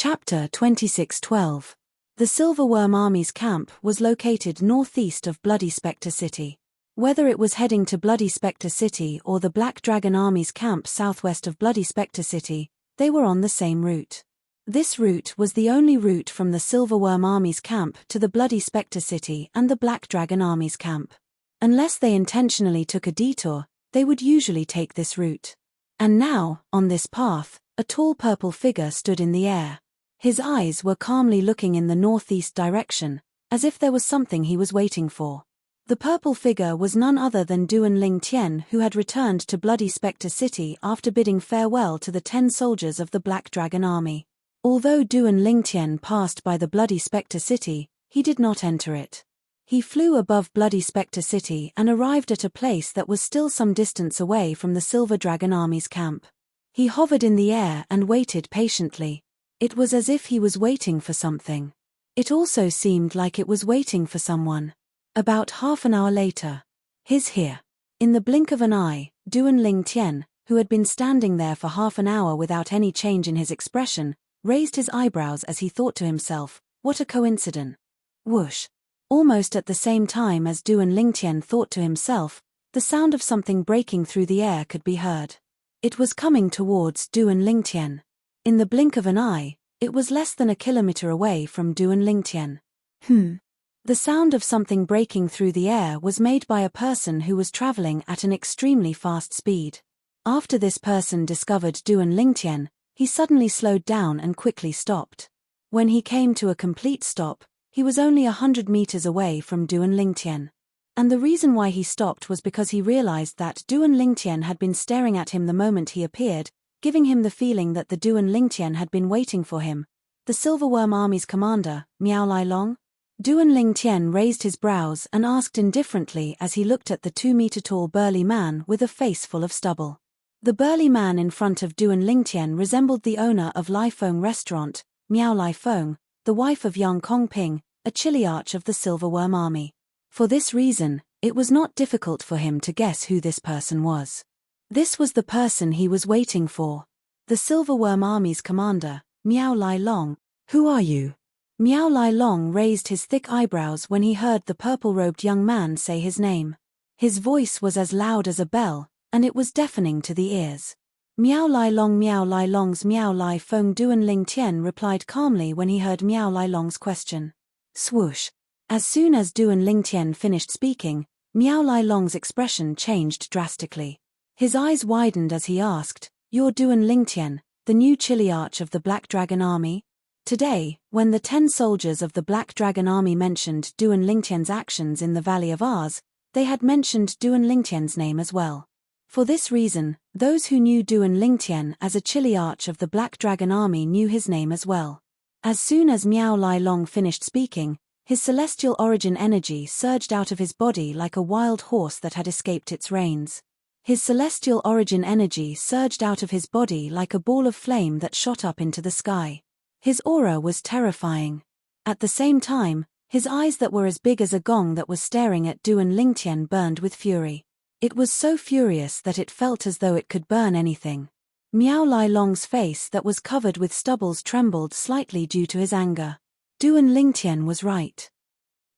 Chapter 26:12. The Silverworm Army's camp was located northeast of Bloody Spectre City. Whether it was heading to Bloody Spectre City or the Black Dragon Army's camp southwest of Bloody Spectre City, they were on the same route. This route was the only route from the Silverworm Army's camp to the Bloody Spectre City and the Black Dragon Army's camp. Unless they intentionally took a detour, they would usually take this route. And now, on this path, a tall purple figure stood in the air. His eyes were calmly looking in the northeast direction, as if there was something he was waiting for. The purple figure was none other than Duan Ling Tian, who had returned to Bloody Spectre City after bidding farewell to the 10 soldiers of the Black Dragon Army. Although Duan Ling Tian passed by the Bloody Spectre City, he did not enter it. He flew above Bloody Spectre City and arrived at a place that was still some distance away from the Silver Dragon Army's camp. He hovered in the air and waited patiently. It was as if he was waiting for something. It also seemed like it was waiting for someone. About half an hour later. He's here. In the blink of an eye, Duan Ling Tian, who had been standing there for half an hour without any change in his expression, raised his eyebrows as he thought to himself, what a coincidence. Whoosh. Almost at the same time as Duan Ling Tian thought to himself, the sound of something breaking through the air could be heard. It was coming towards Duan Ling Tian. In the blink of an eye, it was less than a kilometer away from Duan Ling Tian. The sound of something breaking through the air was made by a person who was traveling at an extremely fast speed. After this person discovered Duan Ling Tian, he suddenly slowed down and quickly stopped. When he came to a complete stop, he was only 100 meters away from Duan Ling Tian. And the reason why he stopped was because he realized that Duan Ling Tian had been staring at him the moment he appeared, giving him the feeling that the Duan Ling Tian had been waiting for him. The Silverworm Army's commander, Miao Lai Long? Duan Ling Tian raised his brows and asked indifferently as he looked at the 2-meter-tall burly man with a face full of stubble. The burly man in front of Duan Ling Tian resembled the owner of Lai Feng Restaurant, Miao Lai Feng, the wife of Yang Kongping, a chiliarch of the Silverworm Army. For this reason, it was not difficult for him to guess who this person was. This was the person he was waiting for. The Silverworm Army's commander, Miao Lai Long. Who are you? Miao Lai Long raised his thick eyebrows when he heard the purple-robed young man say his name. His voice was as loud as a bell, and it was deafening to the ears. Miao Lai Long's Miao Lai Feng. Duan Ling Tian replied calmly when he heard Miao Lai Long's question. Swoosh. As soon as Duan Ling Tian finished speaking, Miao Lai Long's expression changed drastically. His eyes widened as he asked, "You're Duan Ling Tian, the new chiliarch of the Black Dragon Army?" Today, when the 10 soldiers of the Black Dragon Army mentioned Duan Ling Tian's actions in the Valley of Ars, they had mentioned Duan Ling Tian's name as well. For this reason, those who knew Duan Ling Tian as a chiliarch of the Black Dragon Army knew his name as well. As soon as Miao Lai Long finished speaking, his celestial origin energy surged out of his body like a wild horse that had escaped its reins. His celestial origin energy surged out of his body like a ball of flame that shot up into the sky. His aura was terrifying. At the same time, his eyes that were as big as a gong that was staring at Duan Ling Tian burned with fury. It was so furious that it felt as though it could burn anything. Miao Lai Long's face that was covered with stubbles trembled slightly due to his anger. Duan Ling Tian was right.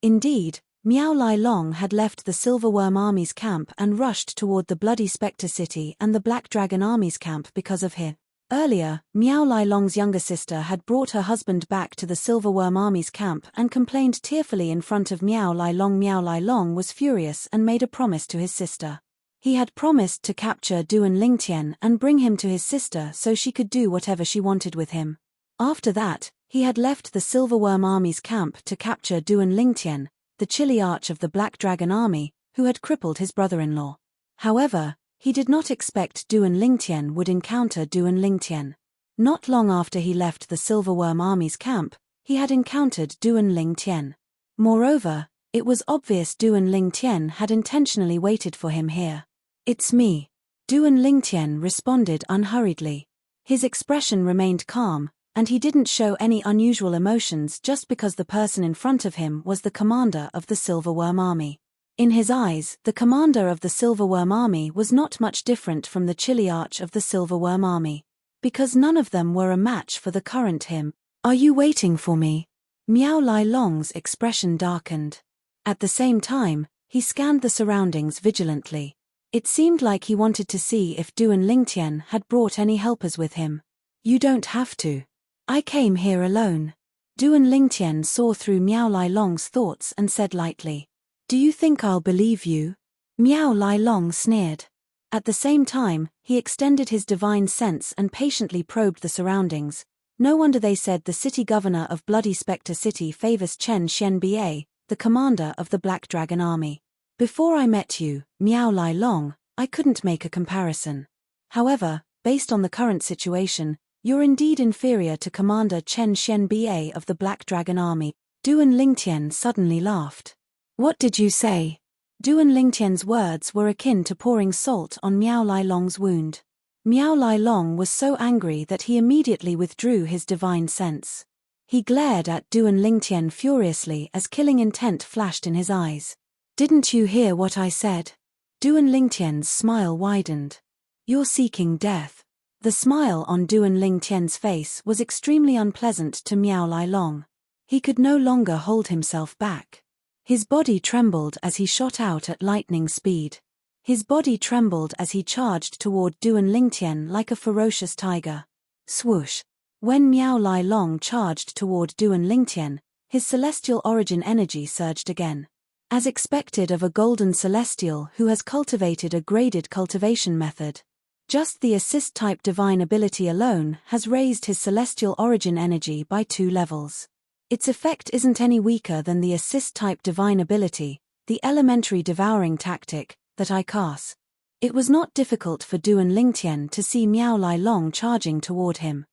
Indeed, Miao Lai Long had left the Silverworm Army's camp and rushed toward the Bloody Spectre City and the Black Dragon Army's camp because of him. Earlier, Miao Lai Long's younger sister had brought her husband back to the Silverworm Army's camp and complained tearfully in front of Miao Lai Long. Miao Lai Long was furious and made a promise to his sister. He had promised to capture Duan Ling Tian and bring him to his sister so she could do whatever she wanted with him. After that, he had left the Silverworm Army's camp to capture Duan Ling Tian, the chiliarch of the Black Dragon Army, who had crippled his brother-in-law. However, he did not expect Duan Ling Tian would encounter Duan Ling Tian. Not long after he left the Silverworm Army's camp, he had encountered Duan Ling Tian. Moreover, it was obvious Duan Ling Tian had intentionally waited for him here. "It's me." Duan Ling Tian responded unhurriedly. His expression remained calm, and he didn't show any unusual emotions just because the person in front of him was the commander of the Silverworm Army. In his eyes, the commander of the Silverworm Army was not much different from the chiliarch of the Silverworm Army. Because none of them were a match for the current him, Are you waiting for me? Miao Lai Long's expression darkened. At the same time, he scanned the surroundings vigilantly. It seemed like he wanted to see if Duan Lingtian had brought any helpers with him. You don't have to. I came here alone. Duan Lingtian saw through Miao Lai Long's thoughts and said lightly. Do you think I'll believe you? Miao Lai Long sneered. At the same time, he extended his divine sense and patiently probed the surroundings. No wonder they said the city governor of Bloody Spectre City favors Chen Xianbei, the commander of the Black Dragon Army. Before I met you, Miao Lai Long, I couldn't make a comparison. However, based on the current situation, you're indeed inferior to Commander Chen Xianbei of the Black Dragon Army. Duan Lingtian suddenly laughed. What did you say? Duan Lingtian's words were akin to pouring salt on Miao Lai Long's wound. Miao Lai Long was so angry that he immediately withdrew his divine sense. He glared at Duan Lingtian furiously as killing intent flashed in his eyes. Didn't you hear what I said? Duan Lingtian's smile widened. You're seeking death. The smile on Duan Lingtian's face was extremely unpleasant to Miao Lai Long. He could no longer hold himself back. His body trembled as he shot out at lightning speed. His body trembled as he charged toward Duan Lingtian like a ferocious tiger. Swoosh. When Miao Lai Long charged toward Duan Lingtian, his celestial origin energy surged again. As expected of a golden celestial who has cultivated a graded cultivation method. Just the assist-type divine ability alone has raised his celestial origin energy by 2 levels. Its effect isn't any weaker than the assist-type divine ability, the elementary devouring tactic, that I cast. It was not difficult for Duan Lingtian to see Miao Lai Long charging toward him.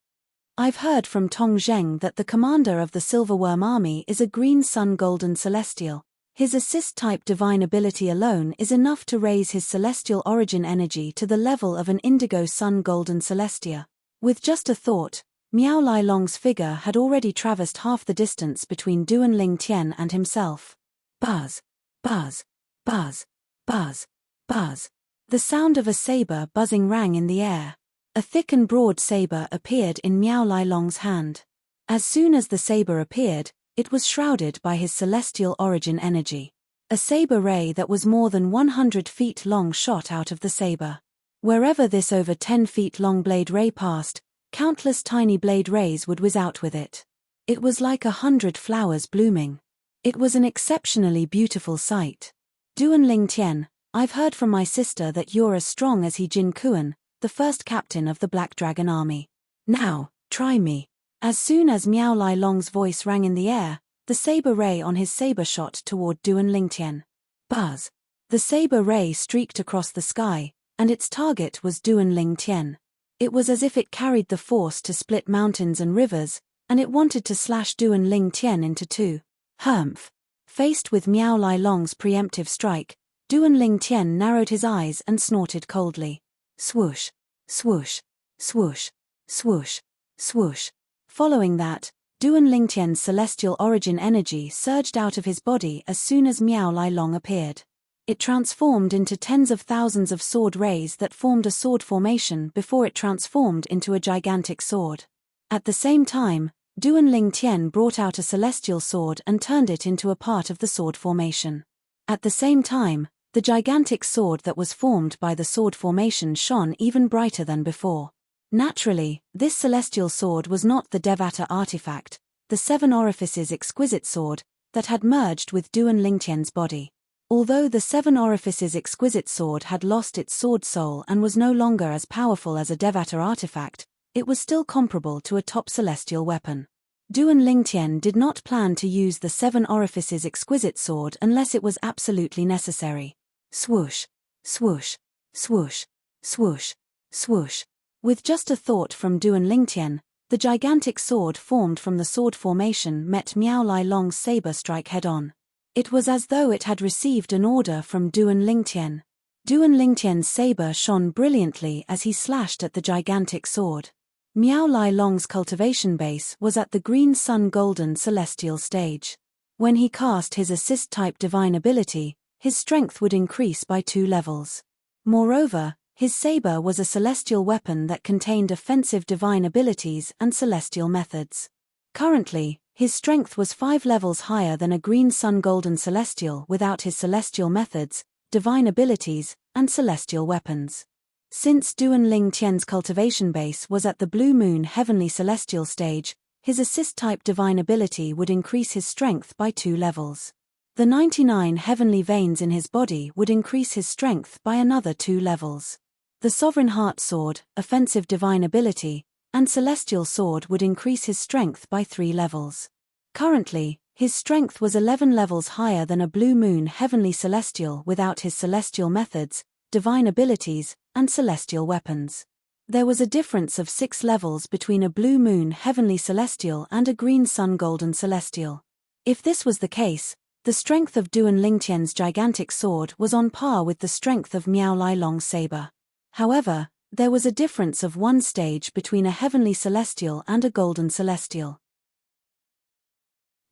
I've heard from Tong Zheng that the commander of the Silverworm Army is a Green Sun Golden Celestial. His assist-type divine ability alone is enough to raise his celestial origin energy to the level of an Indigo Sun Golden Celestia. With just a thought, Miao Lai Long's figure had already traversed half the distance between Duan Lingtian and himself. Buzz, buzz, buzz, buzz, buzz. The sound of a saber buzzing rang in the air. A thick and broad saber appeared in Miao Lai Long's hand. As soon as the saber appeared, it was shrouded by his celestial origin energy. A saber ray that was more than 100 feet long shot out of the saber. Wherever this over 10 feet long blade ray passed, countless tiny blade rays would whiz out with it. It was like 100 flowers blooming. It was an exceptionally beautiful sight. Duan Lingtian, I've heard from my sister that you're as strong as He Jin Kuan, the first captain of the Black Dragon Army. Now, try me. As soon as Miao Lai Long's voice rang in the air, the saber ray on his saber shot toward Duan Lingtian. Buzz. The saber ray streaked across the sky, and its target was Duan Lingtian. It was as if it carried the force to split mountains and rivers, and it wanted to slash Duan Lingtian into 2. Humph. Faced with Miao Lai Long's preemptive strike, Duan Lingtian narrowed his eyes and snorted coldly. Swoosh, swoosh, swoosh, swoosh, swoosh. Following that, Duan Lingtian's celestial origin energy surged out of his body as soon as Miao Lai Long appeared. It transformed into tens of thousands of sword rays that formed a sword formation before it transformed into a gigantic sword. At the same time, Duan Lingtian brought out a celestial sword and turned it into a part of the sword formation. At the same time, the gigantic sword that was formed by the sword formation shone even brighter than before. Naturally, this celestial sword was not the Devata artifact, the 7 Orifices exquisite sword, that had merged with Duan Lingtian's body. Although the 7 Orifices exquisite sword had lost its sword soul and was no longer as powerful as a Devata artifact, it was still comparable to a top celestial weapon. Duan Lingtian did not plan to use the 7 Orifices exquisite sword unless it was absolutely necessary. Swoosh, swoosh, swoosh, swoosh, swoosh. With just a thought from Duan Lingtian, the gigantic sword formed from the sword formation met Miao Lai Long's saber strike head-on. It was as though it had received an order from Duan Lingtian. Duan Lingtian's saber shone brilliantly as he slashed at the gigantic sword. Miao Lai Long's cultivation base was at the Green Sun Golden Celestial stage. When he cast his assist-type divine ability, his strength would increase by 2 levels. Moreover, his saber was a celestial weapon that contained offensive divine abilities and celestial methods. Currently, his strength was 5 levels higher than a green sun golden celestial without his celestial methods, divine abilities, and celestial weapons. Since Duanling Tian's cultivation base was at the Blue Moon Heavenly Celestial stage, his assist-type divine ability would increase his strength by 2 levels. The 99 heavenly veins in his body would increase his strength by another 2 levels. The Sovereign Heart Sword, offensive divine ability, and Celestial Sword would increase his strength by 3 levels. Currently, his strength was 11 levels higher than a Blue Moon Heavenly Celestial without his celestial methods, divine abilities, and celestial weapons. There was a difference of 6 levels between a Blue Moon Heavenly Celestial and a Green Sun Golden Celestial. If this was the case, the strength of Duanling Tian's gigantic sword was on par with the strength of Miao Lai Long's saber. However, there was a difference of 1 stage between a Heavenly Celestial and a Golden Celestial.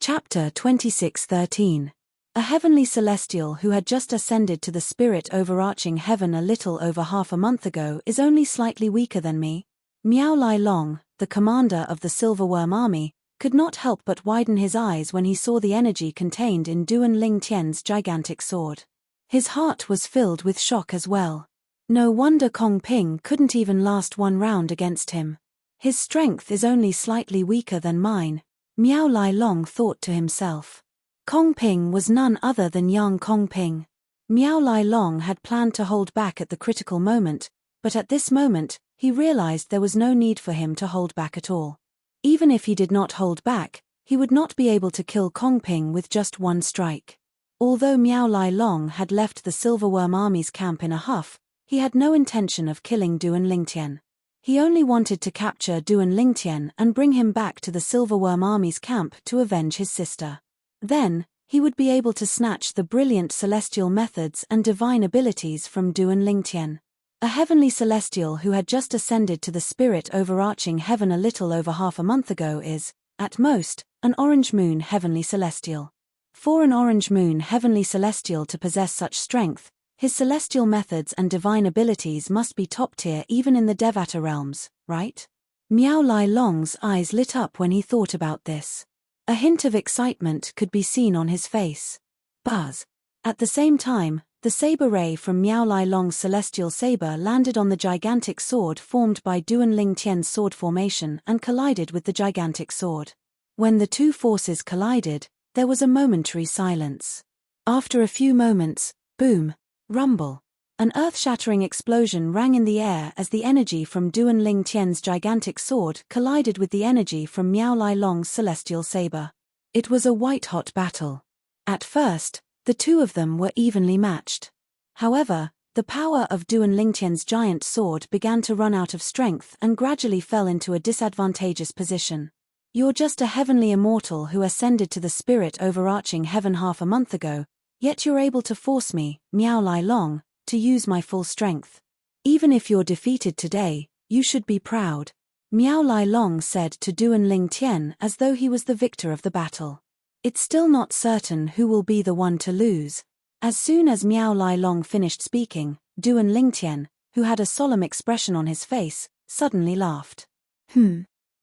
Chapter 26:13. A Heavenly Celestial who had just ascended to the spirit overarching heaven a little over half a month ago is only slightly weaker than me. Miao Lai Long, the commander of the Silverworm Army, could not help but widen his eyes when he saw the energy contained in Duanling Tian's gigantic sword. His heart was filled with shock as well. No wonder Kong Ping couldn't even last 1 round against him. His strength is only slightly weaker than mine, Miao Lai Long thought to himself. Kong Ping was none other than young Kong Ping. Miao Lai Long had planned to hold back at the critical moment, but at this moment, he realized there was no need for him to hold back at all. Even if he did not hold back, he would not be able to kill Kong Ping with just 1 strike. Although Miao Lai Long had left the Silverworm Army's camp in a huff, he had no intention of killing Duanling Tian. He only wanted to capture Duanling Tian and bring him back to the Silverworm Army's camp to avenge his sister. Then, he would be able to snatch the brilliant celestial methods and divine abilities from Duanling Tian. A heavenly celestial who had just ascended to the spirit overarching heaven a little over half a month ago is, at most, an orange moon heavenly celestial. For an orange moon heavenly celestial to possess such strength, his celestial methods and divine abilities must be top tier even in the Devata realms, right? Miao Lai Long's eyes lit up when he thought about this. A hint of excitement could be seen on his face. Buzz. At the same time, the saber ray from Miao Lai Long's celestial saber landed on the gigantic sword formed by Duanling Tian's sword formation and collided with the gigantic sword. When the 2 forces collided, there was a momentary silence. After a few moments, boom, rumble. An earth-shattering explosion rang in the air as the energy from Duanling Tian's gigantic sword collided with the energy from Miao Lai Long's celestial saber. It was a white-hot battle. At first, the 2 of them were evenly matched. However, the power of Duanling Tian's giant sword began to run out of strength and gradually fell into a disadvantageous position. You're just a heavenly immortal who ascended to the spirit overarching heaven half a month ago, yet you're able to force me, Miao Lai Long, to use my full strength. Even if you're defeated today, you should be proud, Miao Lai Long said to Duanling Tian as though he was the victor of the battle. It's still not certain who will be the one to lose. As soon as Miao Lai Long finished speaking, Duanling Tian, who had a solemn expression on his face, suddenly laughed.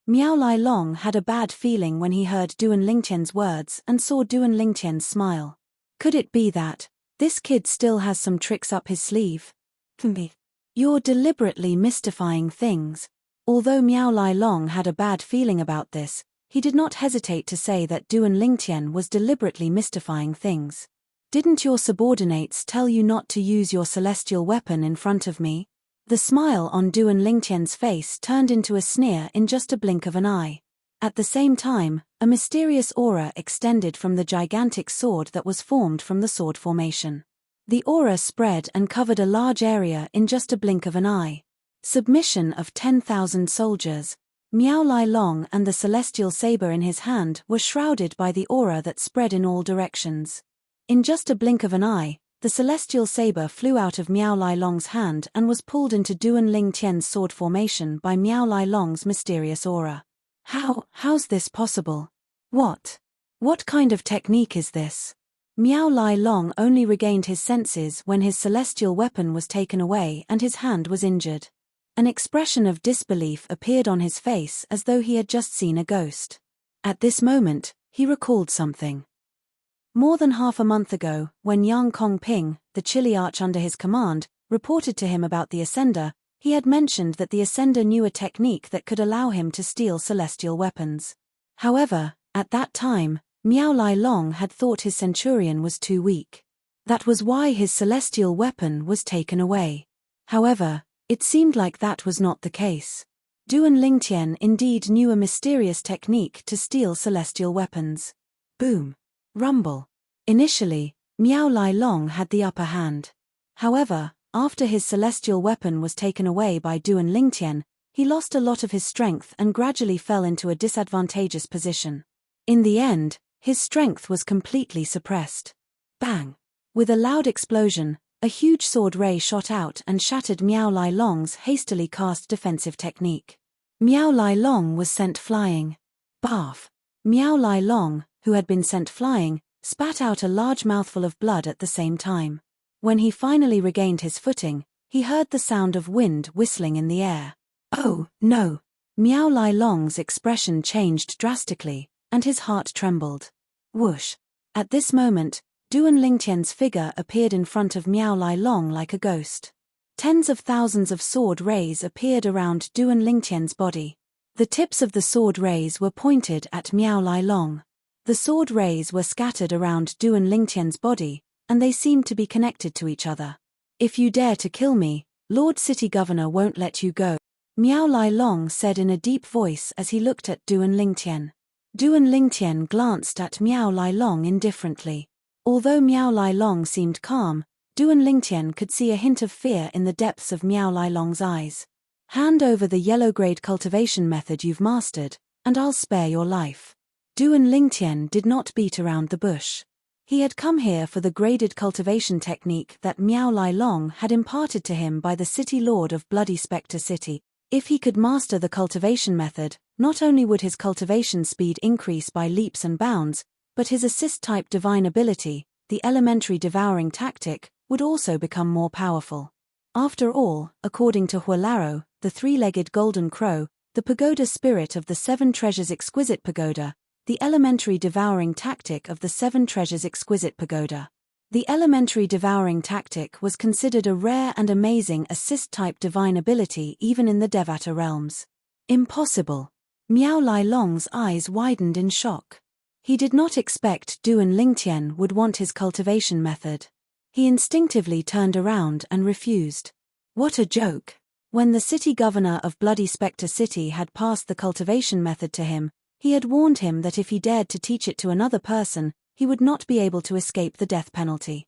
Miao Lai Long had a bad feeling when he heard Duanling Tian's words and saw Duanling Tian's smile. Could it be that this kid still has some tricks up his sleeve? You're deliberately mystifying things. Although Miao Lai Long had a bad feeling about this, he did not hesitate to say that Duanling Tian was deliberately mystifying things. Didn't your subordinates tell you not to use your celestial weapon in front of me? The smile on Duanling Tian's face turned into a sneer in just a blink of an eye. At the same time, a mysterious aura extended from the gigantic sword that was formed from the sword formation. The aura spread and covered a large area in just a blink of an eye. Submission of 10,000 soldiers. Miao Lai Long and the celestial saber in his hand were shrouded by the aura that spread in all directions. In just a blink of an eye, the celestial saber flew out of Miao Lai Long's hand and was pulled into Duanling Tian's sword formation by Miao Lai Long's mysterious aura. How's this possible? What kind of technique is this? Miao Lai Long only regained his senses when his celestial weapon was taken away and his hand was injured. An expression of disbelief appeared on his face as though he had just seen a ghost. At this moment, he recalled something. More than half a month ago, when Yang Kongping, the chili arch under his command, reported to him about the Ascender, he had mentioned that the Ascender knew a technique that could allow him to steal celestial weapons. However, at that time, Miao Lai Long had thought his centurion was too weak. That was why his celestial weapon was taken away. However, it seemed like that was not the case. Duan Lingtian indeed knew a mysterious technique to steal celestial weapons. Boom. Rumble. Initially, Miao Lai Long had the upper hand. However, after his celestial weapon was taken away by Duan Lingtian, he lost a lot of his strength and gradually fell into a disadvantageous position. In the end, his strength was completely suppressed. Bang! With a loud explosion, a huge sword ray shot out and shattered Miao Lai Long's hastily cast defensive technique. Miao Lai Long was sent flying. Barf! Miao Lai Long, who had been sent flying, spat out a large mouthful of blood at the same time. When he finally regained his footing, he heard the sound of wind whistling in the air. Oh, no! Miao Lai Long's expression changed drastically, and his heart trembled. Whoosh! At this moment, Duan Lingtian's figure appeared in front of Miao Lai Long like a ghost. Tens of thousands of sword rays appeared around Duan Lingtian's body. The tips of the sword rays were pointed at Miao Lai Long. The sword rays were scattered around Duan Lingtian's body, and they seemed to be connected to each other. If you dare to kill me, Lord City Governor won't let you go, Miao Lai Long said in a deep voice as he looked at Duan Lingtian. Duan Lingtian glanced at Miao Lai Long indifferently. Although Miao Lai Long seemed calm, Duan Lingtian could see a hint of fear in the depths of Miao Lai Long's eyes. Hand over the yellow-grade cultivation method you've mastered, and I'll spare your life. Duan Lingtian did not beat around the bush. He had come here for the graded cultivation technique that Miao Lai Long had imparted to him by the City Lord of Bloody Spectre City. If he could master the cultivation method, not only would his cultivation speed increase by leaps and bounds, but his assist-type divine ability, the elementary devouring tactic, would also become more powerful. After all, according to Hualaro, the three-legged golden crow, the pagoda spirit of the Seven Treasures Exquisite Pagoda, the elementary devouring tactic of the Seven Treasures Exquisite Pagoda. The elementary devouring tactic was considered a rare and amazing assist-type divine ability even in the Devata realms. Impossible. Miao Lai Long's eyes widened in shock. He did not expect Duan Lingtian would want his cultivation method. He instinctively turned around and refused. What a joke! When the city governor of Bloody Spectre City had passed the cultivation method to him, he had warned him that if he dared to teach it to another person, he would not be able to escape the death penalty.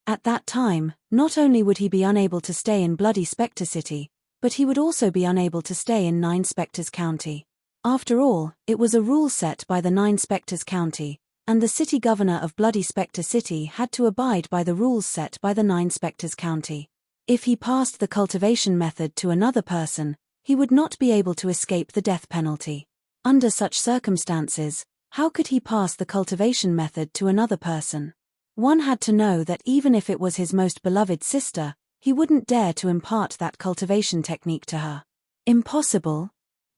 At that time, not only would he be unable to stay in Bloody Spectre City, but he would also be unable to stay in Nine Spectres County. After all, it was a rule set by the Nine Spectres County, and the city governor of Bloody Spectre City had to abide by the rules set by the Nine Spectres County. If he passed the cultivation method to another person, he would not be able to escape the death penalty. Under such circumstances, how could he pass the cultivation method to another person? One had to know that even if it was his most beloved sister, he wouldn't dare to impart that cultivation technique to her. Impossible?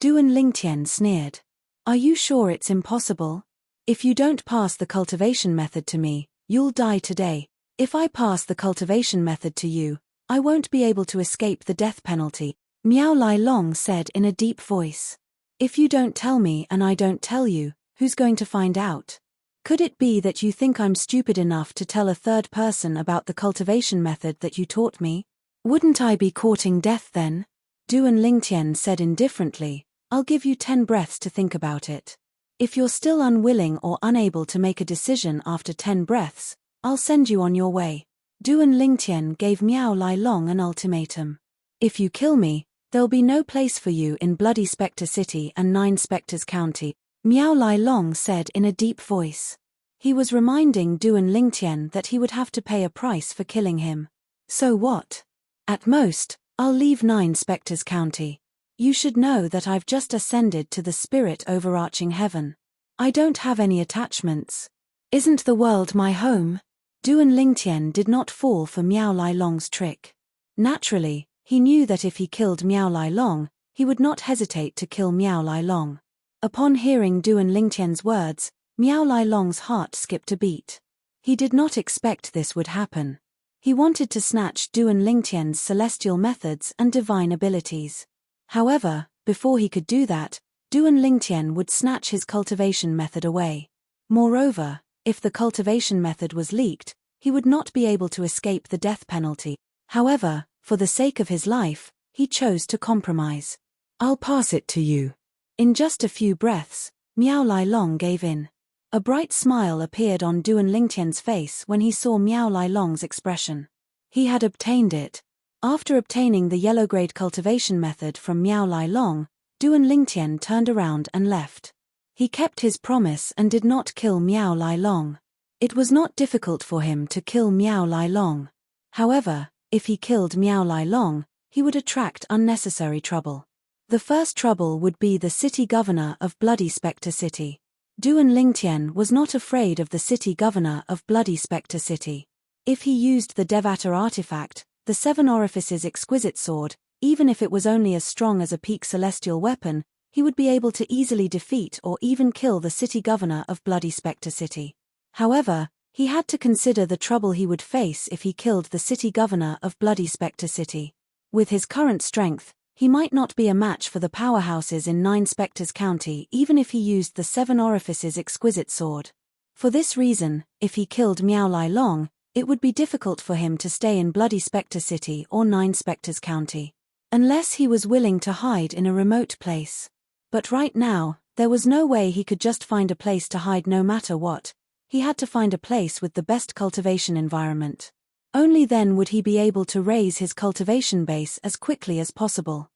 Duan Lingtian sneered. Are you sure it's impossible? If you don't pass the cultivation method to me, you'll die today. If I pass the cultivation method to you, I won't be able to escape the death penalty, Miao Lai Long said in a deep voice. If you don't tell me and I don't tell you, who's going to find out? Could it be that you think I'm stupid enough to tell a third person about the cultivation method that you taught me? Wouldn't I be courting death then? Duan Lingtian said indifferently, I'll give you 10 breaths to think about it. If you're still unwilling or unable to make a decision after 10 breaths, I'll send you on your way. Duan Lingtian gave Miao Lai Long an ultimatum. If you kill me, there'll be no place for you in Bloody Spectre City and Nine Spectres County, Miao Lai Long said in a deep voice. He was reminding Duan Lingtian that he would have to pay a price for killing him. So what? At most, I'll leave Nine Spectres County. You should know that I've just ascended to the spirit overarching heaven. I don't have any attachments. Isn't the world my home? Duan Lingtian did not fall for Miao Lai Long's trick. Naturally, he knew that if he killed Miao Lai Long, he would not hesitate to kill Miao Lai Long. Upon hearing Duan Lingtian's words, Miao Lai Long's heart skipped a beat. He did not expect this would happen. He wanted to snatch Duan Lingtian's celestial methods and divine abilities. However, before he could do that, Duan Lingtian would snatch his cultivation method away. Moreover, if the cultivation method was leaked, he would not be able to escape the death penalty. However, for the sake of his life, he chose to compromise. "I'll pass it to you." In just a few breaths, Miao Lai Long gave in. A bright smile appeared on Duan Lingtian's face when he saw Miao Lai Long's expression. He had obtained it. After obtaining the yellow-grade cultivation method from Miao Lai Long, Duan Lingtian turned around and left. He kept his promise and did not kill Miao Lai Long. It was not difficult for him to kill Miao Lai Long. However, if he killed Miao Lai Long, he would attract unnecessary trouble. The first trouble would be the city governor of Bloody Spectre City. Duan Lingtian was not afraid of the city governor of Bloody Spectre City. If he used the Devata artifact, the Seven Orifices exquisite sword, even if it was only as strong as a peak celestial weapon, he would be able to easily defeat or even kill the city governor of Bloody Spectre City. However, he had to consider the trouble he would face if he killed the city governor of Bloody Spectre City. With his current strength, he might not be a match for the powerhouses in Nine Spectres County even if he used the Seven Orifices exquisite sword. For this reason, if he killed Miao Lai Long, it would be difficult for him to stay in Bloody Spectre City or Nine Spectres County. Unless he was willing to hide in a remote place. But right now, there was no way he could just find a place to hide no matter what. He had to find a place with the best cultivation environment. Only then would he be able to raise his cultivation base as quickly as possible.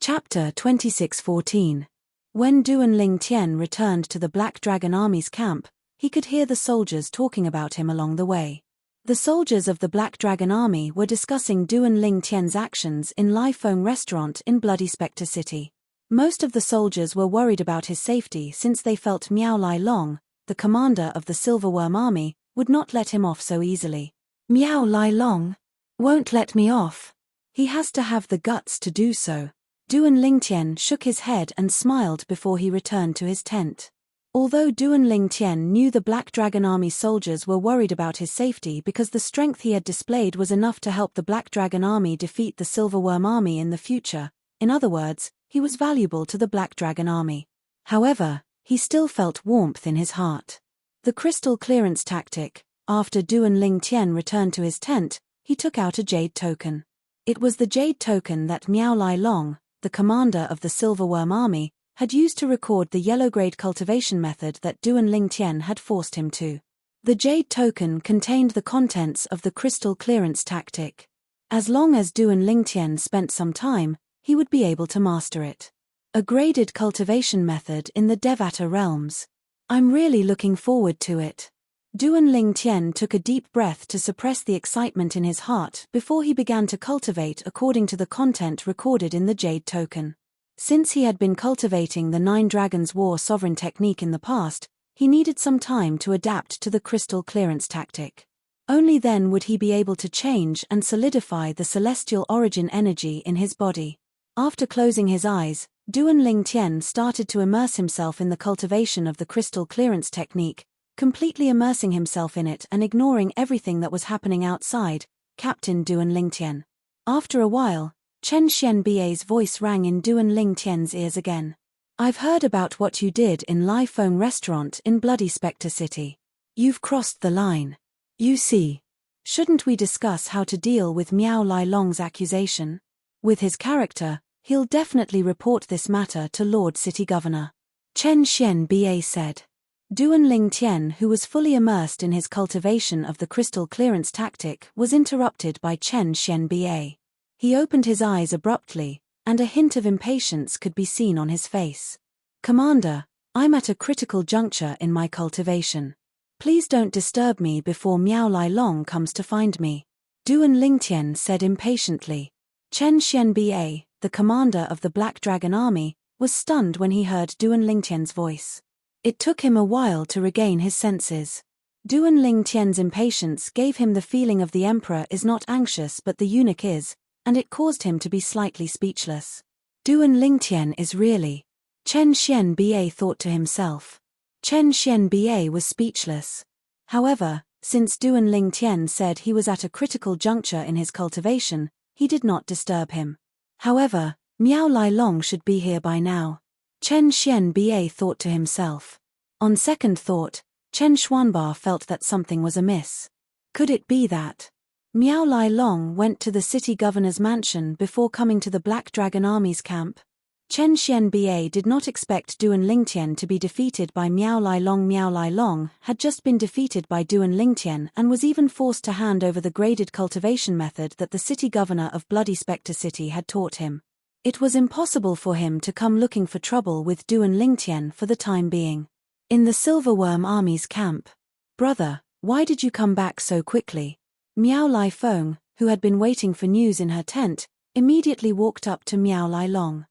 Chapter 26:14. When Duan Lingtian returned to the Black Dragon Army's camp, he could hear the soldiers talking about him along the way. The soldiers of the Black Dragon Army were discussing Duan Lingtian's actions in Lai Feng Restaurant in Bloody Spectre City. Most of the soldiers were worried about his safety since they felt Miao Lai Long, the commander of the Silverworm Army, would not let him off so easily. Miao Lai Long won't let me off. He has to have the guts to do so. Duan Lingtian shook his head and smiled before he returned to his tent. Although Duan Lingtian knew the Black Dragon Army soldiers were worried about his safety because the strength he had displayed was enough to help the Black Dragon Army defeat the Silverworm Army in the future, in other words, he was valuable to the Black Dragon Army. However, he still felt warmth in his heart. The crystal clearance tactic. After Duan Lingtian returned to his tent, he took out a jade token. It was the jade token that Miao Lai Long, the commander of the Silverworm Army, had used to record the yellow-grade cultivation method that Duan Lingtian had forced him to. The jade token contained the contents of the crystal clearance tactic. As long as Duan Lingtian spent some time, he would be able to master it. A graded cultivation method in the Devata realms. I'm really looking forward to it. Duan Lingtian took a deep breath to suppress the excitement in his heart before he began to cultivate according to the content recorded in the jade token. Since he had been cultivating the Nine Dragons War sovereign technique in the past, he needed some time to adapt to the crystal clearance tactic. Only then would he be able to change and solidify the celestial origin energy in his body. After closing his eyes, Duan Lingtian started to immerse himself in the cultivation of the crystal clearance technique, completely immersing himself in it and ignoring everything that was happening outside. Captain Duan Lingtian. After a while, Chen Xianbia's voice rang in Duan Lingtian's ears again. I've heard about what you did in Lai Feng Restaurant in Bloody Spectre City. You've crossed the line. You see. Shouldn't we discuss how to deal with Miao Lai Long's accusation? With his character, he'll definitely report this matter to Lord City Governor. Chen Xianbia said. Duan Lingtian, who was fully immersed in his cultivation of the crystal clearance tactic, was interrupted by Chen Xianbia. He opened his eyes abruptly, and a hint of impatience could be seen on his face. Commander, I'm at a critical juncture in my cultivation. Please don't disturb me before Miao Lai Long comes to find me. Duan Lingtian said impatiently. Chen Xianbia, the commander of the Black Dragon Army, was stunned when he heard Duan Lingtian's voice. It took him a while to regain his senses. Duan Lingtian's impatience gave him the feeling of the emperor is not anxious but the eunuch is, and it caused him to be slightly speechless. Duan Lingtian is really. Chen Xianbei thought to himself. Chen Xianbei was speechless. However, since Duan Lingtian said he was at a critical juncture in his cultivation, he did not disturb him. However, Miao Lai Long should be here by now. Chen Xianbei thought to himself. On second thought, Chen Xuanba felt that something was amiss. Could it be that Miao Lai Long went to the city governor's mansion before coming to the Black Dragon Army's camp? Chen Xianbei did not expect Duan Lingtian to be defeated by Miao Lai Long. Miao Lai Long had just been defeated by Duan Lingtian and was even forced to hand over the graded cultivation method that the city governor of Bloody Spectre City had taught him. It was impossible for him to come looking for trouble with Duan Lingtian for the time being. In the Silverworm Army's camp. Brother, why did you come back so quickly? Miao Lai Feng, who had been waiting for news in her tent, immediately walked up to Miao Lai Long.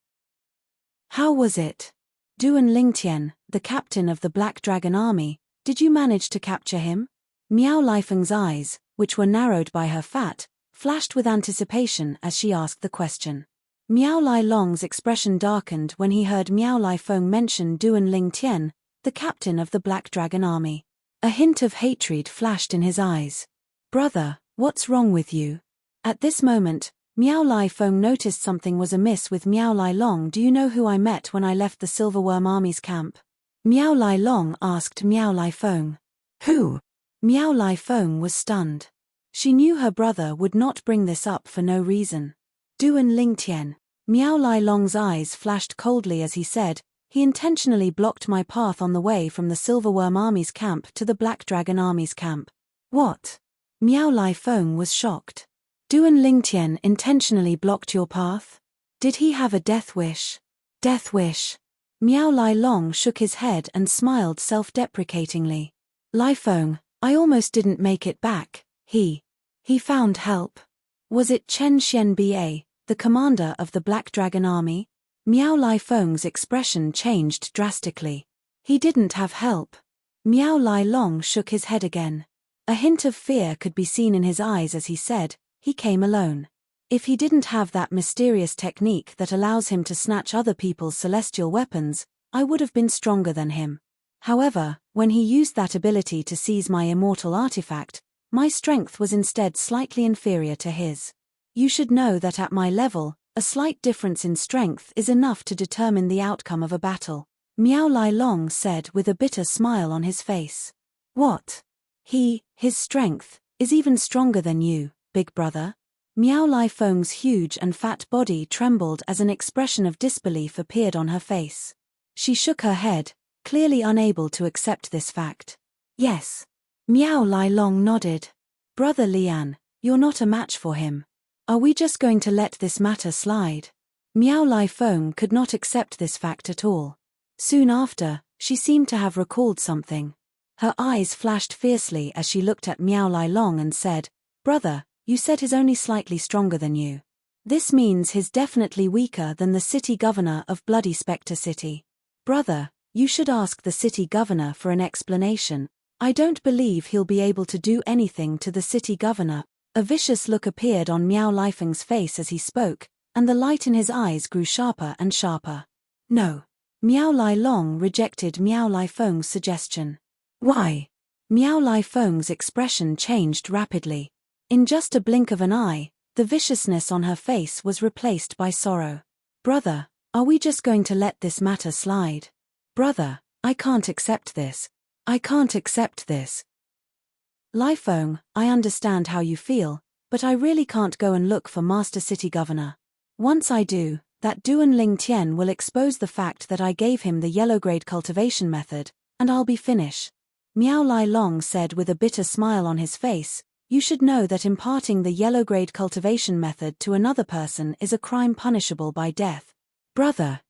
How was it? Duan Lingtian, the captain of the Black Dragon Army, did you manage to capture him? Miao Lai Feng's eyes, which were narrowed by her fat, flashed with anticipation as she asked the question. Miao Lai Long's expression darkened when he heard Miao Lai Feng mention Duan Lingtian, the captain of the Black Dragon Army. A hint of hatred flashed in his eyes. Brother, what's wrong with you? At this moment, Miao Lai Feng noticed something was amiss with Miao Lai Long. Do you know who I met when I left the Silverworm Army's camp? Miao Lai Long asked Miao Lai Feng. Who? Miao Lai Feng was stunned. She knew her brother would not bring this up for no reason. Duan Lingtian. Miao Lai Long's eyes flashed coldly as he said, he intentionally blocked my path on the way from the Silverworm Army's camp to the Black Dragon Army's camp. What? Miao Lai Feng was shocked. Duan Lingtian intentionally blocked your path? Did he have a death wish? Death wish? Miao Lai Long shook his head and smiled self-deprecatingly. Lai Feng, I almost didn't make it back. He found help. Was it Chen Xianbei, the commander of the Black Dragon Army? Miao Lai Feng's expression changed drastically. He didn't have help. Miao Lai Long shook his head again. A hint of fear could be seen in his eyes as he said, he came alone. If he didn't have that mysterious technique that allows him to snatch other people's celestial weapons, I would have been stronger than him. However, when he used that ability to seize my immortal artifact, my strength was instead slightly inferior to his. You should know that at my level, a slight difference in strength is enough to determine the outcome of a battle. Miao Lai Long said with a bitter smile on his face. What? His strength, is even stronger than you, big brother? Miao Lai Feng's huge and fat body trembled as an expression of disbelief appeared on her face. She shook her head, clearly unable to accept this fact. Yes. Miao Lai Long nodded. Brother Lian, you're not a match for him. Are we just going to let this matter slide? Miao Lai Feng could not accept this fact at all. Soon after, she seemed to have recalled something. Her eyes flashed fiercely as she looked at Miao Lai Long and said, Brother, you said he's only slightly stronger than you. This means he's definitely weaker than the city governor of Bloody Spectre City. Brother, you should ask the city governor for an explanation. I don't believe he'll be able to do anything to the city governor. A vicious look appeared on Miao Lai Feng's face as he spoke, and the light in his eyes grew sharper and sharper. No. Miao Lai Long rejected Miao Lai Feng's suggestion. Why? Miao Lai Feng's expression changed rapidly. In just a blink of an eye, the viciousness on her face was replaced by sorrow. Brother, are we just going to let this matter slide? Brother, I can't accept this. I can't accept this. Lai Feng, I understand how you feel, but I really can't go and look for Master City Governor. Once I do, that Duan Lingtian will expose the fact that I gave him the yellow grade cultivation method, and I'll be finished. Miao Lai Long said with a bitter smile on his face, you should know that imparting the yellow grade cultivation method to another person is a crime punishable by death. Brother,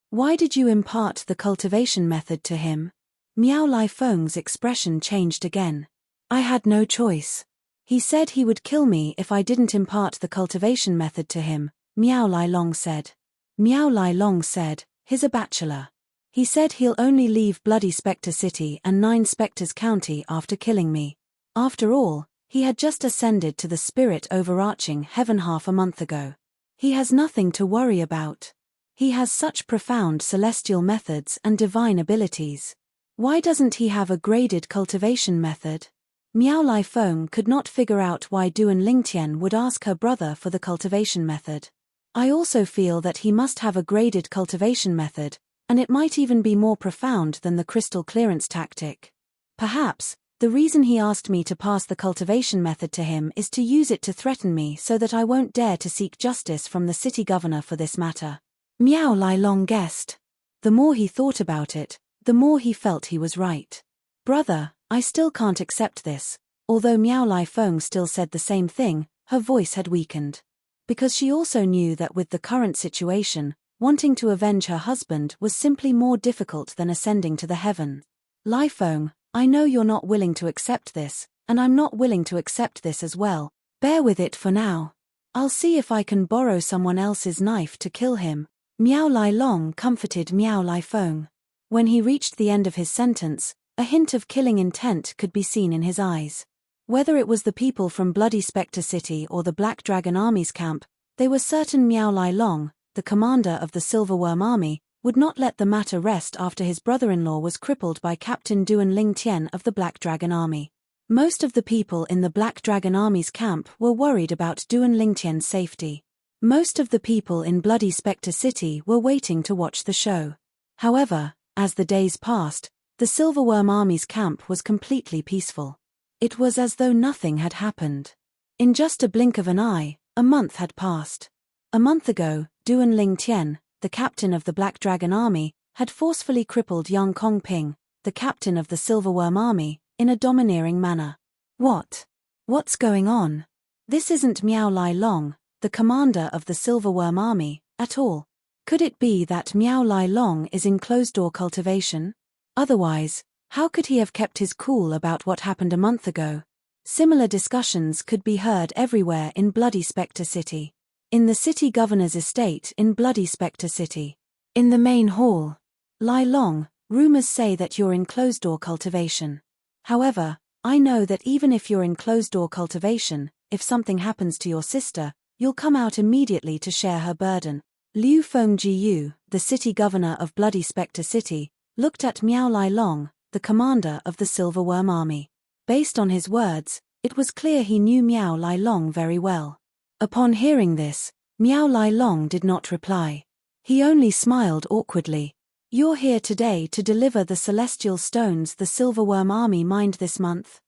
why did you impart the cultivation method to him? Miao Lai Feng's expression changed again. I had no choice. He said he would kill me if I didn't impart the cultivation method to him, Miao Lai Long said. Miao Lai Long said, he's a bachelor. He said he'll only leave Bloody Spectre City and 9 Spectres County after killing me. After all, he had just ascended to the spirit overarching heaven half a month ago. He has nothing to worry about. He has such profound celestial methods and divine abilities. Why doesn't he have a graded cultivation method? Miao Lai Feng could not figure out why Duan Lingtian would ask her brother for the cultivation method. I also feel that he must have a graded cultivation method, and it might even be more profound than the crystal clearance tactic. Perhaps, the reason he asked me to pass the cultivation method to him is to use it to threaten me so that I won't dare to seek justice from the city governor for this matter. Miao Lai Long guessed. The more he thought about it, the more he felt he was right. Brother, I still can't accept this. Although Miao Lai Feng still said the same thing, her voice had weakened. Because she also knew that with the current situation, wanting to avenge her husband was simply more difficult than ascending to the heaven. Lai Feng, I know you're not willing to accept this, and I'm not willing to accept this as well. Bear with it for now. I'll see if I can borrow someone else's knife to kill him. Miao Lai Long comforted Miao Lai Feng. When he reached the end of his sentence, a hint of killing intent could be seen in his eyes. Whether it was the people from Bloody Spectre City or the Black Dragon Army's camp, they were certain Miao Lai Long, the commander of the Silverworm Army, would not let the matter rest after his brother-in-law was crippled by Captain Duan Lingtian of the Black Dragon Army. Most of the people in the Black Dragon Army's camp were worried about Duan Lingtian's safety. Most of the people in Bloody Spectre City were waiting to watch the show. However, as the days passed, the Silverworm Army's camp was completely peaceful. It was as though nothing had happened. In just a blink of an eye, a month had passed. A month ago, Duan Lingtian, the captain of the Black Dragon Army, had forcefully crippled Yang Kongping, the captain of the Silverworm Army, in a domineering manner. What's going on? This isn't Miao Lai Long, the commander of the Silverworm Army, at all. Could it be that Miao Lai Long is in closed-door cultivation? Otherwise, how could he have kept his cool about what happened a month ago? Similar discussions could be heard everywhere in Bloody Spectre City. In the city governor's estate in Bloody Spectre City. In the main hall. Lai Long, rumors say that you're in closed-door cultivation. However, I know that even if you're in closed-door cultivation, if something happens to your sister, you'll come out immediately to share her burden. Liu Fengjiu, the city governor of Bloody Spectre City, looked at Miao Lai Long, the commander of the Silverworm Army. Based on his words, it was clear he knew Miao Lai Long very well. Upon hearing this, Miao Lai Long did not reply. He only smiled awkwardly. You're here today to deliver the celestial stones the Silverworm Army mined this month?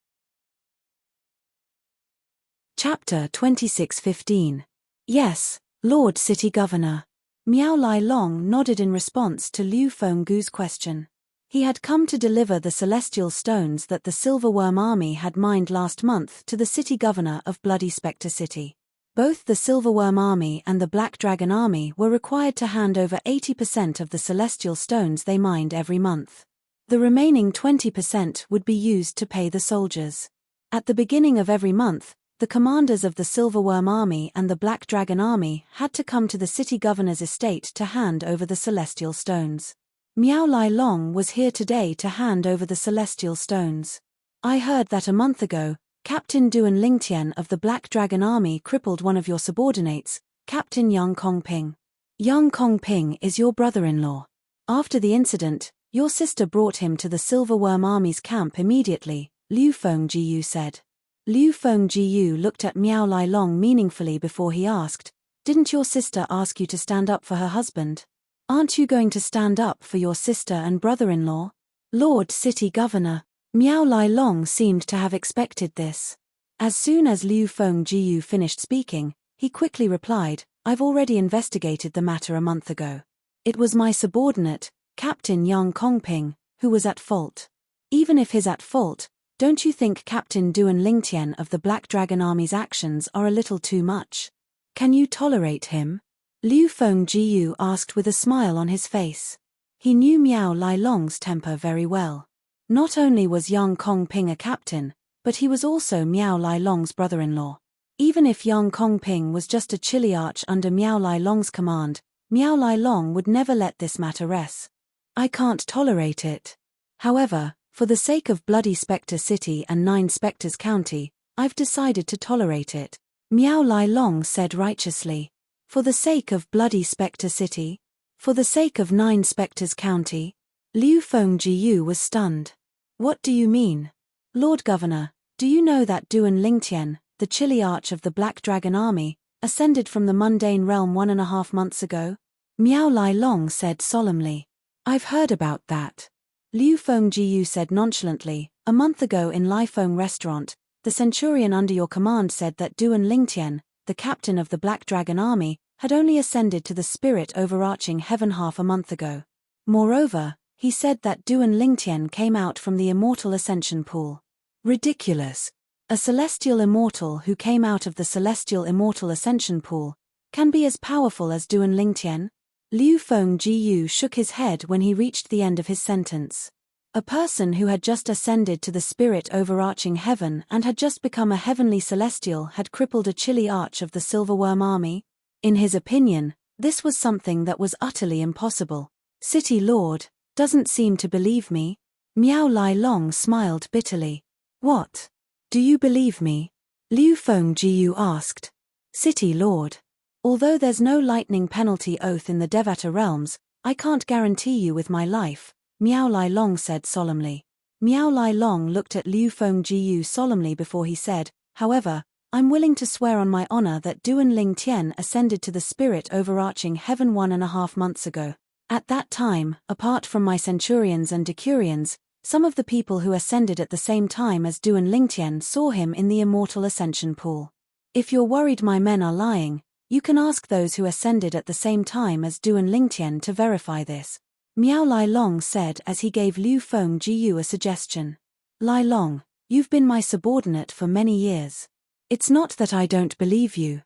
Chapter 26:15. Yes, Lord City Governor. Miao Lai Long nodded in response to Liu Fenggu's question. He had come to deliver the celestial stones that the Silverworm Army had mined last month to the city governor of Bloody Spectre City. Both the Silverworm Army and the Black Dragon Army were required to hand over 80% of the celestial stones they mined every month. The remaining 20% would be used to pay the soldiers. At the beginning of every month, the commanders of the Silverworm Army and the Black Dragon Army had to come to the city governor's estate to hand over the celestial stones. Miao Lai Long was here today to hand over the celestial stones. I heard that a month ago, Captain Duan Lingtian of the Black Dragon Army crippled one of your subordinates, Captain Yang Kongping. Yang Kongping is your brother-in-law. After the incident, your sister brought him to the Silverworm Army's camp immediately, Liu Fengjiu said. Liu Fengjiu looked at Miao Lai Long meaningfully before he asked, "Didn't your sister ask you to stand up for her husband? Aren't you going to stand up for your sister and brother-in-law?" Lord City Governor. Miao Lai Long seemed to have expected this. As soon as Liu Fengjiu finished speaking, he quickly replied, "I've already investigated the matter a month ago. It was my subordinate, Captain Yang Kongping, who was at fault. Even if he's at fault, don't you think Captain Duan Lingtian of the Black Dragon Army's actions are a little too much? Can you tolerate him?" Liu Fengjiu asked with a smile on his face. He knew Miao Lai Long's temper very well. Not only was Yang Kongping a captain, but he was also Miao Lai Long's brother-in-law. Even if Yang Kongping was just a chiliarch under Miao Lai Long's command, Miao Lai Long would never let this matter rest. "I can't tolerate it. However, for the sake of Bloody Spectre City and 9 Spectres County, I've decided to tolerate it," Miao Lai Long said righteously. For the sake of Bloody Spectre City? For the sake of Nine Spectres County? Liu Fengjiu was stunned. What do you mean? Lord Governor, do you know that Duan Lingtian, the chilly arch of the Black Dragon Army, ascended from the mundane realm 1.5 months ago? Miao Lai Long said solemnly. I've heard about that. Liu Fengjiu said nonchalantly, a month ago in Lifeng Restaurant, the centurion under your command said that Duan Lingtian, the captain of the Black Dragon Army, had only ascended to the spirit overarching heaven half a month ago. Moreover, he said that Duan Lingtian came out from the immortal ascension pool. Ridiculous. A celestial immortal who came out of the celestial immortal ascension pool can be as powerful as Duan Lingtian? Liu Fengjiu shook his head when he reached the end of his sentence. A person who had just ascended to the spirit overarching heaven and had just become a heavenly celestial had crippled a chilly arch of the Silverworm army? In his opinion, this was something that was utterly impossible. City Lord, doesn't seem to believe me? Miao Lai Long smiled bitterly. What? Do you believe me? Liu Fengjiu asked. City Lord. Although there's no lightning penalty oath in the Devata realms, I can't guarantee you with my life, Miao Lai Long said solemnly. Miao Lai Long looked at Liu Fengjiu solemnly before he said, however, I'm willing to swear on my honor that Duan Lingtian ascended to the spirit overarching heaven 1.5 months ago. At that time, apart from my centurions and decurions, some of the people who ascended at the same time as Duan Lingtian saw him in the immortal ascension pool. If you're worried my men are lying, you can ask those who ascended at the same time as Duan Lingtian to verify this. Miao Lai Long said as he gave Liu Fengjiu a suggestion. Lai Long, you've been my subordinate for many years. It's not that I don't believe you.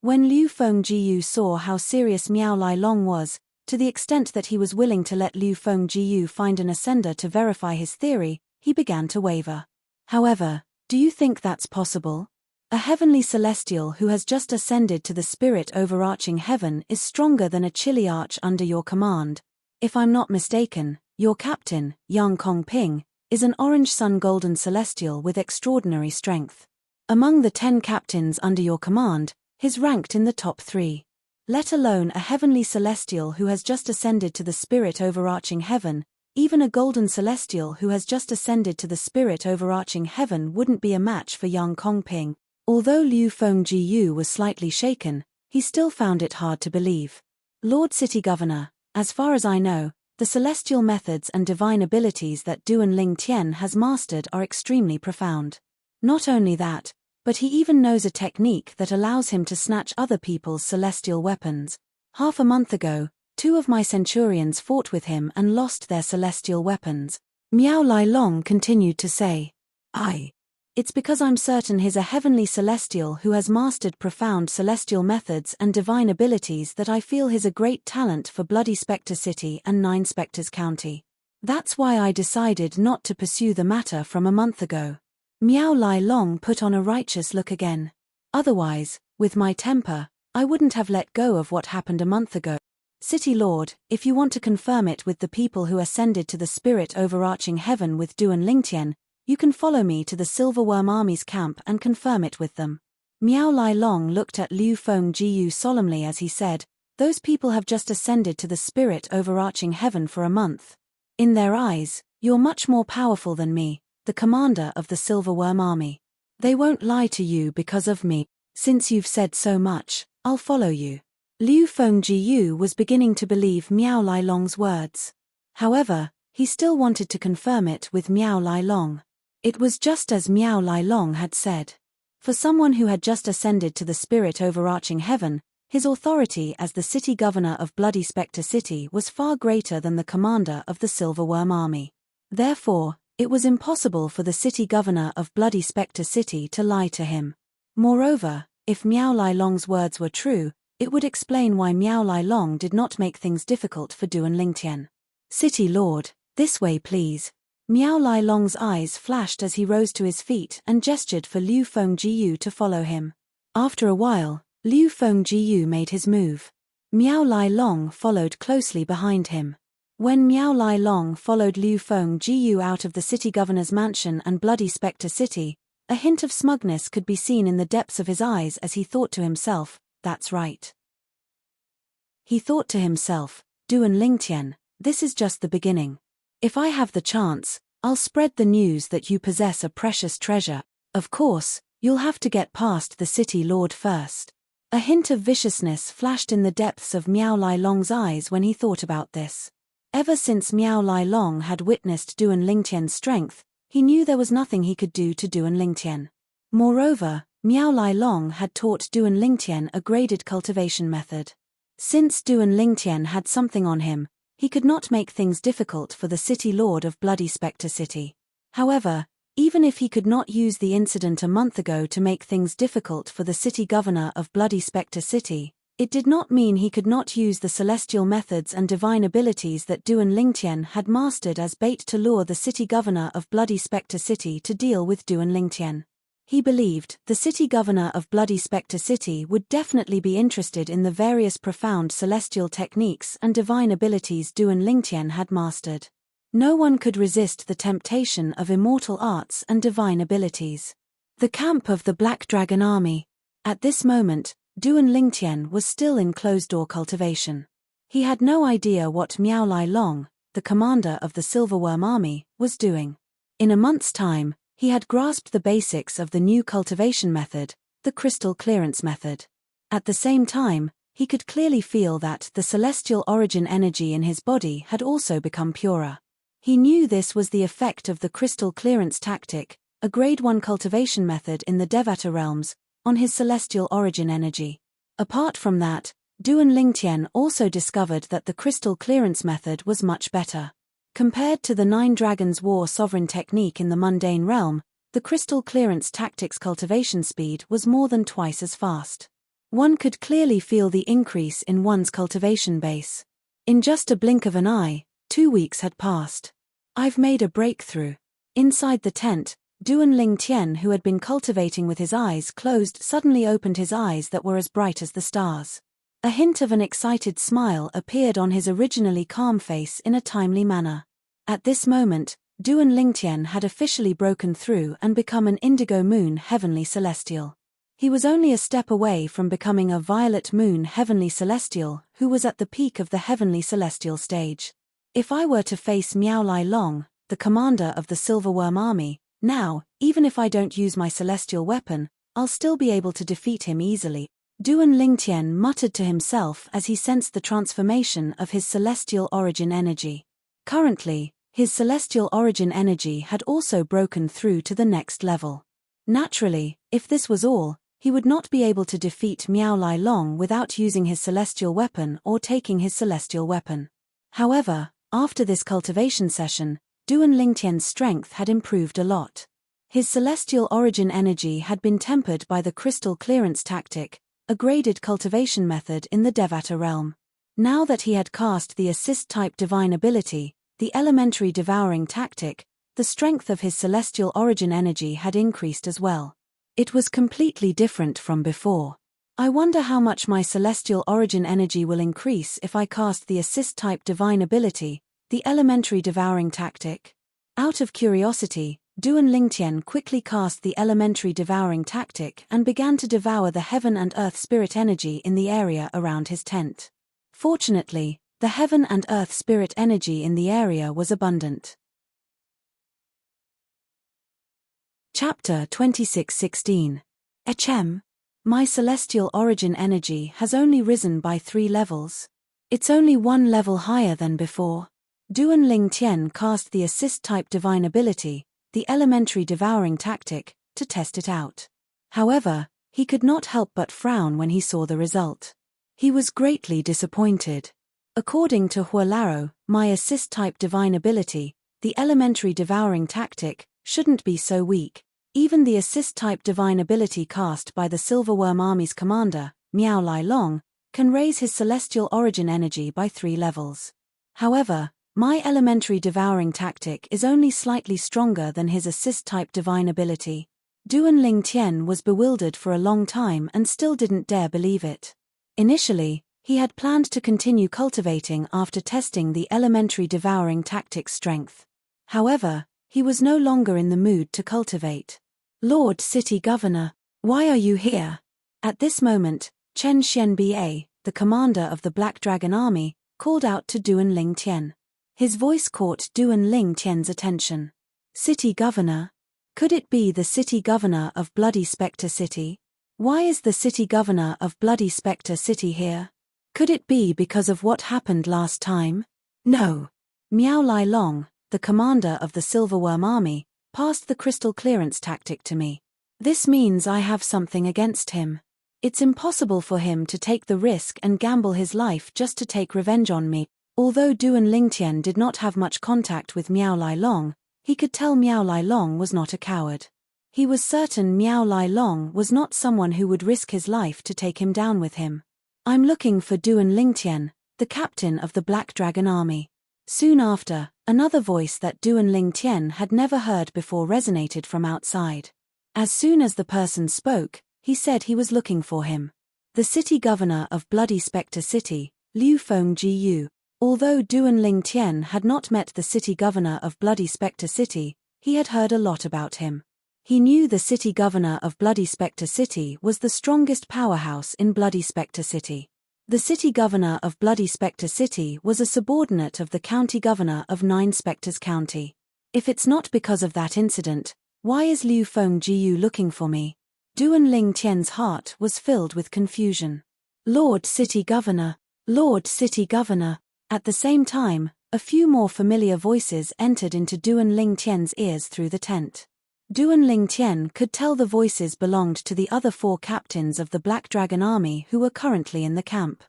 When Liu Fengjiu saw how serious Miao Lai Long was, to the extent that he was willing to let Liu Fengjiu find an ascender to verify his theory, he began to waver. However, do you think that's possible? A heavenly celestial who has just ascended to the spirit overarching heaven is stronger than a chilly arch under your command. If I'm not mistaken, your captain, Yang Kongping, is an orange sun golden celestial with extraordinary strength. Among the 10 captains under your command, he's ranked in the top 3. Let alone a heavenly celestial who has just ascended to the spirit overarching heaven, even a golden celestial who has just ascended to the spirit overarching heaven wouldn't be a match for Yang Kongping. Although Liu Fengjiu was slightly shaken, he still found it hard to believe. Lord City Governor, as far as I know, the celestial methods and divine abilities that Duan Lingtian has mastered are extremely profound. Not only that, but he even knows a technique that allows him to snatch other people's celestial weapons. Half a month ago, 2 of my centurions fought with him and lost their celestial weapons. Miao Lai Long continued to say. It's because I'm certain he's a heavenly celestial who has mastered profound celestial methods and divine abilities that I feel he's a great talent for Bloody Spectre City and Nine Spectres County. That's why I decided not to pursue the matter from a month ago. Miao Lai Long put on a righteous look again. Otherwise, with my temper, I wouldn't have let go of what happened a month ago. City Lord, if you want to confirm it with the people who ascended to the spirit overarching heaven with Duan Lingtian, you can follow me to the Silverworm Army's camp and confirm it with them. Miao Lai Long looked at Liu Fengjiu solemnly as he said, those people have just ascended to the spirit overarching heaven for a month. In their eyes, you're much more powerful than me, the commander of the Silverworm Army. They won't lie to you because of me. Since you've said so much, I'll follow you. Liu Fengjiu was beginning to believe Miao Lai Long's words. However, he still wanted to confirm it with Miao Lai Long. It was just as Miao Lai Long had said. For someone who had just ascended to the spirit overarching heaven, his authority as the city governor of Bloody Spectre City was far greater than the commander of the Silverworm Army. Therefore, it was impossible for the city governor of Bloody Spectre City to lie to him. Moreover, if Miao Lai Long's words were true, it would explain why Miao Lai Long did not make things difficult for Duan Lingtian. City Lord, this way please. Miao Lai Long's eyes flashed as he rose to his feet and gestured for Liu Fengjiu to follow him. After a while, Liu Fengjiu made his move. Miao Lai Long followed closely behind him. When Miao Lai Long followed Liu Fengjiu out of the city governor's mansion and Bloody Spectre City, a hint of smugness could be seen in the depths of his eyes as he thought to himself, that's right. He thought to himself, Duan Lingtian, this is just the beginning. If I have the chance, I'll spread the news that you possess a precious treasure. Of course, you'll have to get past the city lord first. A hint of viciousness flashed in the depths of Miao Lai Long's eyes when he thought about this. Ever since Miao Lai Long had witnessed Duan Lingtian's strength, he knew there was nothing he could do to Duan Lingtian. Moreover, Miao Lai Long had taught Duan Lingtian a graded cultivation method. Since Duan Lingtian had something on him, he could not make things difficult for the city lord of Bloody Spectre City. However, even if he could not use the incident a month ago to make things difficult for the city governor of Bloody Spectre City, it did not mean he could not use the celestial methods and divine abilities that Duan Lingtian had mastered as bait to lure the city governor of Bloody Spectre City to deal with Duan Lingtian. He believed the city governor of Bloody Spectre City would definitely be interested in the various profound celestial techniques and divine abilities Duan Lingtian had mastered. No one could resist the temptation of immortal arts and divine abilities. The camp of the Black Dragon Army. At this moment, Duan Lingtian was still in closed-door cultivation. He had no idea what Miao Lai Long, the commander of the Silverworm Army, was doing. In a month's time, he had grasped the basics of the new cultivation method, the crystal clearance method. At the same time, he could clearly feel that the celestial origin energy in his body had also become purer. He knew this was the effect of the crystal clearance tactic, a grade 1 cultivation method in the Devata realms, on his celestial origin energy. Apart from that, Duan Lingtian also discovered that the crystal clearance method was much better. Compared to the 9 Dragons War sovereign technique in the mundane realm, the crystal clearance tactic's cultivation speed was more than twice as fast. One could clearly feel the increase in one's cultivation base. In just a blink of an eye, 2 weeks had passed. I've made a breakthrough. Inside the tent, Duan Lingtian, who had been cultivating with his eyes closed, suddenly opened his eyes that were as bright as the stars. A hint of an excited smile appeared on his originally calm face in a timely manner. At this moment, Duan Lingtian had officially broken through and become an indigo moon heavenly celestial. He was only a step away from becoming a violet moon heavenly celestial who was at the peak of the heavenly celestial stage. If I were to face Miao Lai Long, the commander of the Silverworm Army, now, even if I don't use my celestial weapon, I'll still be able to defeat him easily. Duan Lingtian muttered to himself as he sensed the transformation of his celestial origin energy. Currently, his celestial origin energy had also broken through to the next level. Naturally, if this was all, he would not be able to defeat Miao Lai Long without using his celestial weapon or taking his celestial weapon. However, after this cultivation session, Duan Lingtian's strength had improved a lot. His celestial origin energy had been tempered by the crystal clearance tactic, a graded cultivation method in the Devata realm. Now that he had cast the assist-type divine ability, the elementary devouring tactic, the strength of his celestial origin energy had increased as well. It was completely different from before. I wonder how much my celestial origin energy will increase if I cast the assist-type divine ability, the elementary devouring tactic. Out of curiosity, Duan Lingtian quickly cast the elementary devouring tactic and began to devour the heaven and earth spirit energy in the area around his tent. Fortunately, the heaven and earth spirit energy in the area was abundant. Chapter 26:16. Echem. My celestial origin energy has only risen by 3 levels. It's only 1 level higher than before. Duan Lingtian cast the assist-type divine ability, the elementary devouring tactic, to test it out. However, he could not help but frown when he saw the result. He was greatly disappointed. According to Huolaro, my assist-type divine ability, the elementary devouring tactic, shouldn't be so weak. Even the assist-type divine ability cast by the Silverworm Army's commander, Miao Lai Long, can raise his celestial origin energy by 3 levels. However, my elementary devouring tactic is only slightly stronger than his assist-type divine ability. Duan Lingtian was bewildered for a long time and still didn't dare believe it. Initially, he had planned to continue cultivating after testing the elementary devouring tactic's strength. However, he was no longer in the mood to cultivate. Lord City Governor, why are you here? At this moment, Chen Xianbei, the commander of the Black Dragon Army, called out to Duan Lingtian. His voice caught Duan Lingtian's attention. City Governor? Could it be the City Governor of Bloody Spectre City? Why is the City Governor of Bloody Spectre City here? Could it be because of what happened last time? No. Miao Lai Long, the commander of the Silverworm Army, passed the crystal clearance tactic to me. This means I have something against him. It's impossible for him to take the risk and gamble his life just to take revenge on me. Although Duan Lingtian did not have much contact with Miao Lai Long, he could tell Miao Lai Long was not a coward. He was certain Miao Lai Long was not someone who would risk his life to take him down with him. I'm looking for Duan Lingtian, the captain of the Black Dragon Army. Soon after, another voice that Duan Lingtian had never heard before resonated from outside. As soon as the person spoke, he said he was looking for him. The city governor of Bloody Spectre City, Liu Fengjiu. Although Duan Lingtian had not met the city governor of Bloody Spectre City, he had heard a lot about him. He knew the city governor of Bloody Spectre City was the strongest powerhouse in Bloody Spectre City. The city governor of Bloody Spectre City was a subordinate of the county governor of Nine Spectres County. If it's not because of that incident, why is Liu Fengjiu looking for me? Duan Lingtian's heart was filled with confusion. Lord City Governor, Lord City Governor. At the same time, a few more familiar voices entered into Duan Lingtian's ears through the tent. Duan Lingtian could tell the voices belonged to the other 4 captains of the Black Dragon Army who were currently in the camp.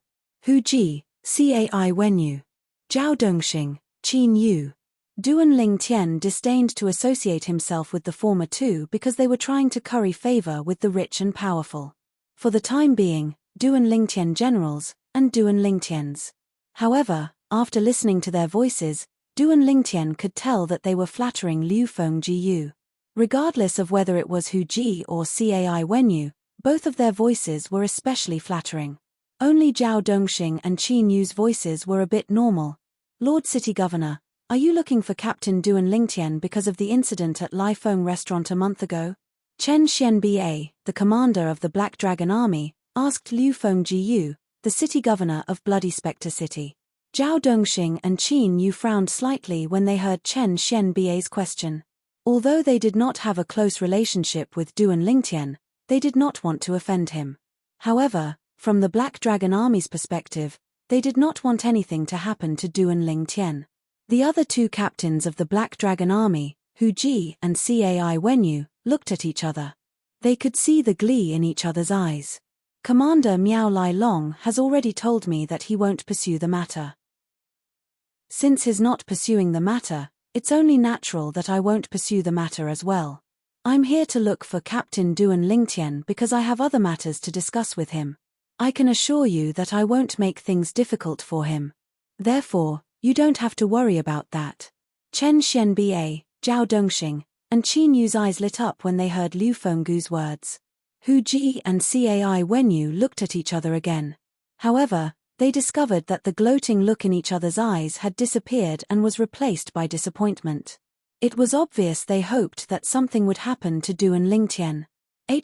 Hu Ji, Cai Wenyu. Zhao Dongxing, Qin Yu. Duan Lingtian disdained to associate himself with the former 2 because they were trying to curry favor with the rich and powerful. For the time being, Duan Lingtian generals, and Duan Lingtians. However, after listening to their voices, Duan Lingtian could tell that they were flattering Liu Fengjiu. Regardless of whether it was Hu Ji or Cai Wenyu, both of their voices were especially flattering. Only Zhao Dongxing and Qin Yu's voices were a bit normal. Lord City Governor, are you looking for Captain Duan Lingtian because of the incident at Lai Feng Restaurant a month ago? Chen Xianbei, the commander of the Black Dragon Army, asked Liu Fengjiu, the city governor of Bloody Spectre City. Zhao Dongxing and Qin Yu frowned slightly when they heard Chen Xianbei's question. Although they did not have a close relationship with Duan Lingtian, they did not want to offend him. However, from the Black Dragon Army's perspective, they did not want anything to happen to Duan Lingtian. The other 2 captains of the Black Dragon Army, Hu Ji and Cai Wenyu, looked at each other. They could see the glee in each other's eyes. Commander Miao Lai Long has already told me that he won't pursue the matter. Since he's not pursuing the matter, it's only natural that I won't pursue the matter as well. I'm here to look for Captain Duan Lingtian because I have other matters to discuss with him. I can assure you that I won't make things difficult for him. Therefore, you don't have to worry about that. Chen Xianbei, Zhao Dongxing, and Qin Yu's eyes lit up when they heard Liu Fenggu's words. Hu Ji and Cai Wenyu looked at each other again. However, they discovered that the gloating look in each other's eyes had disappeared and was replaced by disappointment. It was obvious they hoped that something would happen to Duan Lingtian.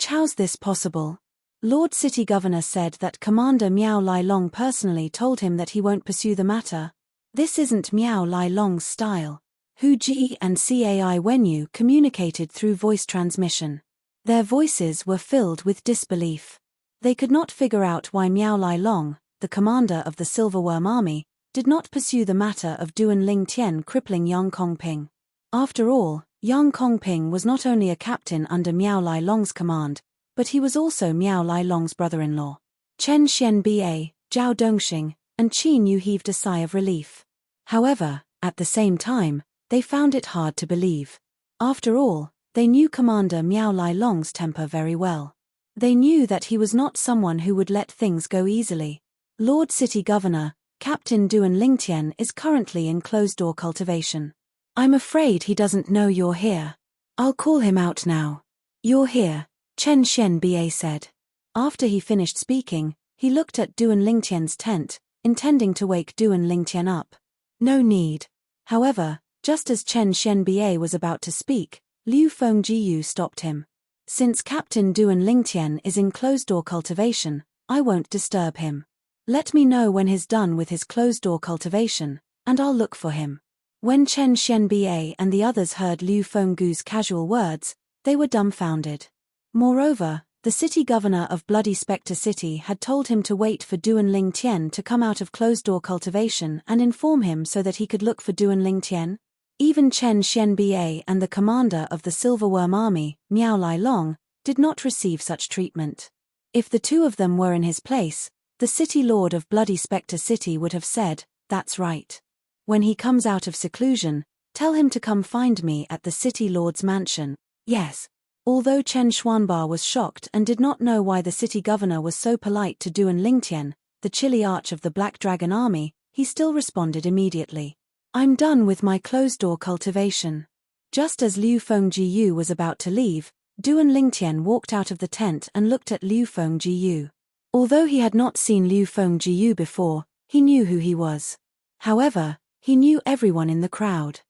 How's this possible? Lord City Governor said that Commander Miao Lai Long personally told him that he won't pursue the matter. This isn't Miao Lai Long's style. Hu Ji and Cai Wenyu communicated through voice transmission. Their voices were filled with disbelief. They could not figure out why Miao Lai Long, the commander of the Silverworm Army, did not pursue the matter of Duan Lingtian crippling Yang Kongping. After all, Yang Kongping was not only a captain under Miao Lai Long's command, but he was also Miao Lai Long's brother-in-law. Chen Xianbei, Zhao Dongxing, and Qin Yu heaved a sigh of relief. However, at the same time, they found it hard to believe. After all, they knew Commander Miao Lai Long's temper very well. They knew that he was not someone who would let things go easily. Lord City Governor, Captain Duan Lingtian is currently in closed-door cultivation. I'm afraid he doesn't know you're here. I'll call him out now. You're here, Chen Xianbei said. After he finished speaking, he looked at Duan Lingtian's tent, intending to wake Duan Lingtian up. No need. However, just as Chen Xianbei was about to speak, Liu Fengjiu stopped him. Since Captain Duan Lingtian is in closed-door cultivation, I won't disturb him. Let me know when he's done with his closed-door cultivation, and I'll look for him." When Chen Xianbei and the others heard Liu Fenggu's casual words, they were dumbfounded. Moreover, the city governor of Bloody Spectre City had told him to wait for Duan Lingtian to come out of closed-door cultivation and inform him so that he could look for Duan Lingtian. Even Chen Xianbei and the commander of the Silverworm Army, Miao Lai Long, did not receive such treatment. If the two of them were in his place, the city lord of Bloody Spectre City would have said, "That's right. When he comes out of seclusion, tell him to come find me at the city lord's mansion." Yes. Although Chen Xuanba was shocked and did not know why the city governor was so polite to Duan Lingtian, the chilly arch of the Black Dragon Army, he still responded immediately. "I'm done with my closed-door cultivation." Just as Liu Fengjiu was about to leave, Duan Lingtian walked out of the tent and looked at Liu Fengjiu. Although he had not seen Liu Fengjiu before, he knew who he was. However, he knew everyone in the crowd.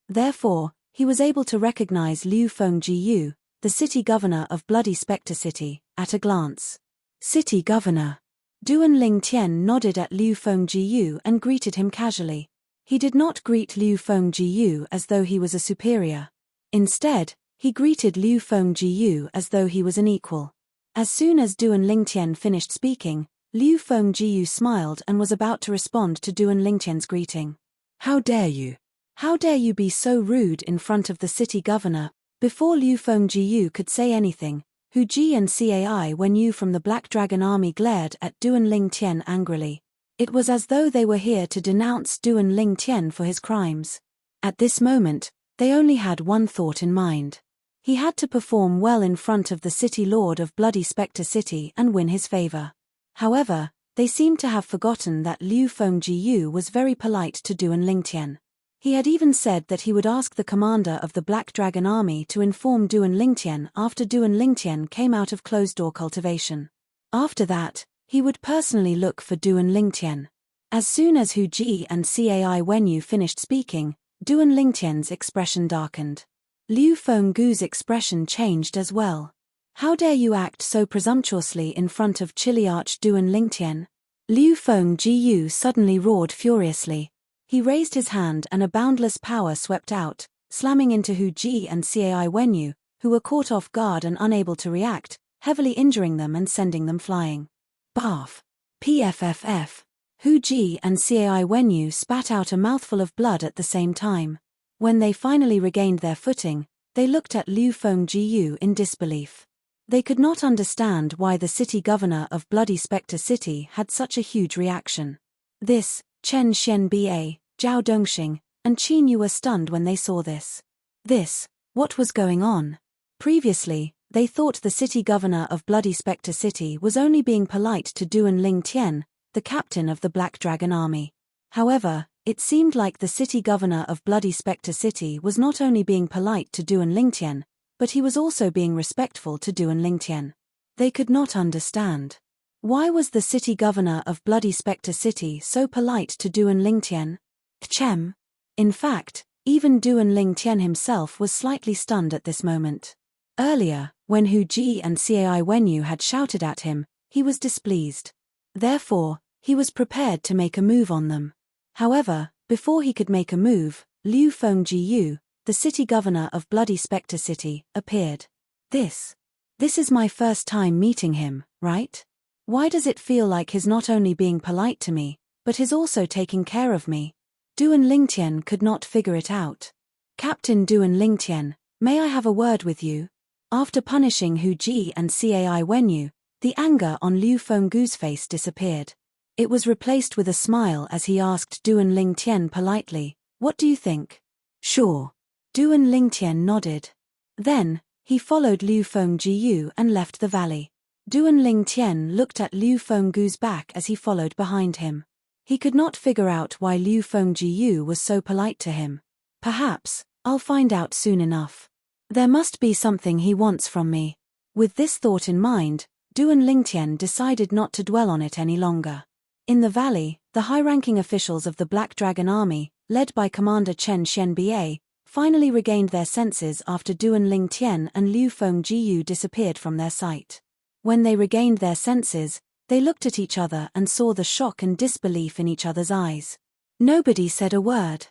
Therefore, he was able to recognize Liu Fengjiu, the city governor of Bloody Spectre City, at a glance. "City governor." Duan Lingtian nodded at Liu Fengjiu and greeted him casually. He did not greet Liu Fengjiu as though he was a superior. Instead, he greeted Liu Fengjiu as though he was an equal. As soon as Duan Lingtian finished speaking, Liu Fengjiu smiled and was about to respond to Duan Lingtian's greeting. "How dare you? How dare you be so rude in front of the city governor?" Before Liu Fengjiu could say anything, Hu Ji and Cai Wenyu from the Black Dragon Army glared at Duan Lingtian angrily. It was as though they were here to denounce Duan Lingtian for his crimes. At this moment, they only had one thought in mind. He had to perform well in front of the city lord of Bloody Spectre City and win his favor. However, they seemed to have forgotten that Liu Fengjiu was very polite to Duan Lingtian. He had even said that he would ask the commander of the Black Dragon Army to inform Duan Lingtian after Duan Lingtian came out of closed-door cultivation. After that, he would personally look for Duan Lingtian. As soon as Hu Ji and Cai Wenyu finished speaking, Duan Lingtian's expression darkened. Liu Fenggu's expression changed as well. "How dare you act so presumptuously in front of Chiliarch Duan Lingtian?" Liu Fengjiu suddenly roared furiously. He raised his hand and a boundless power swept out, slamming into Hu Ji and Cai Wenyu, who were caught off guard and unable to react, heavily injuring them and sending them flying. Barf. Pfff. Hu Ji and Cai Wenyu spat out a mouthful of blood at the same time. When they finally regained their footing, they looked at Liu Fengjiu in disbelief. They could not understand why the city governor of Bloody Spectre City had such a huge reaction. This, Chen Xianbei, Zhao Dongxing, and Qin Yu were stunned when they saw this. What was going on? Previously, they thought the city governor of Bloody Spectre City was only being polite to Duan Lingtian, the captain of the Black Dragon Army. However, it seemed like the city governor of Bloody Spectre City was not only being polite to Duan Lingtian, but he was also being respectful to Duan Lingtian. They could not understand. Why was the city governor of Bloody Spectre City so polite to Duan Lingtian? Tchem. In fact, even Duan Lingtian himself was slightly stunned at this moment. Earlier, when Hu Ji and Cai Wenyu had shouted at him, he was displeased. Therefore, he was prepared to make a move on them. However, before he could make a move, Liu Fengjiu, the city governor of Bloody Spectre City, appeared. This is my first time meeting him, right? Why does it feel like he's not only being polite to me, but he's also taking care of me? Duan Lingtian could not figure it out. "Captain Duan Lingtian, may I have a word with you?" After punishing Hu Ji and Cai Wenyu, the anger on Liu Fenggu's face disappeared. It was replaced with a smile as he asked Duan Lingtian politely, "What do you think?" "Sure." Duan Lingtian nodded. Then, he followed Liu Fengjiu and left the valley. Duan Lingtian looked at Liu Fenggu's back as he followed behind him. He could not figure out why Liu Fengjiu was so polite to him. Perhaps, I'll find out soon enough. There must be something he wants from me. With this thought in mind, Duan Lingtian decided not to dwell on it any longer. In the valley, the high-ranking officials of the Black Dragon Army, led by Commander Chen Xianbei, finally regained their senses after Duan Lingtian and Liu Fengjiu disappeared from their sight. When they regained their senses, they looked at each other and saw the shock and disbelief in each other's eyes. Nobody said a word.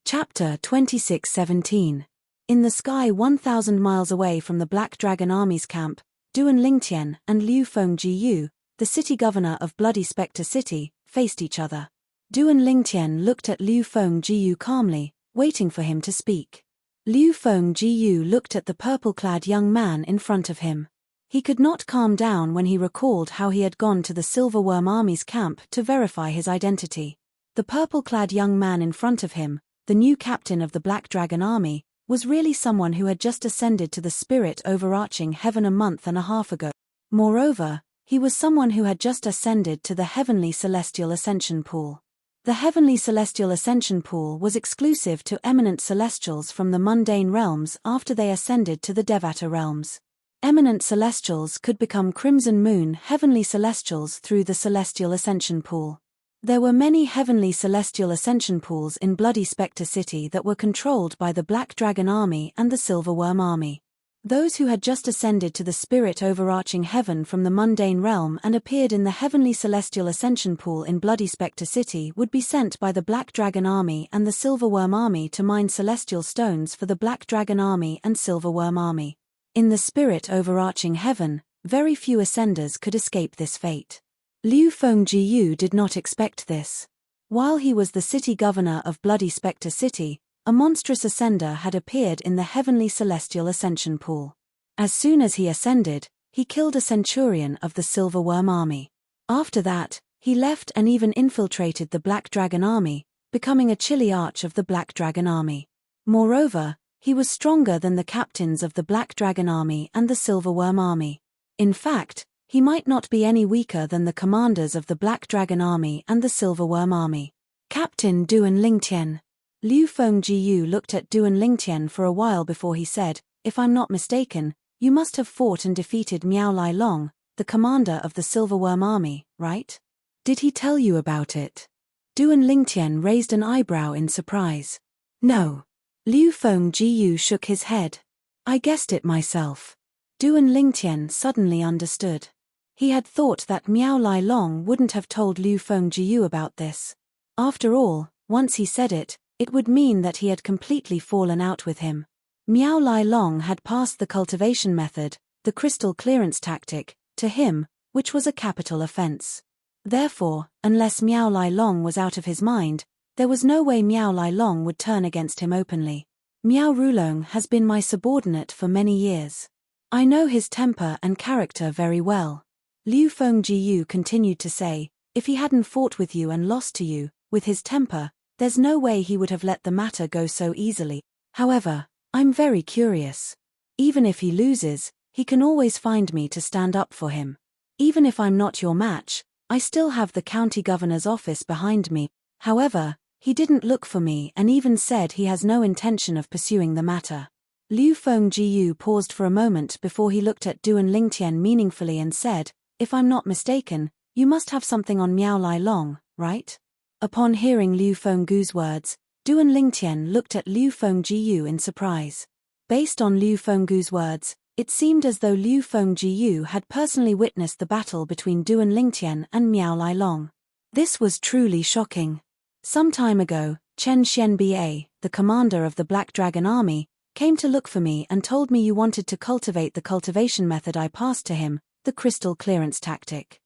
Chapter 26:17. In the sky 1,000 miles away from the Black Dragon Army's camp, Duan Lingtian and Liu Fengjiu, the city governor of Bloody Spectre City, faced each other. Duan Lingtian looked at Liu Fengjiu calmly, waiting for him to speak. Liu Fengjiu looked at the purple-clad young man in front of him. He could not calm down when he recalled how he had gone to the Silverworm Army's camp to verify his identity. The purple-clad young man in front of him, the new captain of the Black Dragon Army, was really someone who had just ascended to the spirit overarching heaven a month and a half ago. Moreover, he was someone who had just ascended to the Heavenly Celestial Ascension Pool. The Heavenly Celestial Ascension Pool was exclusive to eminent celestials from the mundane realms after they ascended to the Devata realms. Eminent celestials could become Crimson Moon Heavenly Celestials through the Celestial Ascension Pool. There were many Heavenly Celestial Ascension Pools in Bloody Spectre City that were controlled by the Black Dragon Army and the Silverworm Army. Those who had just ascended to the spirit overarching heaven from the mundane realm and appeared in the Heavenly Celestial Ascension Pool in Bloody Spectre City would be sent by the Black Dragon Army and the Silverworm Army to mine celestial stones for the Black Dragon Army and Silverworm Army. In the spirit overarching heaven, very few ascenders could escape this fate. Liu Fengjiu did not expect this. While he was the city governor of Bloody Spectre City, a monstrous ascender had appeared in the Heavenly Celestial Ascension Pool. As soon as he ascended, he killed a centurion of the Silverworm Army. After that, he left and even infiltrated the Black Dragon Army, becoming a chilly arch of the Black Dragon Army. Moreover, he was stronger than the captains of the Black Dragon Army and the Silverworm Army. In fact, he might not be any weaker than the commanders of the Black Dragon Army and the Silverworm Army. Captain Duan Lingtian. Liu Fengjiu looked at Duan Lingtian for a while before he said, "If I'm not mistaken, you must have fought and defeated Miao Lai Long, the commander of the Silverworm Army, right? Did he tell you about it?" Duan Lingtian raised an eyebrow in surprise. "No." Liu Fengjiu shook his head. "I guessed it myself." Duan Lingtian suddenly understood. He had thought that Miao Lai Long wouldn't have told Liu Fengjiu about this. After all, once he said it, it would mean that he had completely fallen out with him. Miao Lai Long had passed the cultivation method, the crystal clearance tactic, to him, which was a capital offense. Therefore, unless Miao Lai Long was out of his mind, there was no way Miao Lai Long would turn against him openly. Miao Rulong has been my subordinate for many years. I know his temper and character very well. Liu Fengjiu continued to say, "If he hadn't fought with you and lost to you, with his temper, there's no way he would have let the matter go so easily. However, I'm very curious. Even if he loses, he can always find me to stand up for him. Even if I'm not your match, I still have the county governor's office behind me." However, he didn't look for me and even said he has no intention of pursuing the matter. Liu Fengjiu paused for a moment before he looked at Duan Lingtian meaningfully and said, "If I'm not mistaken, you must have something on Miao Lai Long, right?" Upon hearing Liu Fengjiu's words, Duan Lingtian looked at Liu Fengjiu in surprise. Based on Liu Fengjiu's words, it seemed as though Liu Fengjiu had personally witnessed the battle between Duan Lingtian and Miao Lai Long. This was truly shocking. Some time ago, Chen Xianbei, the commander of the Black Dragon Army, came to look for me and told me you wanted to cultivate the cultivation method I passed to him, the crystal clearance tactic.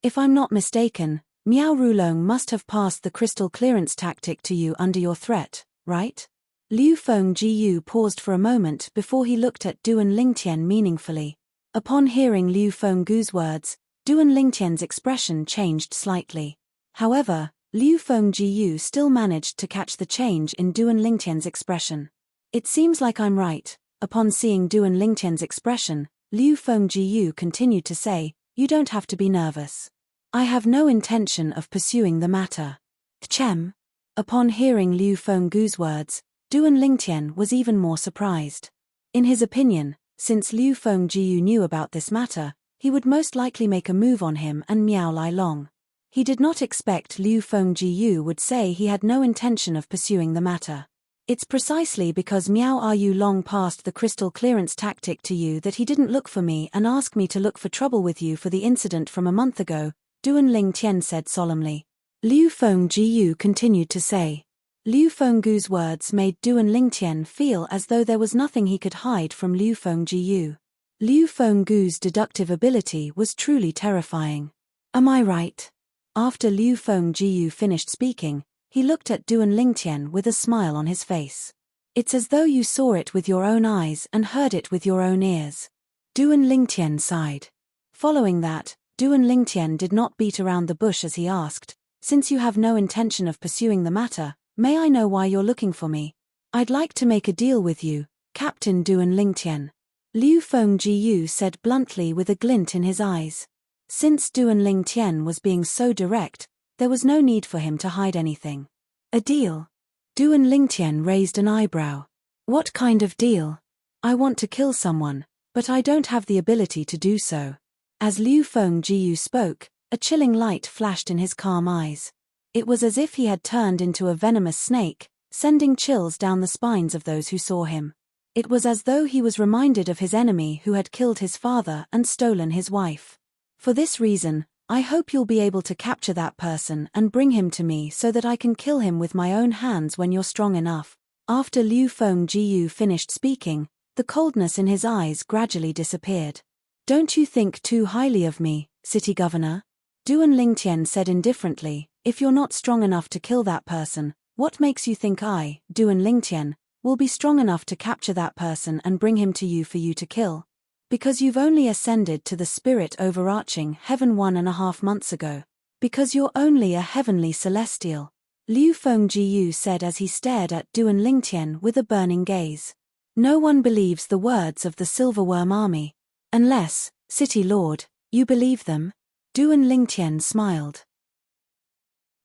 If I'm not mistaken, Miao Rulong must have passed the crystal clearance tactic to you under your threat, right? Liu Fengjiu paused for a moment before he looked at Duan Lingtian meaningfully. Upon hearing Liu Fengjiu's words, Duan Lingtian's expression changed slightly. However, Liu Fengjiu still managed to catch the change in Duan Lingtian's expression. "It seems like I'm right." Upon seeing Duan Lingtian's expression, Liu Fengjiu continued to say, "You don't have to be nervous. I have no intention of pursuing the matter." Chem. Upon hearing Liu Fengjiu's words, Duan Lingtian was even more surprised. In his opinion, since Liu Fengjiu knew about this matter, he would most likely make a move on him and Miao Lai Long. He did not expect Liu Fengjiu would say he had no intention of pursuing the matter. It's precisely because Miao Ru Long passed the crystal clearance tactic to you that he didn't look for me and ask me to look for trouble with you for the incident from a month ago, Duan Lingtian said solemnly. Liu Fengjiu continued to say. Liu Fenggu's words made Duan Lingtian feel as though there was nothing he could hide from Liu Fengjiu. Liu Fenggu's deductive ability was truly terrifying. Am I right? After Liu Fengjiu finished speaking, he looked at Duan Lingtian with a smile on his face. It's as though you saw it with your own eyes and heard it with your own ears. Duan Lingtian sighed. Following that, Duan Lingtian did not beat around the bush as he asked, since you have no intention of pursuing the matter, may I know why you're looking for me? I'd like to make a deal with you, Captain Duan Lingtian. Liu Fengjiu said bluntly with a glint in his eyes. Since Duan Lingtian was being so direct, there was no need for him to hide anything. A deal? Duan Lingtian raised an eyebrow. What kind of deal? I want to kill someone, but I don't have the ability to do so. As Liu Fengjiu spoke, a chilling light flashed in his calm eyes. It was as if he had turned into a venomous snake, sending chills down the spines of those who saw him. It was as though he was reminded of his enemy who had killed his father and stolen his wife. For this reason, I hope you'll be able to capture that person and bring him to me so that I can kill him with my own hands when you're strong enough. After Liu Fengjiu finished speaking, the coldness in his eyes gradually disappeared. Don't you think too highly of me, City Governor? Duan Lingtian said indifferently, if you're not strong enough to kill that person, what makes you think I, Duan Lingtian, will be strong enough to capture that person and bring him to you for you to kill? Because you've only ascended to the spirit overarching heaven 1.5 months ago. Because you're only a heavenly celestial. Liu Fengjiu said as he stared at Duan Lingtian with a burning gaze. No one believes the words of the Silverworm Army. Unless, City Lord, you believe them? Duan Lingtian smiled.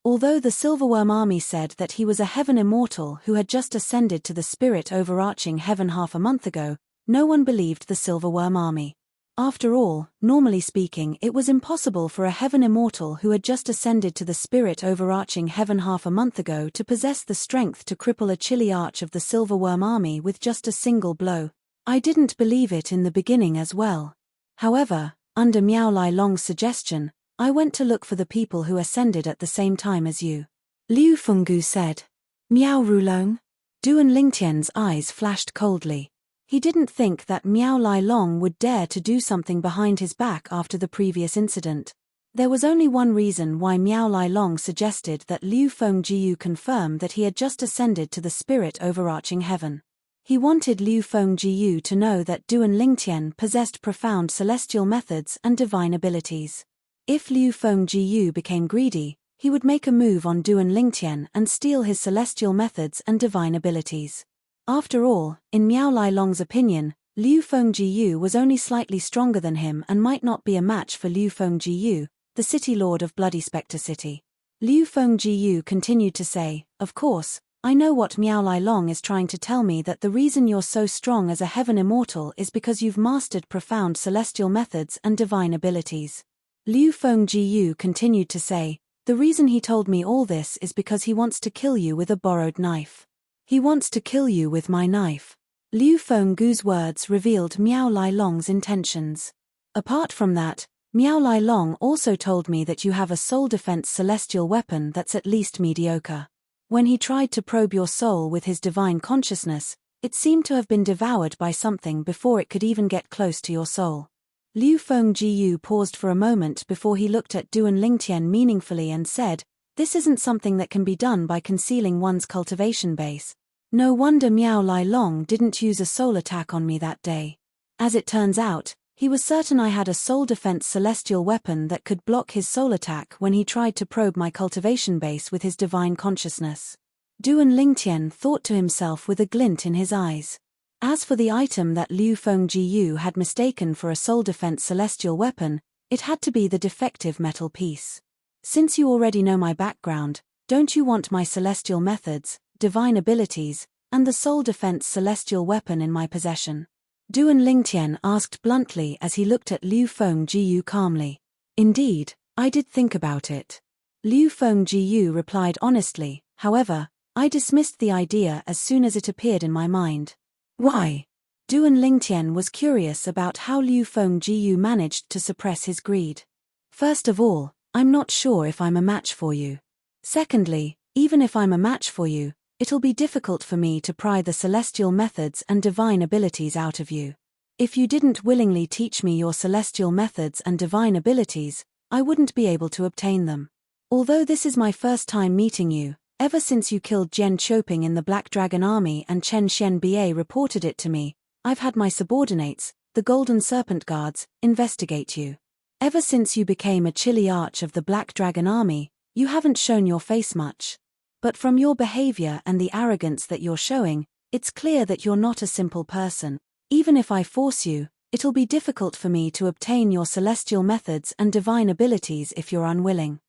Although the Silverworm Army said that he was a heaven immortal who had just ascended to the spirit overarching heaven half a month ago, no one believed the Silverworm Army. After all, normally speaking, it was impossible for a heaven immortal who had just ascended to the spirit overarching heaven half a month ago to possess the strength to cripple a chilly arch of the Silverworm Army with just a single blow. I didn't believe it in the beginning as well. However, under Miao Long's suggestion, I went to look for the people who ascended at the same time as you. Liu Fenggu said. Miao Ru Long? Duan Lingtian's eyes flashed coldly. He didn't think that Miao Long would dare to do something behind his back after the previous incident. There was only one reason why Miao Long suggested that Liu Fengjiu confirm that he had just ascended to the spirit overarching heaven. He wanted Liu Fengjiu to know that Duan Lingtian possessed profound celestial methods and divine abilities. If Liu Fengjiu became greedy, he would make a move on Duan Lingtian and steal his celestial methods and divine abilities. After all, in Miao Long's opinion, Liu Fengjiu was only slightly stronger than him and might not be a match for Liu Fengjiu, the City Lord of Bloody Spectre City. Liu Fengjiu continued to say, of course, I know what Miao Long is trying to tell me, that the reason you're so strong as a heaven immortal is because you've mastered profound celestial methods and divine abilities. Liu Fengjiu continued to say, the reason he told me all this is because he wants to kill you with a borrowed knife. He wants to kill you with my knife. Liu Fenggu's words revealed Miao Long's intentions. Apart from that, Miao Long also told me that you have a soul defense celestial weapon that's at least mediocre. When he tried to probe your soul with his divine consciousness, it seemed to have been devoured by something before it could even get close to your soul. Liu Fengjiu paused for a moment before he looked at Duan Lingtian meaningfully and said, this isn't something that can be done by concealing one's cultivation base. No wonder Miao Long didn't use a soul attack on me that day. As it turns out, he was certain I had a soul defense celestial weapon that could block his soul attack when he tried to probe my cultivation base with his divine consciousness. Duan Lingtian thought to himself with a glint in his eyes. As for the item that Liu Fengjiu had mistaken for a soul defense celestial weapon, it had to be the defective metal piece. Since you already know my background, don't you want my celestial methods, divine abilities, and the soul defense celestial weapon in my possession? Duan Lingtian asked bluntly as he looked at Liu Fengjiu calmly. Indeed, I did think about it. Liu Fengjiu replied honestly, however, I dismissed the idea as soon as it appeared in my mind. Why? Duan Lingtian was curious about how Liu Fengjiu managed to suppress his greed. First of all, I'm not sure if I'm a match for you. Secondly, even if I'm a match for you, it'll be difficult for me to pry the celestial methods and divine abilities out of you. If you didn't willingly teach me your celestial methods and divine abilities, I wouldn't be able to obtain them. Although this is my first time meeting you, ever since you killed Jian Choping in the Black Dragon Army and Chen Xianbei reported it to me, I've had my subordinates, the Golden Serpent Guards, investigate you. Ever since you became a chilly arch of the Black Dragon Army, you haven't shown your face much. But from your behavior and the arrogance that you're showing, it's clear that you're not a simple person. Even if I force you, it'll be difficult for me to obtain your celestial methods and divine abilities if you're unwilling.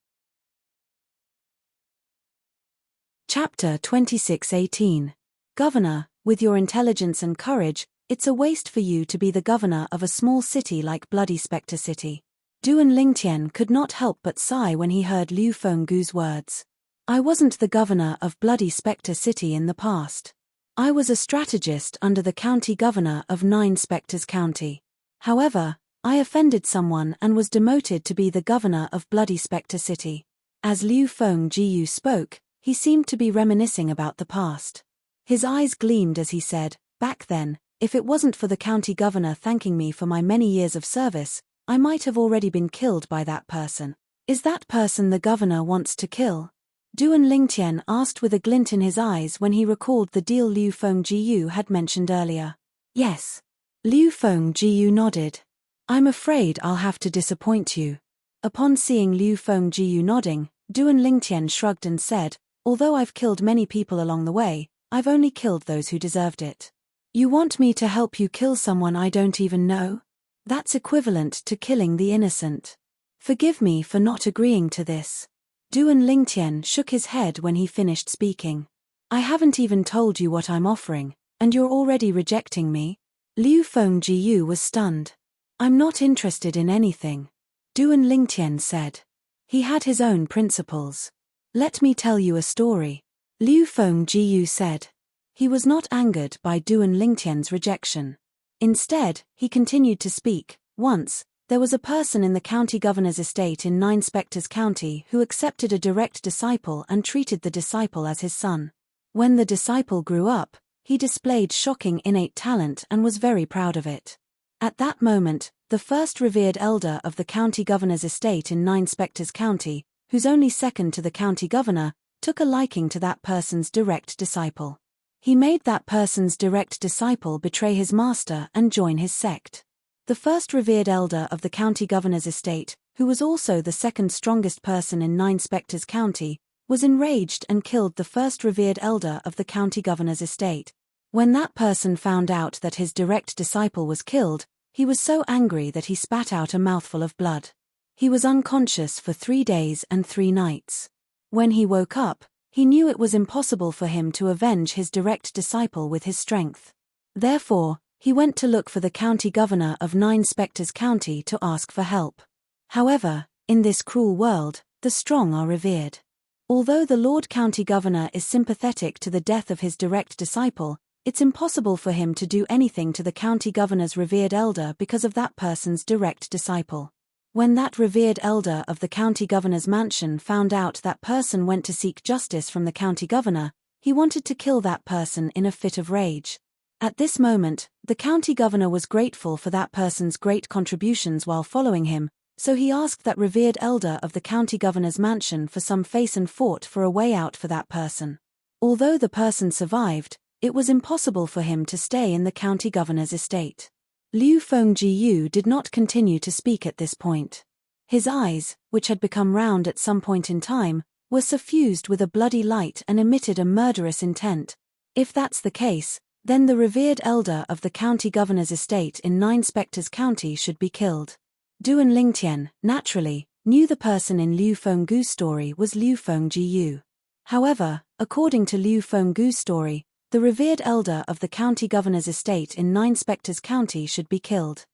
Chapter 26:18. Governor, with your intelligence and courage, it's a waste for you to be the governor of a small city like Bloody Spectre City. Duan Lingtian could not help but sigh when he heard Liu Fenggu's words. I wasn't the governor of Bloody Spectre City in the past. I was a strategist under the county governor of Nine Spectres County. However, I offended someone and was demoted to be the governor of Bloody Spectre City. As Liu Fengjiu spoke, he seemed to be reminiscing about the past. His eyes gleamed as he said, back then, if it wasn't for the county governor thanking me for my many years of service, I might have already been killed by that person. Is that person the governor wants to kill? Duan Lingtian asked with a glint in his eyes when he recalled the deal Liu Fengjiu had mentioned earlier. Yes. Liu Fengjiu nodded. I'm afraid I'll have to disappoint you. Upon seeing Liu Fengjiu nodding, Duan Lingtian shrugged and said, although I've killed many people along the way, I've only killed those who deserved it. You want me to help you kill someone I don't even know? That's equivalent to killing the innocent. Forgive me for not agreeing to this. Duan Lingtian shook his head when he finished speaking. I haven't even told you what I'm offering, and you're already rejecting me? Liu Fengjiu was stunned. I'm not interested in anything. Duan Lingtian said. He had his own principles. Let me tell you a story. Liu Fengjiu said. He was not angered by Duan Lingtian's rejection. Instead, he continued to speak. Once, there was a person in the county governor's estate in Nine Spectres County who accepted a direct disciple and treated the disciple as his son. When the disciple grew up, he displayed shocking innate talent and was very proud of it. At that moment, the first revered elder of the county governor's estate in Nine Spectres County, who's only second to the county governor, took a liking to that person's direct disciple. He made that person's direct disciple betray his master and join his sect. The first revered elder of the county governor's estate, who was also the second strongest person in Nine Spectres County, was enraged and killed the first revered elder of the county governor's estate. When that person found out that his direct disciple was killed, he was so angry that he spat out a mouthful of blood. He was unconscious for 3 days and 3 nights. When he woke up, he knew it was impossible for him to avenge his direct disciple with his strength. Therefore, he went to look for the county governor of Nine Spectres County to ask for help. However, in this cruel world, the strong are revered. Although the Lord County Governor is sympathetic to the death of his direct disciple, it's impossible for him to do anything to the county governor's revered elder because of that person's direct disciple. When that revered elder of the county governor's mansion found out that person went to seek justice from the county governor, he wanted to kill that person in a fit of rage. At this moment, the county governor was grateful for that person's great contributions while following him, so he asked that revered elder of the county governor's mansion for some face and fought for a way out for that person. Although the person survived, it was impossible for him to stay in the county governor's estate. Liu Fengjiu did not continue to speak at this point. His eyes, which had become round at some point in time, were suffused with a bloody light and emitted a murderous intent. If that's the case, then the revered elder of the county governor's estate in Nine Spectres County should be killed. Duan Lingtian, naturally, knew the person in Liu Fenggu's story was Liu Fengjiu. However, according to Liu Fenggu's story, the revered elder of the county governor's estate in Nine Spectres County should be killed.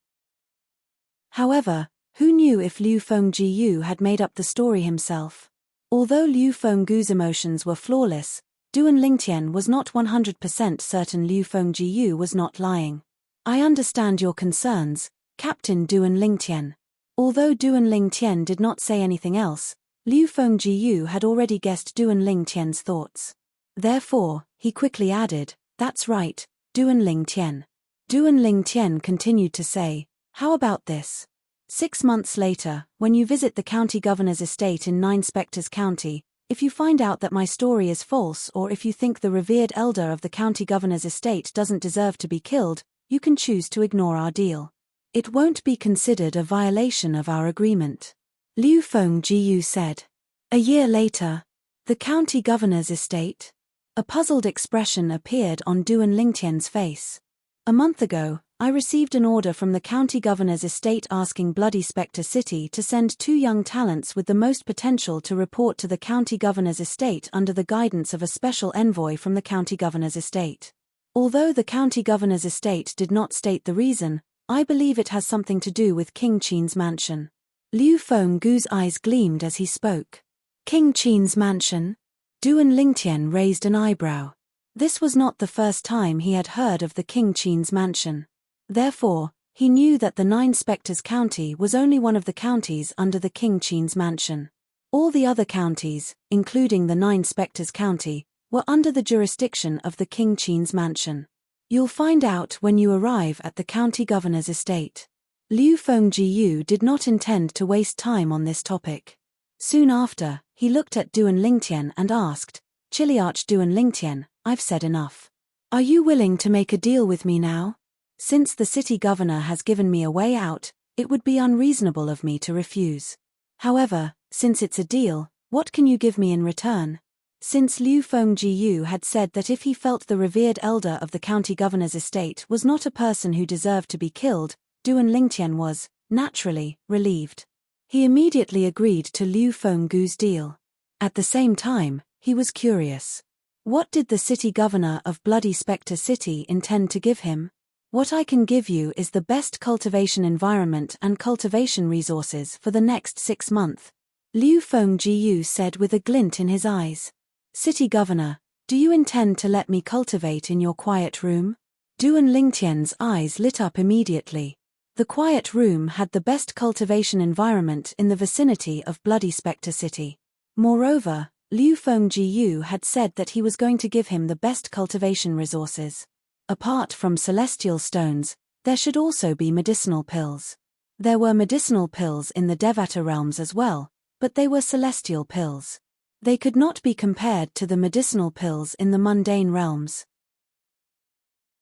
However, who knew if Liu Fengjiu had made up the story himself? Although Liu Fenggu's emotions were flawless, Duan Lingtian was not 100% certain Liu Fengjiu was not lying. I understand your concerns, Captain Duan Lingtian. Although Duan Lingtian did not say anything else, Liu Fengjiu had already guessed Duan Lingtian's thoughts. Therefore, he quickly added, "That's right, Duan Lingtian." Duan Lingtian continued to say, "How about this? 6 months later, when you visit the county governor's estate in Nine Spectres County, if you find out that my story is false or if you think the revered elder of the county governor's estate doesn't deserve to be killed, you can choose to ignore our deal. It won't be considered a violation of our agreement." Liu Fengjiu said. A year later, the county governor's estate? A puzzled expression appeared on Duan Lingtian's face. A month ago, I received an order from the county governor's estate asking Bloody Spectre City to send 2 young talents with the most potential to report to the county governor's estate under the guidance of a special envoy from the county governor's estate. Although the county governor's estate did not state the reason, I believe it has something to do with King Qin's mansion. Liu Fenggu's eyes gleamed as he spoke. King Qin's mansion? Duan Lingtian raised an eyebrow. This was not the first time he had heard of the King Qin's mansion. Therefore, he knew that the Nine Spectres County was only one of the counties under the King Qin's mansion. All the other counties, including the Nine Spectres County, were under the jurisdiction of the King Qin's mansion. You'll find out when you arrive at the county governor's estate. Liu Fengjiu did not intend to waste time on this topic. Soon after, he looked at Duan Lingtian and asked, "Chiliarch Duan Lingtian, I've said enough. Are you willing to make a deal with me now? Since the city governor has given me a way out, it would be unreasonable of me to refuse. However, since it's a deal, what can you give me in return?" Since Liu Fengjiu had said that if he felt the revered elder of the county governor's estate was not a person who deserved to be killed, Duan Lingtian was, naturally, relieved. He immediately agreed to Liu Fenggu's deal. At the same time, he was curious. What did the city governor of Bloody Spectre City intend to give him? "What I can give you is the best cultivation environment and cultivation resources for the next 6 months, Liu Fengjiu said with a glint in his eyes. "City governor, do you intend to let me cultivate in your quiet room?" Duan Lingtian's eyes lit up immediately. The quiet room had the best cultivation environment in the vicinity of Bloody Spectre City. Moreover, Liu Fengjiu had said that he was going to give him the best cultivation resources. Apart from celestial stones, there should also be medicinal pills. There were medicinal pills in the Devata realms as well, but they were celestial pills. They could not be compared to the medicinal pills in the mundane realms.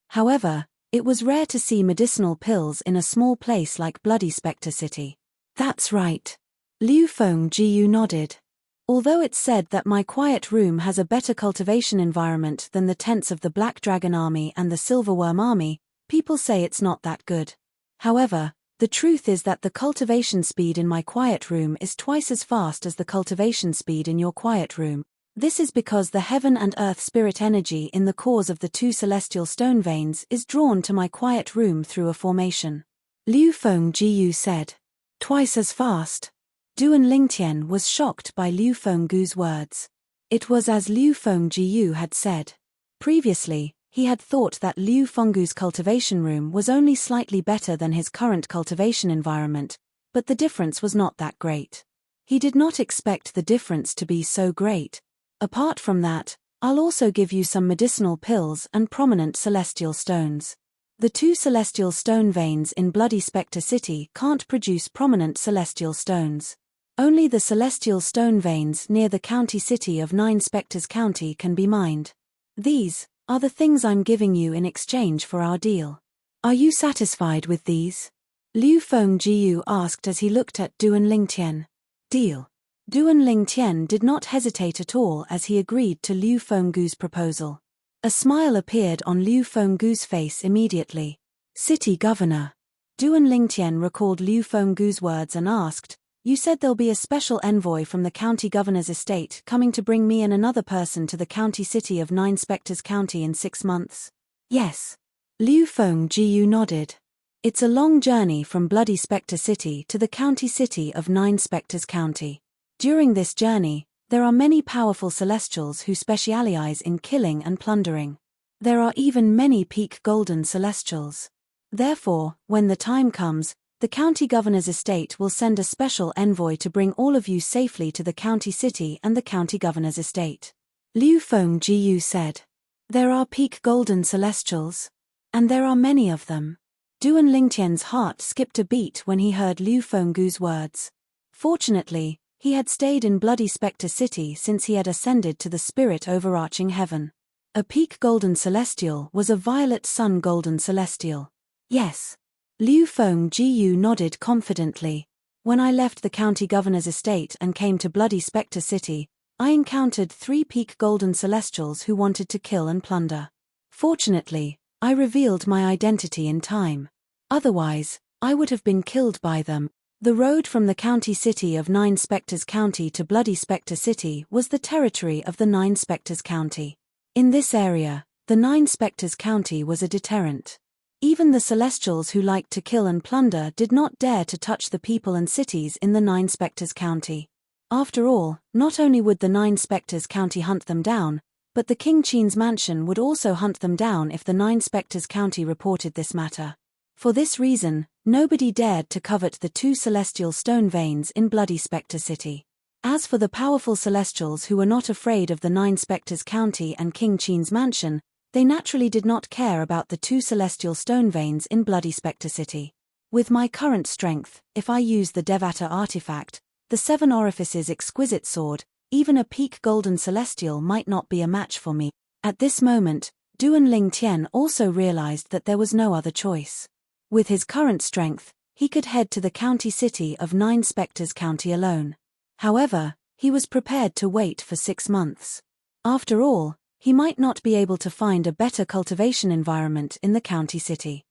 However, it was rare to see medicinal pills in a small place like Bloody Spectre City. "That's right." Liu Fengjiu nodded. "Although it's said that my quiet room has a better cultivation environment than the tents of the Black Dragon Army and the Silverworm Army, people say it's not that good. However, the truth is that the cultivation speed in my quiet room is twice as fast as the cultivation speed in your quiet room. This is because the heaven and earth spirit energy in the cores of the 2 celestial stone veins is drawn to my quiet room through a formation." Liu Fengjiu said. "Twice as fast?" Duan Lingtian was shocked by Liu Fenggu's words. It was as Liu Fengjiu had said. Previously, he had thought that Liu Fenggu's cultivation room was only slightly better than his current cultivation environment, but the difference was not that great. He did not expect the difference to be so great. "Apart from that, I'll also give you some medicinal pills and prominent celestial stones. The 2 celestial stone veins in Bloody Spectre City can't produce prominent celestial stones. Only the celestial stone veins near the county city of Nine Spectres County can be mined. These are the things I'm giving you in exchange for our deal. Are you satisfied with these?" Liu Fengjiu asked as he looked at Duan Lingtian. "Deal." Duan Lingtian did not hesitate at all as he agreed to Liu Fenggu's proposal. A smile appeared on Liu Fenggu's face immediately. "City governor." Duan Lingtian recalled Liu Fenggu's words and asked, "You said there'll be a special envoy from the county governor's estate coming to bring me and another person to the county city of Nine Spectres County in 6 months?" "Yes." Liu Fengjiu nodded. "It's a long journey from Bloody Spectre City to the county city of Nine Spectres County. During this journey, There are many powerful celestials who specialize in killing and plundering. There are even many peak golden celestials. Therefore, when the time comes, the county governor's estate will send a special envoy to bring all of you safely to the county city and the county governor's estate. Liu Fengjiu said. There are peak golden celestials? And there are many of them. Duan Lingtian's heart skipped a beat when he heard Liu Fenggu's words. Fortunately, he had stayed in Bloody Spectre City since he had ascended to the spirit overarching heaven. A peak golden celestial was a violet sun golden celestial. Yes. Liu Fengjiu nodded confidently. When I left the county governor's estate and came to Bloody Spectre City, I encountered 3 peak golden celestials who wanted to kill and plunder. Fortunately, I revealed my identity in time. Otherwise, I would have been killed by them. The road from the county city of Nine Spectres County to Bloody Spectre City was the territory of the Nine Spectres County. In this area, the Nine Spectres County was a deterrent. Even the celestials who liked to kill and plunder did not dare to touch the people and cities in the Nine Spectres County. After all, not only would the Nine Spectres County hunt them down, but the King Qin's mansion would also hunt them down if the Nine Spectres County reported this matter. For this reason, nobody dared to covet the 2 celestial stone veins in Bloody Spectre City. As for the powerful celestials who were not afraid of the Nine Spectres County and King Qin's mansion, they naturally did not care about the 2 celestial stone veins in Bloody Spectre City. With my current strength, if I use the Devata artifact, the 7 orifices exquisite sword, even a peak golden celestial might not be a match for me. At this moment, Duan Lingtian also realized that there was no other choice. With his current strength, he could head to the county city of Nine Spectres County alone. However, he was prepared to wait for 6 months. After all, he might not be able to find a better cultivation environment in the county city.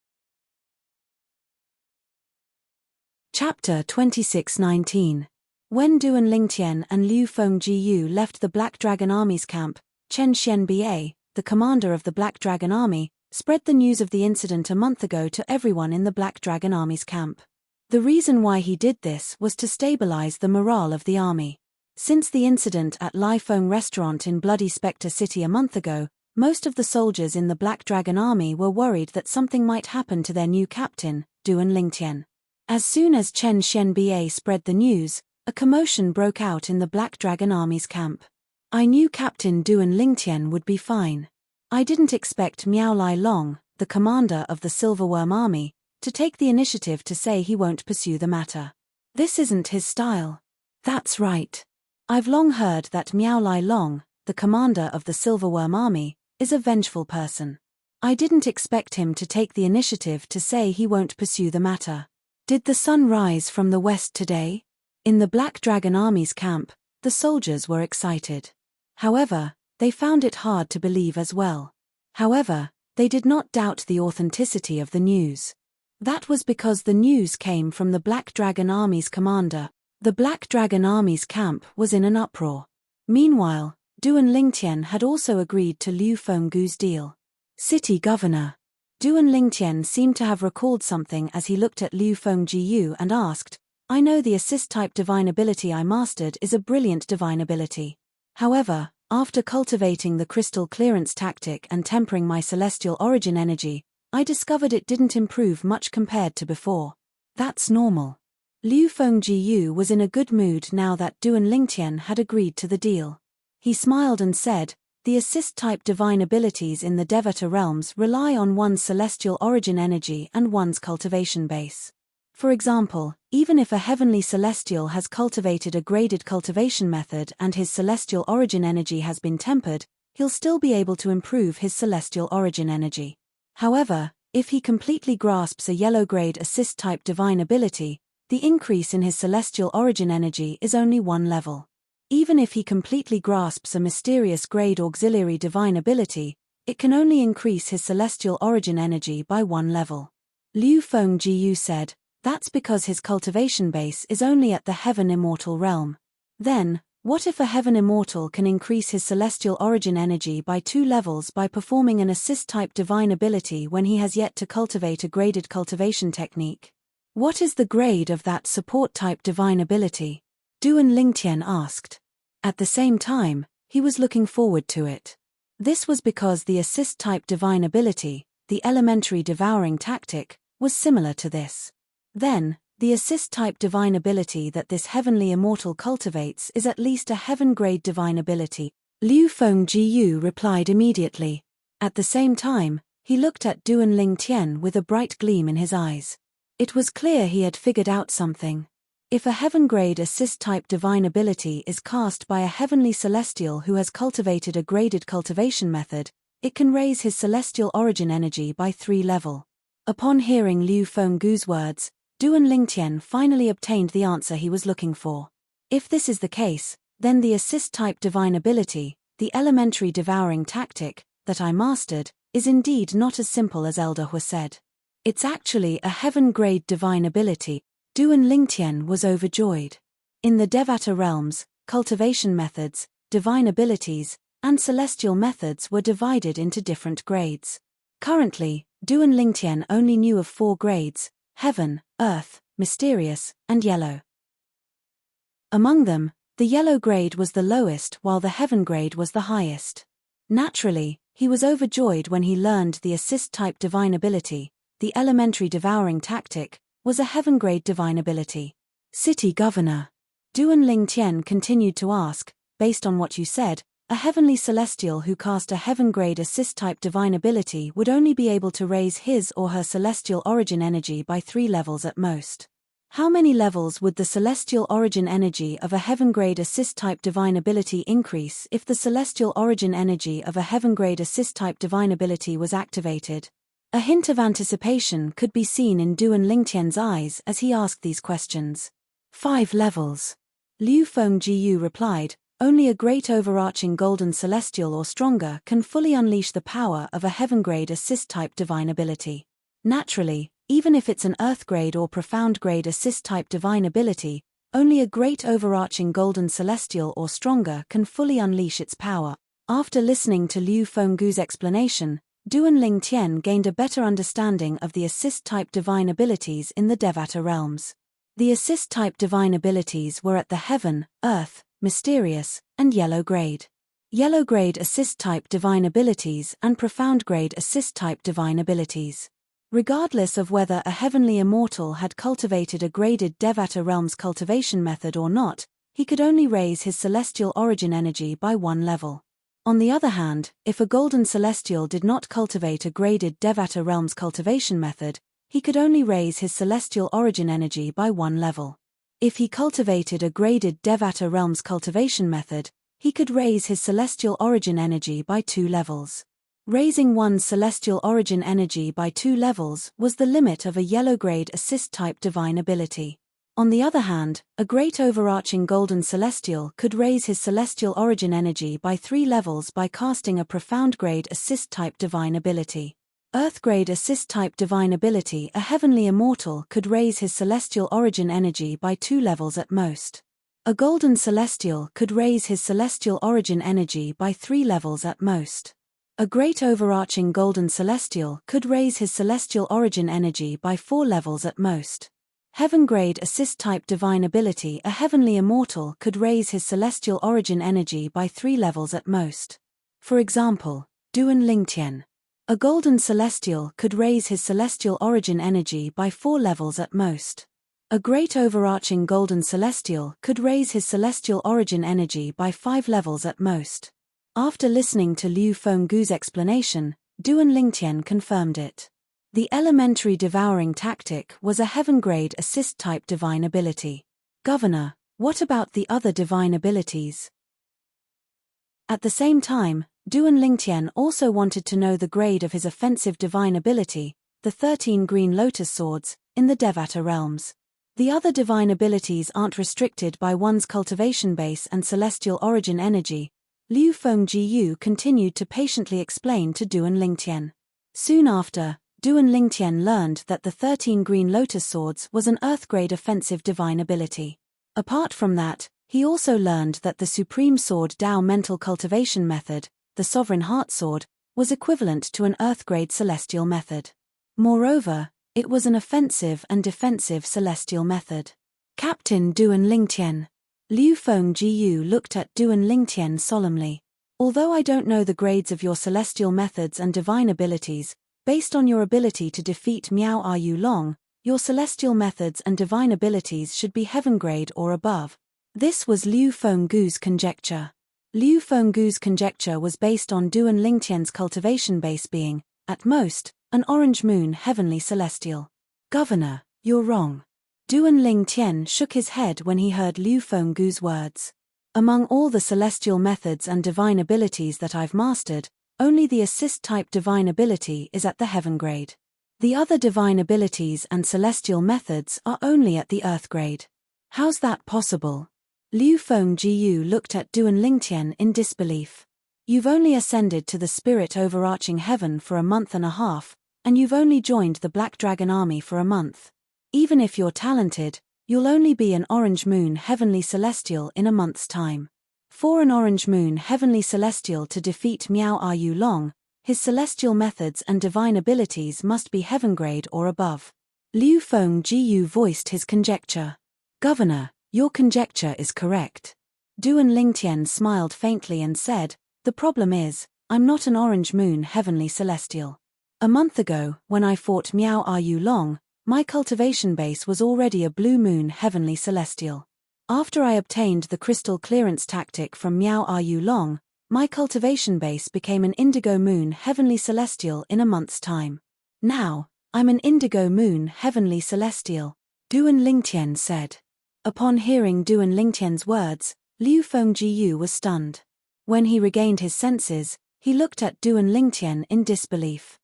Chapter 26:19. When Duan Lingtian and Liu Fengjiu left the Black Dragon Army's camp, Chen Xianbei, the commander of the Black Dragon Army, spread the news of the incident a month ago to everyone in the Black Dragon Army's camp. The reason why he did this was to stabilize the morale of the army. Since the incident at Lai Feng restaurant in Bloody Spectre City a month ago, most of the soldiers in the Black Dragon Army were worried that something might happen to their new captain, Duan Lingtian. As soon as Chen Xianbei spread the news, a commotion broke out in the Black Dragon Army's camp. I knew Captain Duan Lingtian would be fine. I didn't expect Miao Lai Long, the commander of the Silverworm Army, to take the initiative to say he won't pursue the matter. This isn't his style. That's right. I've long heard that Miao Lai Long, the commander of the Silverworm Army, is a vengeful person. I didn't expect him to take the initiative to say he won't pursue the matter. Did the sun rise from the west today? In the Black Dragon Army's camp, the soldiers were excited. However, they found it hard to believe as well. However, they did not doubt the authenticity of the news. That was because the news came from the Black Dragon Army's commander. The Black Dragon Army's camp was in an uproar. Meanwhile, Duan Lingtian had also agreed to Liu Fenggu's deal. City Governor. Duan Lingtian seemed to have recalled something as he looked at Liu Fengjiu and asked, I know the assist-type divine ability I mastered is a brilliant divine ability. However, after cultivating the crystal clearance tactic and tempering my celestial origin energy, I discovered it didn't improve much compared to before. That's normal. Liu Fengjiu was in a good mood now that Duan Lingtian had agreed to the deal. He smiled and said, the assist-type divine abilities in the Devata realms rely on one's celestial origin energy and one's cultivation base. For example, even if a heavenly celestial has cultivated a graded cultivation method and his celestial origin energy has been tempered, he'll still be able to improve his celestial origin energy. However, if he completely grasps a yellow-grade assist-type divine ability, the increase in his celestial origin energy is only 1 level. Even if he completely grasps a mysterious grade auxiliary divine ability, it can only increase his celestial origin energy by 1 level. Liu Fengjiu said, that's because his cultivation base is only at the Heaven Immortal realm. Then, what if a Heaven Immortal can increase his celestial origin energy by 2 levels by performing an assist-type divine ability when he has yet to cultivate a graded cultivation technique? What is the grade of that support-type divine ability? Duan Lingtian asked. At the same time, he was looking forward to it. This was because the assist-type divine ability, the elementary devouring tactic, was similar to this. Then, the assist-type divine ability that this heavenly immortal cultivates is at least a heaven-grade divine ability, Liu Fengjiu replied immediately. At the same time, he looked at Duan Lingtian with a bright gleam in his eyes. It was clear he had figured out something. If a heaven-grade assist-type divine ability is cast by a heavenly celestial who has cultivated a graded cultivation method, it can raise his celestial origin energy by 3 levels. Upon hearing Liu Fenggu's words, Duan Lingtian finally obtained the answer he was looking for. If this is the case, then the assist-type divine ability, the elementary devouring tactic, that I mastered, is indeed not as simple as Elder Hu said. It's actually a heaven-grade divine ability. Duan Lingtian was overjoyed. In the Devata realms, cultivation methods, divine abilities, and celestial methods were divided into different grades. Currently, Duan Lingtian only knew of 4 grades: heaven, earth, mysterious, and yellow. Among them, the yellow grade was the lowest while the heaven grade was the highest. Naturally, he was overjoyed when he learned the assist-type divine ability, the elementary devouring tactic, was a heaven-grade divine ability. City Governor. Duan Lingtian continued to ask, based on what you said, a heavenly celestial who cast a heaven-grade assist-type divine ability would only be able to raise his or her celestial origin energy by 3 levels at most. How many levels would the celestial origin energy of a heaven-grade assist-type divine ability increase if the celestial origin energy of a heaven-grade assist-type divine ability was activated? A hint of anticipation could be seen in Duan Lingtian's eyes as he asked these questions. 5 levels. Liu Fengjiu replied, only a great overarching golden celestial or stronger can fully unleash the power of a heaven-grade assist-type divine ability. Naturally, even if it's an earth-grade or profound-grade assist-type divine ability, only a great overarching golden celestial or stronger can fully unleash its power. After listening to Liu Fenggu's explanation, Duan Lingtian gained a better understanding of the assist-type divine abilities in the Devata realms. The assist-type divine abilities were at the heaven, earth, mysterious, and yellow grade. Yellow grade assist-type divine abilities and profound-grade assist-type divine abilities. Regardless of whether a heavenly immortal had cultivated a graded Devata realms cultivation method or not, he could only raise his celestial origin energy by 1 level. On the other hand, if a golden celestial did not cultivate a graded Devata realms cultivation method, he could only raise his celestial origin energy by 1 level. If he cultivated a graded Devata realms cultivation method, he could raise his celestial origin energy by 2 levels. Raising one's celestial origin energy by 2 levels was the limit of a yellow-grade assist-type divine ability. On the other hand, a great overarching golden celestial could raise his celestial origin energy by 3 levels by casting a profound-grade assist-type divine ability. Earth-grade assist-type divine ability, a heavenly immortal could raise his celestial origin energy by 2 levels at most. A golden celestial could raise his celestial origin energy by 3 levels at most. A great overarching golden celestial could raise his celestial origin energy by 4 levels at most. Heaven-grade assist-type divine ability, a heavenly immortal could raise his celestial origin energy by 3 levels at most. For example, Duan Lingtian. A golden celestial could raise his celestial origin energy by 4 levels at most. A great overarching golden celestial could raise his celestial origin energy by 5 levels at most. After listening to Liu Fenggu's explanation, Duan Lingtian confirmed it. The elementary devouring tactic was a heaven-grade assist-type divine ability. Governor, what about the other divine abilities? At the same time, Duan Lingtian also wanted to know the grade of his offensive divine ability, the 13 green lotus swords, in the Devata realms. The other divine abilities aren't restricted by one's cultivation base and celestial origin energy. Liu Fengjiu continued to patiently explain to Duan Lingtian. Soon after, Duan Lingtian learned that the 13 green lotus swords was an earth-grade offensive divine ability. Apart from that, he also learned that the Supreme Sword Dao mental cultivation method, the Sovereign Heart Sword, was equivalent to an earth-grade celestial method. Moreover, it was an offensive and defensive celestial method. Captain Duan Lingtian. Liu Fengjiu looked at Duan Lingtian solemnly. Although I don't know the grades of your celestial methods and divine abilities, based on your ability to defeat Miao Er Long, your celestial methods and divine abilities should be heaven grade or above. This was Liu Fenggu's conjecture. Liu Fenggu's conjecture was based on Duan Lingtian's cultivation base being, at most, an orange moon heavenly celestial. Governor, you're wrong. Duan Lingtian shook his head when he heard Liu Fenggu's words. Among all the celestial methods and divine abilities that I've mastered, only the assist-type divine ability is at the heaven grade. The other divine abilities and celestial methods are only at the earth grade. How's that possible? Liu Fengjiu looked at Duan Lingtian in disbelief. You've only ascended to the spirit overarching heaven for a month and a half, and you've only joined the Black Dragon Army for a month. Even if you're talented, you'll only be an orange moon heavenly celestial in a month's time. For an orange moon heavenly celestial to defeat Miao Er Long, his celestial methods and divine abilities must be heaven grade or above. Liu Fengjiu voiced his conjecture. Governor, your conjecture is correct. Duan Lingtian smiled faintly and said, the problem is, I'm not an orange moon heavenly celestial. A month ago, when I fought Miao Er Long, my cultivation base was already a blue moon heavenly celestial. After I obtained the crystal clearance tactic from Miao Er Long, my cultivation base became an indigo moon heavenly celestial in a month's time. Now, I'm an indigo moon heavenly celestial, Duan Lingtian said. Upon hearing Duan Lingtian's words, Liu Fengjiu was stunned. When he regained his senses, he looked at Duan Lingtian in disbelief.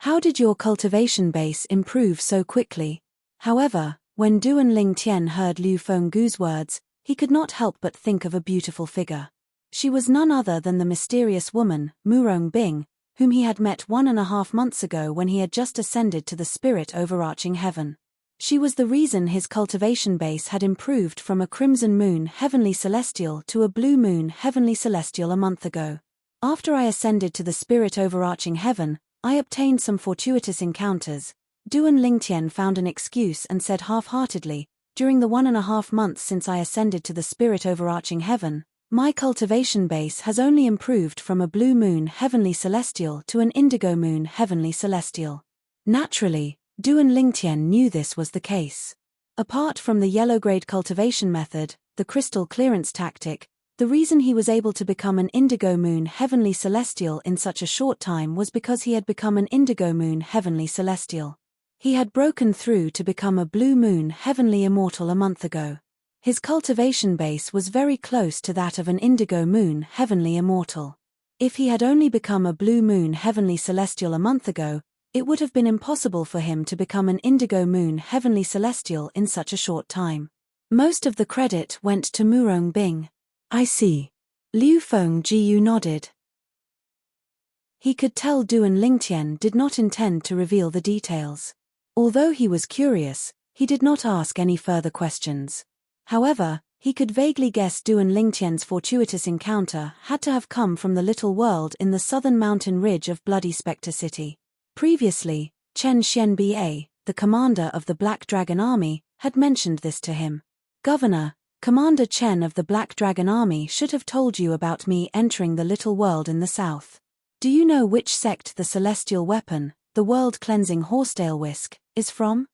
How did your cultivation base improve so quickly? However, when Duan Lingtian heard Liu Fenggu's words, he could not help but think of a beautiful figure. She was none other than the mysterious woman, Murong Bing, whom he had met 1.5 months ago when he had just ascended to the spirit overarching heaven. She was the reason his cultivation base had improved from a crimson moon heavenly celestial to a blue moon heavenly celestial a month ago. After I ascended to the spirit overarching heaven, I obtained some fortuitous encounters. Duan Lingtian found an excuse and said half-heartedly, during the 1.5 months since I ascended to the spirit overarching heaven, my cultivation base has only improved from a blue moon heavenly celestial to an indigo moon heavenly celestial. Naturally, Duan Lingtian knew this was the case. Apart from the yellow-grade cultivation method, the crystal clearance tactic, the reason he was able to become an indigo moon heavenly celestial in such a short time was because he had become an indigo moon heavenly celestial. He had broken through to become a blue moon heavenly immortal a month ago. His cultivation base was very close to that of an indigo moon heavenly immortal. If he had only become a blue moon heavenly celestial a month ago, it would have been impossible for him to become an indigo moon heavenly celestial in such a short time. Most of the credit went to Murong Bing. I see. Liu Fengjiu nodded. He could tell Duan Lingtian did not intend to reveal the details. Although he was curious, he did not ask any further questions. However, he could vaguely guess Duan Lingtian's fortuitous encounter had to have come from the little world in the southern mountain ridge of Bloody Spectre City. Previously, Chen Xianbei, the commander of the Black Dragon Army, had mentioned this to him. Governor, Commander Chen of the Black Dragon Army should have told you about me entering the little world in the south. Do you know which sect the celestial weapon, the world-cleansing horsetail whisk, is from?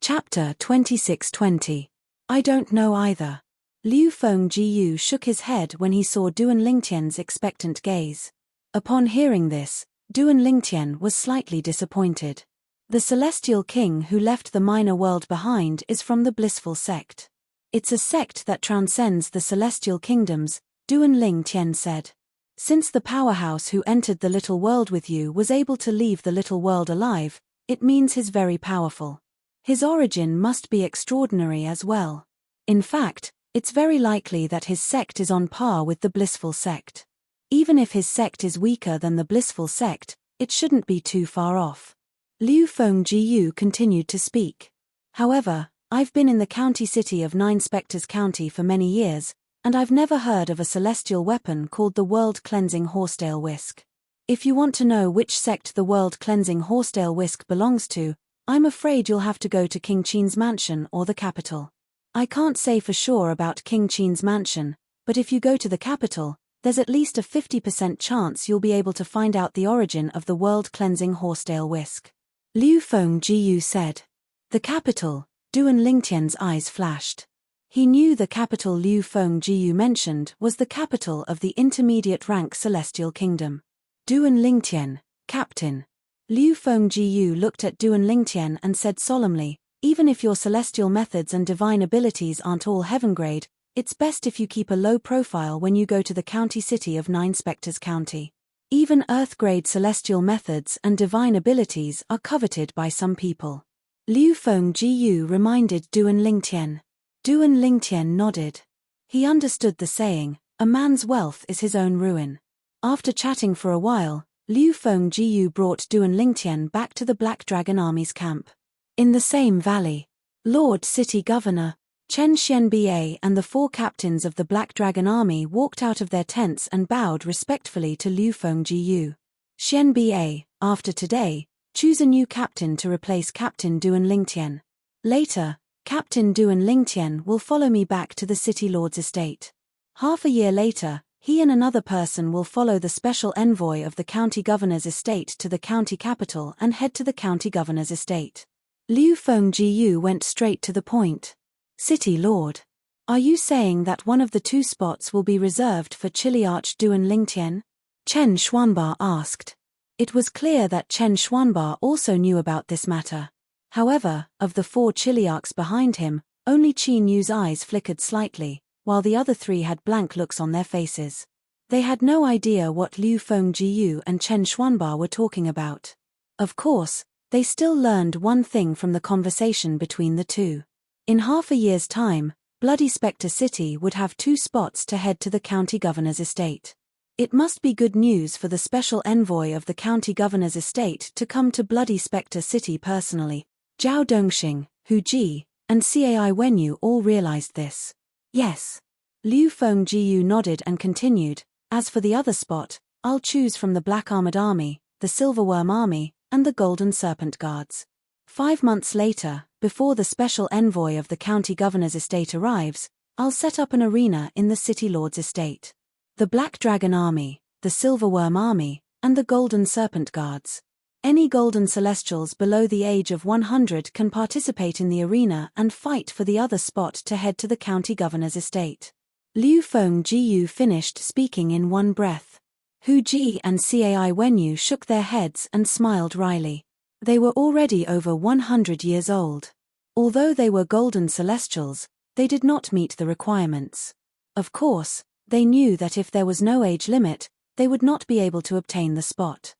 Chapter 2620. I don't know either. Liu Fengjiu shook his head when he saw Duan Lingtian's expectant gaze. Upon hearing this, Duan Lingtian was slightly disappointed. The celestial king who left the minor world behind is from the blissful sect. It's a sect that transcends the celestial kingdoms, Duan Lingtian said. Since the powerhouse who entered the little world with you was able to leave the little world alive, it means he's very powerful. His origin must be extraordinary as well. In fact, it's very likely that his sect is on par with the blissful sect. Even if his sect is weaker than the blissful sect, it shouldn't be too far off. Liu Fengjiu continued to speak. However, I've been in the county city of Nine Spectres County for many years, and I've never heard of a celestial weapon called the world-cleansing horsetail whisk. If you want to know which sect the world-cleansing horsetail whisk belongs to, I'm afraid you'll have to go to King Qin's mansion or the capital. I can't say for sure about King Qin's mansion, but if you go to the capital, there's at least a 50% chance you'll be able to find out the origin of the world-cleansing horsetail whisk. Liu Fengjiu said. The capital, Duan Lingtian's eyes flashed. He knew the capital Liu Fengjiu mentioned was the capital of the intermediate rank Celestial Kingdom. Duan Lingtian, Captain. Liu Fengjiu looked at Duan Lingtian and said solemnly, even if your celestial methods and divine abilities aren't all heaven-grade, it's best if you keep a low profile when you go to the county city of Nine Spectres County. Even Earth-grade celestial methods and divine abilities are coveted by some people. Liu Fengjiu reminded Duan Lingtian. Duan Lingtian nodded. He understood the saying, a man's wealth is his own ruin. After chatting for a while, Liu Fengjiu brought Duan Lingtian back to the Black Dragon Army's camp. In the same valley, Lord City Governor Chen Xianbei and the 4 captains of the Black Dragon Army walked out of their tents and bowed respectfully to Liu Fengjiu. Xianbei, after today, choose a new captain to replace Captain Duan Lingtian. Later, Captain Duan Lingtian will follow me back to the City Lord's estate. Half a year later, he and another person will follow the special envoy of the county governor's estate to the county capital and head to the county governor's estate. Liu Fengjiu went straight to the point. City Lord, are you saying that one of the 2 spots will be reserved for Chiliarch Duan Lingtian? Chen Xuanba asked. It was clear that Chen Xuanba also knew about this matter. However, of the 4 Chiliarchs behind him, only Qin Yu's eyes flickered slightly, while the other 3 had blank looks on their faces. They had no idea what Liu Fengjiu and Chen Xuanba were talking about. Of course, they still learned one thing from the conversation between the 2. In half a year's time, Bloody Spectre City would have 2 spots to head to the county governor's estate. It must be good news for the special envoy of the county governor's estate to come to Bloody Spectre City personally. Zhao Dongxing, Hu Ji, and Cai Wenyu all realized this. Yes. Liu Fengjiu nodded and continued, as for the other spot, I'll choose from the Black Armored Army, the Silverworm Army, and the Golden Serpent Guards. 5 months later, before the special envoy of the county governor's estate arrives, I'll set up an arena in the City Lord's estate. The Black Dragon Army, the Silverworm Army, and the Golden Serpent Guards. Any Golden Celestials below the age of 100 can participate in the arena and fight for the other spot to head to the county governor's estate. Liu Fengjiu finished speaking in one breath. Hu Ji and Cai Wenyu shook their heads and smiled wryly. They were already over 100 years old. Although they were Golden Celestials, they did not meet the requirements. Of course, they knew that if there was no age limit, they would not be able to obtain the spot.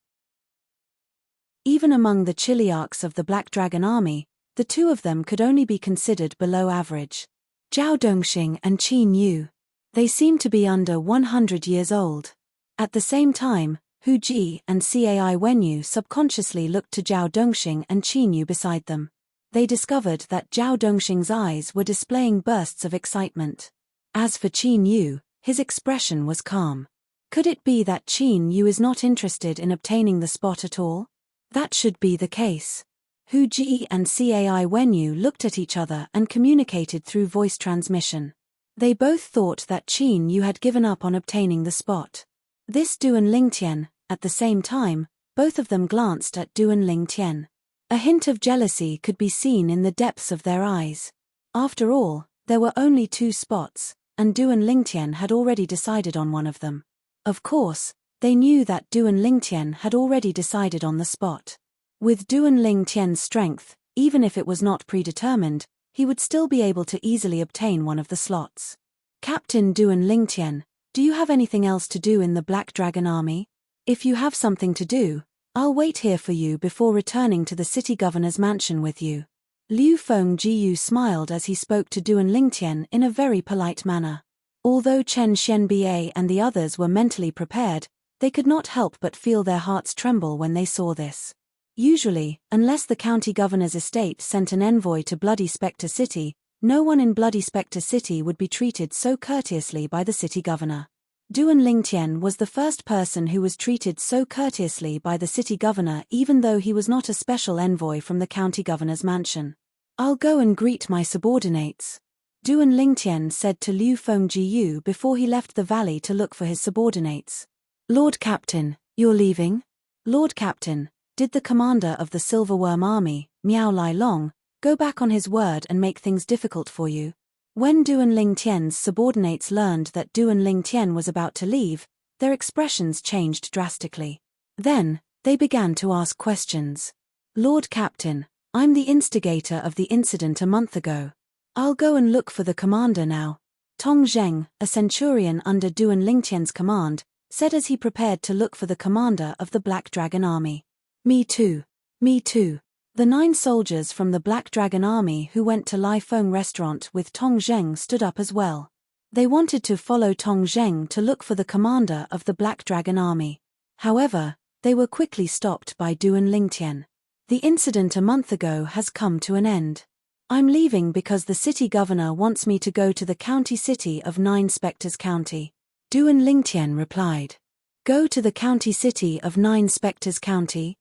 Even among the Chiliarchs of the Black Dragon Army, the 2 of them could only be considered below average. Zhao Dongxing and Qin Yu. They seemed to be under 100 years old. At the same time, Hu Ji and Cai Wenyu subconsciously looked to Zhao Dongxing and Qin Yu beside them. They discovered that Zhao Dongxing's eyes were displaying bursts of excitement. As for Qin Yu, his expression was calm. Could it be that Qin Yu is not interested in obtaining the spot at all? That should be the case. Hu Ji and Cai Wenyu looked at each other and communicated through voice transmission. They both thought that Qin Yu had given up on obtaining the spot. This Duan Lingtian, at the same time, both of them glanced at Duan Lingtian. A hint of jealousy could be seen in the depths of their eyes. After all, there were only 2 spots, and Duan Lingtian had already decided on one of them. Of course, they knew that Duan Lingtian had already decided on the spot. With Duan Lingtian's strength, even if it was not predetermined, he would still be able to easily obtain one of the slots. Captain Duan Lingtian, do you have anything else to do in the Black Dragon Army? If you have something to do, I'll wait here for you before returning to the city governor's mansion with you. Liu Fengjiu smiled as he spoke to Duan Lingtian in a very polite manner. Although Chen Xianbei and the others were mentally prepared, they could not help but feel their hearts tremble when they saw this. Usually, unless the county governor's estate sent an envoy to Bloody Spectre City, no one in Bloody Spectre City would be treated so courteously by the city governor. Duan Lingtian was the first person who was treated so courteously by the city governor even though he was not a special envoy from the county governor's mansion. "I'll go and greet my subordinates," Duan Lingtian said to Liu Fengjiu before he left the valley to look for his subordinates. "Lord Captain, you're leaving?" "Lord Captain, did the commander of the Silverworm Army, Miao Lai Long, go back on his word and make things difficult for you?" When Duan Lingtian's subordinates learned that Duan Lingtian was about to leave, their expressions changed drastically. Then, they began to ask questions. "Lord Captain, I'm the instigator of the incident a month ago. I'll go and look for the commander now," Tong Zheng, a centurion under Duan Lingtian's command, said as he prepared to look for the commander of the Black Dragon Army. "Me too. Me too." The 9 soldiers from the Black Dragon Army who went to Lai Feng restaurant with Tong Zheng stood up as well. They wanted to follow Tong Zheng to look for the commander of the Black Dragon Army. However, they were quickly stopped by Duan Lingtian. "The incident a month ago has come to an end. I'm leaving because the city governor wants me to go to the county city of 9 Spectres County." Duan Lingtian replied. "Go to the county city of 9 Spectres County?"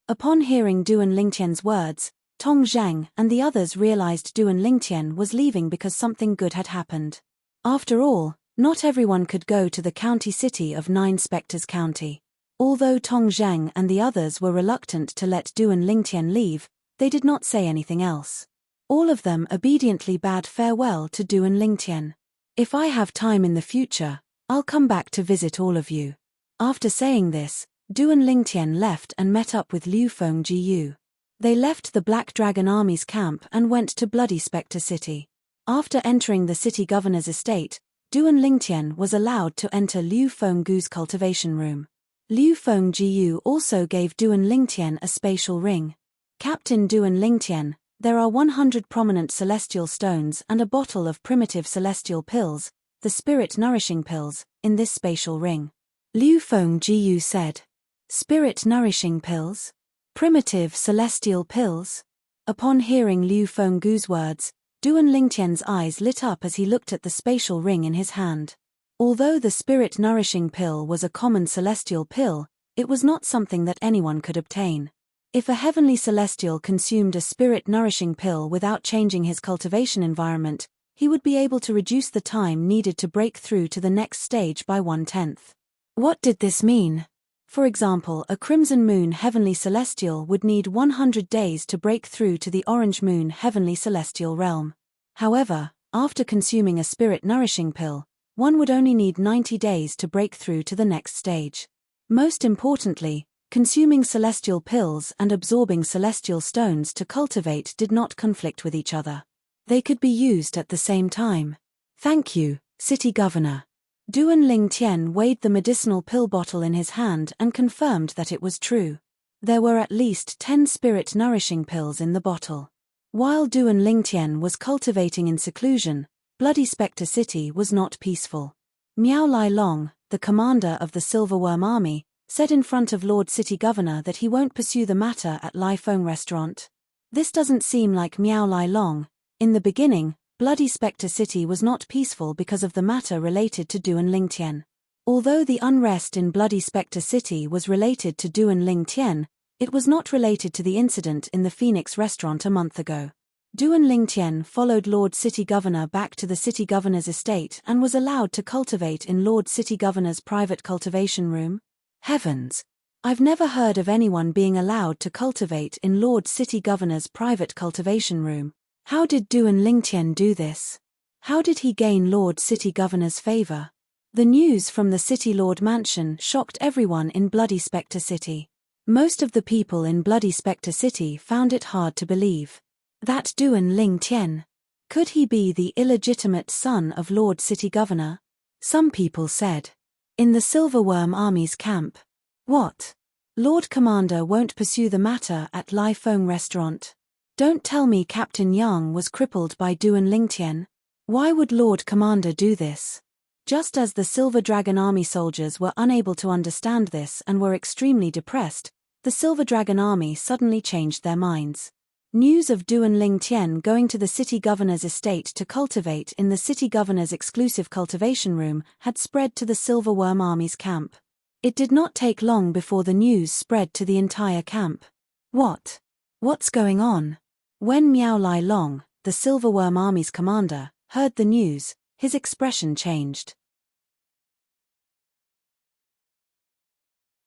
Upon hearing Duan Lingtian's words, Tong Zhang and the others realized Duan Lingtian was leaving because something good had happened. After all, not everyone could go to the county city of 9 Spectres County. Although Tong Zhang and the others were reluctant to let Duan Lingtian leave, they did not say anything else. All of them obediently bade farewell to Duan Lingtian. "If I have time in the future, I'll come back to visit all of you." After saying this, Duan Lingtian left and met up with Liu Fengjiu. They left the Black Dragon Army's camp and went to Bloody Spectre City. After entering the city governor's estate, Duan Lingtian was allowed to enter Liu Fenggu's cultivation room. Liu Fengjiu also gave Duan Lingtian a spatial ring. "Captain Duan Lingtian, there are 100 prominent celestial stones and a bottle of primitive celestial pills, the spirit-nourishing pills, in this spatial ring," Liu Fengjiu said. "Spirit-nourishing pills? Primitive celestial pills?" Upon hearing Liu Fenggu's words, Duan Lingtian's eyes lit up as he looked at the spatial ring in his hand. Although the spirit-nourishing pill was a common celestial pill, it was not something that anyone could obtain. If a heavenly celestial consumed a spirit-nourishing pill without changing his cultivation environment, he would be able to reduce the time needed to break through to the next stage by 1/10. What did this mean? For example, a Crimson Moon Heavenly Celestial would need 100 days to break through to the Orange Moon Heavenly Celestial realm. However, after consuming a spirit-nourishing pill, one would only need 90 days to break through to the next stage. Most importantly, consuming celestial pills and absorbing celestial stones to cultivate did not conflict with each other. They could be used at the same time. "Thank you, City Governor." Duan Lingtian weighed the medicinal pill bottle in his hand and confirmed that it was true. There were at least 10 spirit-nourishing pills in the bottle. While Duan Lingtian was cultivating in seclusion, Bloody Spectre City was not peaceful. Miao Lai Long, the commander of the Silverworm Army, said in front of Lord City Governor that he won't pursue the matter at Lai Feng restaurant. This doesn't seem like Miao Lai Long. In the beginning, Bloody Spectre City was not peaceful because of the matter related to Duan Lingtian. Although the unrest in Bloody Spectre City was related to Duan Lingtian, it was not related to the incident in the Phoenix restaurant a month ago. Duan Lingtian followed Lord City Governor back to the City Governor's estate and was allowed to cultivate in Lord City Governor's private cultivation room. Heavens! I've never heard of anyone being allowed to cultivate in Lord City Governor's private cultivation room. How did Duan Lingtian do this? How did he gain Lord City Governor's favor? The news from the City Lord Mansion shocked everyone in Bloody Spectre City. Most of the people in Bloody Spectre City found it hard to believe. That Duan Lingtian. Could he be the illegitimate son of Lord City Governor? Some people said. In the Silverworm Army's camp. What? Lord Commander won't pursue the matter at Lai Feng restaurant. Don't tell me Captain Yang was crippled by Duan Lingtian. Why would Lord Commander do this? Just as the Silver Dragon Army soldiers were unable to understand this and were extremely depressed, the Silver Dragon Army suddenly changed their minds. News of Duan Lingtian going to the city governor's estate to cultivate in the city governor's exclusive cultivation room had spread to the Silverworm Army's camp. It did not take long before the news spread to the entire camp. What's going on? When Miao Lai Long, the Silverworm Army's commander, heard the news, his expression changed.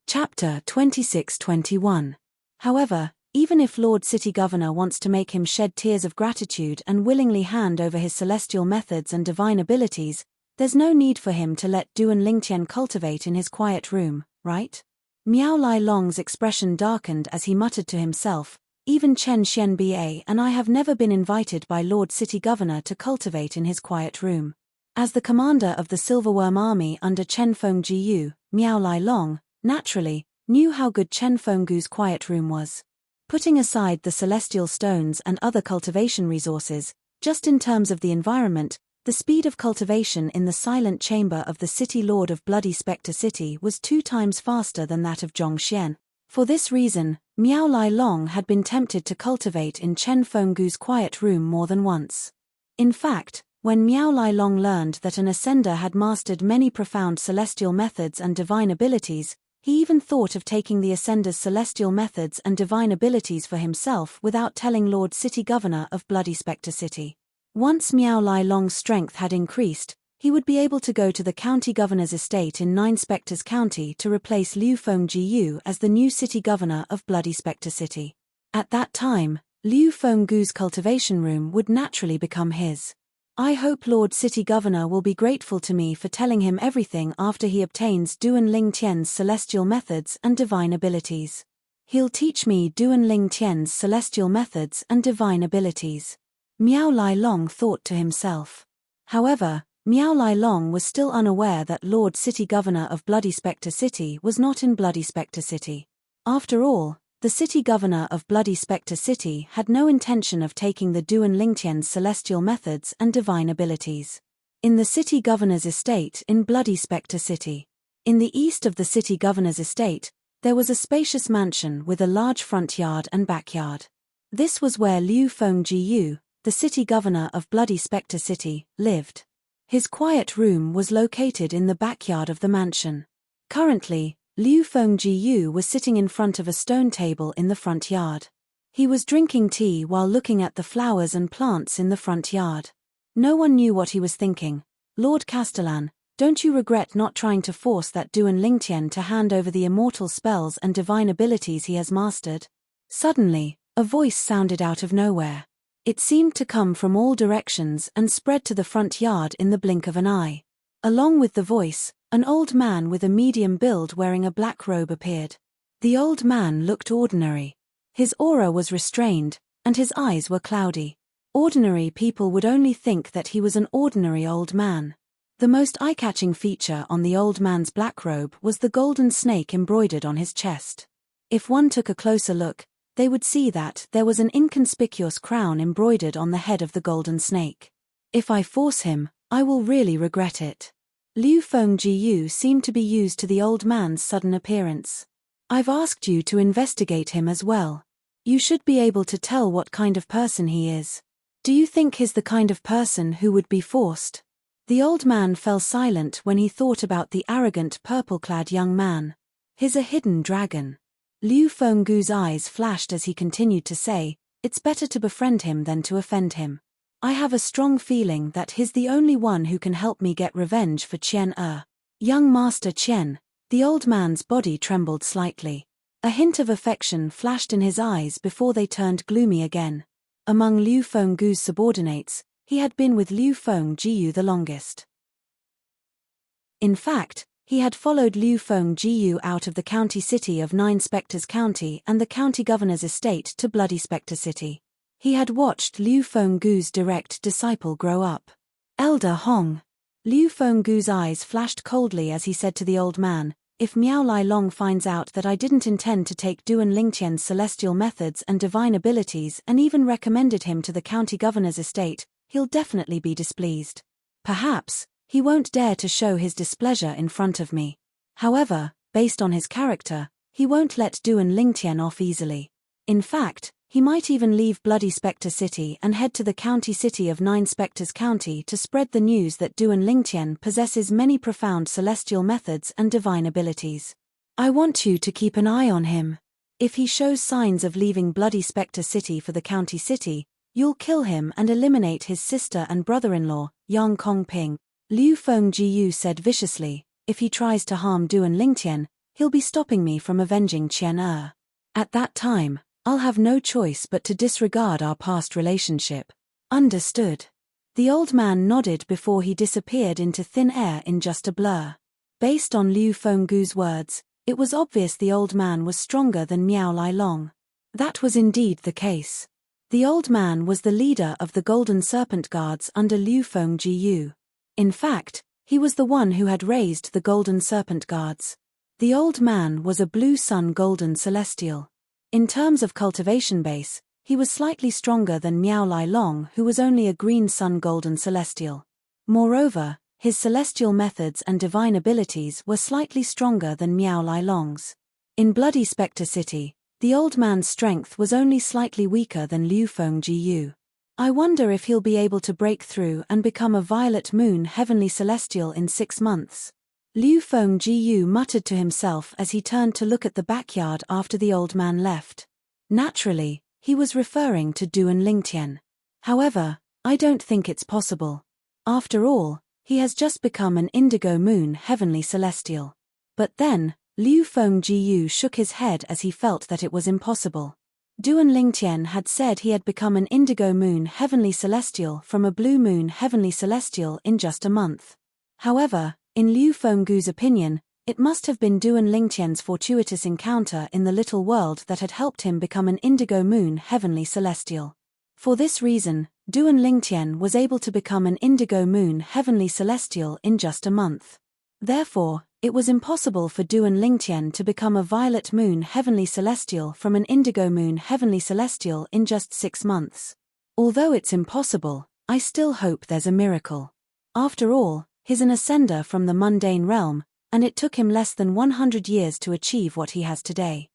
Chapter 26-21. However, even if Lord City Governor wants to make him shed tears of gratitude and willingly hand over his celestial methods and divine abilities, there's no need for him to let Duan Lingtian cultivate in his quiet room, right? Miao Lai Long's expression darkened as he muttered to himself, even Chen Xianba and I have never been invited by Lord City Governor to cultivate in his quiet room. As the commander of the Silverworm Army under Chen Fengjiu, Miao Lai Long, naturally, knew how good Chen Fenggu's quiet room was. Putting aside the celestial stones and other cultivation resources, just in terms of the environment, the speed of cultivation in the silent chamber of the city lord of Bloody Spectre City was 2 times faster than that of Zhongxian. For this reason, Miao Lai Long had been tempted to cultivate in Chen Fenggu's quiet room more than once. In fact, when Miao Lai Long learned that an ascender had mastered many profound celestial methods and divine abilities, he even thought of taking the ascender's celestial methods and divine abilities for himself without telling Lord City Governor of Bloody Spectre City. Once Miao Lai Long's strength had increased, he would be able to go to the county governor's estate in 9 Spectres County to replace Liu Fengjiu as the new city governor of Bloody Spectre City. At that time, Liu Fenggu's cultivation room would naturally become his. I hope Lord City Governor will be grateful to me for telling him everything after he obtains Duan Lingtian's celestial methods and divine abilities. He'll teach me Duan Lingtian's celestial methods and divine abilities. Miao Lai Long thought to himself. However, Miao Lai Long was still unaware that Lord City Governor of Bloody Spectre City was not in Bloody Spectre City. After all, the city governor of Bloody Spectre City had no intention of taking the Duan Lingtian's celestial methods and divine abilities. In the city governor's estate in Bloody Spectre City. In the east of the city governor's estate, there was a spacious mansion with a large front yard and backyard. This was where Liu Fengjiu, the city governor of Bloody Spectre City, lived. His quiet room was located in the backyard of the mansion. Currently, Liu Fengjiu was sitting in front of a stone table in the front yard. He was drinking tea while looking at the flowers and plants in the front yard. No one knew what he was thinking. Lord Castellan, don't you regret not trying to force that Duan Lingtian to hand over the immortal spells and divine abilities he has mastered? Suddenly, a voice sounded out of nowhere. It seemed to come from all directions and spread to the front yard in the blink of an eye. Along with the voice, an old man with a medium build wearing a black robe appeared. The old man looked ordinary. His aura was restrained, and his eyes were cloudy. Ordinary people would only think that he was an ordinary old man. The most eye-catching feature on the old man's black robe was the golden snake embroidered on his chest. If one took a closer look, they would see that there was an inconspicuous crown embroidered on the head of the golden snake. If I force him, I will really regret it. Liu Fengjiu seemed to be used to the old man's sudden appearance. I've asked you to investigate him as well. You should be able to tell what kind of person he is. Do you think he's the kind of person who would be forced? The old man fell silent when he thought about the arrogant purple-clad young man. He's a hidden dragon. Liu Fenggu's eyes flashed as he continued to say, it's better to befriend him than to offend him. I have a strong feeling that he's the only one who can help me get revenge for Qian Er. Young Master Qian, the old man's body trembled slightly. A hint of affection flashed in his eyes before they turned gloomy again. Among Liu Fenggu's subordinates, he had been with Liu Fengjiu the longest. In fact, he had followed Liu Fengjiu out of the county city of 9 Spectres County and the county governor's estate to Bloody Spectre City. He had watched Liu Fenggu's direct disciple grow up. Elder Hong. Liu Fenggu's eyes flashed coldly as he said to the old man, if Miao Lai Long finds out that I didn't intend to take Duan Lingtian's celestial methods and divine abilities and even recommended him to the county governor's estate, he'll definitely be displeased. Perhaps, he won't dare to show his displeasure in front of me. However, based on his character, he won't let Duan Lingtian off easily. In fact, He might even leave Bloody Spectre City and head to the county city of Nine Spectres County to spread the news that Duan Lingtian possesses many profound celestial methods and divine abilities. I want you to keep an eye on him. If he shows signs of leaving Bloody Spectre City for the county city, you'll kill him and eliminate his sister and brother-in-law, Yang Kongping. Liu Fengjiu said viciously, if he tries to harm Duan Lingtian, he'll be stopping me from avenging Qian Er. At that time, I'll have no choice but to disregard our past relationship. Understood. The old man nodded before he disappeared into thin air in just a blur. Based on Liu Fenggu's words, it was obvious the old man was stronger than Miao Lai Long. That was indeed the case. The old man was the leader of the Golden Serpent Guards under Liu Fengjiu. In fact, he was the one who had raised the Golden Serpent Guards. The old man was a Blue Sun Golden Celestial. In terms of cultivation base, he was slightly stronger than Miao Lai Long, who was only a Green Sun Golden Celestial. Moreover, his celestial methods and divine abilities were slightly stronger than Miao Lai Long's. In Bloody Spectre City, the old man's strength was only slightly weaker than Liu Fengjiu. I wonder if he'll be able to break through and become a Violet Moon Heavenly Celestial in 6 months. Liu Fengjiu muttered to himself as he turned to look at the backyard after the old man left. Naturally, he was referring to Duan Lingtian. However, I don't think it's possible. After all, he has just become an Indigo Moon Heavenly Celestial. But then, Liu Fengjiu shook his head as he felt that it was impossible. Duan Lingtian had said he had become an Indigo Moon Heavenly Celestial from a Blue Moon Heavenly Celestial in just a month. However, in Liu Fenggu's opinion, it must have been Duan Lingtian's fortuitous encounter in the little world that had helped him become an Indigo Moon Heavenly Celestial. For this reason, Duan Lingtian was able to become an Indigo Moon Heavenly Celestial in just a month. Therefore, it was impossible for Duan Lingtian to become a Violet Moon Heavenly Celestial from an Indigo Moon Heavenly Celestial in just 6 months. Although it's impossible, I still hope there's a miracle. After all, he's an ascender from the mundane realm, and it took him less than 100 years to achieve what he has today.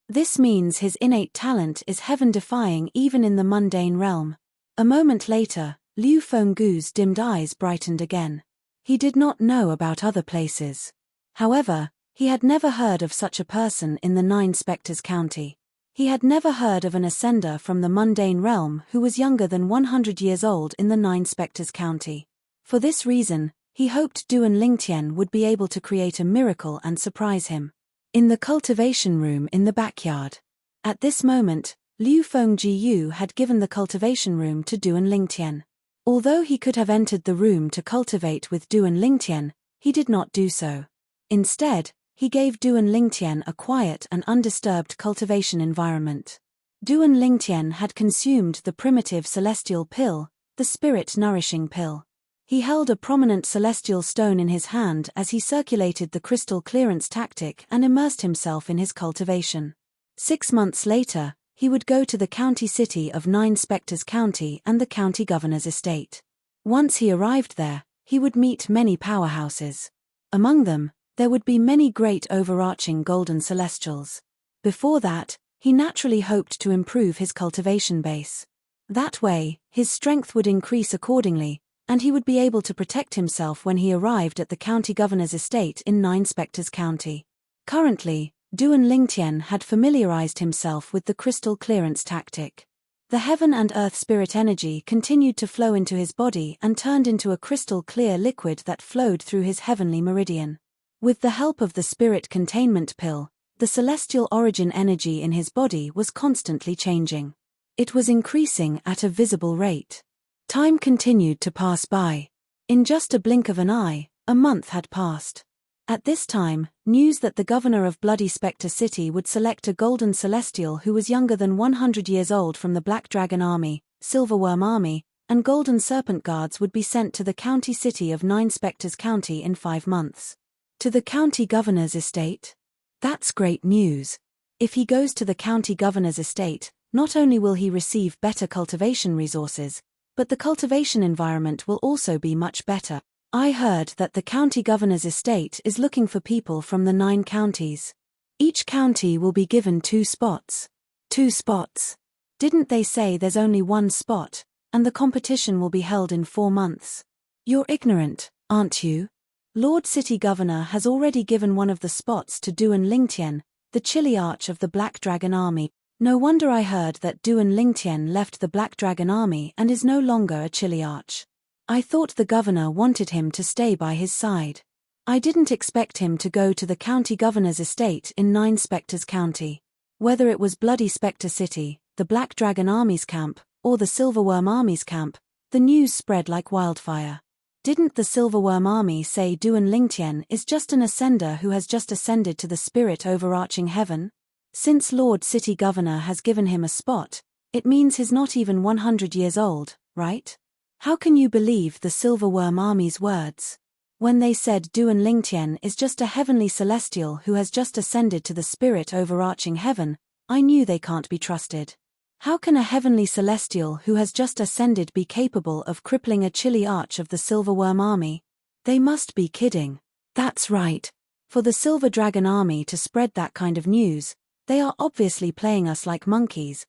This means his innate talent is heaven-defying even in the mundane realm. A moment later, Liu Fenggu's dimmed eyes brightened again. He did not know about other places. However, he had never heard of such a person in the Nine Spectres County. He had never heard of an ascender from the mundane realm who was younger than 100 years old in the Nine Spectres County. For this reason, he hoped Duan Lingtian would be able to create a miracle and surprise him. In the cultivation room in the backyard. At this moment, Liu Fengjiu had given the cultivation room to Duan Lingtian. Although he could have entered the room to cultivate with Duan Lingtian, he did not do so. Instead, he gave Duan Lingtian a quiet and undisturbed cultivation environment. Duan Lingtian had consumed the primitive celestial pill, the spirit-nourishing pill. He held a prominent celestial stone in his hand as he circulated the crystal clearance tactic and immersed himself in his cultivation. 6 months later, he would go to the county city of Nine Spectres County and the county governor's estate. Once he arrived there, he would meet many powerhouses. Among them, there would be many great overarching golden celestials. Before that, he naturally hoped to improve his cultivation base. That way, his strength would increase accordingly, and he would be able to protect himself when he arrived at the county governor's estate in Nine Spectres County. Currently, Duan Lingtian had familiarized himself with the crystal clearance tactic. The heaven and earth spirit energy continued to flow into his body and turned into a crystal clear liquid that flowed through his heavenly meridian. With the help of the spirit containment pill, the celestial origin energy in his body was constantly changing. It was increasing at a visible rate. Time continued to pass by. In just a blink of an eye, a month had passed. At this time, news that the governor of Bloody Spectre City would select a golden celestial who was younger than 100 years old from the Black Dragon Army, Silverworm Army, and Golden Serpent Guards would be sent to the county city of Nine Spectres County in 5 months. To the county governor's estate? That's great news. If he goes to the county governor's estate, not only will he receive better cultivation resources, but the cultivation environment will also be much better. I heard that the county governor's estate is looking for people from the 9 counties. Each county will be given 2 spots. 2 spots. Didn't they say there's only 1 spot, and the competition will be held in 4 months? You're ignorant, aren't you? Lord City Governor has already given one of the spots to Duan Lingtian, the Chili Arch of the Black Dragon Army. No wonder I heard that Duan Lingtian left the Black Dragon Army and is no longer a Chili Arch. I thought the governor wanted him to stay by his side. I didn't expect him to go to the county governor's estate in 9 Spectres County. Whether it was Bloody Spectre City, the Black Dragon Army's camp, or the Silverworm Army's camp, the news spread like wildfire. Didn't the Silverworm Army say Duan Lingtian is just an ascender who has just ascended to the spirit overarching heaven? Since Lord City Governor has given him a spot, it means he's not even 100 years old, right? How can you believe the Silverworm Army's words? When they said Duan Lingtian is just a heavenly celestial who has just ascended to the spirit overarching heaven, I knew they can't be trusted. How can a heavenly celestial who has just ascended be capable of crippling a Chili Arch of the Silverworm Army? They must be kidding. That's right. For the Silver Dragon Army to spread that kind of news, they are obviously playing us like monkeys.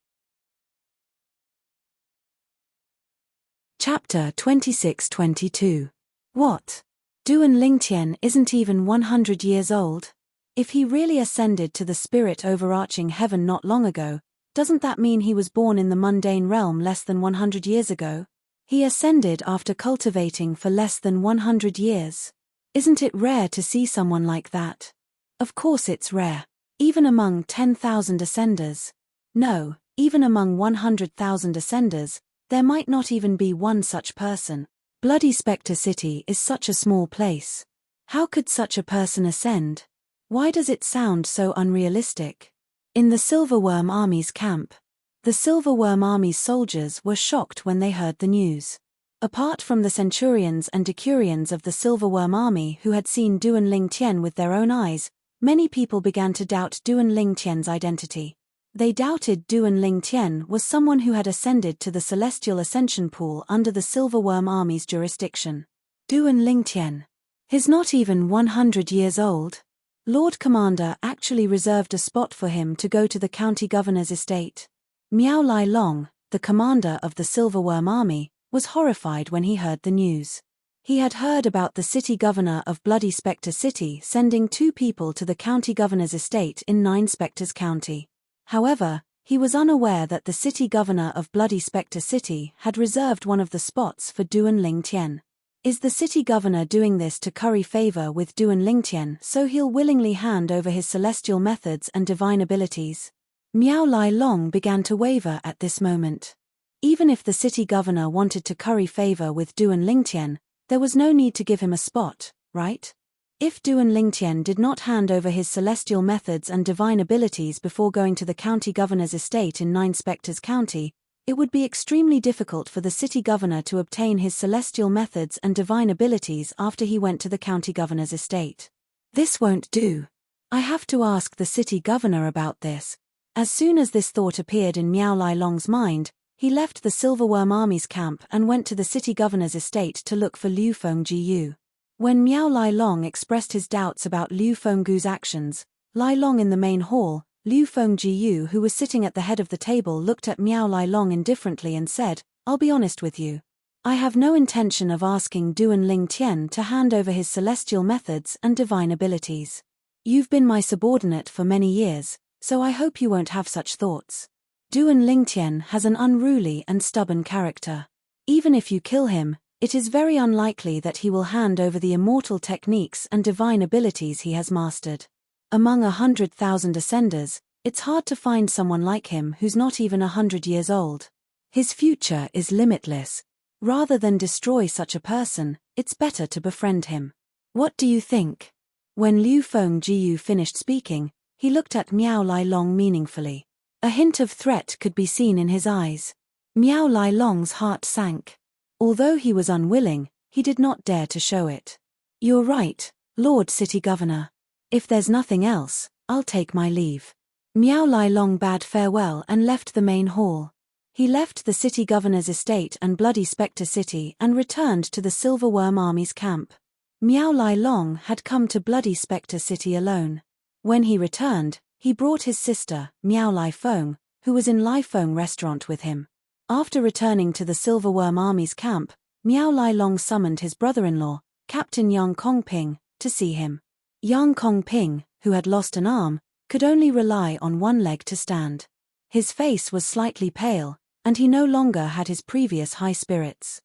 Chapter 26-22. What? Duan Lingtian isn't even 100 years old? If he really ascended to the spirit overarching heaven not long ago, doesn't that mean he was born in the mundane realm less than 100 years ago? He ascended after cultivating for less than 100 years. Isn't it rare to see someone like that? Of course it's rare. Even among 10,000 ascenders. No, even among 100,000 ascenders, there might not even be one such person. Bloody Spectre City is such a small place. How could such a person ascend? Why does it sound so unrealistic? In the Silverworm Army's camp, the Silverworm Army's soldiers were shocked when they heard the news. Apart from the centurions and decurions of the Silverworm Army who had seen Duan Lingtian with their own eyes, many people began to doubt Duan Lingtian's identity. They doubted Duan Lingtian was someone who had ascended to the celestial ascension pool under the Silverworm Army's jurisdiction. Duan Lingtian. He's not even 100 years old. Lord Commander actually reserved a spot for him to go to the county governor's estate. Miao Lai Long, the commander of the Silverworm Army, was horrified when he heard the news. He had heard about the city governor of Bloody Spectre City sending 2 people to the county governor's estate in 9 Spectres County. However, he was unaware that the city governor of Bloody Spectre City had reserved one of the spots for Duan Lingtian. Is the city governor doing this to curry favor with Duan Lingtian so he'll willingly hand over his celestial methods and divine abilities? Miao Lai Long began to waver at this moment. Even if the city governor wanted to curry favor with Duan Lingtian, there was no need to give him a spot, right? If Duan Lingtian did not hand over his celestial methods and divine abilities before going to the county governor's estate in 9 Spectres County, it would be extremely difficult for the city governor to obtain his celestial methods and divine abilities after he went to the county governor's estate. This won't do. I have to ask the city governor about this. As soon as this thought appeared in Miao Lai Long's mind, he left the Silverworm Army's camp and went to the city governor's estate to look for Liu Fengjiu. When Miao Lai Long expressed his doubts about Liu Fenggu's actions, Lai Long in the main hall, Liu Fengjiu, who was sitting at the head of the table, looked at Miao Lai Long indifferently and said, "I'll be honest with you. I have no intention of asking Duan Lingtian to hand over his celestial methods and divine abilities. You've been my subordinate for many years, so I hope you won't have such thoughts. Duan Lingtian has an unruly and stubborn character. Even if you kill him, it is very unlikely that he will hand over the immortal techniques and divine abilities he has mastered. Among 100,000 ascenders, it's hard to find someone like him who's not even 100 years old. His future is limitless. Rather than destroy such a person, it's better to befriend him. What do you think?" When Liu Fengjiu finished speaking, he looked at Miao Lai Long meaningfully. A hint of threat could be seen in his eyes. Miao Lai Long's heart sank. Although he was unwilling, he did not dare to show it. "You're right, Lord City Governor. If there's nothing else, I'll take my leave." Miao Lai Long bade farewell and left the main hall. He left the city governor's estate and Bloody Spectre City and returned to the Silverworm Army's camp. Miao Lai Long had come to Bloody Spectre City alone. When he returned, he brought his sister, Miao Lai Feng, who was in Lai Feng restaurant with him. After returning to the Silverworm Army's camp, Miao Lai Long summoned his brother-in-law, Captain Yang Kongping, to see him. Yang Kongping, who had lost an arm, could only rely on one leg to stand. His face was slightly pale, and he no longer had his previous high spirits.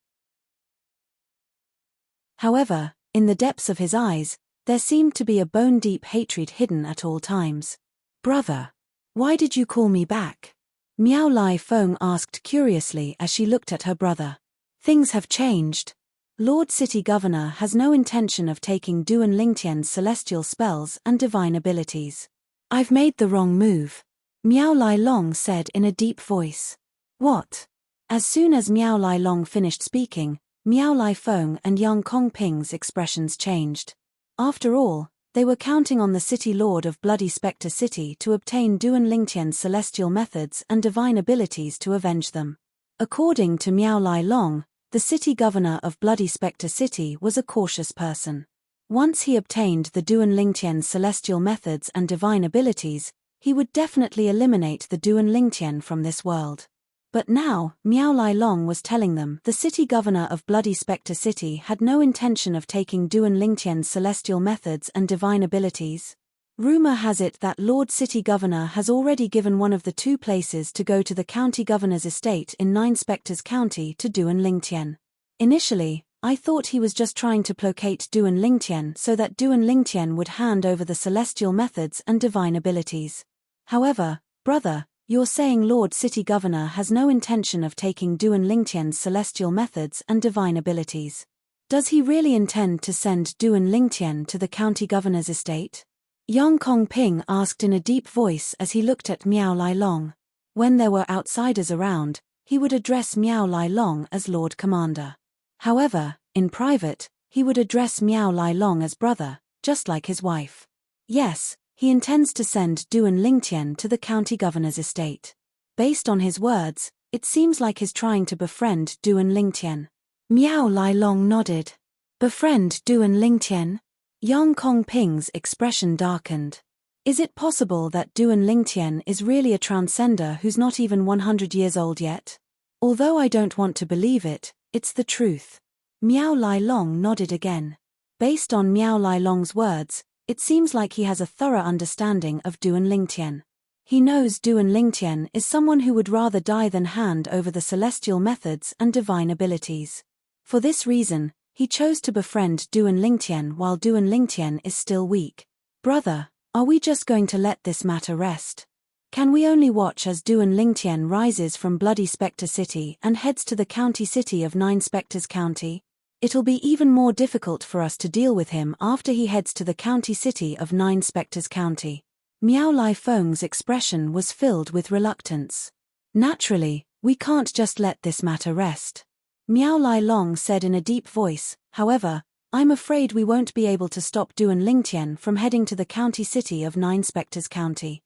However, in the depths of his eyes, there seemed to be a bone-deep hatred hidden at all times. "Brother, why did you call me back?" Miao Lai Feng asked curiously as she looked at her brother. "Things have changed. Lord City Governor has no intention of taking Duan Lingtian's celestial spells and divine abilities. I've made the wrong move," Miao Lai Long said in a deep voice. "What?" As soon as Miao Lai Long finished speaking, Miao Lai Feng and Yang Kongping's expressions changed. After all, they were counting on the City Lord of Bloody Spectre City to obtain Duan Lingtian's celestial methods and divine abilities to avenge them. According to Miao Lai Long, the City Governor of Bloody Spectre City was a cautious person. Once he obtained the Duan Lingtian's celestial methods and divine abilities, he would definitely eliminate the Duan Lingtian from this world. But now, Miao Lai Long was telling them the City Governor of Bloody Spectre City had no intention of taking Duan Lingtian's celestial methods and divine abilities. Rumor has it that Lord City Governor has already given one of the two places to go to the County Governor's estate in Nine Spectres County to Duan Lingtian. Initially, I thought he was just trying to placate Duan Lingtian so that Duan Lingtian would hand over the celestial methods and divine abilities. However, brother, you're saying Lord City Governor has no intention of taking Duan Lingtian's celestial methods and divine abilities. Does he really intend to send Duan Lingtian to the County Governor's estate? Yang Kongping asked in a deep voice as he looked at Miao Lai Long. When there were outsiders around, he would address Miao Lai Long as Lord Commander. However, in private, he would address Miao Lai Long as brother, just like his wife. Yes, he intends to send Duan Lingtian to the County Governor's estate. Based on his words, it seems like he's trying to befriend Duan Lingtian. Miao Lai Long nodded. Befriend Duan Lingtian? Yang Kongping's expression darkened. Is it possible that Duan Lingtian is really a transcender who's not even 100 years old yet? Although I don't want to believe it, it's the truth. Miao Lai Long nodded again. Based on Miao Lai Long's words, it seems like he has a thorough understanding of Duan Lingtian. He knows Duan Lingtian is someone who would rather die than hand over the celestial methods and divine abilities. For this reason, he chose to befriend Duan Lingtian while Duan Lingtian is still weak. Brother, are we just going to let this matter rest? Can we only watch as Duan Lingtian rises from Bloody Spectre City and heads to the county city of Nine Spectres County? It'll be even more difficult for us to deal with him after he heads to the county city of Nine Spectres County. Miao Lai Feng's expression was filled with reluctance. Naturally, we can't just let this matter rest. Miao Lai Long said in a deep voice, however, I'm afraid we won't be able to stop Duan Lingtian from heading to the county city of Nine Spectres County.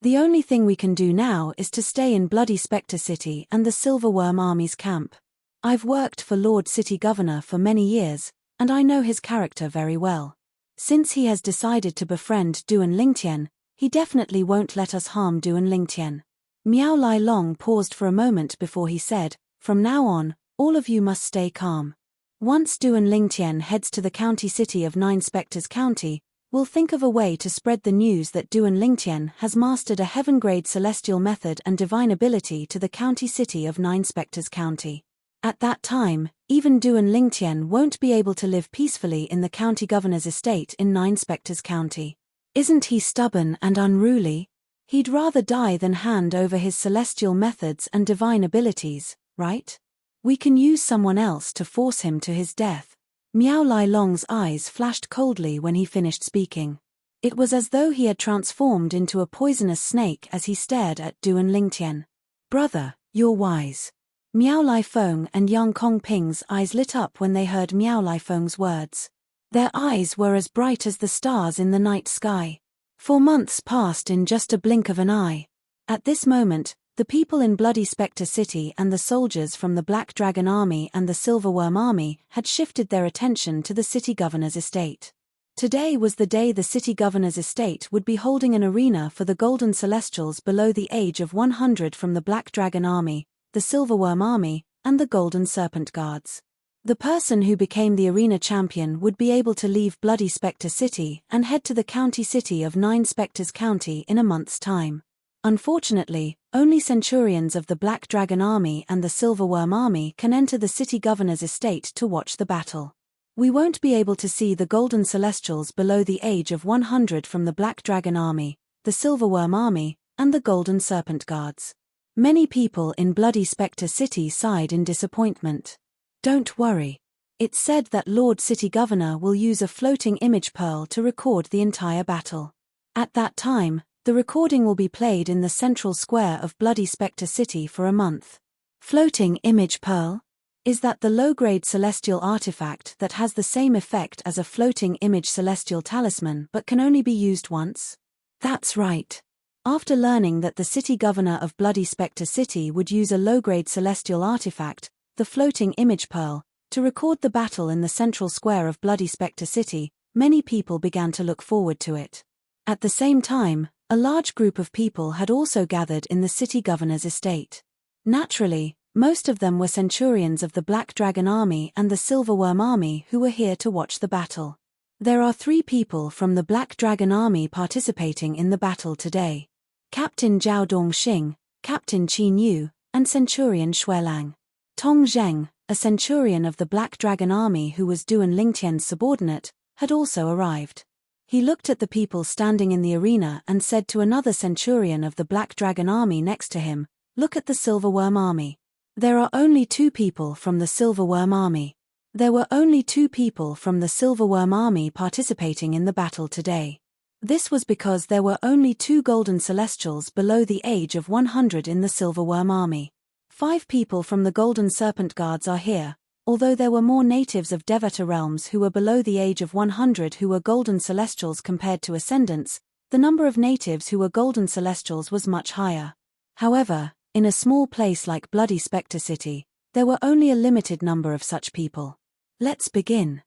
The only thing we can do now is to stay in Bloody Spectre City and the Silverworm Army's camp. I've worked for Lord City Governor for many years, and I know his character very well. Since he has decided to befriend Duan Lingtian, he definitely won't let us harm Duan Lingtian. Miao Lai Long paused for a moment before he said, from now on, all of you must stay calm. Once Duan Lingtian heads to the county city of Nine Spectres County, we'll think of a way to spread the news that Duan Lingtian has mastered a heaven-grade celestial method and divine ability to the county city of Nine Spectres County. At that time, even Duan Lingtian won't be able to live peacefully in the county governor's estate in Nine Spectres County. Isn't he stubborn and unruly? He'd rather die than hand over his celestial methods and divine abilities, right? We can use someone else to force him to his death. Miao Lai Long's eyes flashed coldly when he finished speaking. It was as though he had transformed into a poisonous snake as he stared at Duan Lingtian. Brother, you're wise. Miao Lai Feng and Yang Kongping's eyes lit up when they heard Miao Lai Feng's words. Their eyes were as bright as the stars in the night sky. 4 months passed in just a blink of an eye. At this moment, the people in Bloody Spectre City and the soldiers from the Black Dragon Army and the Silverworm Army had shifted their attention to the city governor's estate. Today was the day the city governor's estate would be holding an arena for the golden celestials below the age of 100 from the Black Dragon Army, the Silverworm Army, and the Golden Serpent Guards. The person who became the arena champion would be able to leave Bloody Spectre City and head to the county city of Nine Spectres County in a month's time. Unfortunately, only centurions of the Black Dragon Army and the Silverworm Army can enter the city governor's estate to watch the battle. We won't be able to see the Golden Celestials below the age of 100 from the Black Dragon Army, the Silverworm Army, and the Golden Serpent Guards. Many people in Bloody Spectre City sighed in disappointment. Don't worry. It's said that Lord City Governor will use a floating image pearl to record the entire battle. At that time, the recording will be played in the central square of Bloody Spectre City for a month. Floating image pearl? Is that the low-grade celestial artifact that has the same effect as a floating image celestial talisman but can only be used once? That's right. After learning that the city governor of Bloody Spectre City would use a low-grade celestial artifact, the floating image pearl, to record the battle in the central square of Bloody Spectre City, many people began to look forward to it. At the same time, a large group of people had also gathered in the city governor's estate. Naturally, most of them were centurions of the Black Dragon Army and the Silverworm Army who were here to watch the battle. There are 3 people from the Black Dragon Army participating in the battle today. Captain Zhao Dongxing, Captain Qin Yu, and Centurion Xuelang. Tong Zheng, a centurion of the Black Dragon Army who was Duan Lingtian's subordinate, had also arrived. He looked at the people standing in the arena and said to another centurion of the Black Dragon Army next to him, "Look at the Silverworm Army. There are only 2 people from the Silverworm Army." There were only 2 people from the Silverworm Army participating in the battle today. This was because there were only 2 Golden Celestials below the age of 100 in the Silverworm Army. 5 people from the Golden Serpent Guards are here, although there were more natives of Devata realms who were below the age of 100 who were Golden Celestials compared to Ascendants. The number of natives who were Golden Celestials was much higher. However, in a small place like Bloody Spectre City, there were only a limited number of such people. Let's begin.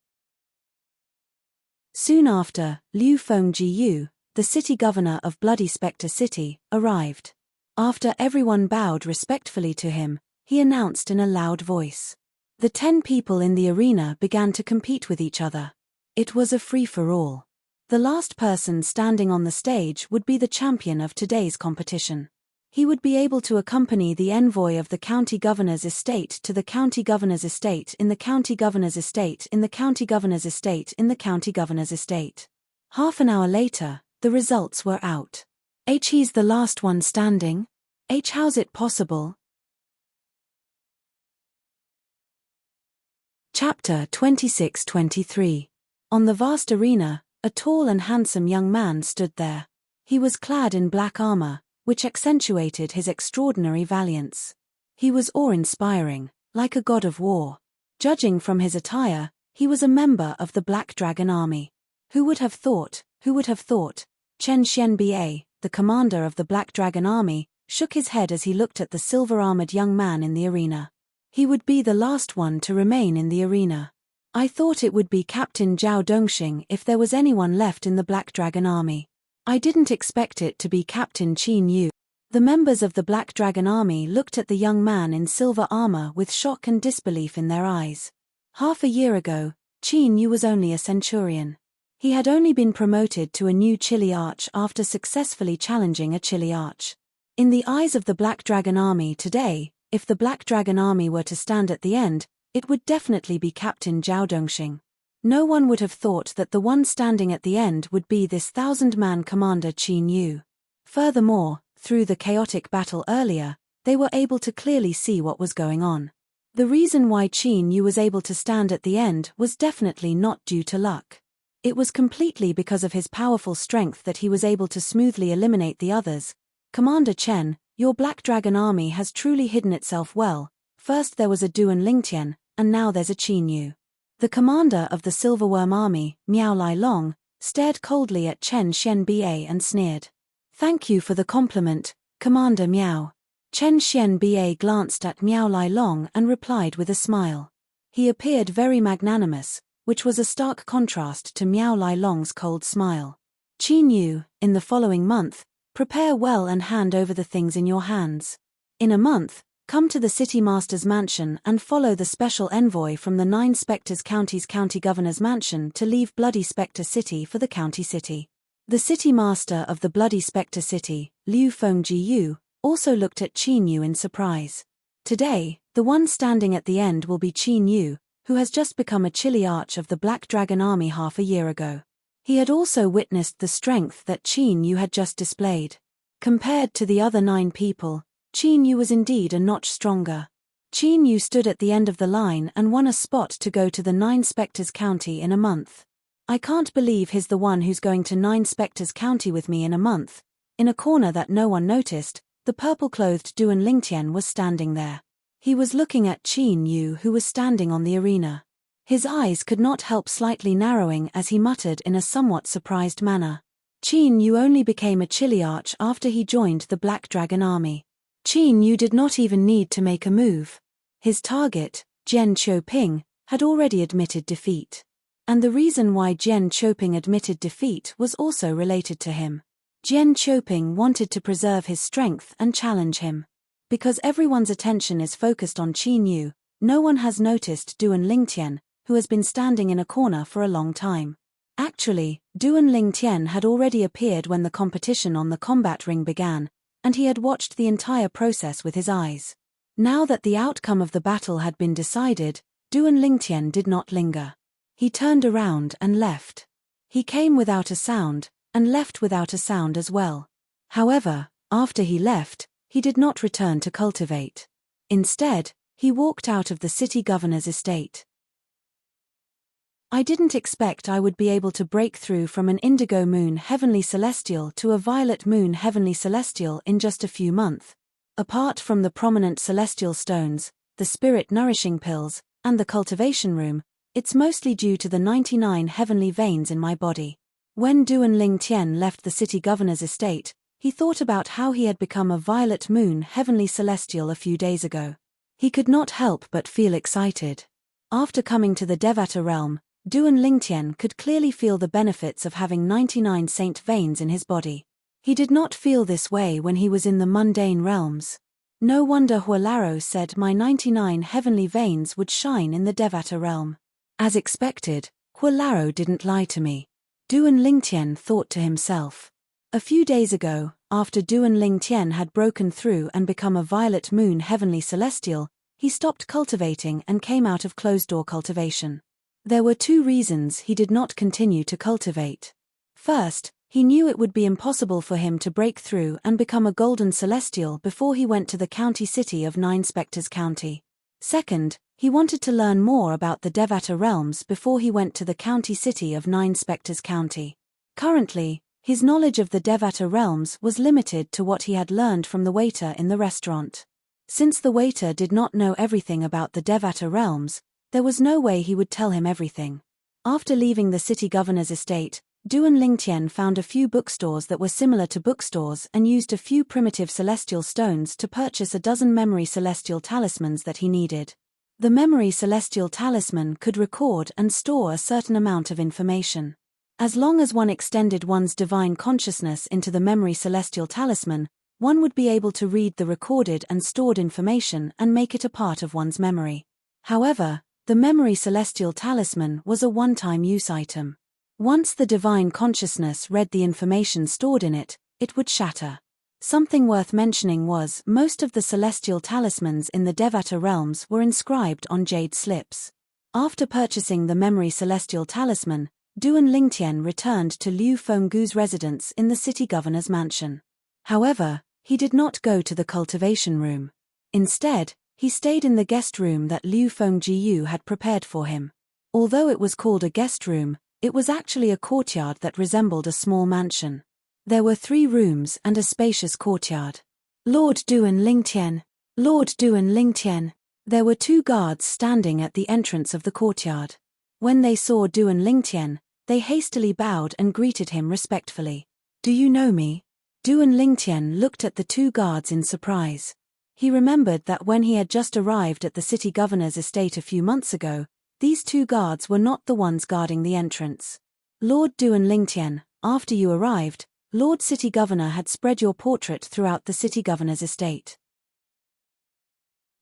Soon after, Liu Fengjiu, the city governor of Bloody Spectre City, arrived. After everyone bowed respectfully to him, he announced in a loud voice. The 10 people in the arena began to compete with each other. It was a free-for-all. The last person standing on the stage would be the champion of today's competition. He would be able to accompany the envoy of the county governor's estate to the county governor's estate in the county governor's estate in the county governor's estate in the county governor's estate. Half an hour later, the results were out. He's the last one standing. How's it possible? Chapter 26-23. On the vast arena, a tall and handsome young man stood there. He was clad in black armor, which accentuated his extraordinary valiance. He was awe-inspiring, like a god of war. Judging from his attire, he was a member of the Black Dragon Army. Who would have thought? Chen Xianbei, the commander of the Black Dragon Army, shook his head as he looked at the silver-armored young man in the arena. He would be the last one to remain in the arena. I thought it would be Captain Zhao Dongxing if there was anyone left in the Black Dragon Army. I didn't expect it to be Captain Qin Yu. The members of the Black Dragon Army looked at the young man in silver armor with shock and disbelief in their eyes. Half a year ago, Qin Yu was only a centurion. He had only been promoted to a new Chili Arch after successfully challenging a Chili Arch. In the eyes of the Black Dragon Army today, if the Black Dragon Army were to stand at the end, it would definitely be Captain Zhao Dongxing. No one would have thought that the one standing at the end would be this 1,000-man commander Qin Yu. Furthermore, through the chaotic battle earlier, they were able to clearly see what was going on. The reason why Qin Yu was able to stand at the end was definitely not due to luck. It was completely because of his powerful strength that he was able to smoothly eliminate the others. Commander Chen, your Black Dragon Army has truly hidden itself well. First there was a Duan Lingtian, and now there's a Qin Yu. The commander of the Silverworm Army, Miao Lai Long, stared coldly at Chen Xianbei and sneered. Thank you for the compliment, Commander Miao. Chen Xianbei glanced at Miao Lai Long and replied with a smile. He appeared very magnanimous, which was a stark contrast to Miao Lai Long's cold smile. Qin Yu, in the following month, prepare well and hand over the things in your hands. In a month, come to the city master's mansion and follow the special envoy from the 9 Spectres County's county governor's mansion to leave Bloody Spectre City for the county city. The city master of the Bloody Spectre City, Liu Fengjiu, also looked at Qin Yu in surprise. Today, the one standing at the end will be Qin Yu, who has just become a chilly arch of the Black Dragon Army half a year ago. He had also witnessed the strength that Qin Yu had just displayed. Compared to the other 9 people, Qin Yu was indeed a notch stronger. Qin Yu stood at the end of the line and won a spot to go to the 9 Spectres County in a month. I can't believe he's the one who's going to 9 Spectres County with me in a month. In a corner that no one noticed, the purple-clothed Duan Lingtian was standing there. He was looking at Qin Yu, who was standing on the arena. His eyes could not help slightly narrowing as he muttered in a somewhat surprised manner. Qin Yu only became a chiliarch after he joined the Black Dragon Army. Qin Yu did not even need to make a move. His target, Jian Qiuping, had already admitted defeat. And the reason why Jian Qiuping admitted defeat was also related to him. Jian Qiuping wanted to preserve his strength and challenge him. Because everyone's attention is focused on Qin Yu, no one has noticed Duan Lingtian, who has been standing in a corner for a long time. Actually, Duan Lingtian had already appeared when the competition on the combat ring began, and he had watched the entire process with his eyes. Now that the outcome of the battle had been decided, Duan Lingtian did not linger. He turned around and left. He came without a sound, and left without a sound as well. However, after he left, he did not return to cultivate. Instead, he walked out of the city governor's estate. I didn't expect I would be able to break through from an indigo moon heavenly celestial to a violet moon heavenly celestial in just a few months. Apart from the prominent celestial stones, the spirit nourishing pills, and the cultivation room, it's mostly due to the 99 heavenly veins in my body. When Duan Lingtian left the city governor's estate, he thought about how he had become a violet moon heavenly celestial a few days ago. He could not help but feel excited. After coming to the Devata realm, Duan Lingtian could clearly feel the benefits of having 99 saint veins in his body. He did not feel this way when he was in the mundane realms. No wonder Hualaro said my 99 heavenly veins would shine in the Devata realm. As expected, Hualaro didn't lie to me. Duan Lingtian thought to himself. A few days ago, after Duan Lingtian had broken through and become a violet moon heavenly celestial, he stopped cultivating and came out of closed-door cultivation. There were 2 reasons he did not continue to cultivate. First, he knew it would be impossible for him to break through and become a golden celestial before he went to the county city of 9 Spectres County. Second, he wanted to learn more about the Devata realms before he went to the county city of 9 Spectres County. Currently, his knowledge of the Devata realms was limited to what he had learned from the waiter in the restaurant. Since the waiter did not know everything about the Devata realms, there was no way he would tell him everything. After leaving the city governor's estate, Duan Lingtian found a few bookstores that were similar to bookstores and used a few primitive celestial stones to purchase a dozen memory celestial talismans that he needed. The memory celestial talisman could record and store a certain amount of information. As long as one extended one's divine consciousness into the memory celestial talisman, one would be able to read the recorded and stored information and make it a part of one's memory. However, the memory celestial talisman was a one-time use item. Once the divine consciousness read the information stored in it, it would shatter. Something worth mentioning was most of the celestial talismans in the Devata realms were inscribed on jade slips. After purchasing the memory celestial talisman, Duan Lingtian returned to Liu Fenggu's residence in the city governor's mansion. However, he did not go to the cultivation room. Instead, he stayed in the guest room that Liu Fengjiu had prepared for him. Although it was called a guest room, it was actually a courtyard that resembled a small mansion. There were 3 rooms and a spacious courtyard. Lord Duan Lingtian! Lord Duan Lingtian! There were 2 guards standing at the entrance of the courtyard. When they saw Duan Lingtian, they hastily bowed and greeted him respectfully. Do you know me? Duan Lingtian looked at the 2 guards in surprise. He remembered that when he had just arrived at the city governor's estate a few months ago, these two guards were not the ones guarding the entrance. Lord Duan Lingtian, after you arrived, Lord City Governor had spread your portrait throughout the City Governor's estate.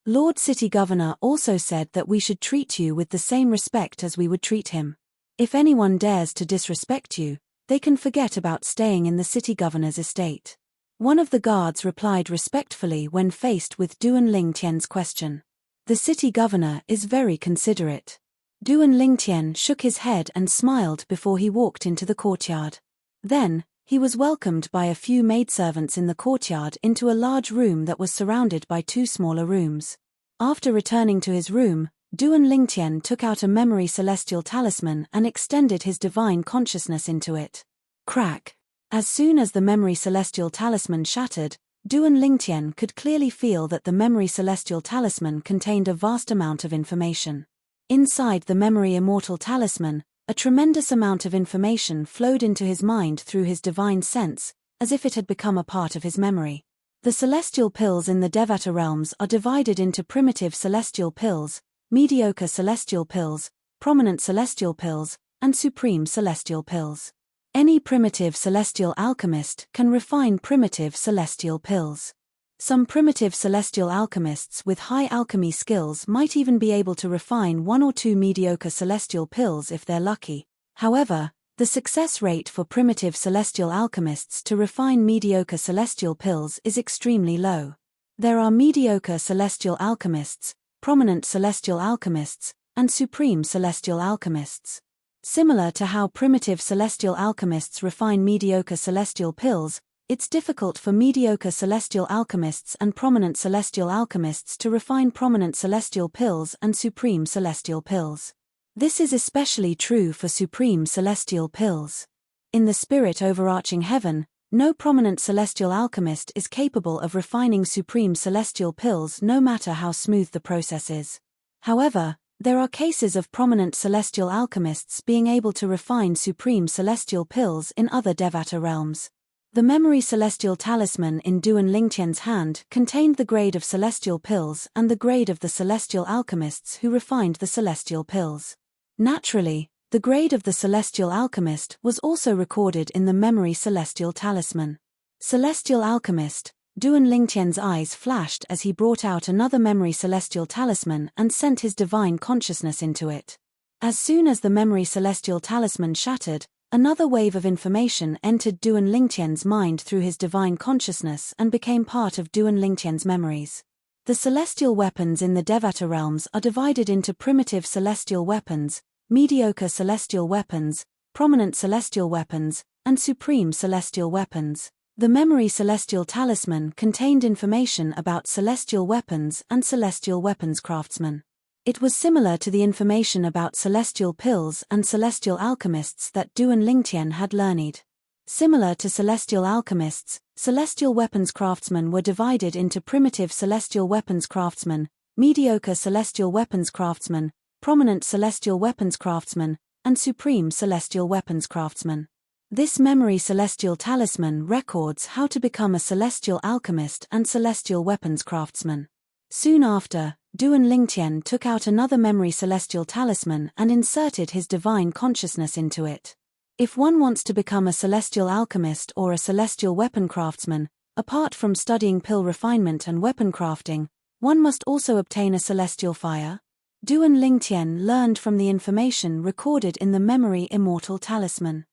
Lord City Governor also said that we should treat you with the same respect as we would treat him. If anyone dares to disrespect you, they can forget about staying in the City Governor's estate. One of the guards replied respectfully when faced with Duan Lingtian's question. The City Governor is very considerate. Duan Lingtian shook his head and smiled before he walked into the courtyard. Then, he was welcomed by a few maidservants in the courtyard into a large room that was surrounded by two smaller rooms. After returning to his room, Duan Lingtian took out a memory celestial talisman and extended his divine consciousness into it. Crack! As soon as the memory celestial talisman shattered, Duan Lingtian could clearly feel that the memory celestial talisman contained a vast amount of information. Inside the memory immortal talisman, a tremendous amount of information flowed into his mind through his divine sense, as if it had become a part of his memory. The celestial pills in the Devata realms are divided into primitive celestial pills, mediocre celestial pills, prominent celestial pills, and supreme celestial pills. Any primitive celestial alchemist can refine primitive celestial pills. Some primitive celestial alchemists with high alchemy skills might even be able to refine one or two mediocre celestial pills if they're lucky. However, the success rate for primitive celestial alchemists to refine mediocre celestial pills is extremely low. There are mediocre celestial alchemists, prominent celestial alchemists, and supreme celestial alchemists. Similar to how primitive celestial alchemists refine mediocre celestial pills, it's difficult for mediocre celestial alchemists and prominent celestial alchemists to refine prominent celestial pills and supreme celestial pills. This is especially true for supreme celestial pills. In the spirit overarching heaven, no prominent celestial alchemist is capable of refining supreme celestial pills no matter how smooth the process is. However, there are cases of prominent celestial alchemists being able to refine supreme celestial pills in other Devata realms. The memory celestial talisman in Duan Lingtian's hand contained the grade of celestial pills and the grade of the celestial alchemists who refined the celestial pills. Naturally, the grade of the celestial alchemist was also recorded in the memory celestial talisman. Celestial alchemist, Duan Lingtian's eyes flashed as he brought out another memory celestial talisman and sent his divine consciousness into it. As soon as the memory celestial talisman shattered, another wave of information entered Duan Lingtian's mind through his divine consciousness and became part of Duan Lingtian's memories. The celestial weapons in the Devata realms are divided into primitive celestial weapons, mediocre celestial weapons, prominent celestial weapons, and supreme celestial weapons. The memory celestial talisman contained information about celestial weapons and celestial weapons craftsmen. It was similar to the information about celestial pills and celestial alchemists that Duan Lingtian had learned. Similar to celestial alchemists, celestial weapons craftsmen were divided into primitive celestial weapons craftsmen, mediocre celestial weapons craftsmen, prominent celestial weapons craftsmen, and supreme celestial weapons craftsmen. This memory celestial talisman records how to become a celestial alchemist and celestial weapons craftsman. Soon after, Duan Lingtian took out another memory celestial talisman and inserted his divine consciousness into it. If one wants to become a celestial alchemist or a celestial weapon craftsman, apart from studying pill refinement and weapon crafting, one must also obtain a celestial fire. Duan Lingtian learned from the information recorded in the memory immortal talisman.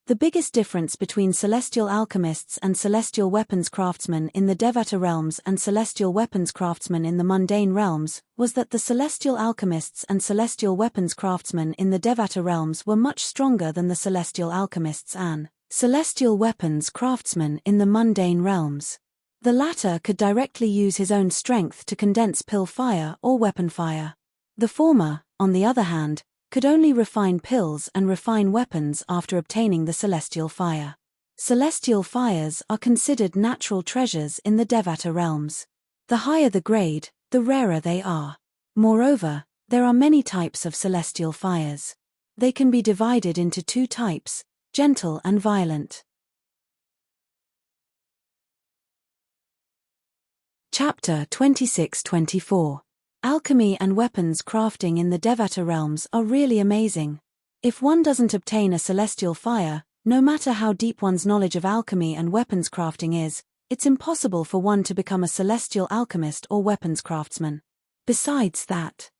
The biggest difference between celestial alchemists and celestial weapons craftsmen in the Devata realms and celestial weapons craftsmen in the mundane realms was that the celestial alchemists and celestial weapons craftsmen in the Devata realms were much stronger than the celestial alchemists and celestial weapons craftsmen in the mundane realms. The latter could directly use his own strength to condense pill fire or weapon fire. The former, on the other hand, could only refine pills and refine weapons after obtaining the celestial fire. Celestial fires are considered natural treasures in the Devata realms. The higher the grade, the rarer they are. Moreover, there are many types of celestial fires. They can be divided into two types, gentle and violent. Chapter 26-24. Alchemy and weapons crafting in the Devata realms are really amazing. If one doesn't obtain a celestial fire, no matter how deep one's knowledge of alchemy and weapons crafting is, it's impossible for one to become a celestial alchemist or weapons craftsman. Besides that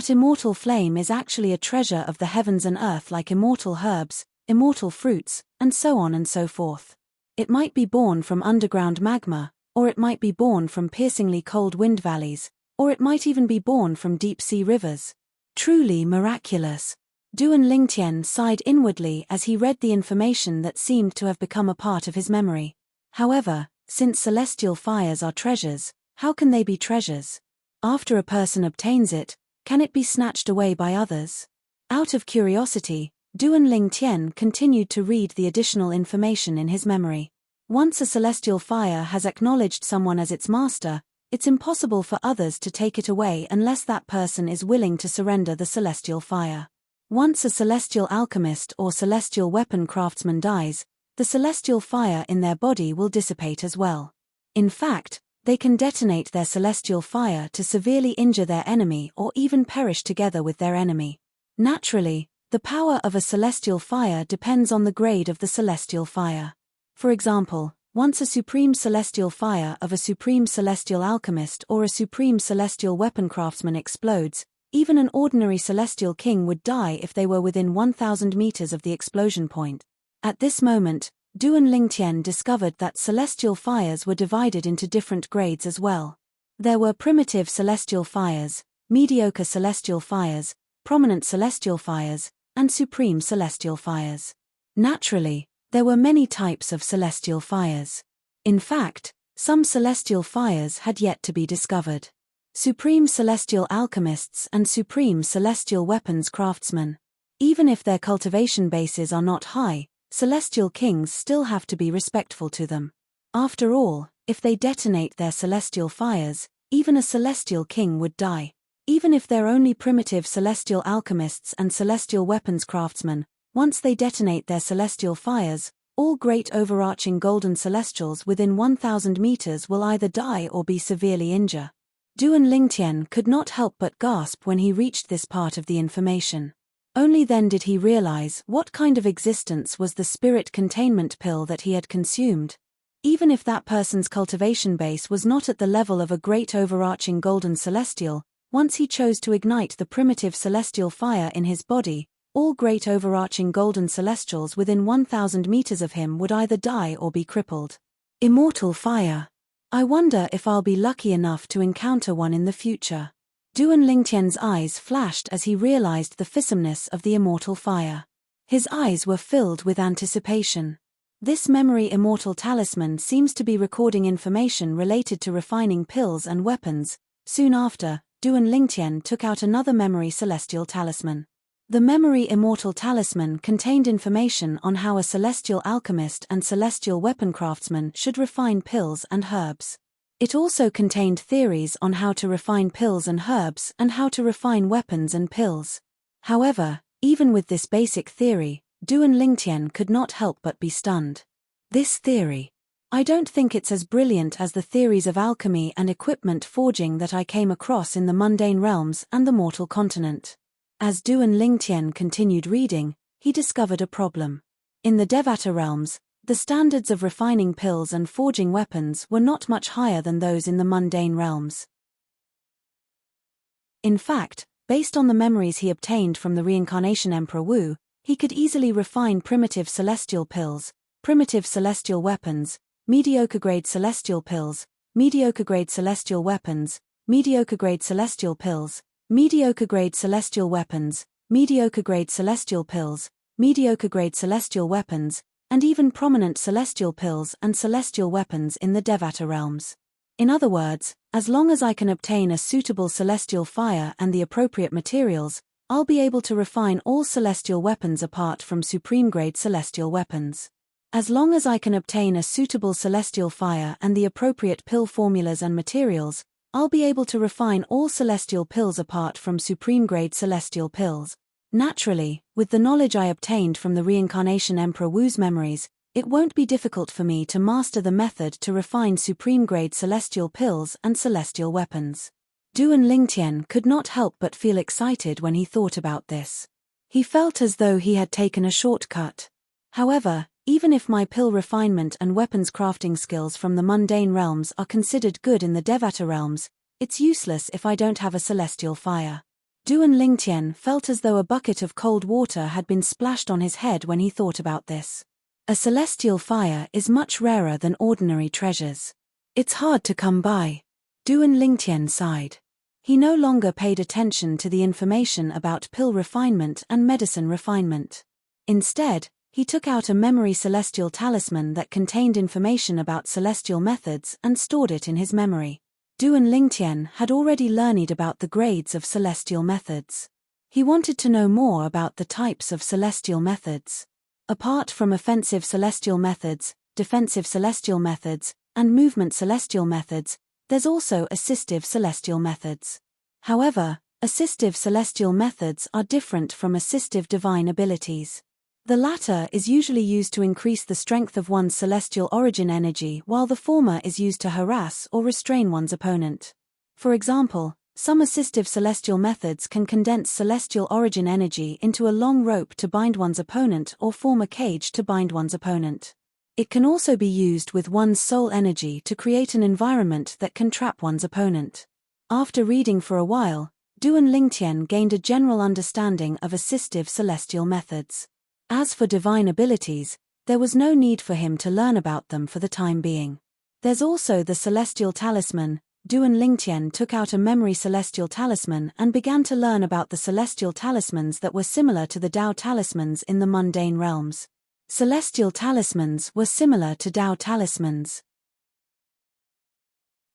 immortal flame is actually a treasure of the heavens and earth, like immortal herbs, immortal fruits, and so on and so forth. It might be born from underground magma, or it might be born from piercingly cold wind valleys, or it might even be born from deep-sea rivers. Truly miraculous. Duan Lingtian sighed inwardly as he read the information that seemed to have become a part of his memory. However, since celestial fires are treasures, how can they be treasures? After a person obtains it, can it be snatched away by others? Out of curiosity, Duan Lingtian continued to read the additional information in his memory. Once a celestial fire has acknowledged someone as its master, it's impossible for others to take it away unless that person is willing to surrender the celestial fire. Once a celestial alchemist or celestial weapon craftsman dies, the celestial fire in their body will dissipate as well. In fact, they can detonate their celestial fire to severely injure their enemy or even perish together with their enemy. Naturally, the power of a celestial fire depends on the grade of the celestial fire. For example, once a supreme celestial fire of a supreme celestial alchemist or a supreme celestial weapon craftsman explodes, even an ordinary celestial king would die if they were within 1,000 meters of the explosion point. At this moment, Duan Lingtian discovered that celestial fires were divided into different grades as well. There were primitive celestial fires, mediocre celestial fires, prominent celestial fires, and supreme celestial fires. Naturally, there were many types of celestial fires. In fact, some celestial fires had yet to be discovered. Supreme celestial alchemists and supreme celestial weapons craftsmen. Even if their cultivation bases are not high, celestial kings still have to be respectful to them. After all, if they detonate their celestial fires, even a celestial king would die. Even if they're only primitive celestial alchemists and celestial weapons craftsmen, once they detonate their celestial fires, all great overarching golden celestials within 1,000 meters will either die or be severely injured. Duan Lingtian could not help but gasp when he reached this part of the information. Only then did he realize what kind of existence was the spirit containment pill that he had consumed. Even if that person's cultivation base was not at the level of a great overarching golden celestial, once he chose to ignite the primitive celestial fire in his body, all great overarching golden celestials within 1,000 meters of him would either die or be crippled. Immortal fire. I wonder if I'll be lucky enough to encounter one in the future. Duan Lingtian's eyes flashed as he realized the fissomeness of the immortal fire. His eyes were filled with anticipation. This memory immortal talisman seems to be recording information related to refining pills and weapons. Soon after, Duan Lingtian took out another memory celestial talisman. The memory immortal talisman contained information on how a celestial alchemist and celestial weapon craftsman should refine pills and herbs. It also contained theories on how to refine pills and herbs and how to refine weapons and pills. However, even with this basic theory, Duan Lingtian could not help but be stunned. This theory. I don't think it's as brilliant as the theories of alchemy and equipment forging that I came across in the mundane realms and the mortal continent. As Duan Lingtian continued reading, he discovered a problem. In the Devata realms, the standards of refining pills and forging weapons were not much higher than those in the mundane realms. In fact, based on the memories he obtained from the reincarnation Emperor Wu, he could easily refine primitive celestial pills, primitive celestial weapons, mediocre-grade celestial pills, mediocre-grade celestial weapons, mediocre-grade celestial pills, mediocre-grade celestial weapons, mediocre-grade celestial pills, mediocre-grade celestial weapons, and even prominent celestial pills and celestial weapons in the Devata realms. In other words, as long as I can obtain a suitable celestial fire and the appropriate materials, I'll be able to refine all celestial weapons apart from supreme-grade celestial weapons. As long as I can obtain a suitable celestial fire and the appropriate pill formulas and materials, I'll be able to refine all celestial pills apart from supreme-grade celestial pills. Naturally, with the knowledge I obtained from the reincarnation Emperor Wu's memories, it won't be difficult for me to master the method to refine supreme-grade celestial pills and celestial weapons. Duan Lingtian could not help but feel excited when he thought about this. He felt as though he had taken a shortcut. However, even if my pill refinement and weapons crafting skills from the mundane realms are considered good in the Devata realms, it's useless if I don't have a celestial fire. Duan Lingtian felt as though a bucket of cold water had been splashed on his head when he thought about this. A celestial fire is much rarer than ordinary treasures. It's hard to come by. Duan Lingtian sighed. He no longer paid attention to the information about pill refinement and medicine refinement. Instead, he took out a memory celestial talisman that contained information about celestial methods and stored it in his memory. Duan Lingtian had already learned about the grades of celestial methods. He wanted to know more about the types of celestial methods. Apart from offensive celestial methods, defensive celestial methods, and movement celestial methods, there's also assistive celestial methods. However, assistive celestial methods are different from assistive divine abilities. The latter is usually used to increase the strength of one's celestial origin energy, while the former is used to harass or restrain one's opponent. For example, some assistive celestial methods can condense celestial origin energy into a long rope to bind one's opponent or form a cage to bind one's opponent. It can also be used with one's soul energy to create an environment that can trap one's opponent. After reading for a while, Duan Lingtian gained a general understanding of assistive celestial methods. As for divine abilities, there was no need for him to learn about them for the time being. There's also the celestial talisman. Duan Lingtian took out a memory celestial talisman and began to learn about the celestial talismans that were similar to the Tao talismans in the mundane realms. Celestial talismans were similar to Tao talismans.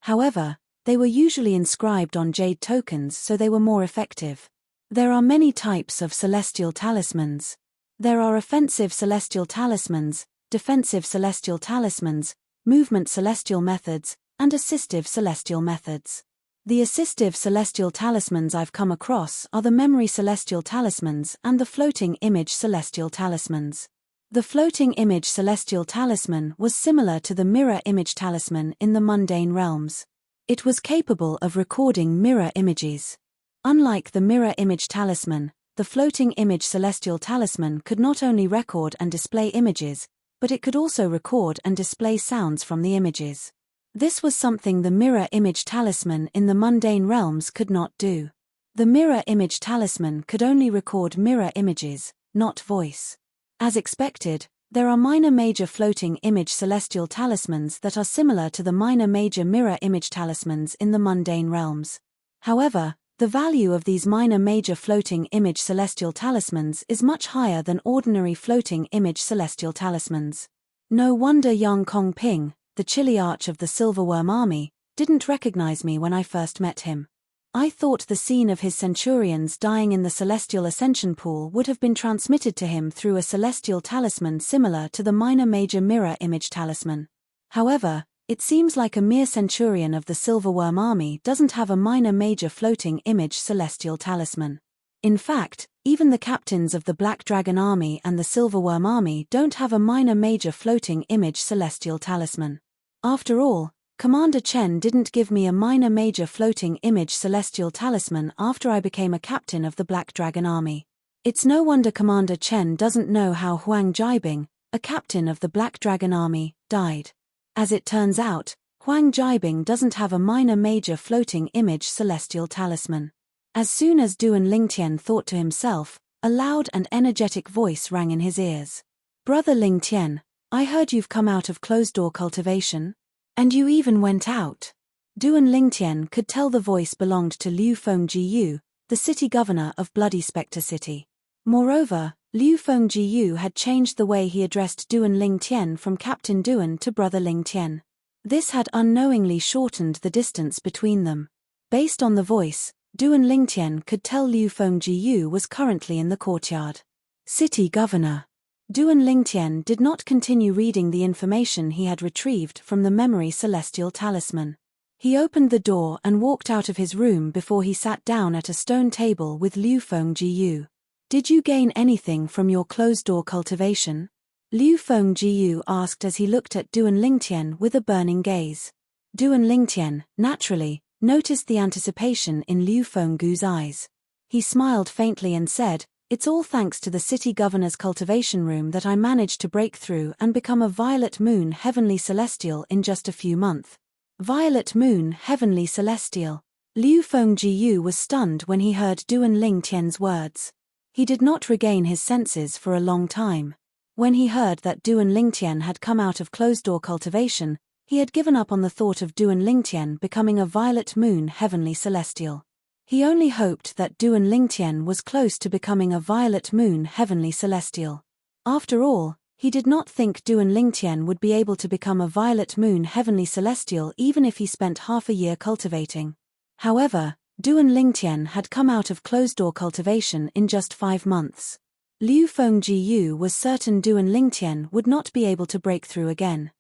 However, they were usually inscribed on jade tokens, so they were more effective. There are many types of celestial talismans. There are offensive celestial talismans, defensive celestial talismans, movement celestial methods, and assistive celestial methods. The assistive celestial talismans I've come across are the memory celestial talismans and the floating image celestial talismans. The floating image celestial talisman was similar to the mirror image talisman in the mundane realms. It was capable of recording mirror images. Unlike the mirror image talisman, the floating image celestial talisman could not only record and display images, but it could also record and display sounds from the images. This was something the mirror image talisman in the mundane realms could not do. The mirror image talisman could only record mirror images, not voice. As expected, there are minor-major floating image celestial talismans that are similar to the minor-major mirror image talismans in the mundane realms. However, the value of these minor-major floating image celestial talismans is much higher than ordinary floating image celestial talismans. No wonder Yang Kongping, the chiliarch of the Silverworm Army, didn't recognize me when I first met him. I thought the scene of his centurions dying in the celestial ascension pool would have been transmitted to him through a celestial talisman similar to the minor-major mirror image talisman. However, it seems like a mere centurion of the Silverworm Army doesn't have a minor-major floating image celestial talisman. In fact, even the captains of the Black Dragon Army and the Silverworm Army don't have a minor-major floating image celestial talisman. After all, Commander Chen didn't give me a minor-major floating image celestial talisman after I became a captain of the Black Dragon Army. It's no wonder Commander Chen doesn't know how Huang Jiabing, a captain of the Black Dragon Army, died. As it turns out, Huang Jiabing doesn't have a minor-major floating image celestial talisman. As soon as Duan Lingtian thought to himself, a loud and energetic voice rang in his ears. "Brother Lingtian, I heard you've come out of closed-door cultivation. And you even went out." Duan Lingtian could tell the voice belonged to Liu Fengjiu, the city governor of Bloody Spectre City. Moreover, Liu Fengjiu had changed the way he addressed Duan Lingtian from Captain Duan to Brother Lingtian. This had unknowingly shortened the distance between them. Based on the voice, Duan Lingtian could tell Liu Fengjiu was currently in the courtyard. City governor. Duan Lingtian did not continue reading the information he had retrieved from the memory celestial talisman. He opened the door and walked out of his room before he sat down at a stone table with Liu Fengjiu. "Did you gain anything from your closed-door cultivation?" Liu Fengjiu asked as he looked at Duan Lingtian with a burning gaze. Duan Lingtian, naturally, noticed the anticipation in Liu Fenggu's eyes. He smiled faintly and said, "It's all thanks to the city governor's cultivation room that I managed to break through and become a violet moon heavenly celestial in just a few months." Violet moon heavenly celestial. Liu Fenggu was stunned when he heard Duan Lingtian's words. He did not regain his senses for a long time. When he heard that Duan Lingtian had come out of closed-door cultivation, he had given up on the thought of Duan Lingtian becoming a violet moon heavenly celestial. He only hoped that Duan Lingtian was close to becoming a violet moon heavenly celestial. After all, he did not think Duan Lingtian would be able to become a violet moon heavenly celestial even if he spent half a year cultivating. However, Duan Lingtian had come out of closed-door cultivation in just 5 months. Liu Fenggu was certain Duan Lingtian would not be able to break through again.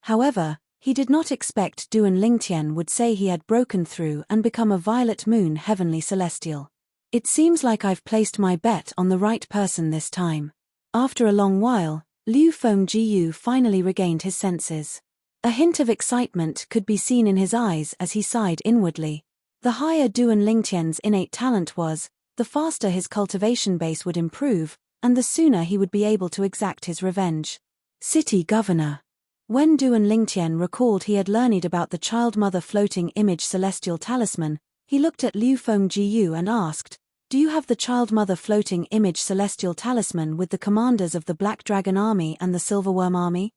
However, he did not expect Duan Lingtian would say he had broken through and become a violet moon heavenly celestial. It seems like I've placed my bet on the right person this time. After a long while, Liu Fenggu finally regained his senses. A hint of excitement could be seen in his eyes as he sighed inwardly. The higher Duan Lingtian's innate talent was, the faster his cultivation base would improve, and the sooner he would be able to exact his revenge. City Governor. When Duan Lingtian recalled he had learned about the child-mother floating image celestial talisman, he looked at Liu Fenggu and asked, "Do you have the child-mother floating image celestial talisman with the commanders of the Black Dragon Army and the Silverworm Army?"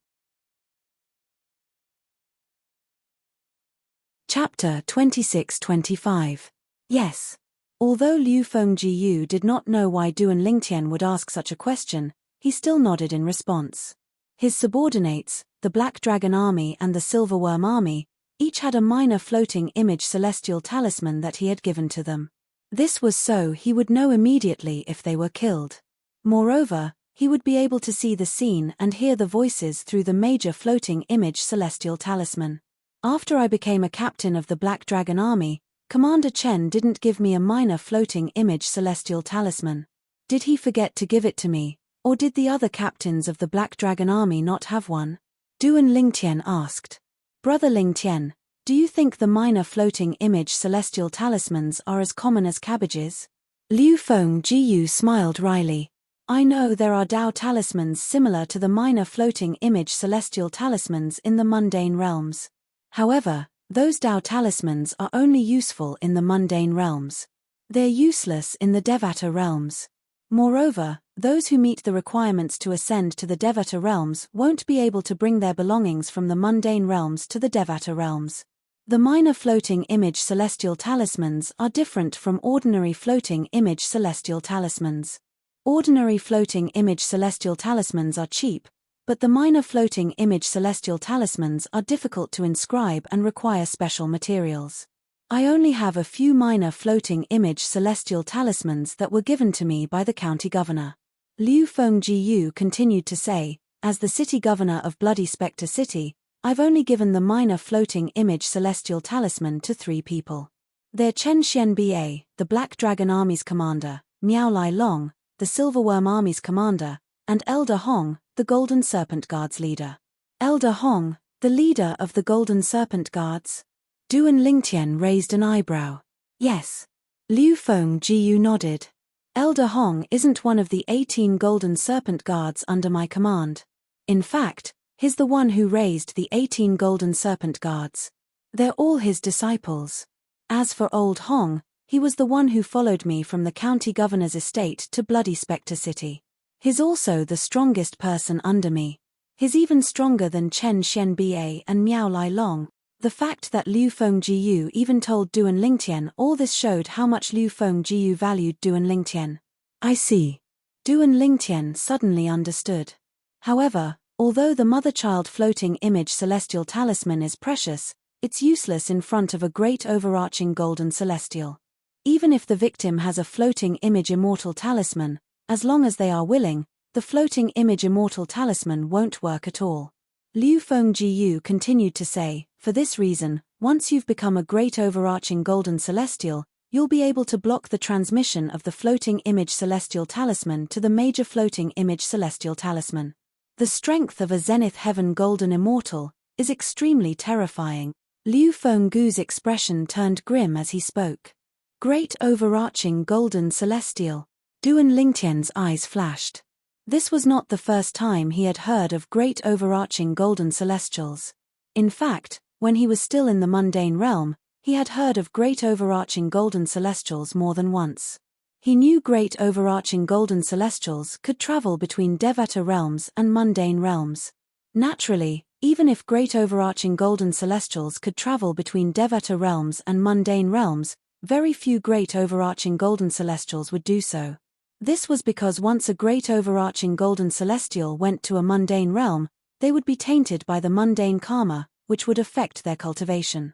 Chapter 26-25. Yes. Although Liu Fenggu did not know why Duan Lingtian would ask such a question, he still nodded in response. His subordinates, the Black Dragon Army and the Silverworm Army, each had a minor floating image celestial talisman that he had given to them. This was so he would know immediately if they were killed. Moreover, he would be able to see the scene and hear the voices through the major floating image celestial talisman. After I became a captain of the Black Dragon Army, Commander Chen didn't give me a minor floating image celestial talisman. Did he forget to give it to me, or did the other captains of the Black Dragon Army not have one? Duan Lingtian asked. Brother Lingtian, do you think the minor floating image celestial talismans are as common as cabbages? Liu Fenggu smiled wryly. I know there are Dao talismans similar to the minor floating image celestial talismans in the mundane realms. However, those Dao talismans are only useful in the mundane realms. They're useless in the Devata realms. Moreover, those who meet the requirements to ascend to the Devata realms won't be able to bring their belongings from the mundane realms to the Devata realms. The minor floating image celestial talismans are different from ordinary floating image celestial talismans. Ordinary floating image celestial talismans are cheap, but the minor floating image celestial talismans are difficult to inscribe and require special materials. I only have a few minor floating image celestial talismans that were given to me by the county governor. Liu Fenggu continued to say, as the city governor of Bloody Spectre City, I've only given the minor floating image celestial talisman to 3 people. They're Chen Xianbei, the Black Dragon Army's commander, Miao Lai Long, the Silverworm Army's commander, and Elder Hong, the Golden Serpent Guard's leader. Elder Hong, the leader of the Golden Serpent Guards? Duan Lingtian raised an eyebrow. Yes. Liu Fenggu nodded. Elder Hong isn't one of the 18 Golden Serpent Guards under my command. In fact, he's the one who raised the 18 Golden Serpent Guards. They're all his disciples. As for Old Hong, he was the one who followed me from the county governor's estate to Bloody Spectre City. He's also the strongest person under me. He's even stronger than Chen Xianbei and Miao Lai Long. The fact that Liu Fenggu even told Duan Lingtian all this showed how much Liu Fenggu valued Duan Lingtian. I see. Duan Lingtian suddenly understood. However, although the mother-child floating image celestial talisman is precious, it's useless in front of a great overarching golden celestial. Even if the victim has a floating image immortal talisman, as long as they are willing, the floating image immortal talisman won't work at all. Liu Fenggu continued to say, for this reason, once you've become a great overarching golden celestial, you'll be able to block the transmission of the floating image celestial talisman to the major floating image celestial talisman. The strength of a zenith heaven golden immortal is extremely terrifying. Liu Fenggu's expression turned grim as he spoke. Great overarching golden celestial. Duan Lingtian's eyes flashed. This was not the first time he had heard of great overarching golden celestials. In fact, when he was still in the mundane realm, he had heard of great overarching golden celestials more than once. He knew great overarching golden celestials could travel between Devata realms and mundane realms. Naturally, even if great overarching golden celestials could travel between Devata realms and mundane realms, very few great overarching golden celestials would do so. This was because once a great overarching golden celestial went to a mundane realm, they would be tainted by the mundane karma, which would affect their cultivation.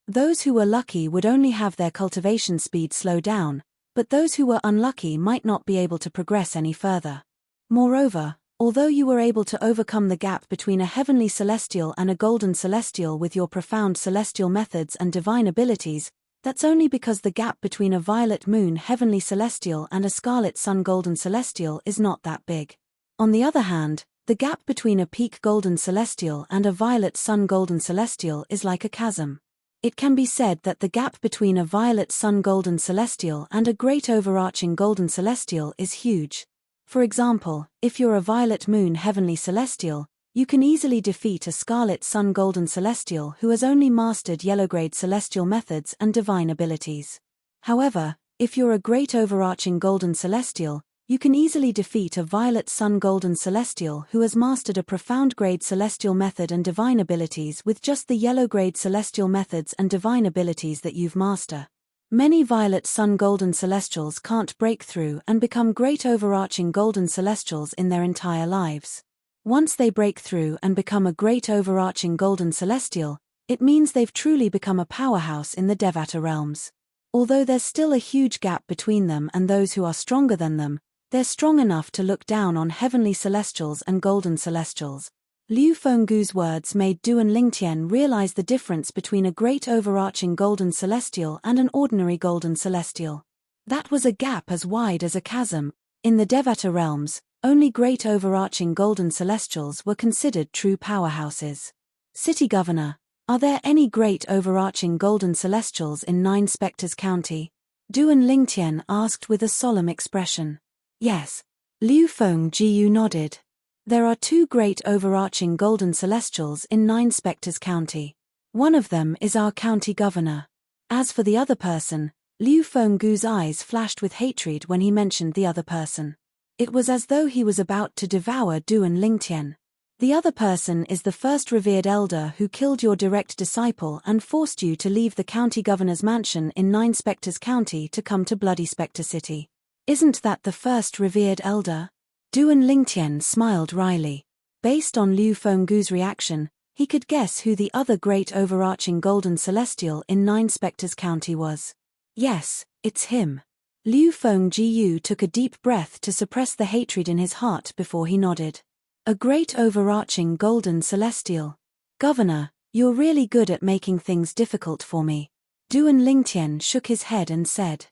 Those who were lucky would only have their cultivation speed slow down, but those who were unlucky might not be able to progress any further. Moreover, although you were able to overcome the gap between a heavenly celestial and a golden celestial with your profound celestial methods and divine abilities, that's only because the gap between a violet moon heavenly celestial and a scarlet sun golden celestial is not that big. On the other hand, the gap between a peak golden celestial and a violet sun golden celestial is like a chasm. It can be said that the gap between a violet sun golden celestial and a great overarching golden celestial is huge. For example, if you're a violet moon heavenly celestial, you can easily defeat a scarlet sun golden celestial who has only mastered yellow-grade celestial methods and divine abilities. However, if you're a great overarching golden celestial, you can easily defeat a violet sun golden celestial who has mastered a profound grade celestial method and divine abilities with just the yellow grade celestial methods and divine abilities that you've mastered. Many violet sun golden celestials can't break through and become great overarching golden celestials in their entire lives. Once they break through and become a great overarching golden celestial, it means they've truly become a powerhouse in the Devata realms. Although there's still a huge gap between them and those who are stronger than them, they're strong enough to look down on heavenly celestials and golden celestials. Liu Fenggu's words made Duan Lingtian realize the difference between a great overarching golden celestial and an ordinary golden celestial. That was a gap as wide as a chasm. In the Devata realms, only great overarching golden celestials were considered true powerhouses. City Governor, are there any great overarching golden celestials in Nine Spectres County? Duan Lingtian asked with a solemn expression. Yes. Liu Fenggu nodded. There are two great overarching golden celestials in Nine Spectres County. One of them is our county governor. As for the other person, Liu Fenggu's eyes flashed with hatred when he mentioned the other person. It was as though he was about to devour Duan Lingtian. The other person is the first revered elder who killed your direct disciple and forced you to leave the county governor's mansion in Nine Spectres County to come to Bloody Spectre City. Isn't that the first revered elder? Duan Lingtian smiled wryly. Based on Liu Fenggu's reaction, he could guess who the other great overarching golden celestial in Nine Spectres County was. Yes, it's him. Liu Fenggu took a deep breath to suppress the hatred in his heart before he nodded. A great overarching golden celestial. Governor, you're really good at making things difficult for me. Duan Lingtian shook his head and said.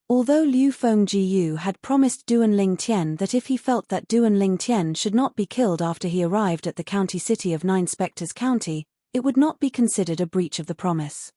Although Liu Fenggu had promised Duan Lingtian that if he felt that Duan Lingtian should not be killed after he arrived at the county city of Nine Spectres County, it would not be considered a breach of the promise.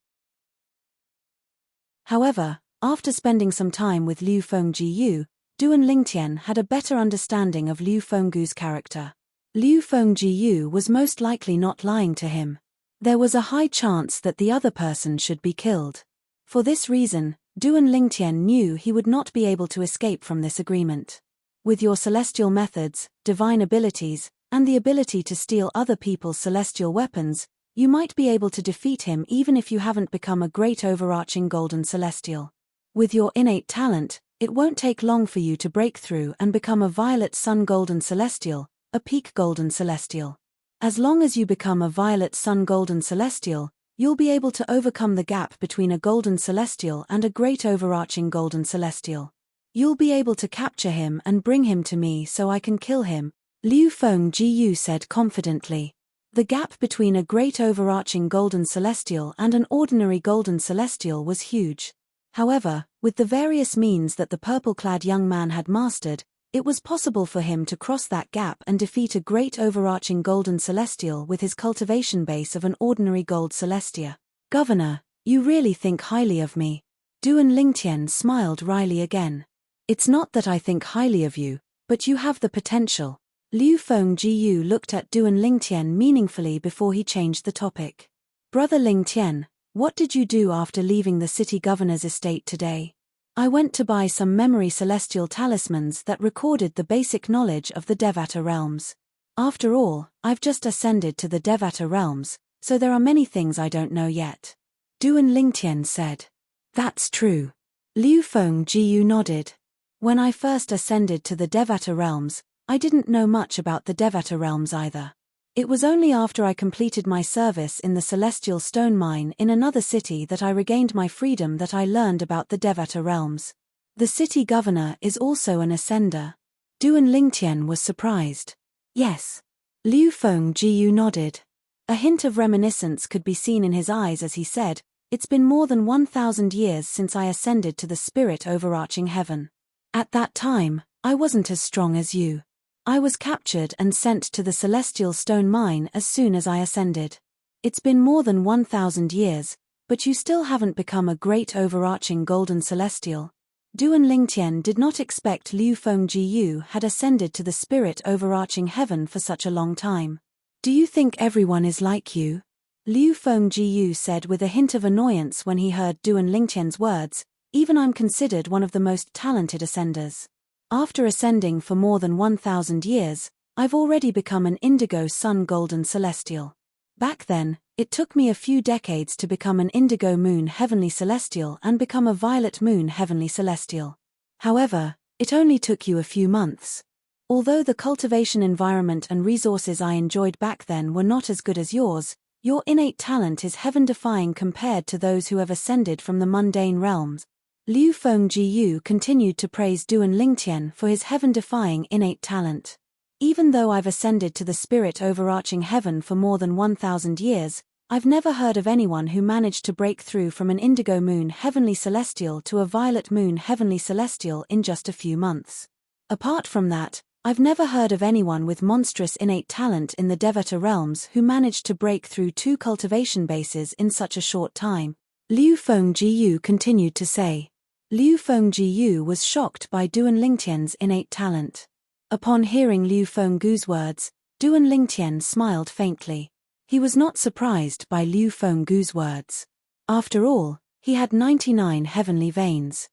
However, after spending some time with Liu Fenggu, Duan Lingtian had a better understanding of Liu Fenggu's character. Liu Fenggu was most likely not lying to him. There was a high chance that the other person should be killed. For this reason, Duan Lingtian knew he would not be able to escape from this agreement. With your celestial methods, divine abilities, and the ability to steal other people's celestial weapons, you might be able to defeat him even if you haven't become a great overarching golden celestial. With your innate talent, it won't take long for you to break through and become a violet sun golden celestial, a peak golden celestial. As long as you become a violet sun golden celestial, you'll be able to overcome the gap between a golden celestial and a great overarching golden celestial. You'll be able to capture him and bring him to me so I can kill him, Liu Fenggu said confidently. The gap between a great overarching golden celestial and an ordinary golden celestial was huge. However, with the various means that the purple-clad young man had mastered, It was possible for him to cross that gap and defeat a great overarching golden celestial with his cultivation base of an ordinary gold celestia. Governor, you really think highly of me. Duan Lingtian smiled wryly again. It's not that I think highly of you, but you have the potential. Liu Fengjiu looked at Duan Lingtian meaningfully before he changed the topic. Brother Lingtian, what did you do after leaving the city governor's estate today? I went to buy some memory celestial talismans that recorded the basic knowledge of the Devata realms. After all, I've just ascended to the Devata realms, so there are many things I don't know yet. Duan Lingtian said. That's true. Liu Fengjiu nodded. When I first ascended to the Devata realms, I didn't know much about the Devata realms either. It was only after I completed my service in the celestial stone mine in another city that I regained my freedom that I learned about the Devata realms. The city governor is also an ascender. Duan Lingtian was surprised. Yes. Liu Fengjiu nodded. A hint of reminiscence could be seen in his eyes as he said, It's been more than 1,000 years since I ascended to the spirit overarching heaven. At that time, I wasn't as strong as you. I was captured and sent to the celestial stone mine as soon as I ascended. It's been more than 1,000 years, but you still haven't become a great overarching golden celestial. Duan Lingtian did not expect Liu Fengjiu had ascended to the spirit overarching heaven for such a long time. Do you think everyone is like you? Liu Fengjiu said with a hint of annoyance when he heard Duan Lingtian's words, even I'm considered one of the most talented ascenders. After ascending for more than 1,000 years, I've already become an indigo sun golden celestial. Back then, it took me a few decades to become an indigo moon heavenly celestial and become a violet moon heavenly celestial. However, it only took you a few months. Although the cultivation environment and resources I enjoyed back then were not as good as yours, your innate talent is heaven-defying compared to those who have ascended from the mundane realms. Liu Fengjiu continued to praise Duan Lingtian for his heaven-defying innate talent. Even though I've ascended to the spirit overarching heaven for more than 1,000 years, I've never heard of anyone who managed to break through from an indigo moon heavenly celestial to a violet moon heavenly celestial in just a few months. Apart from that, I've never heard of anyone with monstrous innate talent in the Devata realms who managed to break through 2 cultivation bases in such a short time. Liu Fengjiu continued to say. Liu Fengjiu was shocked by Duan Lingtian's innate talent. Upon hearing Liu Fengjiu's words, Duan Lingtian smiled faintly. He was not surprised by Liu Fengjiu's words. After all, he had 99 heavenly veins.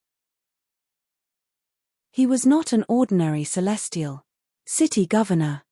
He was not an ordinary celestial. City governor.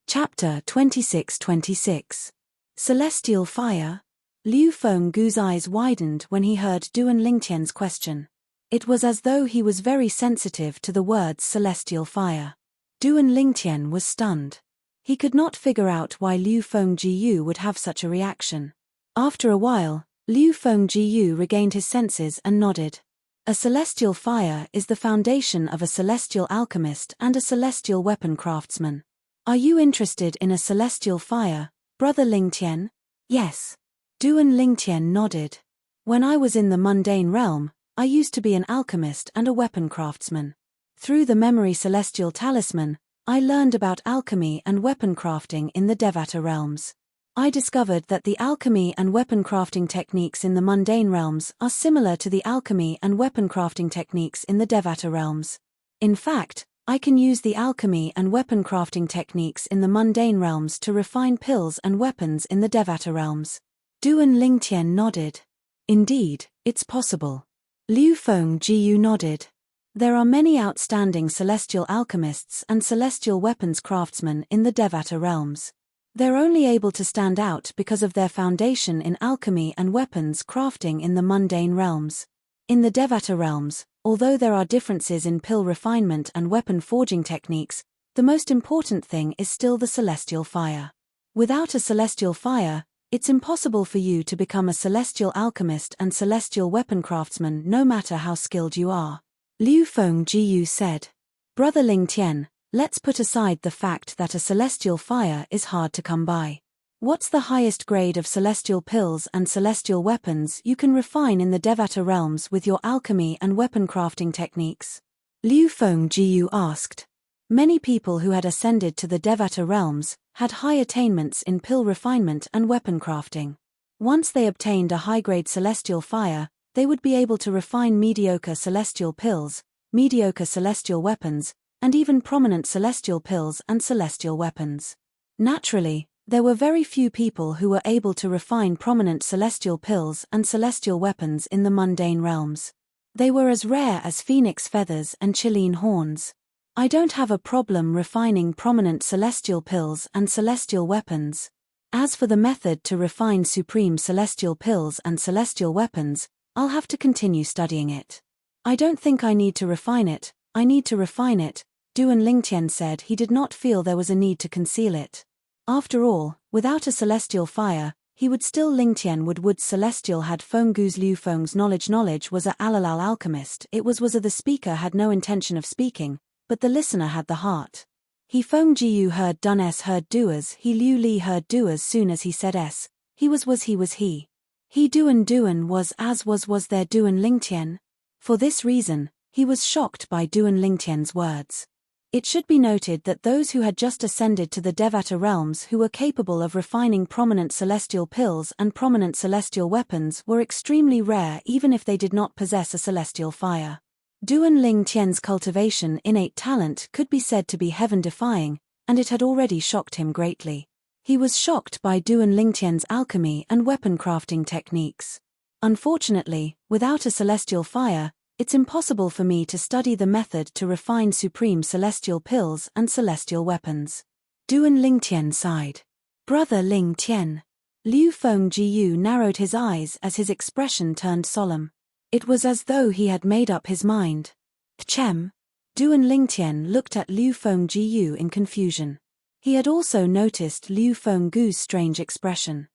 Chapter 26-26. Celestial fire. Liu Fengjiu's eyes widened when he heard Duan Lingtian's question. It was as though he was very sensitive to the words celestial fire. Duan Lingtian was stunned. He could not figure out why Liu Fengjiu would have such a reaction. After a while, Liu Fengjiu regained his senses and nodded. A celestial fire is the foundation of a celestial alchemist and a celestial weapon craftsman. Are you interested in a celestial fire, Brother Lingtian? Yes. Duan Lingtian nodded. When I was in the mundane realm, I used to be an alchemist and a weapon craftsman. Through the memory celestial talisman, I learned about alchemy and weapon crafting in the Devata realms. I discovered that the alchemy and weapon crafting techniques in the mundane realms are similar to the alchemy and weapon crafting techniques in the Devata realms. In fact, I can use the alchemy and weapon crafting techniques in the mundane realms to refine pills and weapons in the Devata realms. Duan Lingtian nodded. Indeed, it's possible. Liu Fengjiu nodded. There are many outstanding celestial alchemists and celestial weapons craftsmen in the Devata realms. They're only able to stand out because of their foundation in alchemy and weapons crafting in the mundane realms. In the Devata realms, although there are differences in pill refinement and weapon forging techniques, the most important thing is still the celestial fire. Without a celestial fire, it's impossible for you to become a celestial alchemist and celestial weapon craftsman no matter how skilled you are. Liu Fengjiu said. Brother Lingtian, let's put aside the fact that a celestial fire is hard to come by. What's the highest grade of celestial pills and celestial weapons you can refine in the Devata realms with your alchemy and weapon crafting techniques? Liu Fengjiu asked. Many people who had ascended to the Devata realms had high attainments in pill refinement and weapon crafting. Once they obtained a high-grade celestial fire, they would be able to refine mediocre celestial pills, mediocre celestial weapons, and even prominent celestial pills and celestial weapons. Naturally, there were very few people who were able to refine prominent celestial pills and celestial weapons in the mundane realms. They were as rare as phoenix feathers and Chilean horns. I don't have a problem refining prominent celestial pills and celestial weapons. As for the method to refine supreme celestial pills and celestial weapons, I'll have to continue studying it. I don't think I need to refine it, I need to refine it, Duan Lingtian said. He did not feel there was a need to conceal it. After all, without a celestial fire, he would still Lingtian would celestial had Fenggu's Liu Feng's knowledge was a alalal alchemist. It was a the speaker had no intention of speaking, but the listener had the heart. He Fengjiu heard dun s heard doers, he Liu Li heard doers soon as he said s, he was he. He Duan was as was there Duan Lingtian. For this reason, he was shocked by Duan Lingtian's words. It should be noted that those who had just ascended to the Devata realms who were capable of refining prominent celestial pills and prominent celestial weapons were extremely rare even if they did not possess a celestial fire. Duan Lingtian's cultivation innate talent could be said to be heaven-defying, and it had already shocked him greatly. He was shocked by Duan Lingtian's alchemy and weapon crafting techniques. Unfortunately, without a celestial fire, it's impossible for me to study the method to refine supreme celestial pills and celestial weapons. Duan Lingtian sighed. Brother Lingtian. Liu Fengjiu narrowed his eyes as his expression turned solemn. It was as though he had made up his mind. Tchem. Duan Lingtian looked at Liu Fengjiu in confusion. He had also noticed Liu Fenggu's strange expression.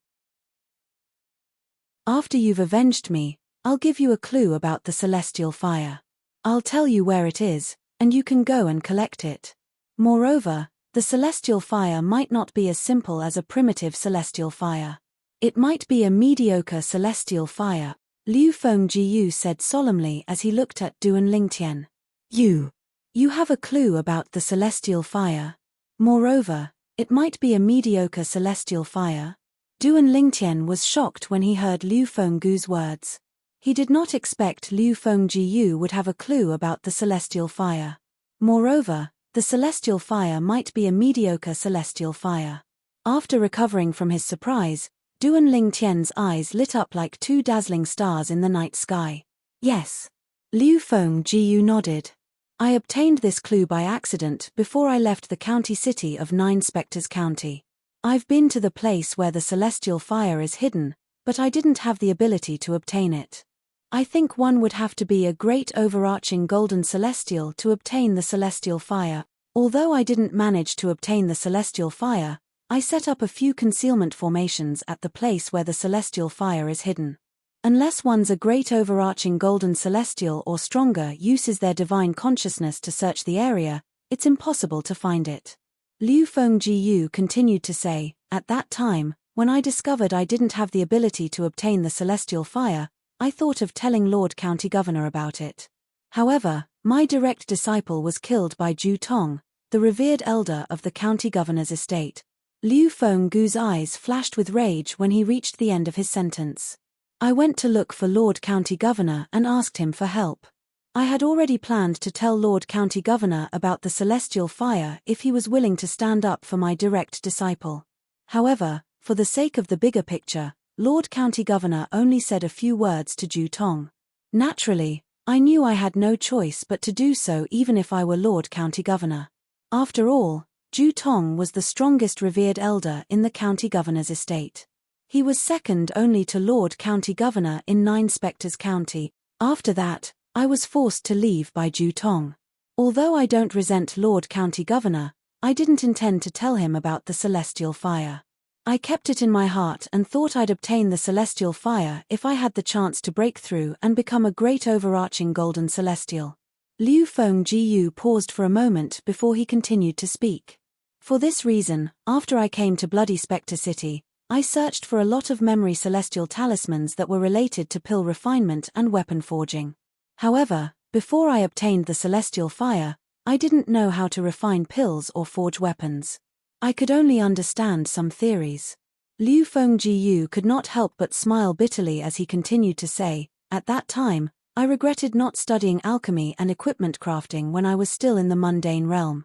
After you've avenged me, I'll give you a clue about the celestial fire. I'll tell you where it is, and you can go and collect it. Moreover, the celestial fire might not be as simple as a primitive celestial fire. It might be a mediocre celestial fire, Liu Fengjiu said solemnly as he looked at Duan Lingtian. You have a clue about the celestial fire. Moreover, it might be a mediocre celestial fire. Duan Lingtian was shocked when he heard Liu Fenggu's words. He did not expect Liu Fengjiu would have a clue about the celestial fire. Moreover, the celestial fire might be a mediocre celestial fire. After recovering from his surprise, Duan Lingtian's eyes lit up like two dazzling stars in the night sky. Yes. Liu Fengjiu nodded. I obtained this clue by accident before I left the county city of Nine Spectres County. I've been to the place where the celestial fire is hidden, but I didn't have the ability to obtain it. I think one would have to be a great overarching golden celestial to obtain the celestial fire. Although I didn't manage to obtain the celestial fire, I set up a few concealment formations at the place where the celestial fire is hidden. Unless one's a great overarching golden celestial or stronger uses their divine consciousness to search the area, it's impossible to find it. Liu Fengjiu continued to say, at that time, when I discovered I didn't have the ability to obtain the celestial fire, I thought of telling Lord County Governor about it. However, my direct disciple was killed by Zhu Tong, the revered elder of the county governor's estate. Liu Fenggu's eyes flashed with rage when he reached the end of his sentence. I went to look for Lord County Governor and asked him for help. I had already planned to tell Lord County Governor about the celestial fire if he was willing to stand up for my direct disciple. However, for the sake of the bigger picture, Lord County Governor only said a few words to Zhu Tong. Naturally, I knew I had no choice but to do so even if I were Lord County Governor. After all, Zhu Tong was the strongest revered elder in the county governor's estate. He was second only to Lord County Governor in Nine Spectres County. After that, I was forced to leave by Zhu Tong. Although I don't resent Lord County Governor, I didn't intend to tell him about the celestial fire. I kept it in my heart and thought I'd obtain the celestial fire if I had the chance to break through and become a great overarching golden celestial. Liu Fengjiu paused for a moment before he continued to speak. For this reason, after I came to Bloody Spectre City, I searched for a lot of memory celestial talismans that were related to pill refinement and weapon forging. However, before I obtained the celestial fire, I didn't know how to refine pills or forge weapons. I could only understand some theories. Liu Fengjiu could not help but smile bitterly as he continued to say, "At that time, I regretted not studying alchemy and equipment crafting when I was still in the mundane realm.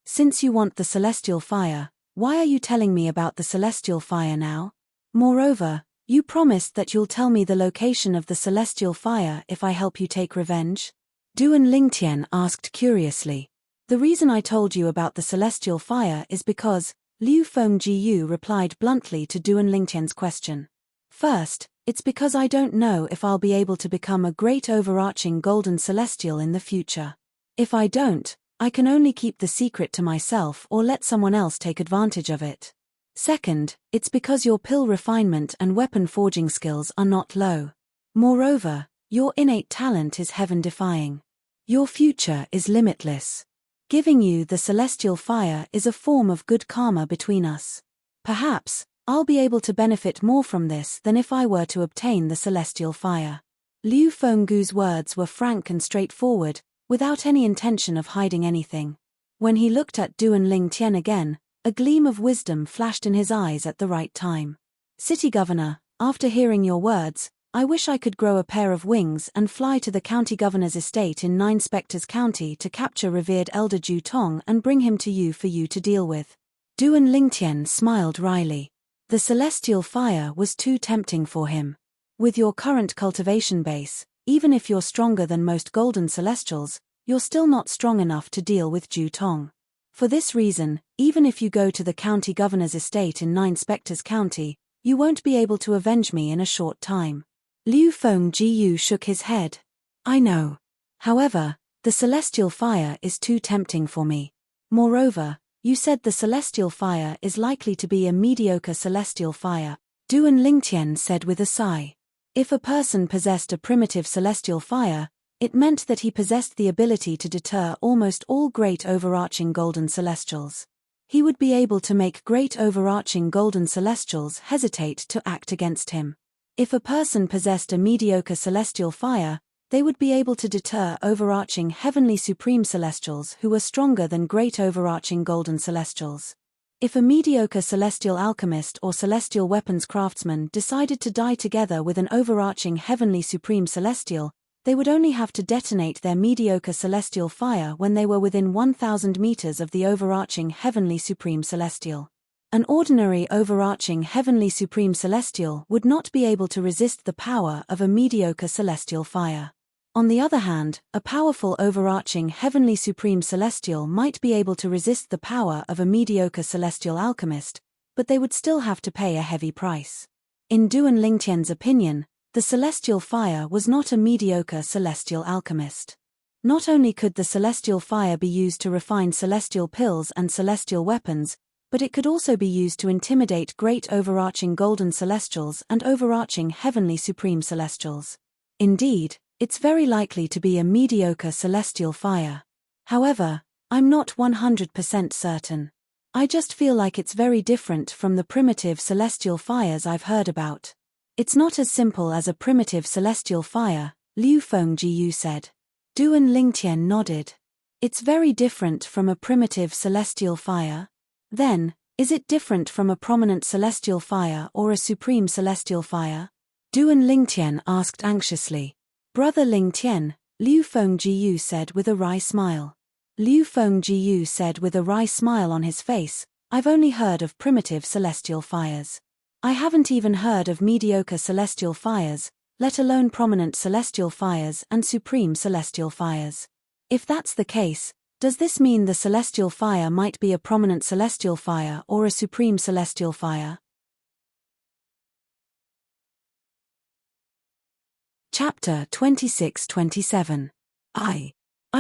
Since you want the celestial fire, why are you telling me about the celestial fire now? Moreover, you promised that you'll tell me the location of the celestial fire if I help you take revenge?" Duan Lingtian asked curiously. "The reason I told you about the celestial fire is because," Liu Fengjiu replied bluntly to Duan Lingtian's question. "First, it's because I don't know if I'll be able to become a great overarching golden celestial in the future. If I don't, I can only keep the secret to myself or let someone else take advantage of it. Second, it's because your pill refinement and weapon forging skills are not low. Moreover, your innate talent is heaven-defying. Your future is limitless. Giving you the celestial fire is a form of good karma between us. Perhaps, I'll be able to benefit more from this than if I were to obtain the celestial fire." Liu Fenggu's words were frank and straightforward, without any intention of hiding anything. When he looked at Duan Lingtian again, a gleam of wisdom flashed in his eyes at the right time. "City Governor, after hearing your words, I wish I could grow a pair of wings and fly to the county governor's estate in Nine Spectres County to capture revered Elder Ju Tong and bring him to you for you to deal with." Duan Lingtian smiled wryly. The celestial fire was too tempting for him. With your current cultivation base, even if you're stronger than most golden celestials, you're still not strong enough to deal with Ju Tong. For this reason, even if you go to the county governor's estate in Nine Spectres County, you won't be able to avenge me in a short time. Liu Fengjiu shook his head. "I know. However, the celestial fire is too tempting for me. Moreover, you said the celestial fire is likely to be a mediocre celestial fire," Duan Lingtian said with a sigh. If a person possessed a primitive celestial fire, it meant that he possessed the ability to deter almost all great overarching golden celestials. He would be able to make great overarching golden celestials hesitate to act against him. If a person possessed a mediocre celestial fire, they would be able to deter overarching heavenly supreme celestials who were stronger than great overarching golden celestials. If a mediocre celestial alchemist or celestial weapons craftsman decided to die together with an overarching heavenly supreme celestial, they would only have to detonate their mediocre celestial fire when they were within 1,000 meters of the overarching heavenly supreme celestial. An ordinary overarching heavenly supreme celestial would not be able to resist the power of a mediocre celestial fire. On the other hand, a powerful overarching heavenly supreme celestial might be able to resist the power of a mediocre celestial alchemist, but they would still have to pay a heavy price. In Duan Lingtian's opinion, the celestial fire was not a mediocre celestial alchemist. Not only could the celestial fire be used to refine celestial pills and celestial weapons, but it could also be used to intimidate great overarching golden celestials and overarching heavenly supreme celestials. Indeed, it's very likely to be a mediocre celestial fire. However, I'm not 100% certain. I just feel like it's very different from the primitive celestial fires I've heard about. It's not as simple as a primitive celestial fire, Liu Fengjiu said. Duan Lingtian nodded. It's very different from a primitive celestial fire? Then, is it different from a prominent celestial fire or a supreme celestial fire? Duan Lingtian asked anxiously. Brother Lingtian, Liu Fengjiu said with a wry smile. Liu Fengjiu said with a wry smile on his face, "I've only heard of primitive celestial fires. I haven't even heard of mediocre celestial fires, let alone prominent celestial fires and supreme celestial fires. If that's the case, does this mean the celestial fire might be a prominent celestial fire or a supreme celestial fire?" Chapter 26-27. I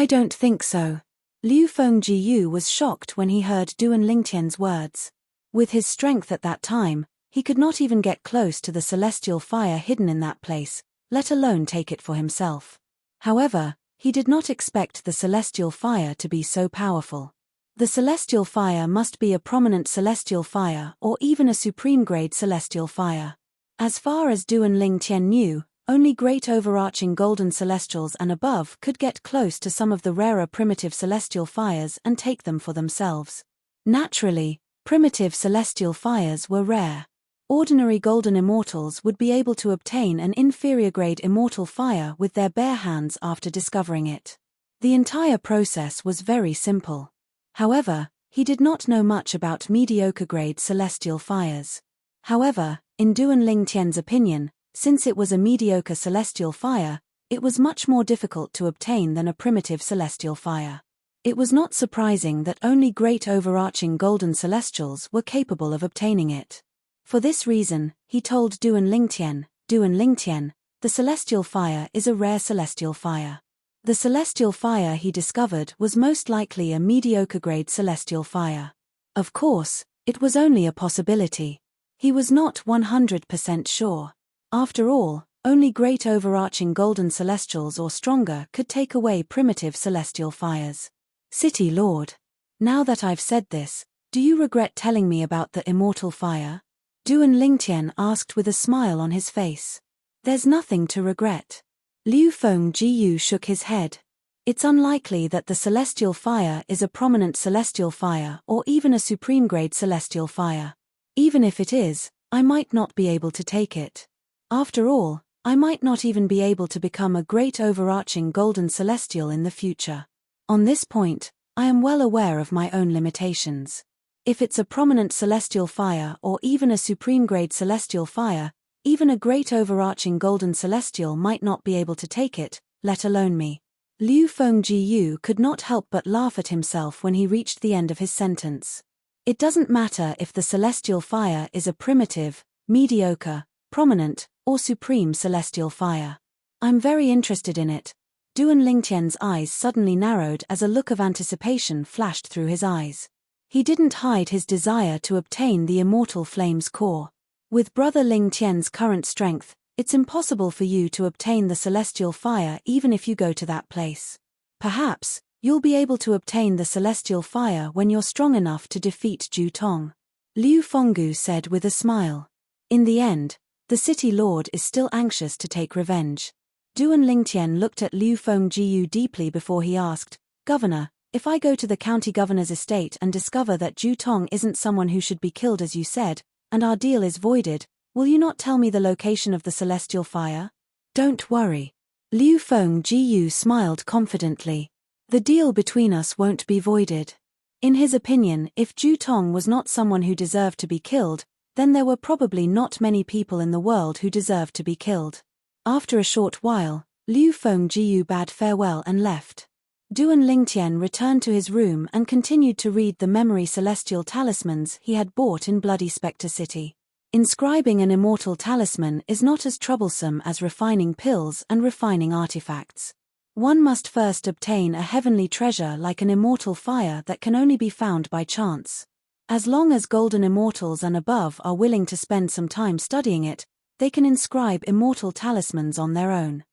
don't think so. Liu Fengjiu was shocked when he heard Duan Lingtian's words. With his strength at that time, he could not even get close to the celestial fire hidden in that place, let alone take it for himself. However, he did not expect the celestial fire to be so powerful. The celestial fire must be a prominent celestial fire or even a supreme-grade celestial fire. As far as Duan Lingtian knew, only great overarching golden celestials and above could get close to some of the rarer primitive celestial fires and take them for themselves. Naturally, primitive celestial fires were rare. Ordinary golden immortals would be able to obtain an inferior-grade immortal fire with their bare hands after discovering it. The entire process was very simple. However, he did not know much about mediocre-grade celestial fires. However, in Duan Lingtian's opinion, since it was a mediocre celestial fire, it was much more difficult to obtain than a primitive celestial fire. It was not surprising that only great overarching golden celestials were capable of obtaining it. For this reason, he told Duan Lingtian, the celestial fire is a rare celestial fire. The celestial fire he discovered was most likely a mediocre-grade celestial fire. Of course, it was only a possibility. He was not 100% sure. After all, only great overarching golden celestials or stronger could take away primitive celestial fires. City Lord. Now that I've said this, do you regret telling me about the immortal fire? Duan Lingtian asked with a smile on his face. There's nothing to regret. Liu Fengjiu shook his head. It's unlikely that the celestial fire is a prominent celestial fire or even a supreme-grade celestial fire. Even if it is, I might not be able to take it. After all, I might not even be able to become a great overarching golden celestial in the future. On this point, I am well aware of my own limitations. If it's a prominent celestial fire or even a supreme-grade celestial fire, even a great overarching golden celestial might not be able to take it, let alone me. Liu Fengjiu could not help but laugh at himself when he reached the end of his sentence. It doesn't matter if the celestial fire is a primitive, mediocre, prominent, or supreme celestial fire. I'm very interested in it. Duan Lingtian's eyes suddenly narrowed as a look of anticipation flashed through his eyes. He didn't hide his desire to obtain the immortal flame's core. With Brother Lingtian's current strength, it's impossible for you to obtain the celestial fire even if you go to that place. Perhaps, you'll be able to obtain the celestial fire when you're strong enough to defeat Ju Tong. Liu Fenggu said with a smile. In the end, the city lord is still anxious to take revenge. Duan Lingtian looked at Liu Fengjiu deeply before he asked, Governor, if I go to the county governor's estate and discover that Ju Tong isn't someone who should be killed as you said, and our deal is voided, will you not tell me the location of the celestial fire? Don't worry. Liu Fengjiu smiled confidently. The deal between us won't be voided. In his opinion, if Ju Tong was not someone who deserved to be killed, then there were probably not many people in the world who deserved to be killed. After a short while, Liu Fengjiu bade farewell and left. Duan Lingtian returned to his room and continued to read the memory celestial talismans he had bought in Bloody Spectre City. Inscribing an immortal talisman is not as troublesome as refining pills and refining artifacts. One must first obtain a heavenly treasure like an immortal fire that can only be found by chance. As long as golden immortals and above are willing to spend some time studying it, they can inscribe immortal talismans on their own.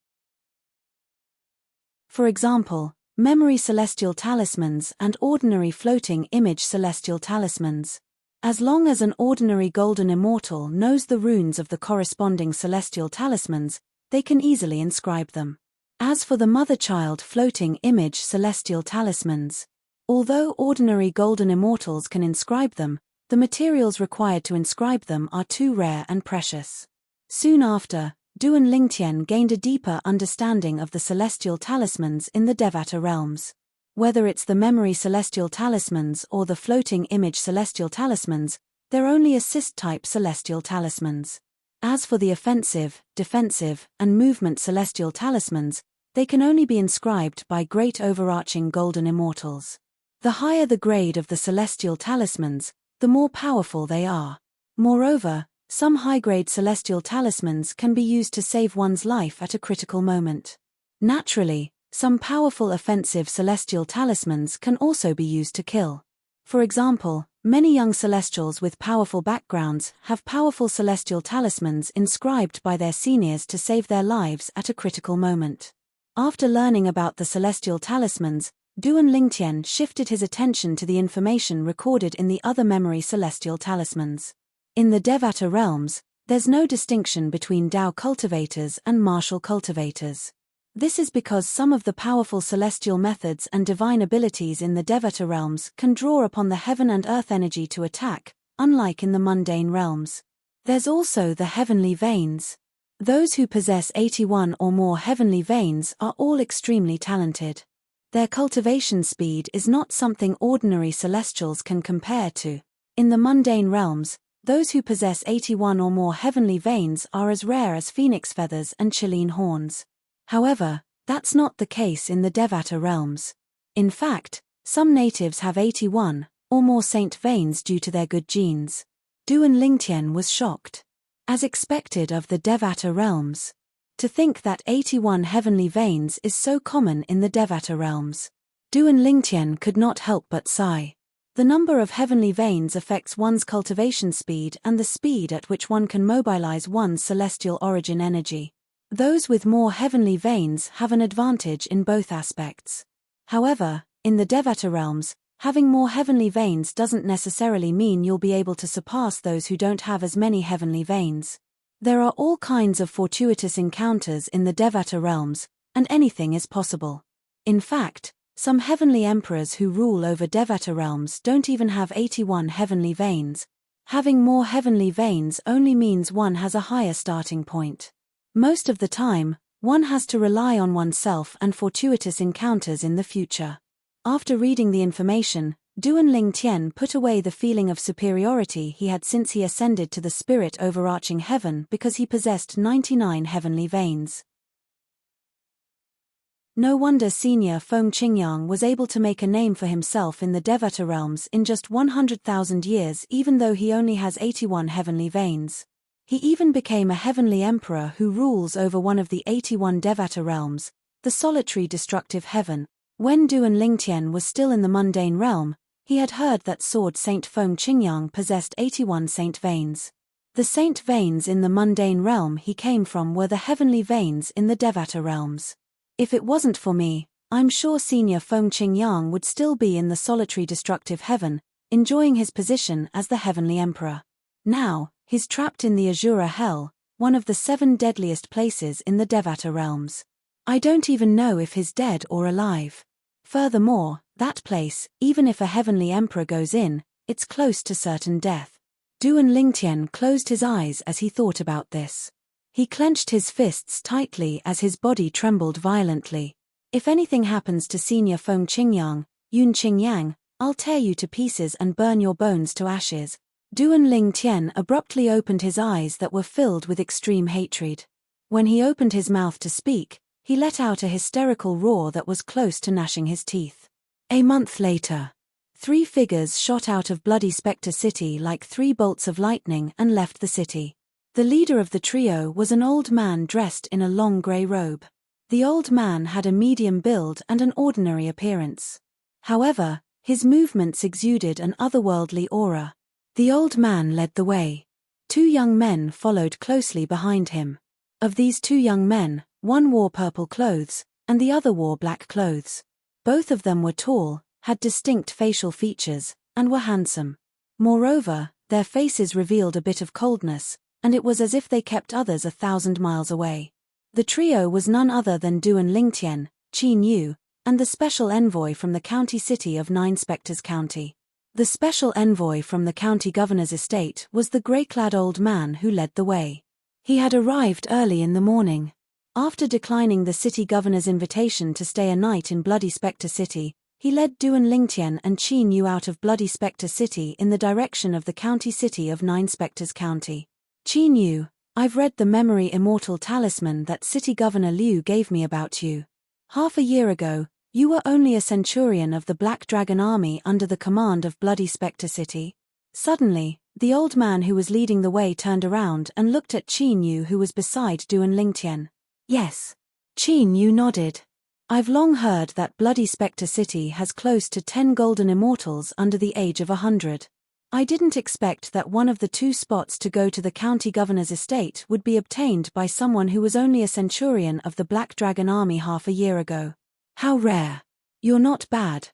For example, memory celestial talismans and ordinary floating image celestial talismans. As long as an ordinary golden immortal knows the runes of the corresponding celestial talismans, they can easily inscribe them. As for the mother-child floating image celestial talismans, although ordinary golden immortals can inscribe them, the materials required to inscribe them are too rare and precious. Soon after, Duan Lingtian gained a deeper understanding of the celestial talismans in the Devata realms. Whether it's the memory celestial talismans or the floating image celestial talismans, they're only assist-type celestial talismans. As for the offensive, defensive, and movement celestial talismans, they can only be inscribed by great overarching golden immortals. The higher the grade of the celestial talismans, the more powerful they are. Moreover, some high-grade celestial talismans can be used to save one's life at a critical moment. Naturally, some powerful offensive celestial talismans can also be used to kill. For example, many young celestials with powerful backgrounds have powerful celestial talismans inscribed by their seniors to save their lives at a critical moment. After learning about the celestial talismans, Duan Lingtian shifted his attention to the information recorded in the other memory celestial talismans. In the Devata realms, there's no distinction between Tao cultivators and martial cultivators. This is because some of the powerful celestial methods and divine abilities in the Devata realms can draw upon the heaven and earth energy to attack, unlike in the mundane realms. There's also the heavenly veins. Those who possess 81 or more heavenly veins are all extremely talented. Their cultivation speed is not something ordinary celestials can compare to. In the mundane realms, those who possess 81 or more heavenly veins are as rare as phoenix feathers and chiline horns. However, that's not the case in the Devata realms. In fact, some natives have 81 or more saint veins due to their good genes. Duan Lingtian was shocked. As expected of the Devata realms. To think that 81 heavenly veins is so common in the Devata realms. Duan Lingtian could not help but sigh. The number of heavenly veins affects one's cultivation speed and the speed at which one can mobilize one's celestial origin energy. Those with more heavenly veins have an advantage in both aspects. However, in the Devata realms, having more heavenly veins doesn't necessarily mean you'll be able to surpass those who don't have as many heavenly veins. There are all kinds of fortuitous encounters in the Devata realms, and anything is possible. In fact, some heavenly emperors who rule over Devata realms don't even have 81 heavenly veins. Having more heavenly veins only means one has a higher starting point. Most of the time, one has to rely on oneself and fortuitous encounters in the future. After reading the information, Duan Lingtian put away the feeling of superiority he had since he ascended to the spirit overarching heaven because he possessed 99 heavenly veins. No wonder Senior Feng Qingyang was able to make a name for himself in the Devata realms in just 100,000 years even though he only has 81 heavenly veins. He even became a heavenly emperor who rules over one of the 81 Devata realms, the solitary destructive heaven. When Duan Lingtian was still in the mundane realm, he had heard that Sword Saint Feng Qingyang possessed 81 saint veins. The saint veins in the mundane realm he came from were the heavenly veins in the Devata realms. If it wasn't for me, I'm sure Senior Feng Qingyang would still be in the solitary destructive heaven, enjoying his position as the heavenly emperor. Now, he's trapped in the Azura Hell, one of the 7 deadliest places in the Devata realms. I don't even know if he's dead or alive. Furthermore, that place, even if a heavenly emperor goes in, it's close to certain death. Duan Lingtian closed his eyes as he thought about this. He clenched his fists tightly as his body trembled violently. If anything happens to Senior Feng Qingyang, Yun Qingyang, I'll tear you to pieces and burn your bones to ashes. Duan Lingtian abruptly opened his eyes that were filled with extreme hatred. When he opened his mouth to speak, he let out a hysterical roar that was close to gnashing his teeth. A month later, 3 figures shot out of Bloody Spectre City like 3 bolts of lightning and left the city. The leader of the trio was an old man dressed in a long grey robe. The old man had a medium build and an ordinary appearance. However, his movements exuded an otherworldly aura. The old man led the way. 2 young men followed closely behind him. Of these 2 young men, one wore purple clothes, and the other wore black clothes. Both of them were tall, had distinct facial features, and were handsome. Moreover, their faces revealed a bit of coldness, and it was as if they kept others 1,000 miles away. The trio was none other than Duan Lingtian, Qin Yu, and the special envoy from the county city of 9 Spectres County. The special envoy from the county governor's estate was the grey-clad old man who led the way. He had arrived early in the morning. After declining the city governor's invitation to stay a night in Bloody Spectre City, he led Duan Lingtian and Qin Yu out of Bloody Spectre City in the direction of the county city of 9 Spectres County. Qin Yu, I've read the memory immortal talisman that City Governor Liu gave me about you. Half a year ago, you were only a centurion of the Black Dragon Army under the command of Bloody Spectre City. Suddenly, the old man who was leading the way turned around and looked at Qin Yu who was beside Duan Lingtian. Yes. Qin Yu nodded. I've long heard that Bloody Spectre City has close to 10 golden immortals under the age of 100. I didn't expect that one of the 2 spots to go to the county governor's estate would be obtained by someone who was only a centurion of the Black Dragon Army half a year ago. How rare. You're not bad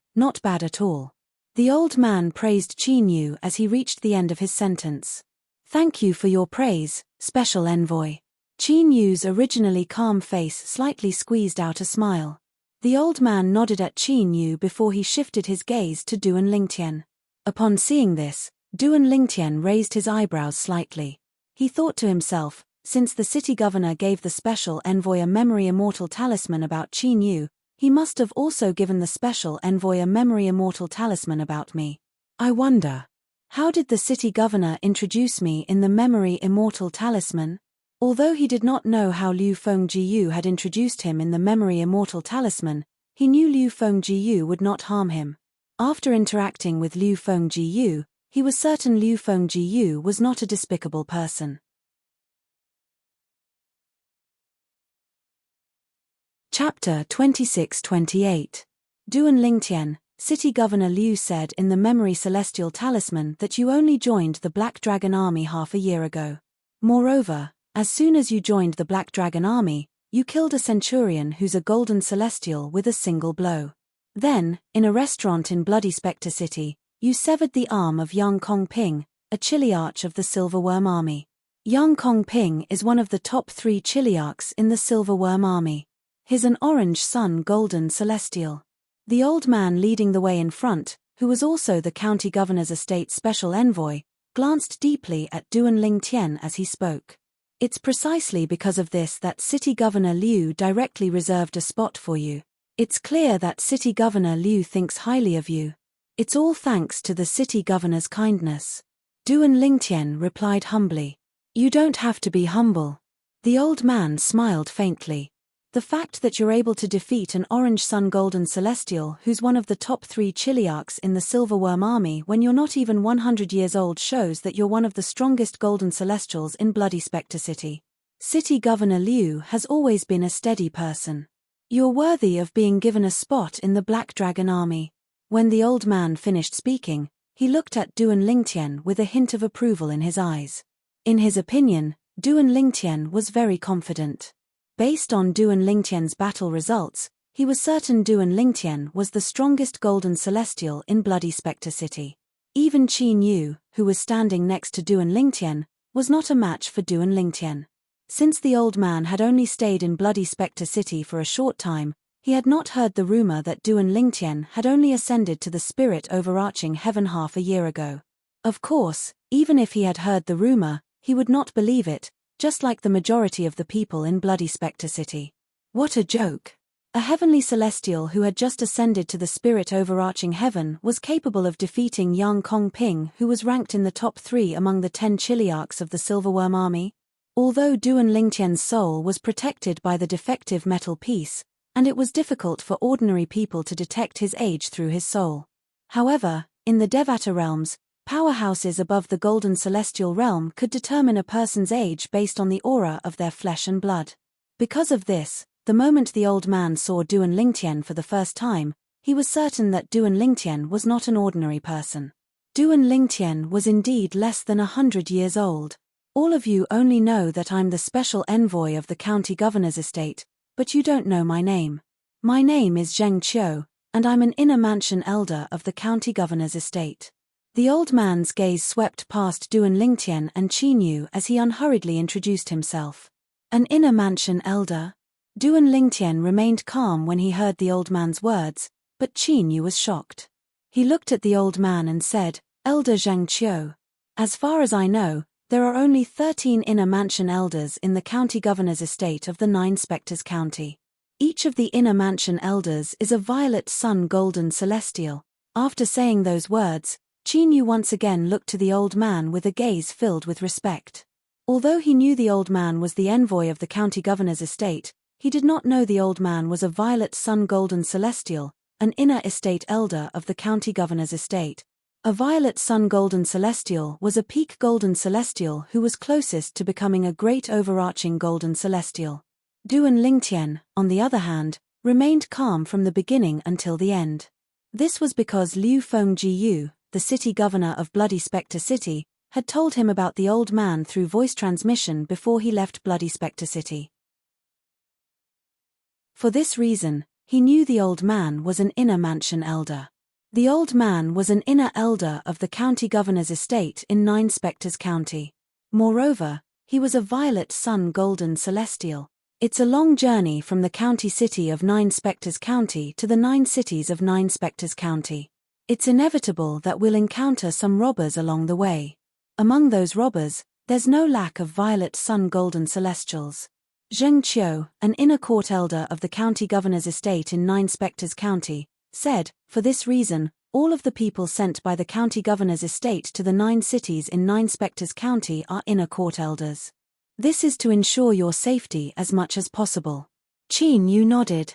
at all. The old man praised Qin Yu as he reached the end of his sentence. Thank you for your praise, Special Envoy. Qin Yu's originally calm face slightly squeezed out a smile. The old man nodded at Qin Yu before he shifted his gaze to Duan Lingtian. Upon seeing this, Duan Lingtian raised his eyebrows slightly. He thought to himself, since the city governor gave the special envoy a memory immortal talisman about Qin Yu, he must have also given the special envoy a memory immortal talisman about me. I wonder, how did the city governor introduce me in the memory immortal talisman? Although he did not know how Liu Fengjiyu had introduced him in the memory immortal talisman, he knew Liu Fengjiyu would not harm him. After interacting with Liu Fengjiyu, he was certain Liu Fengjiyu was not a despicable person. Chapter 26-28. Duan Lingtian, City Governor Liu said in the Memory Celestial Talisman that you only joined the Black Dragon Army half a year ago. Moreover, as soon as you joined the Black Dragon Army, you killed a centurion who's a golden celestial with a single blow. Then, in a restaurant in Bloody Spectre City, you severed the arm of Yang Kongping, a chiliarch of the Silverworm Army. Yang Kongping is one of the top 3 chiliarchs in the Silverworm Army. He's an orange sun golden celestial. The old man leading the way in front, who was also the county governor's estate special envoy, glanced deeply at Duan Lingtian as he spoke. It's precisely because of this that City Governor Liu directly reserved a spot for you. It's clear that City Governor Liu thinks highly of you. It's all thanks to the City Governor's kindness. Duan Lingtian replied humbly. You don't have to be humble. The old man smiled faintly. The fact that you're able to defeat an orange sun golden celestial who's one of the top 3 chiliarchs in the Silverworm Army when you're not even 100 years old shows that you're one of the strongest golden celestials in Bloody Spectre City. City Governor Liu has always been a steady person. You're worthy of being given a spot in the Black Dragon Army. When the old man finished speaking, he looked at Duan Lingtian with a hint of approval in his eyes. In his opinion, Duan Lingtian was very confident. Based on Duan Lingtian's battle results, he was certain Duan Lingtian was the strongest golden celestial in Bloody Spectre City. Even Qin Yu, who was standing next to Duan Lingtian, was not a match for Duan Lingtian. Since the old man had only stayed in Bloody Spectre City for a short time, he had not heard the rumor that Duan Lingtian had only ascended to the spirit overarching heaven half a year ago. Of course, even if he had heard the rumor, he would not believe it, just like the majority of the people in Bloody Spectre City. What a joke! A heavenly celestial who had just ascended to the spirit overarching heaven was capable of defeating Yang Kongping, who was ranked in the top 3 among the 10 chiliarchs of the Silverworm Army. Although Duan Lingtian's soul was protected by the defective metal piece, and it was difficult for ordinary people to detect his age through his soul. However, in the Devata realms, powerhouses above the golden celestial realm could determine a person's age based on the aura of their flesh and blood. Because of this, the moment the old man saw Duan Lingtian for the first time, he was certain that Duan Lingtian was not an ordinary person. Duan Lingtian was indeed less than 100 years old. All of you only know that I'm the special envoy of the county governor's estate, but you don't know my name. My name is Zheng Qiu, and I'm an inner mansion elder of the county governor's estate. The old man's gaze swept past Duan Lingtian and Qin Yu as he unhurriedly introduced himself. An inner mansion elder? Duan Lingtian remained calm when he heard the old man's words, but Qin Yu was shocked. He looked at the old man and said, Elder Zhang Qiu. As far as I know, there are only 13 inner mansion elders in the county governor's estate of the 9 Spectres County. Each of the inner mansion elders is a violet sun golden celestial. After saying those words, Qin Yu once again looked to the old man with a gaze filled with respect. Although he knew the old man was the envoy of the county governor's estate, he did not know the old man was a violet sun golden celestial, an inner estate elder of the county governor's estate. A violet sun golden celestial was a peak golden celestial who was closest to becoming a great overarching golden celestial. Duan Lingtian, on the other hand, remained calm from the beginning until the end. This was because Liu Fengjiyu, the city governor of Bloody Spectre City, had told him about the old man through voice transmission before he left Bloody Spectre City. For this reason, he knew the old man was an inner mansion elder. The old man was an inner elder of the county governor's estate in Nine Spectres County. Moreover, he was a violet sun golden celestial. It's a long journey from the county city of Nine Spectres County to the 9 cities of Nine Spectres County. It's inevitable that we'll encounter some robbers along the way. Among those robbers, there's no lack of violet sun golden celestials. Zheng Qiu, an inner court elder of the county governor's estate in Nine Spectres County, said, for this reason, all of the people sent by the county governor's estate to the 9 cities in Nine Spectres County are inner court elders. This is to ensure your safety as much as possible. Qin Yu nodded.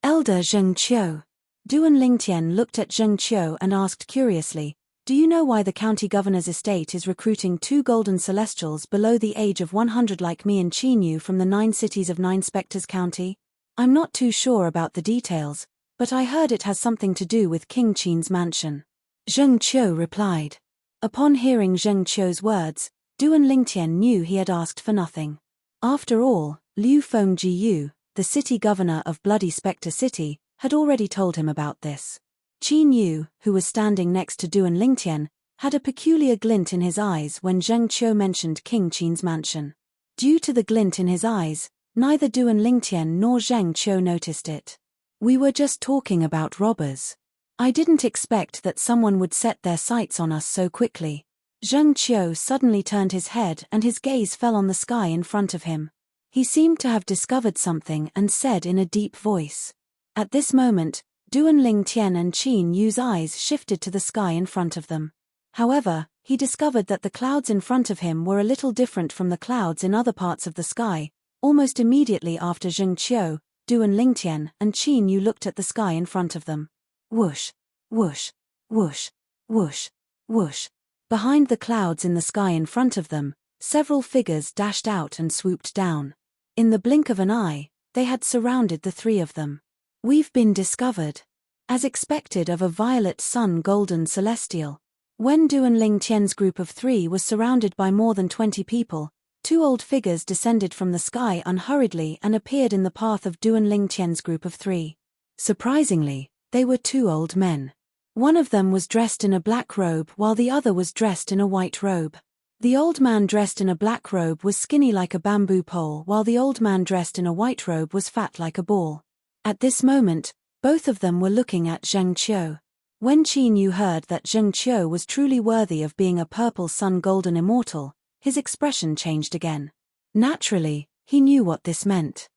Elder Zheng Qiu. Duan Lingtian looked at Zheng Qiu and asked curiously, do you know why the county governor's estate is recruiting 2 golden celestials below the age of 100 like me and Qin Yu from the 9 cities of Nine Spectres County? I'm not too sure about the details, but I heard it has something to do with King Qin's mansion. Zheng Qiu replied. Upon hearing Zheng Qiu's words, Duan Lingtian knew he had asked for nothing. After all, Liu Fengjiyu, the city governor of Bloody Spectre City, had already told him about this. Qin Yu, who was standing next to Duan Lingtian, had a peculiar glint in his eyes when Zheng Qiu mentioned King Qin's mansion. Due to the glint in his eyes, neither Duan Lingtian nor Zheng Qiu noticed it. We were just talking about robbers. I didn't expect that someone would set their sights on us so quickly. Zheng Qiu suddenly turned his head and his gaze fell on the sky in front of him. He seemed to have discovered something and said in a deep voice. At this moment, Duan Lingtian and Qin Yu's eyes shifted to the sky in front of them. However, he discovered that the clouds in front of him were a little different from the clouds in other parts of the sky. Almost immediately after Zheng Qiu, Duan Lingtian and Qin Yu looked at the sky in front of them. Whoosh, whoosh, whoosh, whoosh, whoosh. Behind the clouds in the sky in front of them, several figures dashed out and swooped down. In the blink of an eye, they had surrounded the 3 of them. We've been discovered. As expected of a violet sun golden celestial. When Duan Lingtian's group of 3 was surrounded by more than 20 people, 2 old figures descended from the sky unhurriedly and appeared in the path of Duan Lingtian's group of 3. Surprisingly, they were 2 old men. One of them was dressed in a black robe while the other was dressed in a white robe. The old man dressed in a black robe was skinny like a bamboo pole while the old man dressed in a white robe was fat like a ball. At this moment, both of them were looking at Zheng Qiu. When Qin Yu heard that Zheng Qiu was truly worthy of being a purple sun golden immortal, his expression changed again. Naturally, he knew what this meant.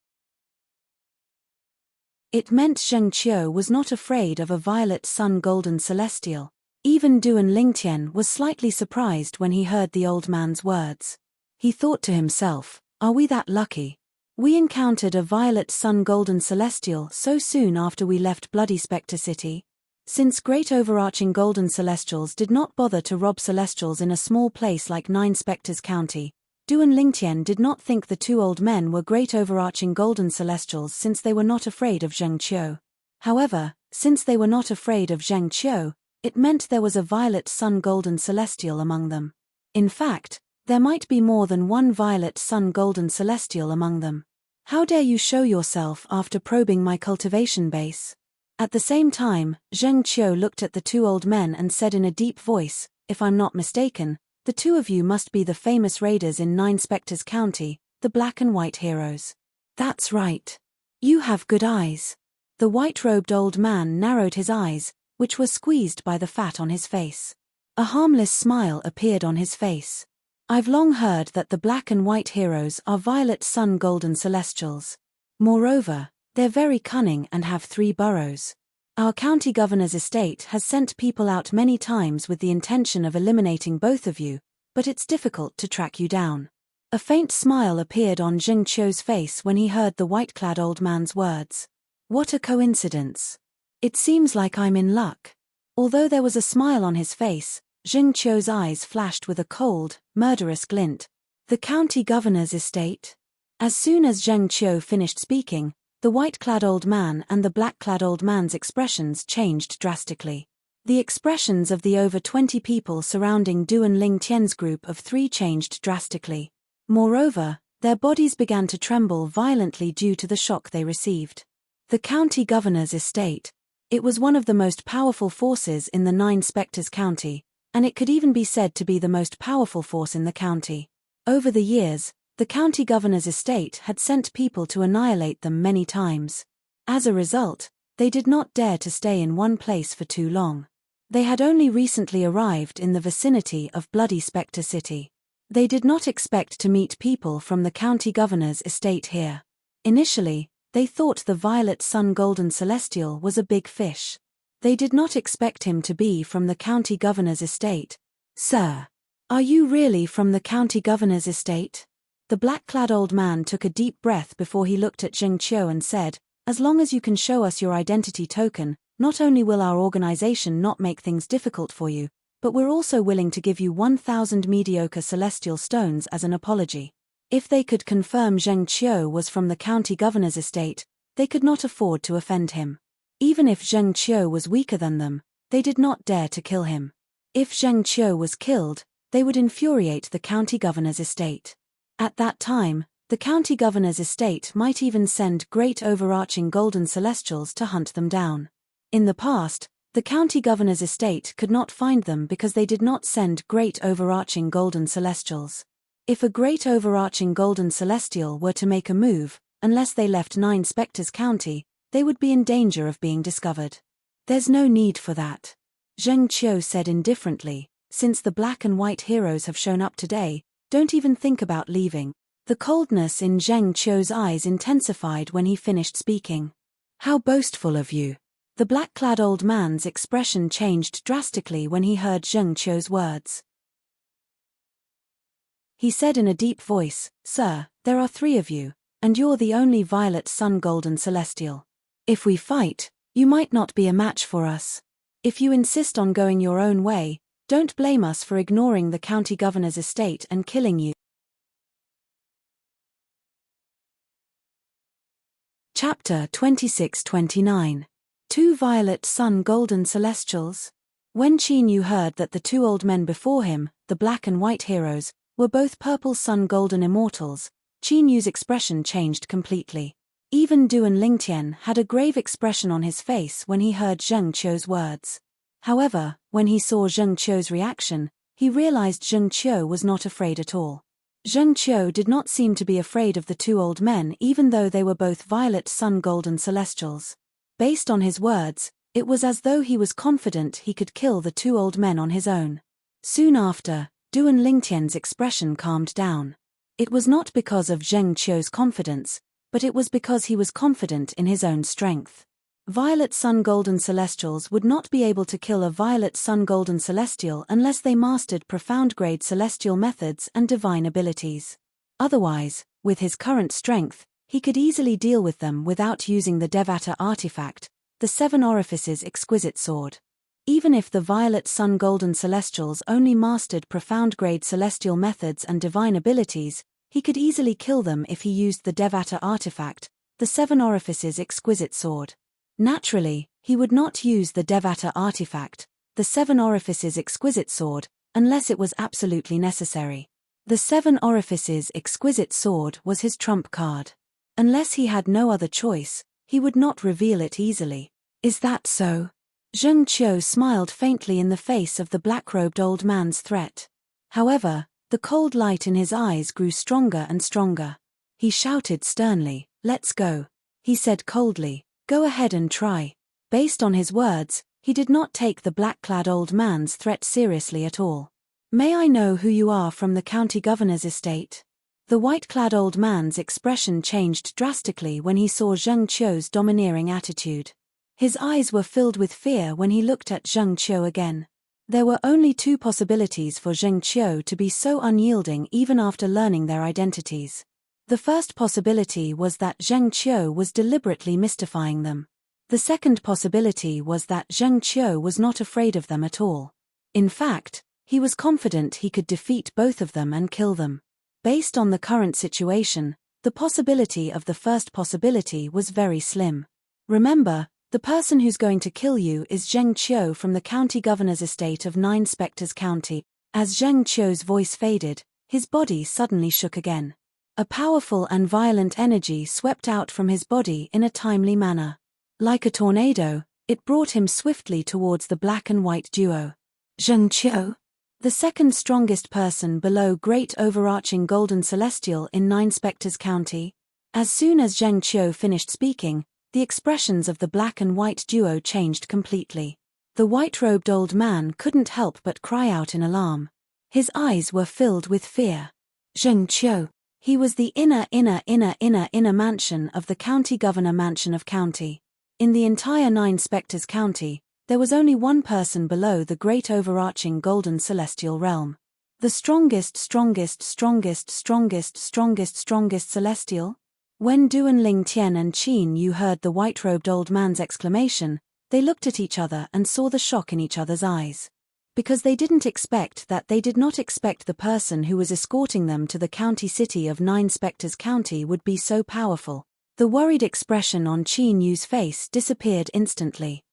It meant Zheng Qiu was not afraid of a violet sun golden celestial. Even Duan Lingtian was slightly surprised when he heard the old man's words. He thought to himself, are we that lucky? We encountered a violet sun golden celestial so soon after we left Bloody Spectre City. Since great overarching golden celestials did not bother to rob celestials in a small place like Nine Spectres County, Duan Lingtian did not think the 2 old men were great overarching golden celestials since they were not afraid of Zheng Qiu. However, since they were not afraid of Zheng Qiu, it meant there was a violet sun golden celestial among them. In fact, there might be more than one violet sun golden celestial among them. How dare you show yourself after probing my cultivation base? At the same time, Zheng Qiu looked at the 2 old men and said in a deep voice, if I'm not mistaken, the 2 of you must be the famous raiders in Nine Spectres County, the black and white heroes. That's right. You have good eyes. The white-robed old man narrowed his eyes, which were squeezed by the fat on his face. A harmless smile appeared on his face. I've long heard that the black and white heroes are violet sun golden celestials. Moreover, they're very cunning and have 3 burrows. Our county governor's estate has sent people out many times with the intention of eliminating both of you, but it's difficult to track you down. A faint smile appeared on Zheng Qiu's face when he heard the white-clad old man's words. What a coincidence. It seems like I'm in luck. Although there was a smile on his face, Zheng Qiu's eyes flashed with a cold, murderous glint. The county governor's estate? As soon as Zheng Qiu finished speaking, the white-clad old man and the black-clad old man's expressions changed drastically. The expressions of the over 20 people surrounding Duan Lingtian's group of 3 changed drastically. Moreover, Their bodies began to tremble violently due to the shock they received. The county governor's estate. It was one of the most powerful forces in the Nine Spectres County, and it could even be said to be the most powerful force in the county. Over the years, the county governor's estate had sent people to annihilate them many times. As a result, they did not dare to stay in one place for too long. They had only recently arrived in the vicinity of Bloody Spectre City. They did not expect to meet people from the county governor's estate here. Initially, they thought the Violet Sun Golden Celestial was a big fish. They did not expect him to be from the county governor's estate. "Sir, are you really from the county governor's estate?" The black-clad old man took a deep breath before he looked at Zheng Qiu and said, "As long as you can show us your identity token, not only will our organization not make things difficult for you, but we're also willing to give you 1,000 mediocre celestial stones as an apology." If they could confirm Zheng Qiu was from the county governor's estate, they could not afford to offend him. Even if Zheng Qiu was weaker than them, they did not dare to kill him. If Zheng Qiu was killed, they would infuriate the county governor's estate. At that time, the county governor's estate might even send great overarching golden celestials to hunt them down. In the past, the county governor's estate could not find them because they did not send great overarching golden celestials. If a great overarching golden celestial were to make a move, unless they left Nine Spectres County, they would be in danger of being discovered. "There's no need for that," Zheng Qiu said indifferently. "Since the black and white heroes have shown up today, don't even think about leaving." The coldness in Zheng Qiu's eyes intensified when he finished speaking. "How boastful of you." The black-clad old man's expression changed drastically when he heard Zheng Qiu's words. He said in a deep voice, "Sir, there are 3 of you, and you're the only Violet Sun Golden Celestial. If we fight, you might not be a match for us. If you insist on going your own way, don't blame us for ignoring the county governor's estate and killing you." Chapter 26-29. 2 Violet Sun Golden Celestials. When Qin Yu heard that the 2 old men before him, the black and white heroes, were both purple sun golden immortals, Qin Yu's expression changed completely. Even Duan Lingtian had a grave expression on his face when he heard Zheng Qiu's words. However, when he saw Zheng Qiu's reaction, he realized Zheng Qiu was not afraid at all. Zheng Qiu did not seem to be afraid of the 2 old men even though they were both Violet Sun Golden Celestials. Based on his words, it was as though he was confident he could kill the 2 old men on his own. Soon after, Duan Lingtian's expression calmed down. It was not because of Zheng Qiu's confidence, but it was because he was confident in his own strength. Violet Sun Golden Celestials would not be able to kill a Violet Sun Golden Celestial unless they mastered profound-grade celestial methods and divine abilities. Otherwise, with his current strength, he could easily deal with them without using the Devata artifact, the 7 Orifices exquisite sword. Even if the Violet Sun Golden Celestials only mastered profound-grade celestial methods and divine abilities, he could easily kill them if he used the Devata artifact, the 7 Orifices exquisite sword. Naturally, he would not use the Devata artifact, the 7 Orifices exquisite sword, unless it was absolutely necessary. The 7 Orifices exquisite sword was his trump card. Unless he had no other choice, he would not reveal it easily. "Is that so?" Zheng Qiu smiled faintly in the face of the black-robed old man's threat. However, the cold light in his eyes grew stronger and stronger. He shouted sternly, "Let's go," he said coldly. "Go ahead and try." Based on his words, he did not take the black-clad old man's threat seriously at all. "May I know who you are from the county governor's estate?" The white-clad old man's expression changed drastically when he saw Zheng Qiu's domineering attitude. His eyes were filled with fear when he looked at Zheng Qiu again. There were only 2 possibilities for Zheng Qiu to be so unyielding even after learning their identities. The first possibility was that Zheng Qiu was deliberately mystifying them. The second possibility was that Zheng Qiu was not afraid of them at all. In fact, he was confident he could defeat both of them and kill them. Based on the current situation, the possibility of the first possibility was very slim. Remember, the person who's going to kill you is Zheng Qiu from the county governor's estate of Nine Spectres County. As Zheng Qiu's voice faded, his body suddenly shook again. A powerful and violent energy swept out from his body in a timely manner. Like a tornado, it brought him swiftly towards the black and white duo. Zheng Qiu, the second strongest person below Great Overarching Golden Celestial in Nine Spectres County. As soon as Zheng Qiu finished speaking, the expressions of the black and white duo changed completely. The white-robed old man couldn't help but cry out in alarm. His eyes were filled with fear. Zheng Qiu. He was the inner mansion of the county governor mansion of county. In the entire Nine Spectres County, there was only one person below the great overarching golden celestial realm. The strongest celestial? When Duan Ling Tian and Qin Yu heard the white-robed old man's exclamation, they looked at each other and saw the shock in each other's eyes. Because they did not expect the person who was escorting them to the county city of Nine Spectres County would be so powerful. The worried expression on Qin Yu's face disappeared instantly.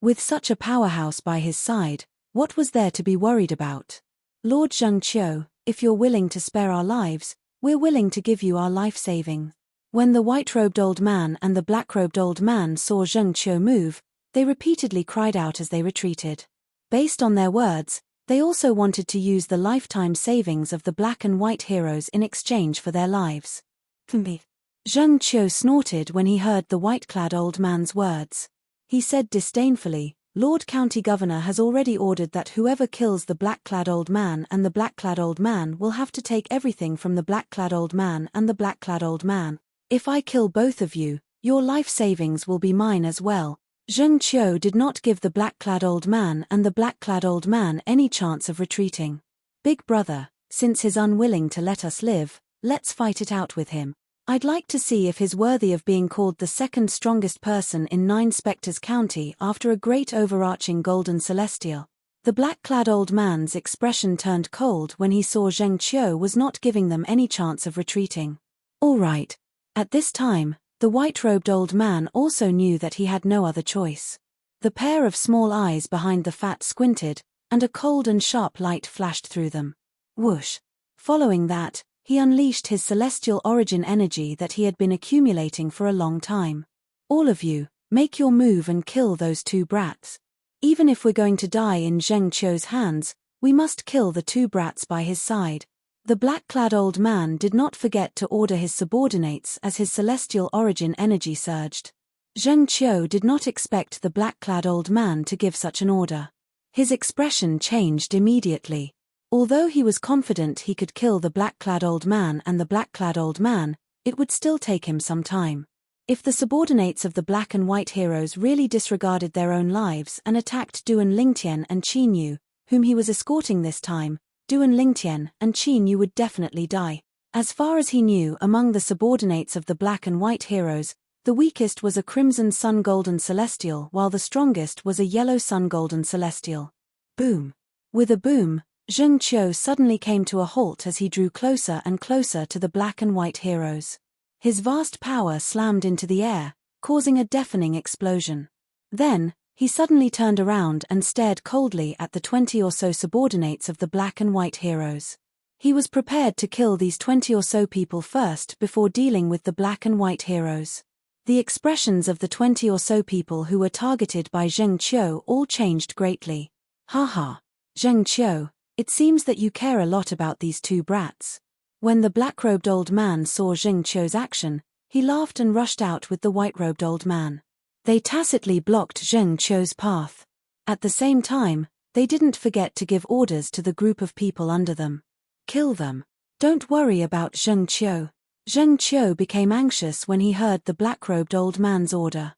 With such a powerhouse by his side, what was there to be worried about? Lord Zheng Qiu, if you're willing to spare our lives, we're willing to give you our life-saving. When the white-robed old man and the black-robed old man saw Zheng Qiu move, they repeatedly cried out as they retreated. Based on their words, they also wanted to use the lifetime savings of the black and white heroes in exchange for their lives. Zheng Qiu snorted when he heard the white-clad old man's words. He said disdainfully, Lord County Governor has already ordered that whoever kills the black-clad old man and the black-clad old man will have to take everything from the black-clad old man and the black-clad old man. If I kill both of you, your life savings will be mine as well. Zheng Qiu did not give the black-clad old man and the black-clad old man any chance of retreating. Big brother, since he's unwilling to let us live, let's fight it out with him. I'd like to see if he's worthy of being called the second strongest person in Nine Spectres County after a great overarching golden celestial. The black-clad old man's expression turned cold when he saw Zheng Qiu was not giving them any chance of retreating. All right. At this time, the white-robed old man also knew that he had no other choice. The pair of small eyes behind the fat squinted, and a cold and sharp light flashed through them. Whoosh! Following that, he unleashed his celestial origin energy that he had been accumulating for a long time. All of you, make your move and kill those two brats. Even if we're going to die in Zheng Qiu's hands, we must kill the two brats by his side. The black-clad old man did not forget to order his subordinates as his celestial origin energy surged. Zheng Qiu did not expect the black-clad old man to give such an order. His expression changed immediately. Although he was confident he could kill the black-clad old man and the black-clad old man, it would still take him some time. If the subordinates of the black and white heroes really disregarded their own lives and attacked Duan Lingtian and Qin Yu, whom he was escorting this time, Duan Lingtian and Qin Yu would definitely die. As far as he knew, among the subordinates of the black and white heroes, the weakest was a crimson sun golden celestial while the strongest was a yellow sun golden celestial. Boom! With a boom, Zheng Qiu suddenly came to a halt as he drew closer and closer to the black and white heroes. His vast power slammed into the air, causing a deafening explosion. Then, he suddenly turned around and stared coldly at the 20 or so subordinates of the black and white heroes. He was prepared to kill these 20 or so people first before dealing with the black and white heroes. The expressions of the 20 or so people who were targeted by Zheng Qiu all changed greatly. Haha, Zheng Qiu, it seems that you care a lot about these two brats. When the black-robed old man saw Zheng Qiu's action, he laughed and rushed out with the white-robed old man. They tacitly blocked Zheng Qiu's path. At the same time, they didn't forget to give orders to the group of people under them. Kill them. Don't worry about Zheng Qiu. Zheng Qiu became anxious when he heard the black-robed old man's order.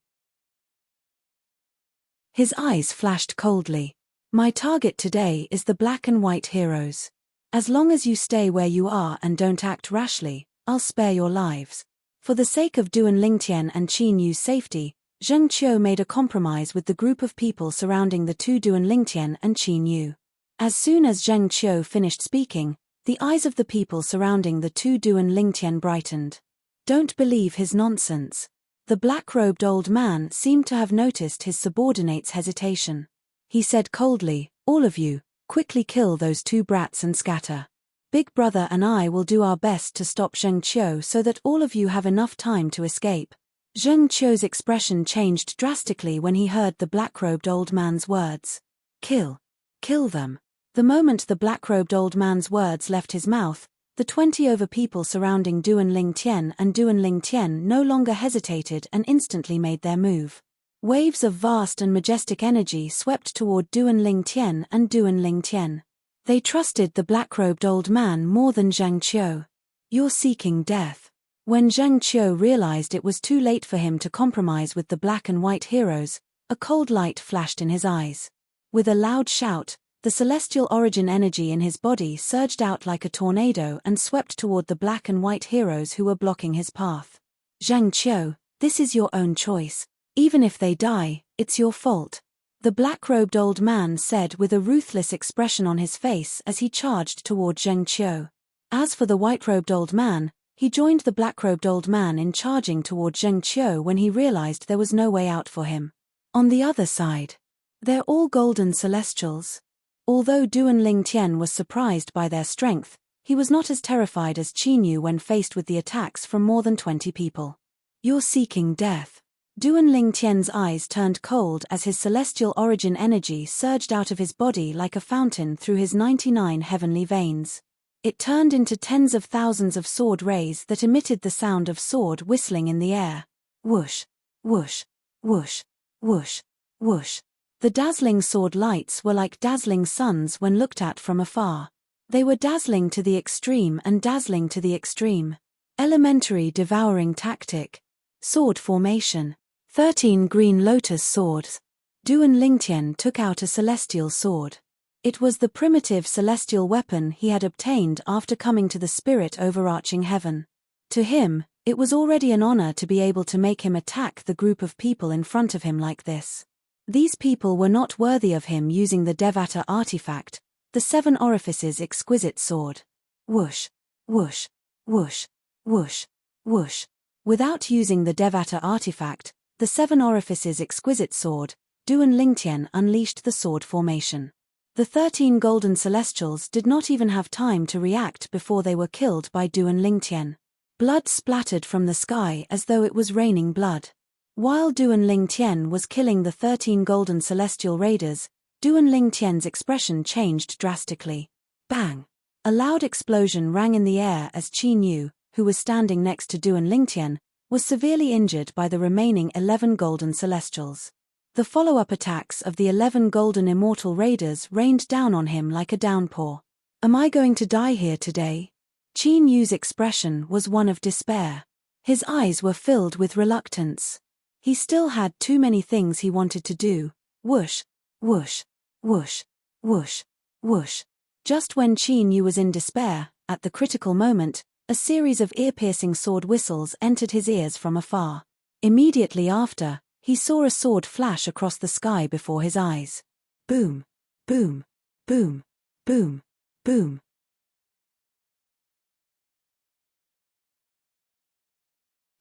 His eyes flashed coldly. My target today is the black and white heroes. As long as you stay where you are and don't act rashly, I'll spare your lives. For the sake of Duan Lingtian and Qin Yu's safety, Zheng Qiu made a compromise with the group of people surrounding the two Duan Lingtian and Qin Yu. As soon as Zheng Qiu finished speaking, the eyes of the people surrounding the two Duan Lingtian brightened. Don't believe his nonsense. The black-robed old man seemed to have noticed his subordinates' hesitation. He said coldly, all of you, Quickly kill those two brats and scatter. Big Brother and I will do our best to stop Zheng Qiu so that all of you have enough time to escape." Zheng Qiu's expression changed drastically when he heard the black-robed old man's words. Kill. Kill them. The moment the black-robed old man's words left his mouth, the 20 over people surrounding Duan Lingtian and Duan Lingtian no longer hesitated and instantly made their move. Waves of vast and majestic energy swept toward Duan Lingtian and Duan Lingtian. They trusted the black-robed old man more than Zheng Qiu. "You're seeking death." When Zheng Qiu realized it was too late for him to compromise with the black and white heroes, a cold light flashed in his eyes. With a loud shout, the celestial origin energy in his body surged out like a tornado and swept toward the black and white heroes who were blocking his path. "Zheng Qiu, this is your own choice. Even if they die, it's your fault," the black-robed old man said with a ruthless expression on his face as he charged toward Zheng Qiu. As for the white-robed old man, he joined the black-robed old man in charging toward Zheng Qiu when he realized there was no way out for him. On the other side, they're all golden celestials. Although Duan Lingtian was surprised by their strength, he was not as terrified as Qin Yu when faced with the attacks from more than 20 people. "You're seeking death." Duan Lingtian's eyes turned cold as his celestial origin energy surged out of his body like a fountain through his 99 heavenly veins. It turned into tens of thousands of sword rays that emitted the sound of sword whistling in the air. Whoosh, whoosh, whoosh, whoosh, whoosh. The dazzling sword lights were like dazzling suns when looked at from afar. They were dazzling to the extreme and dazzling to the extreme. Elementary devouring tactic. Sword formation. 13 green lotus swords. Duan Lingtian took out a celestial sword. It was the primitive celestial weapon he had obtained after coming to the spirit overarching heaven. To him, it was already an honor to be able to make him attack the group of people in front of him like this. These people were not worthy of him using the Devata artifact, the 7 orifices exquisite sword. Whoosh, whoosh, whoosh, whoosh, whoosh. Without using the Devata artifact, the 7 orifices exquisite sword, Duan Lingtian unleashed the sword formation. The 13 golden celestials did not even have time to react before they were killed by Duan Lingtian. Blood splattered from the sky as though it was raining blood. While Duan Lingtian was killing the 13 golden celestial raiders, Duan Lingtian's expression changed drastically. Bang! A loud explosion rang in the air as Qin Yu, who was standing next to Duan Lingtian, was severely injured by the remaining 11 golden celestials. The follow-up attacks of the 11 golden immortal raiders rained down on him like a downpour. "Am I going to die here today?" Qin Yu's expression was one of despair. His eyes were filled with reluctance. He still had too many things he wanted to do. Whoosh, whoosh, whoosh, whoosh, whoosh. Just when Qin Yu was in despair, at the critical moment, a series of ear-piercing sword whistles entered his ears from afar. Immediately after, he saw a sword flash across the sky before his eyes. Boom, boom, boom, boom, boom.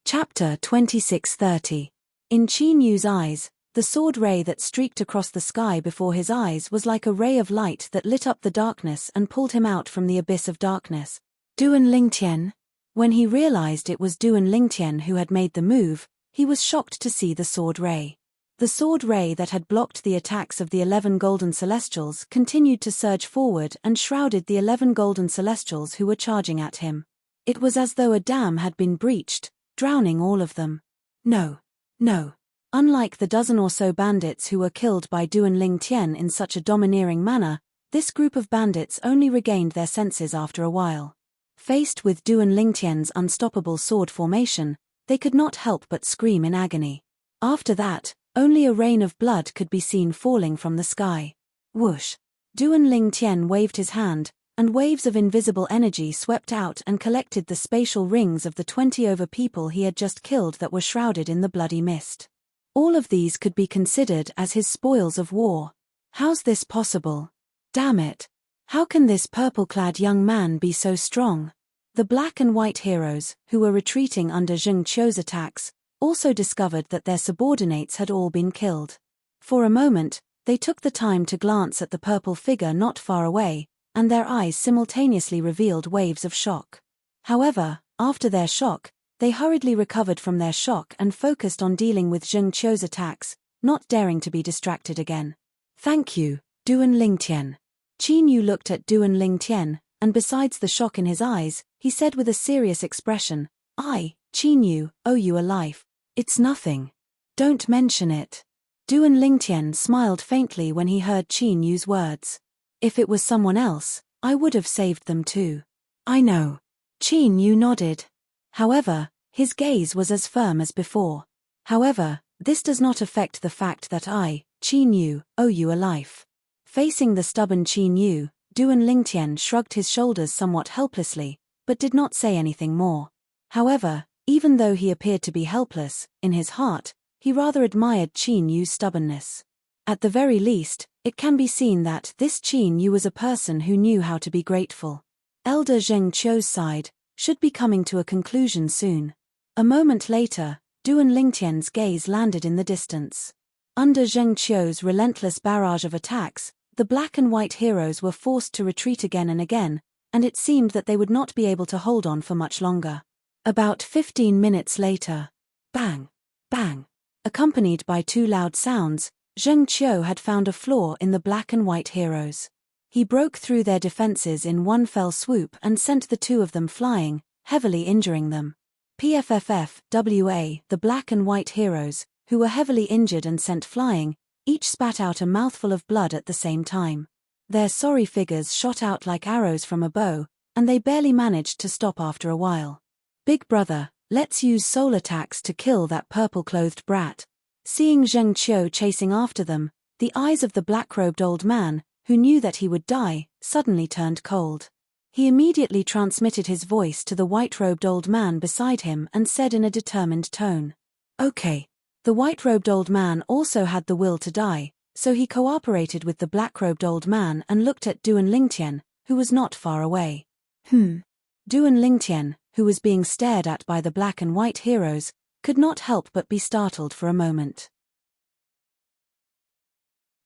Chapter 2630. In Qin Yu's eyes, the sword ray that streaked across the sky before his eyes was like a ray of light that lit up the darkness and pulled him out from the abyss of darkness. Duan Lingtian? When he realized it was Duan Lingtian who had made the move, he was shocked to see the sword ray. The sword ray that had blocked the attacks of the 11 golden celestials continued to surge forward and shrouded the 11 golden celestials who were charging at him. It was as though a dam had been breached, drowning all of them. No. No. Unlike the dozen or so bandits who were killed by Duan Lingtian in such a domineering manner, this group of bandits only regained their senses after a while. Faced with Duan Lingtian's unstoppable sword formation, they could not help but scream in agony. After that, only a rain of blood could be seen falling from the sky. Whoosh! Duan Lingtian waved his hand, and waves of invisible energy swept out and collected the spatial rings of the 20 over people he had just killed that were shrouded in the bloody mist. All of these could be considered as his spoils of war. How's this possible? Damn it! How can this purple-clad young man be so strong? The black and white heroes, who were retreating under Zheng Qiu's attacks, also discovered that their subordinates had all been killed. For a moment, They took the time to glance at the purple figure not far away, and their eyes simultaneously revealed waves of shock. However, after their shock, they hurriedly recovered from their shock and focused on dealing with Zheng Qiu's attacks, not daring to be distracted again. "Thank you, Duan Lingtian." Qin Yu looked at Duan Lingtian, and besides the shock in his eyes, he said with a serious expression, "I, Qin Yu, owe you a life. It's nothing. Don't mention it." Duan Lingtian smiled faintly when he heard Qin Yu's words. "If it was someone else, I would have saved them too." "I know." Qin Yu nodded. However, his gaze was as firm as before. "However, this does not affect the fact that I, Qin Yu, owe you a life." Facing the stubborn Qin Yu, Duan Lingtian shrugged his shoulders somewhat helplessly, but did not say anything more. However, even though he appeared to be helpless, in his heart, he rather admired Qin Yu's stubbornness. At the very least, it can be seen that this Qin Yu was a person who knew how to be grateful. Elder Zheng Qiu's side should be coming to a conclusion soon. A moment later, Duan Lingtian's gaze landed in the distance. Under Zheng Qiu's relentless barrage of attacks, the black and white heroes were forced to retreat again and again, and it seemed that they would not be able to hold on for much longer. About 15 minutes later, bang, bang, accompanied by two loud sounds, Zheng Qiu had found a flaw in the black and white heroes. He broke through their defenses in one fell swoop and sent the two of them flying, heavily injuring them. PFFF-WA, the black and white heroes, who were heavily injured and sent flying, each spat out a mouthful of blood at the same time. Their sorry figures shot out like arrows from a bow, and they barely managed to stop after a while. "Big brother, let's use soul attacks to kill that purple-clothed brat." Seeing Zheng Qiu chasing after them, the eyes of the black-robed old man, who knew that he would die, suddenly turned cold. He immediately transmitted his voice to the white-robed old man beside him and said in a determined tone, "Okay." The white-robed old man also had the will to die, so he cooperated with the black-robed old man and looked at Duan Lingtian, who was not far away. Duan Lingtian, who was being stared at by the black and white heroes, could not help but be startled for a moment.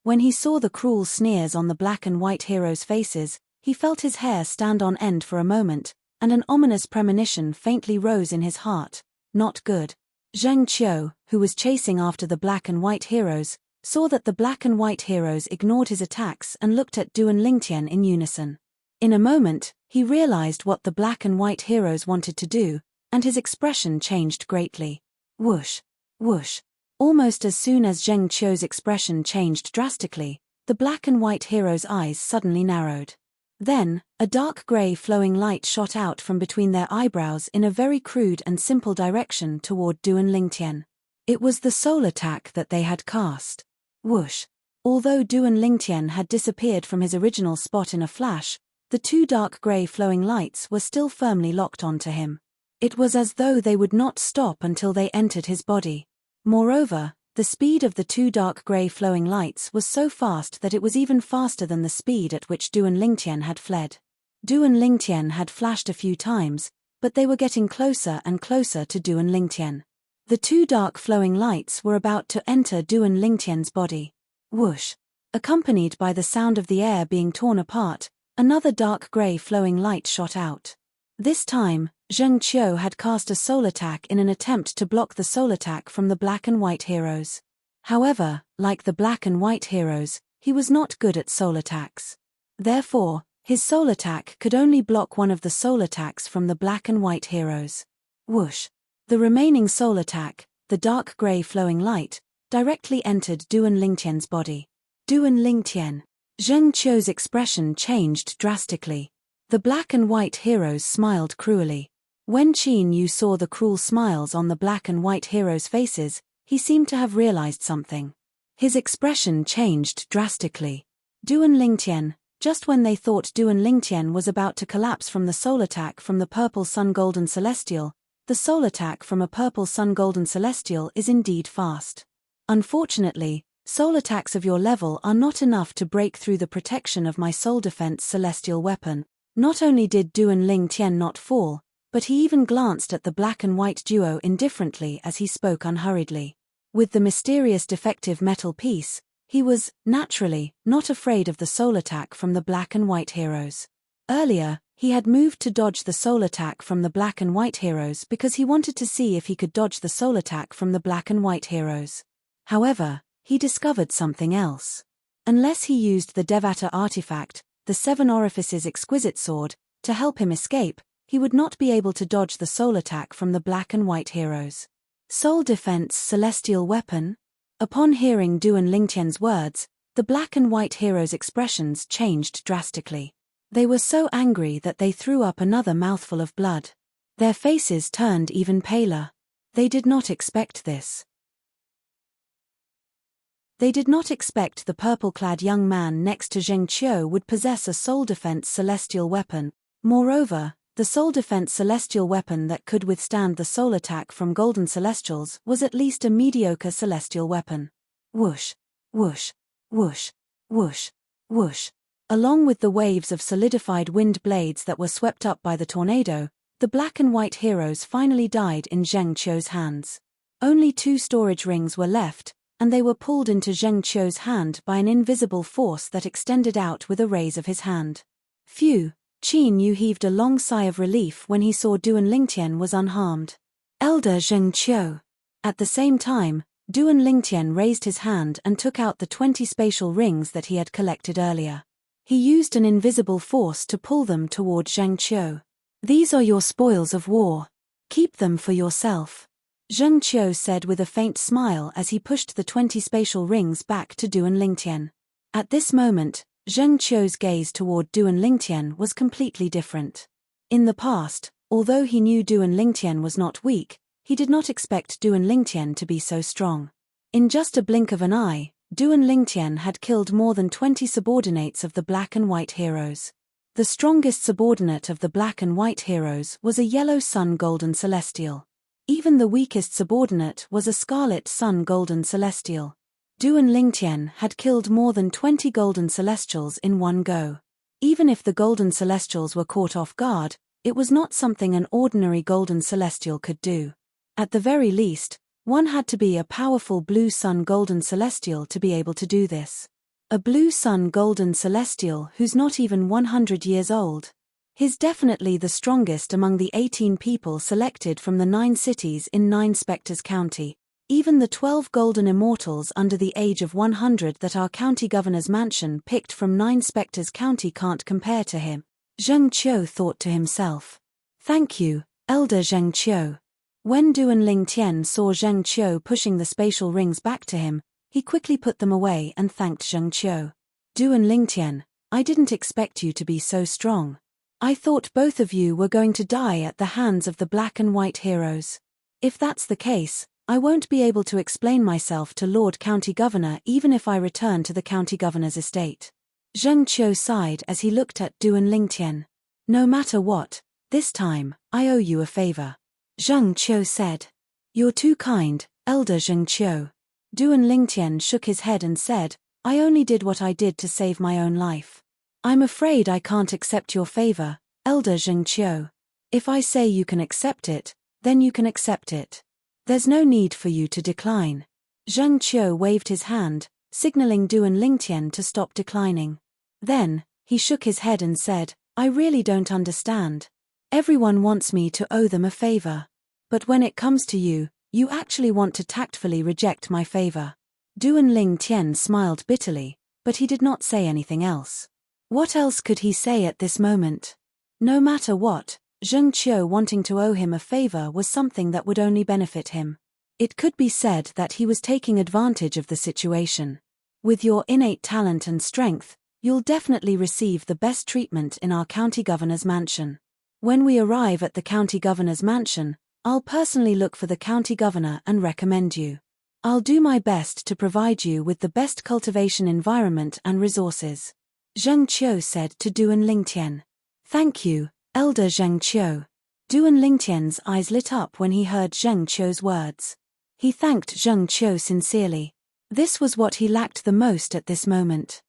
When he saw the cruel sneers on the black and white heroes' faces, he felt his hair stand on end for a moment, and an ominous premonition faintly rose in his heart. Not good. Zheng Qiu, who was chasing after the black and white heroes, saw that the black and white heroes ignored his attacks and looked at Duan Lingtian in unison. In a moment, he realized what the black and white heroes wanted to do, and his expression changed greatly. Whoosh! Whoosh! Almost as soon as Zheng Qiu's expression changed drastically, the black and white hero's eyes suddenly narrowed. Then, a dark gray flowing light shot out from between their eyebrows in a very crude and simple direction toward Duan Lingtian. It was the soul attack that they had cast. Whoosh! Although Duan Lingtian had disappeared from his original spot in a flash, the two dark gray flowing lights were still firmly locked onto him. It was as though they would not stop until they entered his body. Moreover, the speed of the two dark gray flowing lights was so fast that it was even faster than the speed at which Duan Lingtian had fled. Duan Lingtian had flashed a few times, but they were getting closer and closer to Duan Lingtian. The two dark flowing lights were about to enter Duan Lingtian's body. Whoosh! Accompanied by the sound of the air being torn apart, another dark gray flowing light shot out. This time, Zheng Qiu had cast a soul attack in an attempt to block the soul attack from the black and white heroes. However, like the black and white heroes, he was not good at soul attacks. Therefore, his soul attack could only block one of the soul attacks from the black and white heroes. Whoosh! The remaining soul attack, the dark gray flowing light, directly entered Duan Lingtian's body. Duan Lingtian. Zheng Qiu's expression changed drastically. The black and white heroes smiled cruelly. When Qin Yu saw the cruel smiles on the black and white heroes' faces, he seemed to have realized something. His expression changed drastically. Duan Lingtian, just when they thought Duan Lingtian was about to collapse from the soul attack from the purple sun golden celestial, the soul attack from a purple sun golden celestial is indeed fast. Unfortunately, soul attacks of your level are not enough to break through the protection of my soul defense celestial weapon. Not only did Duan Lingtian not fall, but he even glanced at the black and white duo indifferently as he spoke unhurriedly. With the mysterious defective metal piece, He was, naturally, not afraid of the soul attack from the black and white heroes. Earlier, he had moved to dodge the soul attack from the black and white heroes because he wanted to see if he could dodge the soul attack from the black and white heroes. However, he discovered something else. Unless he used the Devata artifact, the Seven Orifices exquisite sword, to help him escape, he would not be able to dodge the soul attack from the black and white heroes. Soul defense celestial weapon? Upon hearing Duan Lingtian's words, the black and white heroes' expressions changed drastically. They were so angry that they threw up another mouthful of blood. Their faces turned even paler. They did not expect this. They did not expect the purple-clad young man next to Zheng Qiu would possess a soul defense celestial weapon. Moreover, the soul defense celestial weapon that could withstand the soul attack from golden celestials was at least a mediocre celestial weapon. Whoosh, whoosh, whoosh, whoosh, whoosh. Along with the waves of solidified wind blades that were swept up by the tornado, the black and white heroes finally died in Zheng Qiu's hands. Only 2 storage rings were left, and they were pulled into Zheng Qiu's hand by an invisible force that extended out with a raise of his hand. Phew! Qin Yu heaved a long sigh of relief when he saw Duan Lingtian was unharmed. Elder Zheng Qiu. At the same time, Duan Lingtian raised his hand and took out the 20 spatial rings that he had collected earlier. He used an invisible force to pull them toward Zheng Qiu. These are your spoils of war. Keep them for yourself. Zheng Qiu said with a faint smile as he pushed the 20 spatial rings back to Duan Lingtian. At this moment, Zheng Qiu's gaze toward Duan Lingtian was completely different. In the past, although he knew Duan Lingtian was not weak, he did not expect Duan Lingtian to be so strong. In just a blink of an eye, Duan Lingtian had killed more than 20 subordinates of the black and white heroes. The strongest subordinate of the black and white heroes was a yellow sun golden celestial. Even the weakest subordinate was a scarlet sun golden celestial. Duan Lingtian had killed more than 20 golden celestials in one go. Even if the golden celestials were caught off guard, it was not something an ordinary golden celestial could do. At the very least, one had to be a powerful blue sun golden celestial to be able to do this. A blue sun golden celestial who's not even 100 years old. He's definitely the strongest among the 18 people selected from the 9 cities in 9 Spectres County. Even the 12 golden immortals under the age of 100 that our county governor's mansion picked from 9 Spectres County can't compare to him. Zheng Qiu thought to himself. Thank you, Elder Zheng Qiu. When Duan Lingtian saw Zheng Qiu pushing the spatial rings back to him, he quickly put them away and thanked Zheng Qiu. Duan Lingtian, I didn't expect you to be so strong. I thought both of you were going to die at the hands of the black and white heroes. If that's the case, I won't be able to explain myself to Lord County Governor even if I return to the County Governor's estate. Zheng Qiu sighed as he looked at Duan Lingtian. No matter what, this time, I owe you a favor. Zheng Qiu said. You're too kind, Elder Zheng Qiu. Duan Lingtian shook his head and said, I only did what I did to save my own life. I'm afraid I can't accept your favor, Elder Zheng Qiu. If I say you can accept it, then you can accept it. There's no need for you to decline. Zheng Qiu waved his hand, signaling Duan Lingtian to stop declining. Then, he shook his head and said, I really don't understand. Everyone wants me to owe them a favor. But when it comes to you, you actually want to tactfully reject my favor. Duan Lingtian smiled bitterly, but he did not say anything else. What else could he say at this moment? No matter what, Zheng Qiu wanting to owe him a favor was something that would only benefit him. It could be said that he was taking advantage of the situation. With your innate talent and strength, you'll definitely receive the best treatment in our county governor's mansion. When we arrive at the county governor's mansion, I'll personally look for the county governor and recommend you. I'll do my best to provide you with the best cultivation environment and resources. Zheng Qiu said to Duan Lingtian. Thank you, Elder Zheng Qiu. Duan Lingtian's eyes lit up when he heard Zheng Qiu's words. He thanked Zheng Qiu sincerely. This was what he lacked the most at this moment.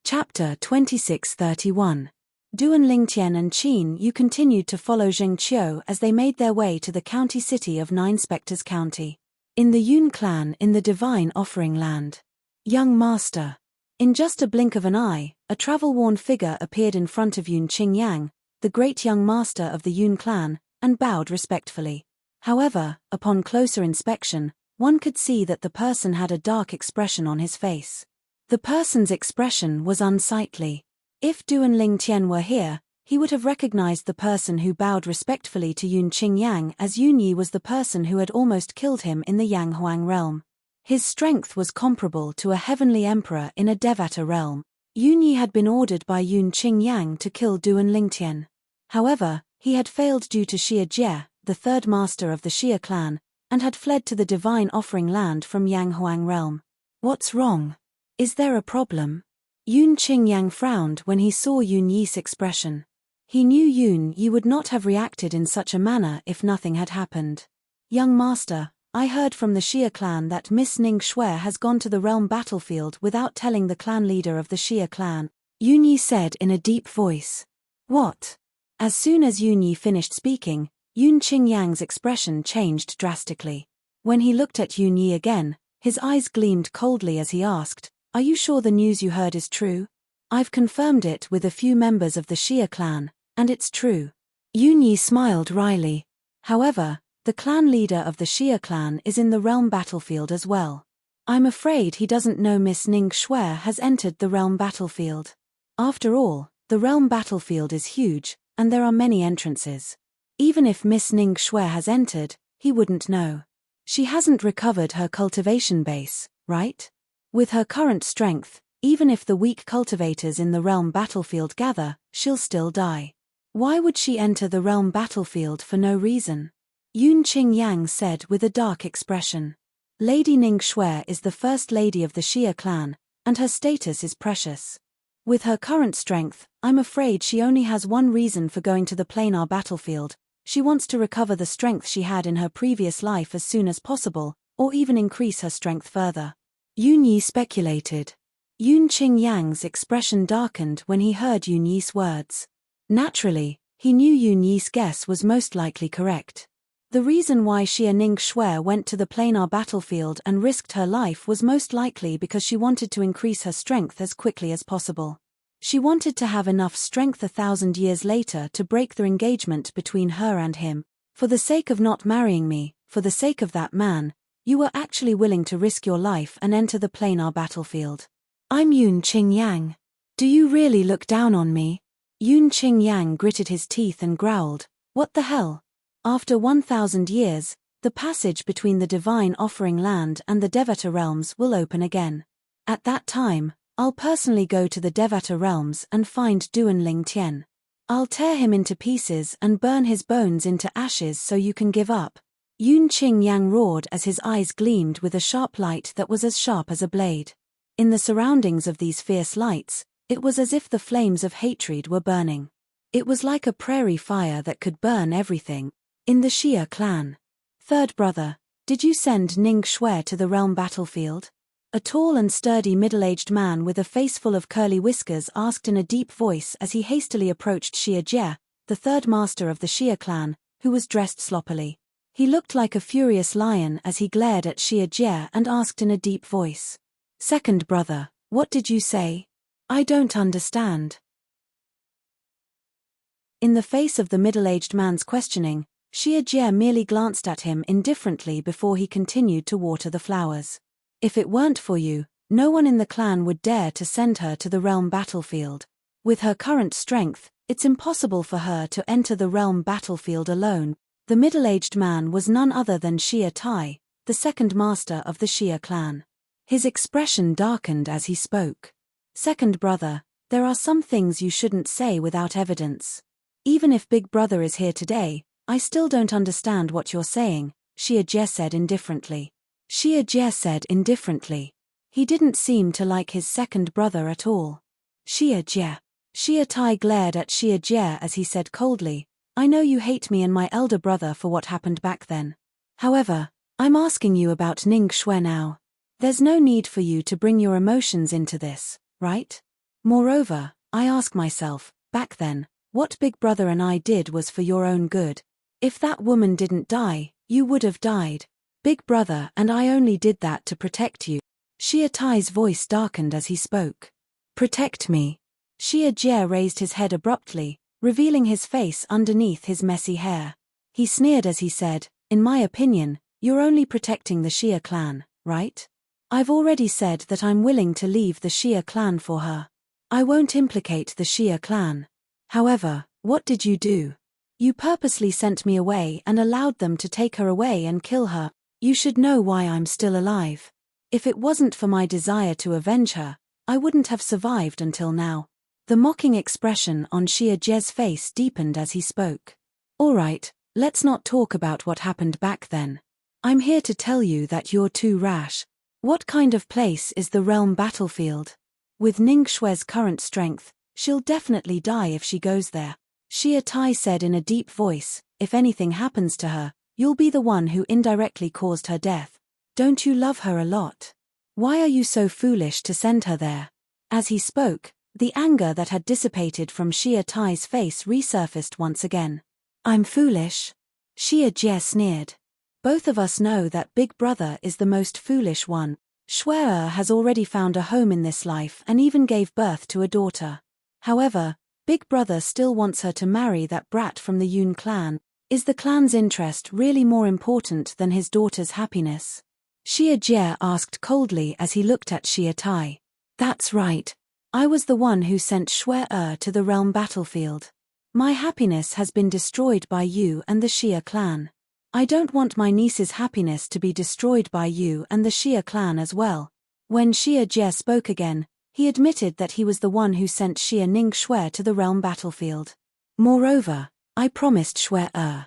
Chapter 2631. Duan Lingtian and Qin Yu continued to follow Zheng Qiu as they made their way to the county city of Nine Spectres County. In the Yun clan in the Divine Offering Land. Young Master. In just a blink of an eye, a travel-worn figure appeared in front of Yun Qingyang, the great young master of the Yun clan, and bowed respectfully. However, upon closer inspection, one could see that the person had a dark expression on his face. The person's expression was unsightly. If Duan Lingtian were here, he would have recognized the person who bowed respectfully to Yun Qingyang as Yun Yi was the person who had almost killed him in the Yanghuang realm. His strength was comparable to a heavenly emperor in a Devata realm. Yun Yi had been ordered by Yun Qingyang to kill Duan Lingtian. However, he had failed due to Xie Jie, the third master of the Xie clan, and had fled to the Divine Offering Land from Yanghuang realm. What's wrong? Is there a problem? Yun Qingyang frowned when he saw Yun Yi's expression. He knew Yun Yi would not have reacted in such a manner if nothing had happened. Young master, I heard from the Xie clan that Miss Ning Shui has gone to the realm battlefield without telling the clan leader of the Xie clan, Yun Yi said in a deep voice. What? As soon as Yun Yi finished speaking, Yun Qingyang's expression changed drastically. When he looked at Yun Yi again, his eyes gleamed coldly as he asked, Are you sure the news you heard is true? I've confirmed it with a few members of the Xie clan, and it's true. Yun Yi smiled wryly. However, the clan leader of the Xie clan is in the realm battlefield as well. I'm afraid he doesn't know Miss Ning Shui has entered the realm battlefield. After all, the realm battlefield is huge, and there are many entrances. Even if Miss Ning Shui has entered, he wouldn't know. She hasn't recovered her cultivation base, right? With her current strength, even if the weak cultivators in the realm battlefield gather, she'll still die. Why would she enter the realm battlefield for no reason? Yun Qingyang said with a dark expression. Lady Ning Shui is the first lady of the Xie clan, and her status is precious. With her current strength, I'm afraid she only has one reason for going to the planar battlefield. She wants to recover the strength she had in her previous life as soon as possible, or even increase her strength further. Yun Yi speculated. Yun Qingyang's expression darkened when he heard Yun Yi's words. Naturally, he knew Yun Yi's guess was most likely correct. The reason why Xie Ning Shui went to the planar battlefield and risked her life was most likely because she wanted to increase her strength as quickly as possible. She wanted to have enough strength 1,000 years later to break the engagement between her and him. For the sake of not marrying me, for the sake of that man, you were actually willing to risk your life and enter the planar battlefield. I'm Yun Qingyang. Do you really look down on me? Yun Qingyang gritted his teeth and growled, What the hell? After 1,000 years, the passage between the Divine Offering Land and the Devata realms will open again. At that time, I'll personally go to the Devata realms and find Duan Lingtian. I'll tear him into pieces and burn his bones into ashes so you can give up. Yun Qingyang roared as his eyes gleamed with a sharp light that was as sharp as a blade. In the surroundings of these fierce lights, it was as if the flames of hatred were burning. It was like a prairie fire that could burn everything. In the Xie clan. Third brother, did you send Ning Shui to the realm battlefield? A tall and sturdy middle-aged man with a face full of curly whiskers asked in a deep voice as he hastily approached Xie Jie, the third master of the Xie clan, who was dressed sloppily. He looked like a furious lion as he glared at Xie Jie and asked in a deep voice. Second brother, what did you say? I don't understand. In the face of the middle-aged man's questioning, Xie Jie merely glanced at him indifferently before he continued to water the flowers. If it weren't for you, no one in the clan would dare to send her to the realm battlefield. With her current strength, it's impossible for her to enter the realm battlefield alone. The middle-aged man was none other than Xie Tai, the second master of the Xie clan. His expression darkened as he spoke. Second brother, there are some things you shouldn't say without evidence. Even if Big Brother is here today, I still don't understand what you're saying, Xie Jie said indifferently. Xie Jie said indifferently. He didn't seem to like his second brother at all. Xie Jie. Xie Tai glared at Xie Jie as he said coldly, I know you hate me and my elder brother for what happened back then. However, I'm asking you about Ning Shui now. There's no need for you to bring your emotions into this, right? Moreover, I ask myself, back then, what Big Brother and I did was for your own good. If that woman didn't die, you would have died. Big Brother and I only did that to protect you. Xia Tai's voice darkened as he spoke. Protect me. Xia Jie raised his head abruptly, revealing his face underneath his messy hair. He sneered as he said, in my opinion, you're only protecting the Xia clan, right? I've already said that I'm willing to leave the Xia clan for her. I won't implicate the Xia clan. However, what did you do? You purposely sent me away and allowed them to take her away and kill her. You should know why I'm still alive. If it wasn't for my desire to avenge her, I wouldn't have survived until now. The mocking expression on Xia Jie's face deepened as he spoke. All right, let's not talk about what happened back then. I'm here to tell you that you're too rash. What kind of place is the realm battlefield? With Ning Xue's current strength, she'll definitely die if she goes there. Xia Tai said in a deep voice, if anything happens to her, you'll be the one who indirectly caused her death. Don't you love her a lot? Why are you so foolish to send her there? As he spoke, the anger that had dissipated from Xia Tai's face resurfaced once again. I'm foolish? Xia Jie sneered. Both of us know that Big Brother is the most foolish one. Xue has already found a home in this life and even gave birth to a daughter. However, Big Brother still wants her to marry that brat from the Yun clan. Is the clan's interest really more important than his daughter's happiness? Xia Jie asked coldly as he looked at Xia Tai. That's right. I was the one who sent Xue to the realm battlefield. My happiness has been destroyed by you and the Xia clan. I don't want my niece's happiness to be destroyed by you and the Xia clan as well. When Xia Jie spoke again, he admitted that he was the one who sent Xia Ning Xue to the realm battlefield. Moreover, I promised Xue.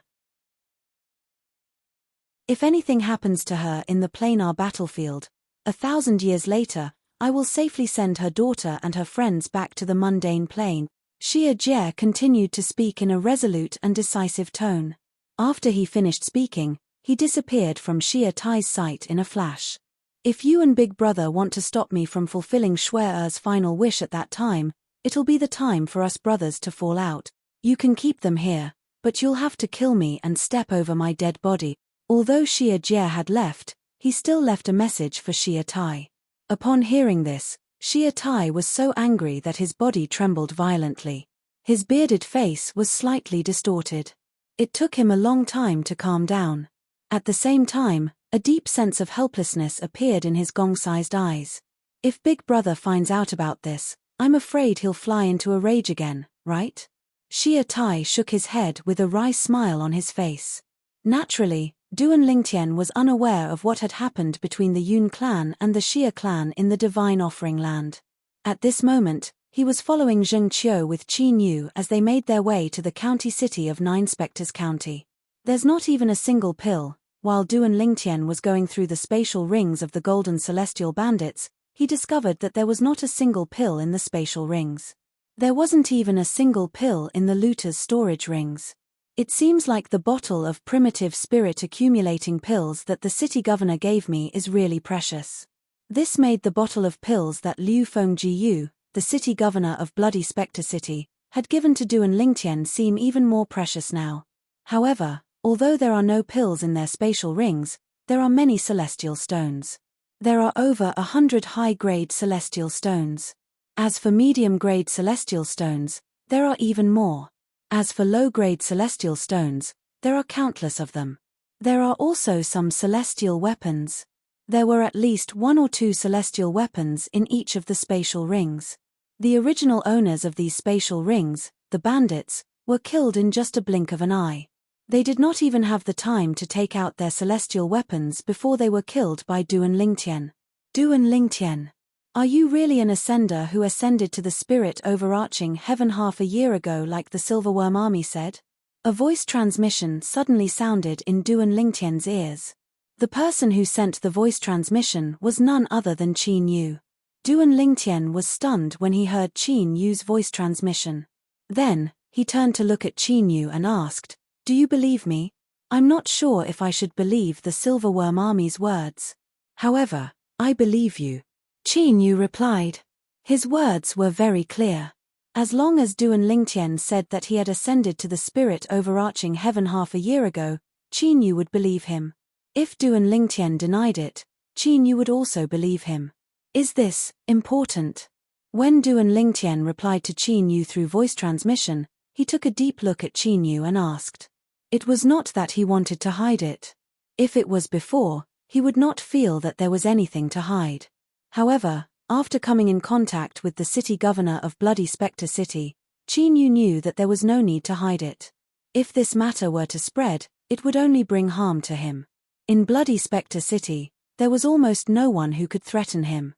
If anything happens to her in the planar battlefield, 1,000 years later, I will safely send her daughter and her friends back to the mundane plane. Xia Jie continued to speak in a resolute and decisive tone. After he finished speaking, he disappeared from Xia Tai's sight in a flash. If you and Big Brother want to stop me from fulfilling Xue's final wish at that time, it'll be the time for us brothers to fall out. You can keep them here, but you'll have to kill me and step over my dead body. Although Xia Jie had left, he still left a message for Xia Tai. Upon hearing this, Xia Tai was so angry that his body trembled violently. His bearded face was slightly distorted. It took him a long time to calm down. At the same time, a deep sense of helplessness appeared in his gong-sized eyes. If Big Brother finds out about this, I'm afraid he'll fly into a rage again, right? Xia Tai shook his head with a wry smile on his face. Naturally, Duan Lingtian was unaware of what had happened between the Yun clan and the Xia clan in the Divine Offering Land. At this moment, he was following Zheng Qiu with Qin Yu as they made their way to the county city of Nine Spectres County. There's not even a single pill. While Duan Lingtian was going through the spatial rings of the Golden Celestial Bandits, he discovered that there was not a single pill in the spatial rings. There wasn't even a single pill in the looters' storage rings. It seems like the bottle of primitive spirit accumulating pills that the city governor gave me is really precious. This made the bottle of pills that Liu Fengjiu, the city governor of Bloody Spectre City, had given to Duan Lingtian seem even more precious now. However, although there are no pills in their spatial rings, there are many celestial stones. There are over 100 high-grade celestial stones. As for medium-grade celestial stones, there are even more. As for low-grade celestial stones, there are countless of them. There are also some celestial weapons. There were at least 1 or 2 celestial weapons in each of the spatial rings. The original owners of these spatial rings, the bandits, were killed in just a blink of an eye. They did not even have the time to take out their celestial weapons before they were killed by Duan Lingtian. Duan Lingtian. Are you really an ascender who ascended to the spirit overarching heaven half a year ago like the Silverworm army said? A voice transmission suddenly sounded in Duan Lingtian's ears. The person who sent the voice transmission was none other than Qin Yu. Duan Lingtian was stunned when he heard Qin Yu's voice transmission. Then, he turned to look at Qin Yu and asked, "Do you believe me? I'm not sure if I should believe the Silverworm army's words. However, I believe you." Qin Yu replied. His words were very clear. As long as Duan Lingtian said that he had ascended to the spirit overarching heaven half a year ago, Qin Yu would believe him. If Duan Lingtian denied it, Qin Yu would also believe him. Is this important? When Duan Lingtian replied to Qin Yu through voice transmission, he took a deep look at Qin Yu and asked. It was not that he wanted to hide it. If it was before, he would not feel that there was anything to hide. However, after coming in contact with the city governor of Bloody Spectre City, Qin Yu knew that there was no need to hide it. If this matter were to spread, it would only bring harm to him. In Bloody Spectre City, there was almost no one who could threaten him.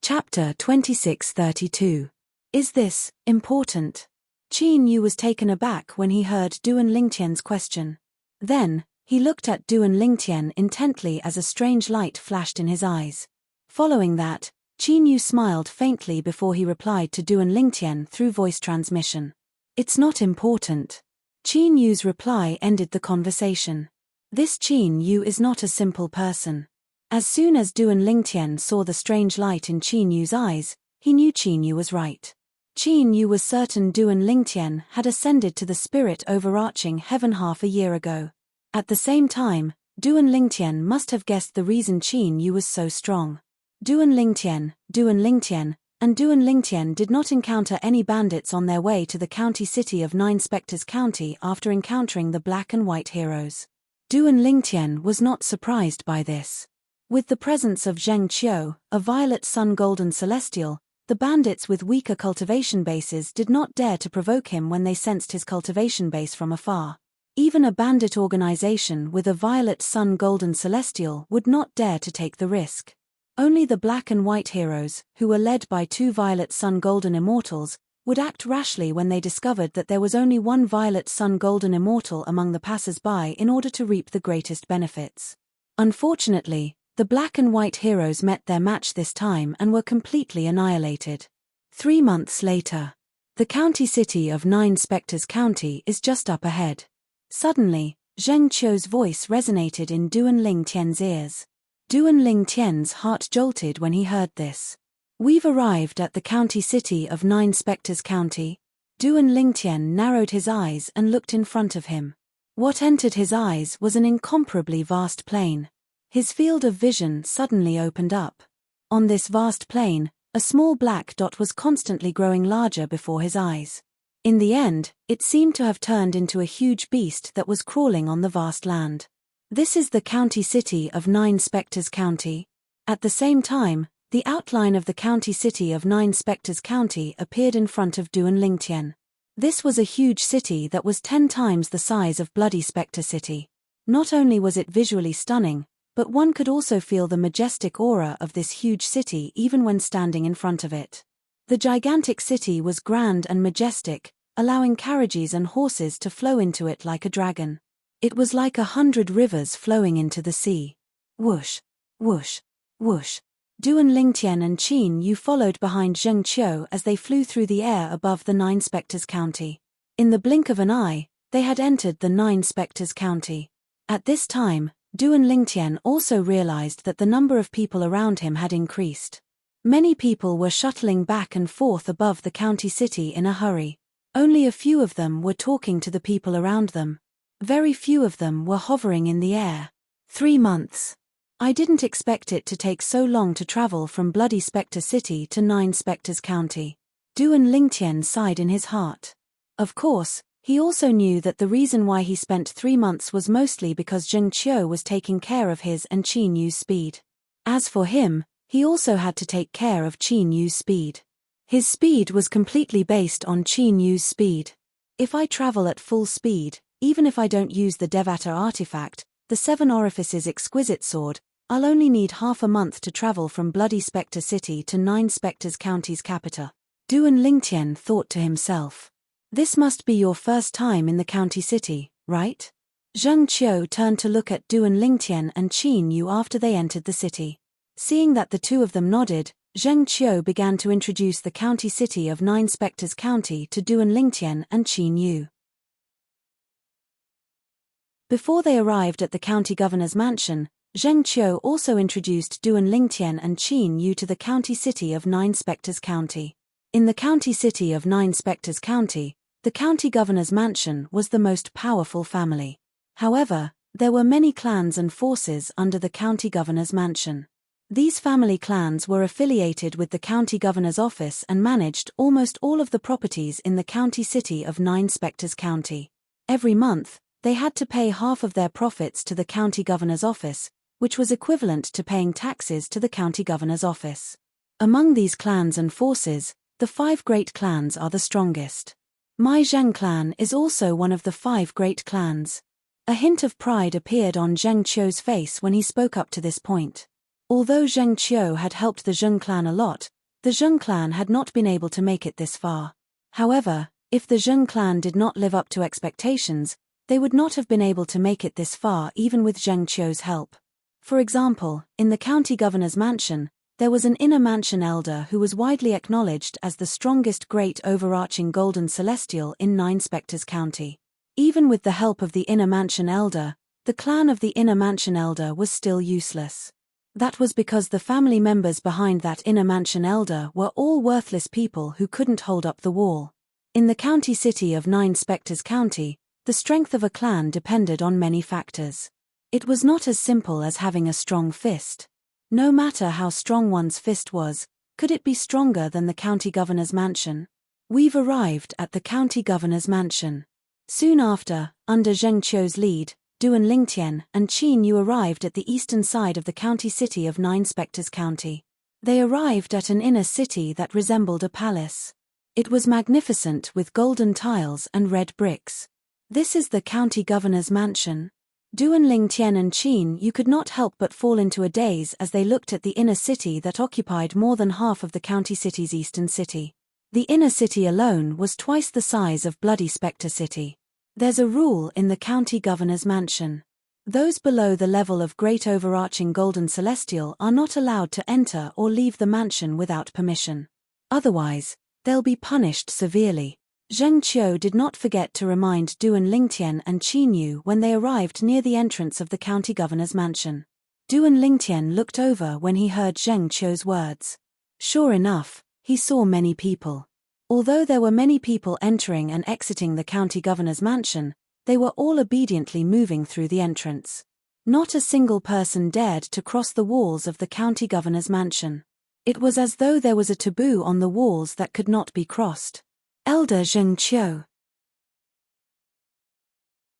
Chapter 2632. Is this important? Qin Yu was taken aback when he heard Duan Lingtian's question. Then, he looked at Duan Lingtian intently as a strange light flashed in his eyes. Following that, Qin Yu smiled faintly before he replied to Duan Lingtian through voice transmission. It's not important. Qin Yu's reply ended the conversation. This Qin Yu is not a simple person. As soon as Duan Lingtian saw the strange light in Qin Yu's eyes, he knew Qin Yu was right. Qin Yu was certain Duan Lingtian had ascended to the spirit overarching heaven half a year ago. At the same time, Duan Lingtian must have guessed the reason Qin Yu was so strong. Duan Lingtian, and Duan Lingtian did not encounter any bandits on their way to the county city of Nine Spectres County after encountering the black and white heroes. Duan Lingtian was not surprised by this. With the presence of Zheng Qiu, a violet sun golden celestial, the bandits with weaker cultivation bases did not dare to provoke him when they sensed his cultivation base from afar. Even a bandit organization with a violet sun golden celestial would not dare to take the risk. Only the black and white heroes, who were led by two violet sun golden immortals, would act rashly when they discovered that there was only one violet sun golden immortal among the passers-by in order to reap the greatest benefits. Unfortunately, the black and white heroes met their match this time and were completely annihilated. 3 months later. The county city of Nine Spectres County is just up ahead. Suddenly, Zheng Qiu's voice resonated in Duan Lingtian's ears. Duan Lingtian's heart jolted when he heard this. We've arrived at the county city of Nine Spectres County. Duan Lingtian narrowed his eyes and looked in front of him. What entered his eyes was an incomparably vast plain. His field of vision suddenly opened up. On this vast plain, a small black dot was constantly growing larger before his eyes. In the end, it seemed to have turned into a huge beast that was crawling on the vast land. This is the county city of Nine Spectres County. At the same time, the outline of the county city of Nine Spectres County appeared in front of Duan Lingtian. This was a huge city that was 10 times the size of Bloody Spectre City. Not only was it visually stunning, but one could also feel the majestic aura of this huge city even when standing in front of it. The gigantic city was grand and majestic, allowing carriages and horses to flow into it like a dragon. It was like 100 rivers flowing into the sea. Whoosh, whoosh, whoosh. Duan Lingtian and Qin Yu followed behind Zheng Qiu as they flew through the air above the Nine Spectres County. In the blink of an eye, they had entered the Nine Spectres County. At this time, Duan Lingtian also realized that the number of people around him had increased. Many people were shuttling back and forth above the county city in a hurry. Only a few of them were talking to the people around them. Very few of them were hovering in the air. 3 months. I didn't expect it to take so long to travel from Bloody Spectre City to Nine Spectres County. Duan Lingtian sighed in his heart. Of course, he also knew that the reason why he spent 3 months was mostly because Zheng Qiu was taking care of his and Qin Yu's speed. As for him, he also had to take care of Qin Yu's speed. His speed was completely based on Qin Yu's speed. If I travel at full speed, even if I don't use the Devata artifact, the 7 Orifices exquisite sword, I'll only need half a month to travel from Bloody Spectre City to Nine Spectres County's capital. Duan Lingtian thought to himself. This must be your first time in the county city, right? Zheng Qiu turned to look at Duan Lingtian and Qin Yu after they entered the city. Seeing that the two of them nodded, Zheng Qiu began to introduce the county city of Nine Spectres County to Duan Lingtian and Qin Yu. Before they arrived at the county governor's mansion, Zheng Qiu also introduced Duan Lingtian and Qin Yu to the county city of Nine Spectres County. In the county city of Nine Spectres County, the county governor's mansion was the most powerful family. However, there were many clans and forces under the county governor's mansion. These family clans were affiliated with the county governor's office and managed almost all of the properties in the county city of Nine Spectres County. Every month, they had to pay half of their profits to the county governor's office, which was equivalent to paying taxes to the county governor's office. Among these clans and forces, the 5 great clans are the strongest. Mai Zheng clan is also one of the 5 great clans. A hint of pride appeared on Zheng Qiu's face when he spoke up to this point. Although Zheng Qiu had helped the Zheng clan a lot, the Zheng clan had not been able to make it this far. However, if the Zheng clan did not live up to expectations, they would not have been able to make it this far even with Zheng Qiu's help. For example, in the county governor's mansion, there was an inner mansion elder who was widely acknowledged as the strongest great overarching golden celestial in Nine Spectres County. Even with the help of the inner mansion elder, the clan of the inner mansion elder was still useless. That was because the family members behind that inner mansion elder were all worthless people who couldn't hold up the wall. In the county city of Nine Spectres County, the strength of a clan depended on many factors. It was not as simple as having a strong fist. No matter how strong one's fist was, could it be stronger than the county governor's mansion? We've arrived at the county governor's mansion. Soon after, under Zheng Qiu's lead, Duan Lingtian and Qin Yu arrived at the eastern side of the county city of Nine Spectres County. They arrived at an inner city that resembled a palace. It was magnificent with golden tiles and red bricks. This is the county governor's mansion. Duan Lingtian and Qin Yu could not help but fall into a daze as they looked at the inner city that occupied more than half of the county city's eastern city. The inner city alone was twice the size of Bloody Spectre City. There's a rule in the county governor's mansion. Those below the level of Great Overarching Golden Celestial are not allowed to enter or leave the mansion without permission. Otherwise, they'll be punished severely. Zheng Qiu did not forget to remind Duan Lingtian and Qin Yu when they arrived near the entrance of the county governor's mansion. Duan Lingtian looked over when he heard Zheng Qiu's words. Sure enough, he saw many people. Although there were many people entering and exiting the county governor's mansion, they were all obediently moving through the entrance. Not a single person dared to cross the walls of the county governor's mansion. It was as though there was a taboo on the walls that could not be crossed. Elder Zheng Qiu.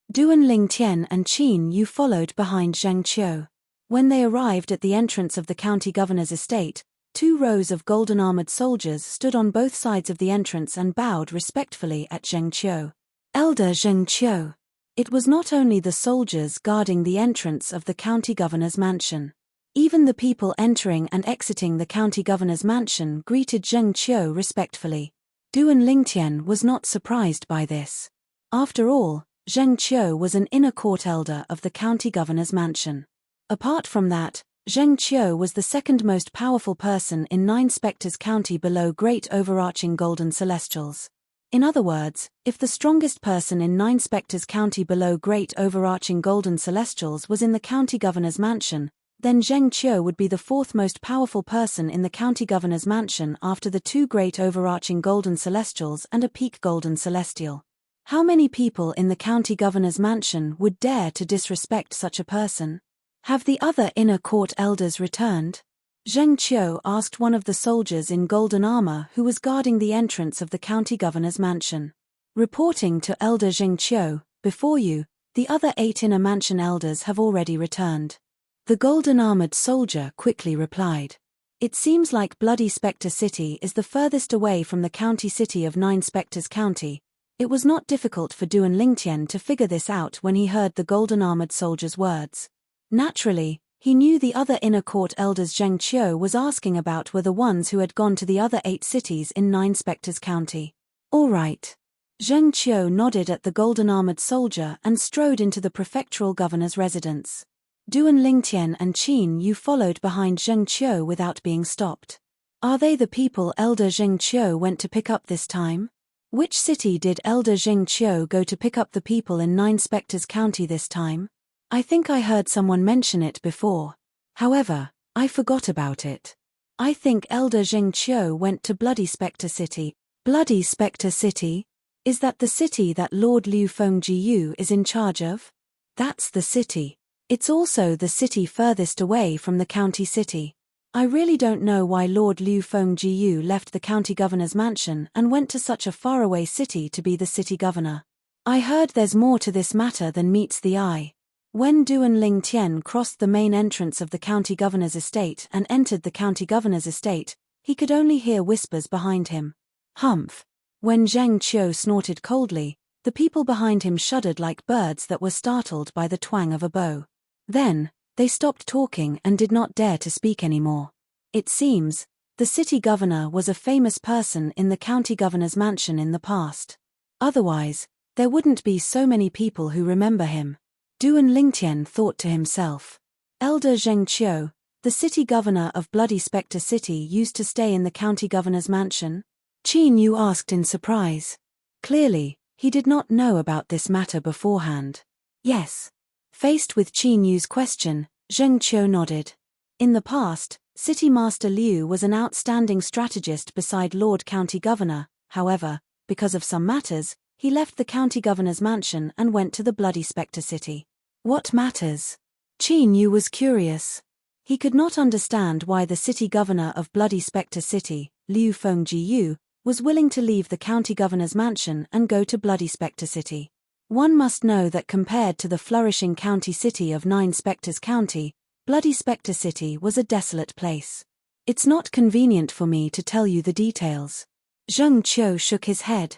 Duan Lingtian and Qin Yu followed behind Zheng Qiu. When they arrived at the entrance of the county governor's estate, 2 rows of golden-armored soldiers stood on both sides of the entrance and bowed respectfully at Zheng Qiu. Elder Zheng Qiu. It was not only the soldiers guarding the entrance of the county governor's mansion. Even the people entering and exiting the county governor's mansion greeted Zheng Qiu respectfully. Duan Lingtian was not surprised by this. After all, Zheng Qiu was an inner court elder of the county governor's mansion. Apart from that, Zheng Qiu was the second most powerful person in Nine Spectres County below Great Overarching Golden Celestials. In other words, if the strongest person in Nine Spectres County below Great Overarching Golden Celestials was in the county governor's mansion, then Zheng Qiu would be the 4th most powerful person in the county governor's mansion after the 2 Great Overarching Golden Celestials and a Peak Golden Celestial. How many people in the county governor's mansion would dare to disrespect such a person? Have the other inner court elders returned? Zheng Qiu asked one of the soldiers in golden armor who was guarding the entrance of the county governor's mansion. Reporting to Elder Zheng Qiu, before you, the other 8 inner mansion elders have already returned. The golden-armored soldier quickly replied. It seems like Bloody Spectre City is the furthest away from the county city of Nine Spectres County. It was not difficult for Duan Lingtian to figure this out when he heard the golden-armored soldier's words. Naturally, he knew the other inner court elders Zheng Qiu was asking about were the ones who had gone to the other 8 cities in Nine Spectres County. All right. Zheng Qiu nodded at the golden-armored soldier and strode into the prefectural governor's residence. Duan Lingtian and Qin Yu followed behind Zheng Qiu without being stopped. Are they the people Elder Zheng Qiu went to pick up this time? Which city did Elder Zheng Qiu go to pick up the people in Nine Spectres County this time? I think I heard someone mention it before. However, I forgot about it. I think Elder Zheng Qiu went to Bloody Spectre City. Bloody Spectre City? Is that the city that Lord Liu Fengjiu is in charge of? That's the city. It's also the city furthest away from the county city. I really don't know why Lord Liu Fengjiu left the county governor's mansion and went to such a faraway city to be the city governor. I heard there's more to this matter than meets the eye. When Duan Lingtian crossed the main entrance of the county governor's estate and entered the county governor's estate, he could only hear whispers behind him. Humph. When Zheng Qiu snorted coldly, the people behind him shuddered like birds that were startled by the twang of a bow. Then, they stopped talking and did not dare to speak anymore. It seems, the city governor was a famous person in the county governor's mansion in the past. Otherwise, there wouldn't be so many people who remember him. Duan Lingtian thought to himself. Elder Zheng Qiu, the city governor of Bloody Spectre City, used to stay in the county governor's mansion? Qin Yu asked in surprise. Clearly, he did not know about this matter beforehand. Yes. Faced with Qin Yu's question, Zheng Qiu nodded. In the past, City Master Liu was an outstanding strategist beside Lord County Governor. However, because of some matters, he left the county governor's mansion and went to the Bloody Spectre City. What matters? Qin Yu was curious. He could not understand why the city governor of Bloody Spectre City, Liu Fengjiu, was willing to leave the county governor's mansion and go to Bloody Spectre City. One must know that compared to the flourishing county city of Nine Spectres County, Bloody Spectre City was a desolate place. It's not convenient for me to tell you the details. Zheng Qiu shook his head.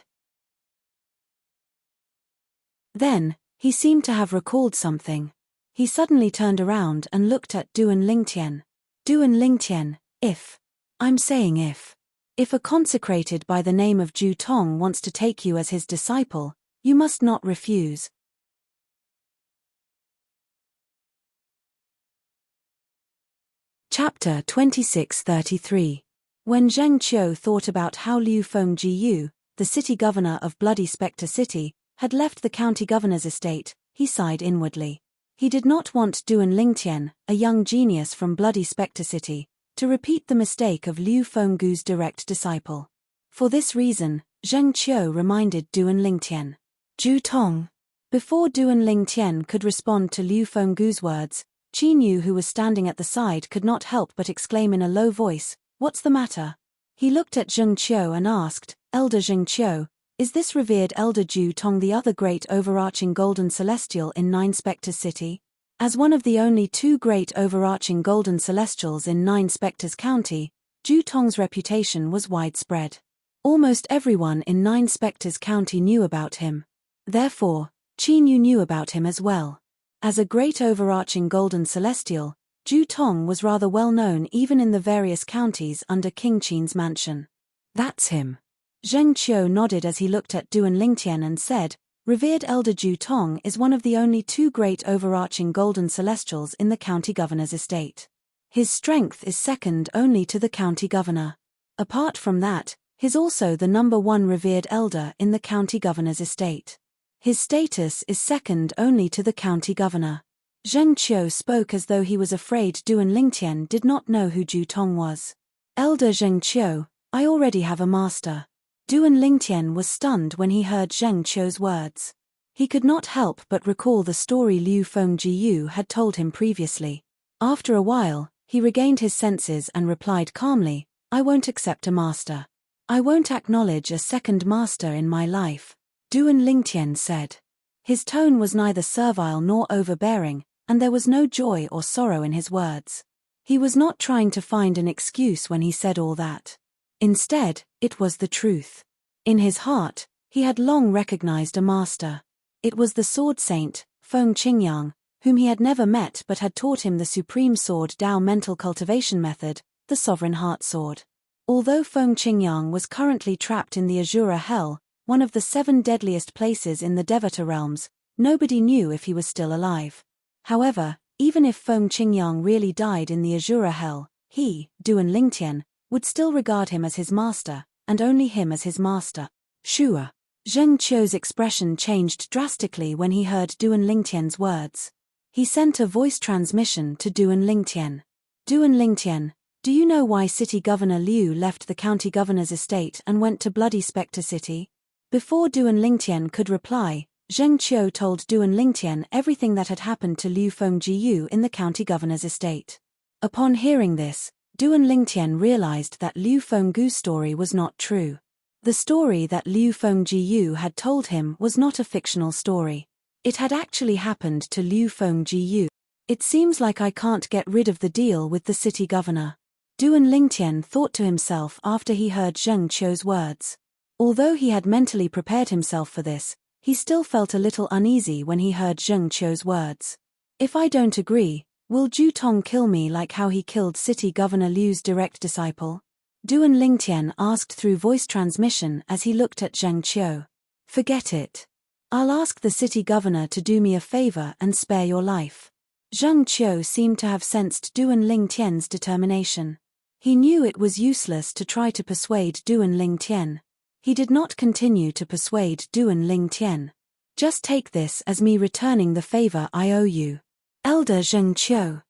Then, he seemed to have recalled something. He suddenly turned around and looked at Duan Lingtian. Duan Lingtian, I'm saying if a consecrated by the name of Zhu Tong wants to take you as his disciple, you must not refuse. Chapter 2633. When Zheng Qiu thought about how Liu Fengjiu, the city governor of Bloody Spectre City, had left the county governor's estate, he sighed inwardly. He did not want Duan Lingtian, a young genius from Bloody Spectre City, to repeat the mistake of Liu Fenggu's direct disciple. For this reason, Zheng Qiu reminded Duan Lingtian. Zhu Tong. Before Duan Lingtian could respond to Liu Fenggu's words, Qin Yu, who was standing at the side, could not help but exclaim in a low voice, "What's the matter?" He looked at Zheng Qiu and asked, "Elder Zheng Qiu, is this revered Elder Zhu Tong the other great overarching golden celestial in Nine Spectres City?" As one of the only two great overarching golden celestials in Nine Spectres County, Zhu Tong's reputation was widespread. Almost everyone in Nine Spectres County knew about him. Therefore, Qin Yu knew about him as well. As a great overarching golden celestial, Zhu Tong was rather well known even in the various counties under King Qin's mansion. That's him. Zheng Qiu nodded as he looked at Duan Lingtian and said, "Revered Elder Zhu Tong is one of the only two great overarching golden celestials in the county governor's estate. His strength is second only to the county governor. Apart from that, he's also the number one revered elder in the county governor's estate. His status is second only to the county governor." Zheng Qiu spoke as though he was afraid Duan Lingtian did not know who Zhu Tong was. "Elder Zheng Qiu, I already have a master." Duan Lingtian was stunned when he heard Zheng Qiu's words. He could not help but recall the story Liu Fengjiu had told him previously. After a while, he regained his senses and replied calmly, "I won't accept a master. I won't acknowledge a second master in my life," Duan Lingtian said. His tone was neither servile nor overbearing, and there was no joy or sorrow in his words. He was not trying to find an excuse when he said all that. Instead, it was the truth. In his heart, he had long recognized a master. It was the sword saint, Feng Qingyang, whom he had never met but had taught him the supreme sword Dao mental cultivation method, the sovereign heart sword. Although Feng Qingyang was currently trapped in the Azura Hell, one of the 7 deadliest places in the Devata realms, nobody knew if he was still alive. However, even if Feng Qingyang really died in the Azura Hell, he, Duan Lingtian, would still regard him as his master, and only him as his master. Shua. Zheng Qiu's expression changed drastically when he heard Duan Lingtian's words. He sent a voice transmission to Duan Lingtian. Duan Lingtian, do you know why City Governor Liu left the county governor's estate and went to Bloody Spectre City? Before Duan Lingtian could reply, Zheng Qiu told Duan Lingtian everything that had happened to Liu Fengjiu in the county governor's estate. Upon hearing this, Duan Lingtian realized that Liu Fenggu's story was not true. The story that Liu Fengjiu had told him was not a fictional story. It had actually happened to Liu Fengjiu. It seems like I can't get rid of the deal with the city governor. Duan Lingtian thought to himself after he heard Zheng Qiu's words. Although he had mentally prepared himself for this, he still felt a little uneasy when he heard Zheng Qiu's words. If I don't agree, will Zhu Tong kill me like how he killed City Governor Liu's direct disciple? Duan Lingtian asked through voice transmission as he looked at Zheng Qiu. Forget it. I'll ask the city governor to do me a favor and spare your life. Zheng Qiu seemed to have sensed Duan Lingtian's determination. He knew it was useless to try to persuade Duan Lingtian. He did not continue to persuade Duan Lingtian. Just take this as me returning the favor I owe you. Elder Zheng Qiu.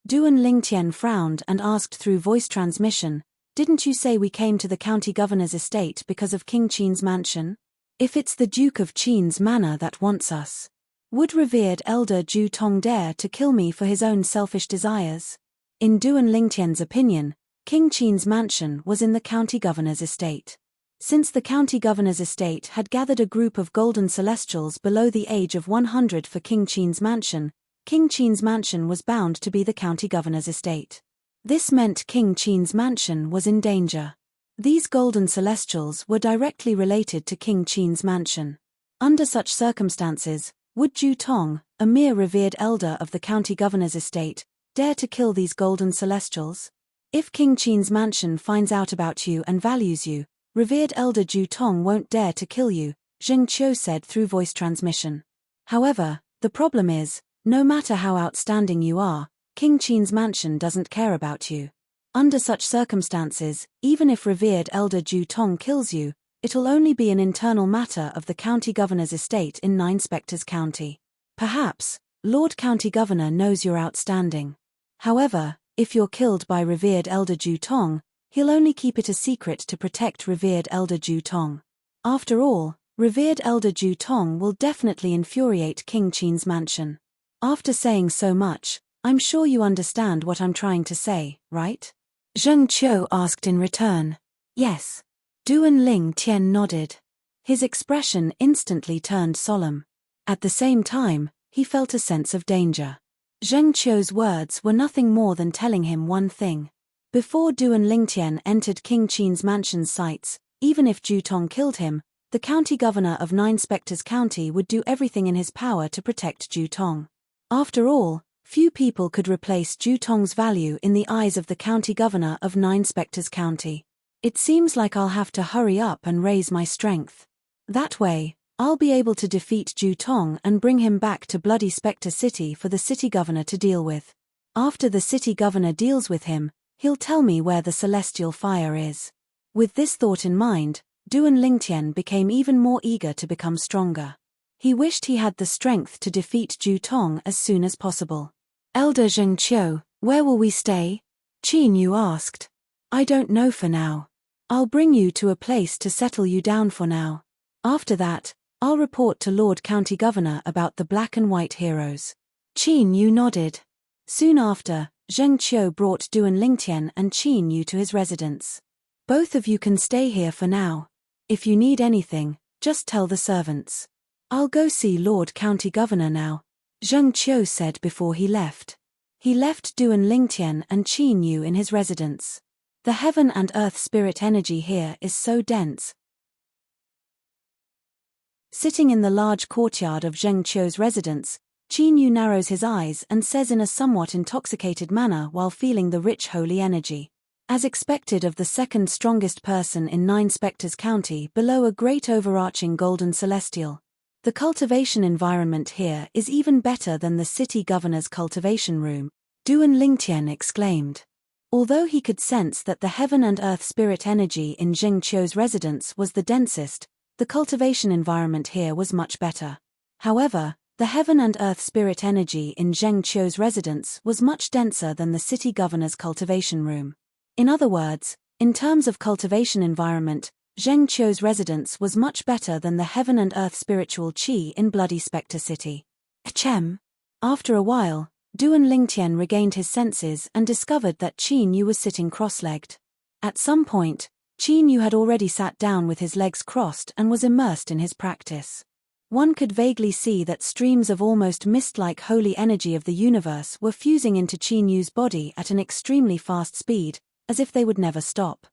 Duan Lingtian frowned and asked through voice transmission, didn't you say we came to the county governor's estate because of King Qin's mansion? If it's the Duke of Qin's manor that wants us, would revered elder Zhu Tong dare to kill me for his own selfish desires? In Duan Lingtian's opinion, King Qin's mansion was in the county governor's estate. Since the county governor's estate had gathered a group of golden celestials below the age of 100 for King Qin's mansion was bound to be the county governor's estate. This meant King Qin's mansion was in danger. These golden celestials were directly related to King Qin's mansion. Under such circumstances, would Zhu Tong, a mere revered elder of the county governor's estate, dare to kill these golden celestials? If King Qin's mansion finds out about you and values you, revered elder Zhu Tong won't dare to kill you, Zheng Qiu said through voice transmission. However, the problem is, no matter how outstanding you are, King Qin's mansion doesn't care about you. Under such circumstances, even if revered elder Zhu Tong kills you, it'll only be an internal matter of the county governor's estate in Nine Spectres County. Perhaps, Lord County Governor knows you're outstanding. However, if you're killed by revered elder Zhu Tong, he'll only keep it a secret to protect revered elder Zhu Tong. After all, revered elder Zhu Tong will definitely infuriate King Qin's mansion. After saying so much, I'm sure you understand what I'm trying to say, right? Zheng Qiu asked in return. Yes. Duan Lingtian nodded. His expression instantly turned solemn. At the same time, he felt a sense of danger. Zheng Qiu's words were nothing more than telling him one thing. Before Duan Lingtian entered King Qin's mansion's sights, even if Zhu Tong killed him, the county governor of Nine Spectres County would do everything in his power to protect Zhu Tong. After all, few people could replace Zhu Tong's value in the eyes of the county governor of Nine Spectres County. It seems like I'll have to hurry up and raise my strength. That way, I'll be able to defeat Zhu Tong and bring him back to Bloody Spectre City for the city governor to deal with. After the city governor deals with him, he'll tell me where the celestial fire is. With this thought in mind, Duan Lingtian became even more eager to become stronger. He wished he had the strength to defeat Zhu Tong as soon as possible. Elder Zheng Qiu, where will we stay? Qin Yu asked. I don't know for now. I'll bring you to a place to settle you down for now. After that, I'll report to Lord County Governor about the black and white heroes. Qin Yu nodded. Soon after, Zheng Qiu brought Duan Lingtian and Qin Yu to his residence. Both of you can stay here for now. If you need anything, just tell the servants. I'll go see Lord County Governor now, Zheng Qiu said before he left. He left Duan Lingtian and Qin Yu in his residence. The heaven and earth spirit energy here is so dense. Sitting in the large courtyard of Zheng Qiu's residence, Qin Yu narrows his eyes and says in a somewhat intoxicated manner while feeling the rich holy energy. As expected of the second strongest person in Nine Spectres County below a great overarching golden celestial, the cultivation environment here is even better than the city governor's cultivation room, Duan Lingtian exclaimed. Although he could sense that the heaven and earth spirit energy in Zheng Qiu's residence was the densest, the cultivation environment here was much better. However, The heaven and earth spirit energy in Zheng Qiu's residence was much denser than the city governor's cultivation room. In other words, in terms of cultivation environment, Zheng Qiu's residence was much better than the heaven and earth spiritual qi in Bloody Spectre City. Ahem. After a while, Duan Lingtian regained his senses and discovered that Qin Yu was sitting cross-legged. At some point, Qin Yu had already sat down with his legs crossed and was immersed in his practice. One could vaguely see that streams of almost mist-like holy energy of the universe were fusing into Qin Yu's body at an extremely fast speed, as if they would never stop.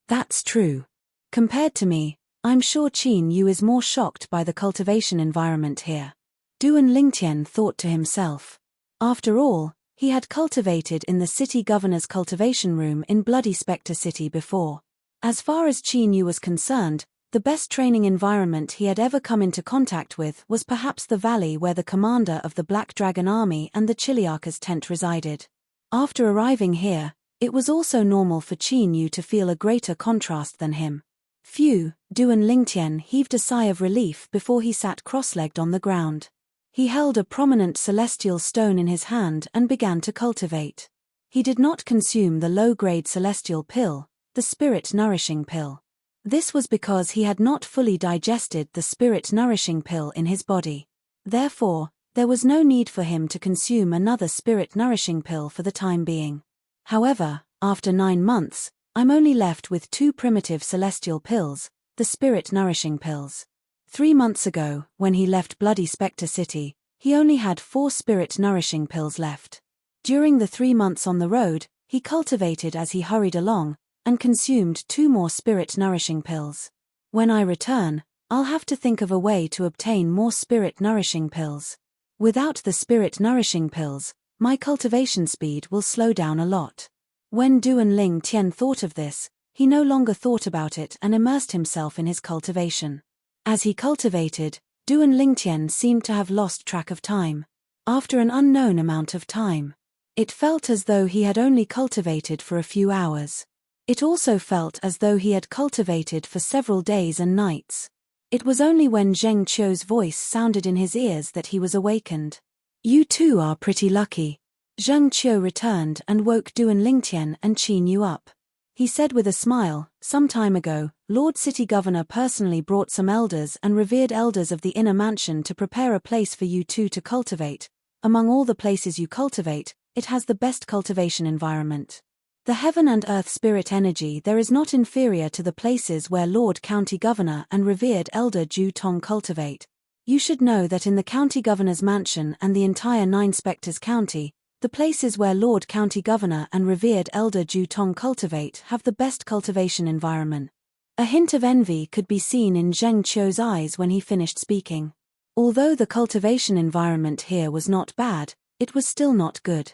That's true. Compared to me, I'm sure Qin Yu is more shocked by the cultivation environment here. Duan Lingtian thought to himself. After all, he had cultivated in the city governor's cultivation room in Bloody Spectre City before. As far as Qin Yu was concerned, the best training environment he had ever come into contact with was perhaps the valley where the commander of the Black Dragon Army and the Chiliarca's tent resided. After arriving here, it was also normal for Qin Yu to feel a greater contrast than him. Phew, Duan Lingtian heaved a sigh of relief before he sat cross-legged on the ground. He held a prominent celestial stone in his hand and began to cultivate. He did not consume the low-grade celestial pill, the spirit-nourishing pill. This was because he had not fully digested the spirit-nourishing pill in his body. Therefore, there was no need for him to consume another spirit-nourishing pill for the time being. However, after 9 months, I'm only left with 2 primitive celestial pills, the spirit-nourishing pills. 3 months ago, when he left Bloody Spectre City, he only had 4 spirit-nourishing pills left. During the 3 months on the road, he cultivated as he hurried along, and consumed 2 more spirit-nourishing pills. When I return, I'll have to think of a way to obtain more spirit-nourishing pills. Without the spirit-nourishing pills, my cultivation speed will slow down a lot. When Duan Lingtian thought of this, he no longer thought about it and immersed himself in his cultivation. As he cultivated, Duan Lingtian seemed to have lost track of time. After an unknown amount of time, it felt as though he had only cultivated for a few hours. It also felt as though he had cultivated for several days and nights. It was only when Zheng Qiu's voice sounded in his ears that he was awakened. You too are pretty lucky. Zheng Qiu returned and woke Duan Lingtian and Qin Yu up. He said with a smile, some time ago, Lord City Governor personally brought some elders and revered elders of the inner mansion to prepare a place for you two to cultivate. Among all the places you cultivate, it has the best cultivation environment. The heaven and earth spirit energy there is not inferior to the places where Lord County Governor and revered Elder Ju Tong cultivate. You should know that in the County Governor's mansion and the entire 9 Spectres County, the places where Lord County Governor and revered Elder Ju Tong cultivate have the best cultivation environment. A hint of envy could be seen in Zheng Qiu's eyes when he finished speaking. Although the cultivation environment here was not bad, it was still not good.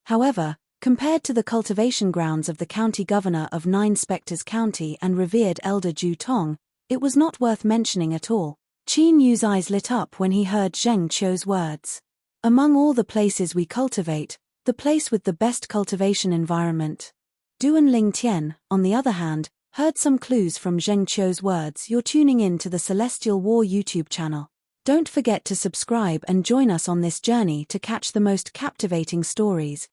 However, compared to the cultivation grounds of the County Governor of 9 Spectres County and revered Elder Ju Tong, it was not worth mentioning at all. Qin Yu's eyes lit up when he heard Zheng Qiu's words. Among all the places we cultivate, the place with the best cultivation environment. Duan Lingtian, on the other hand, heard some clues from Zheng Qiu's words. You're tuning in to the Celestial War YouTube channel. Don't forget to subscribe and join us on this journey to catch the most captivating stories,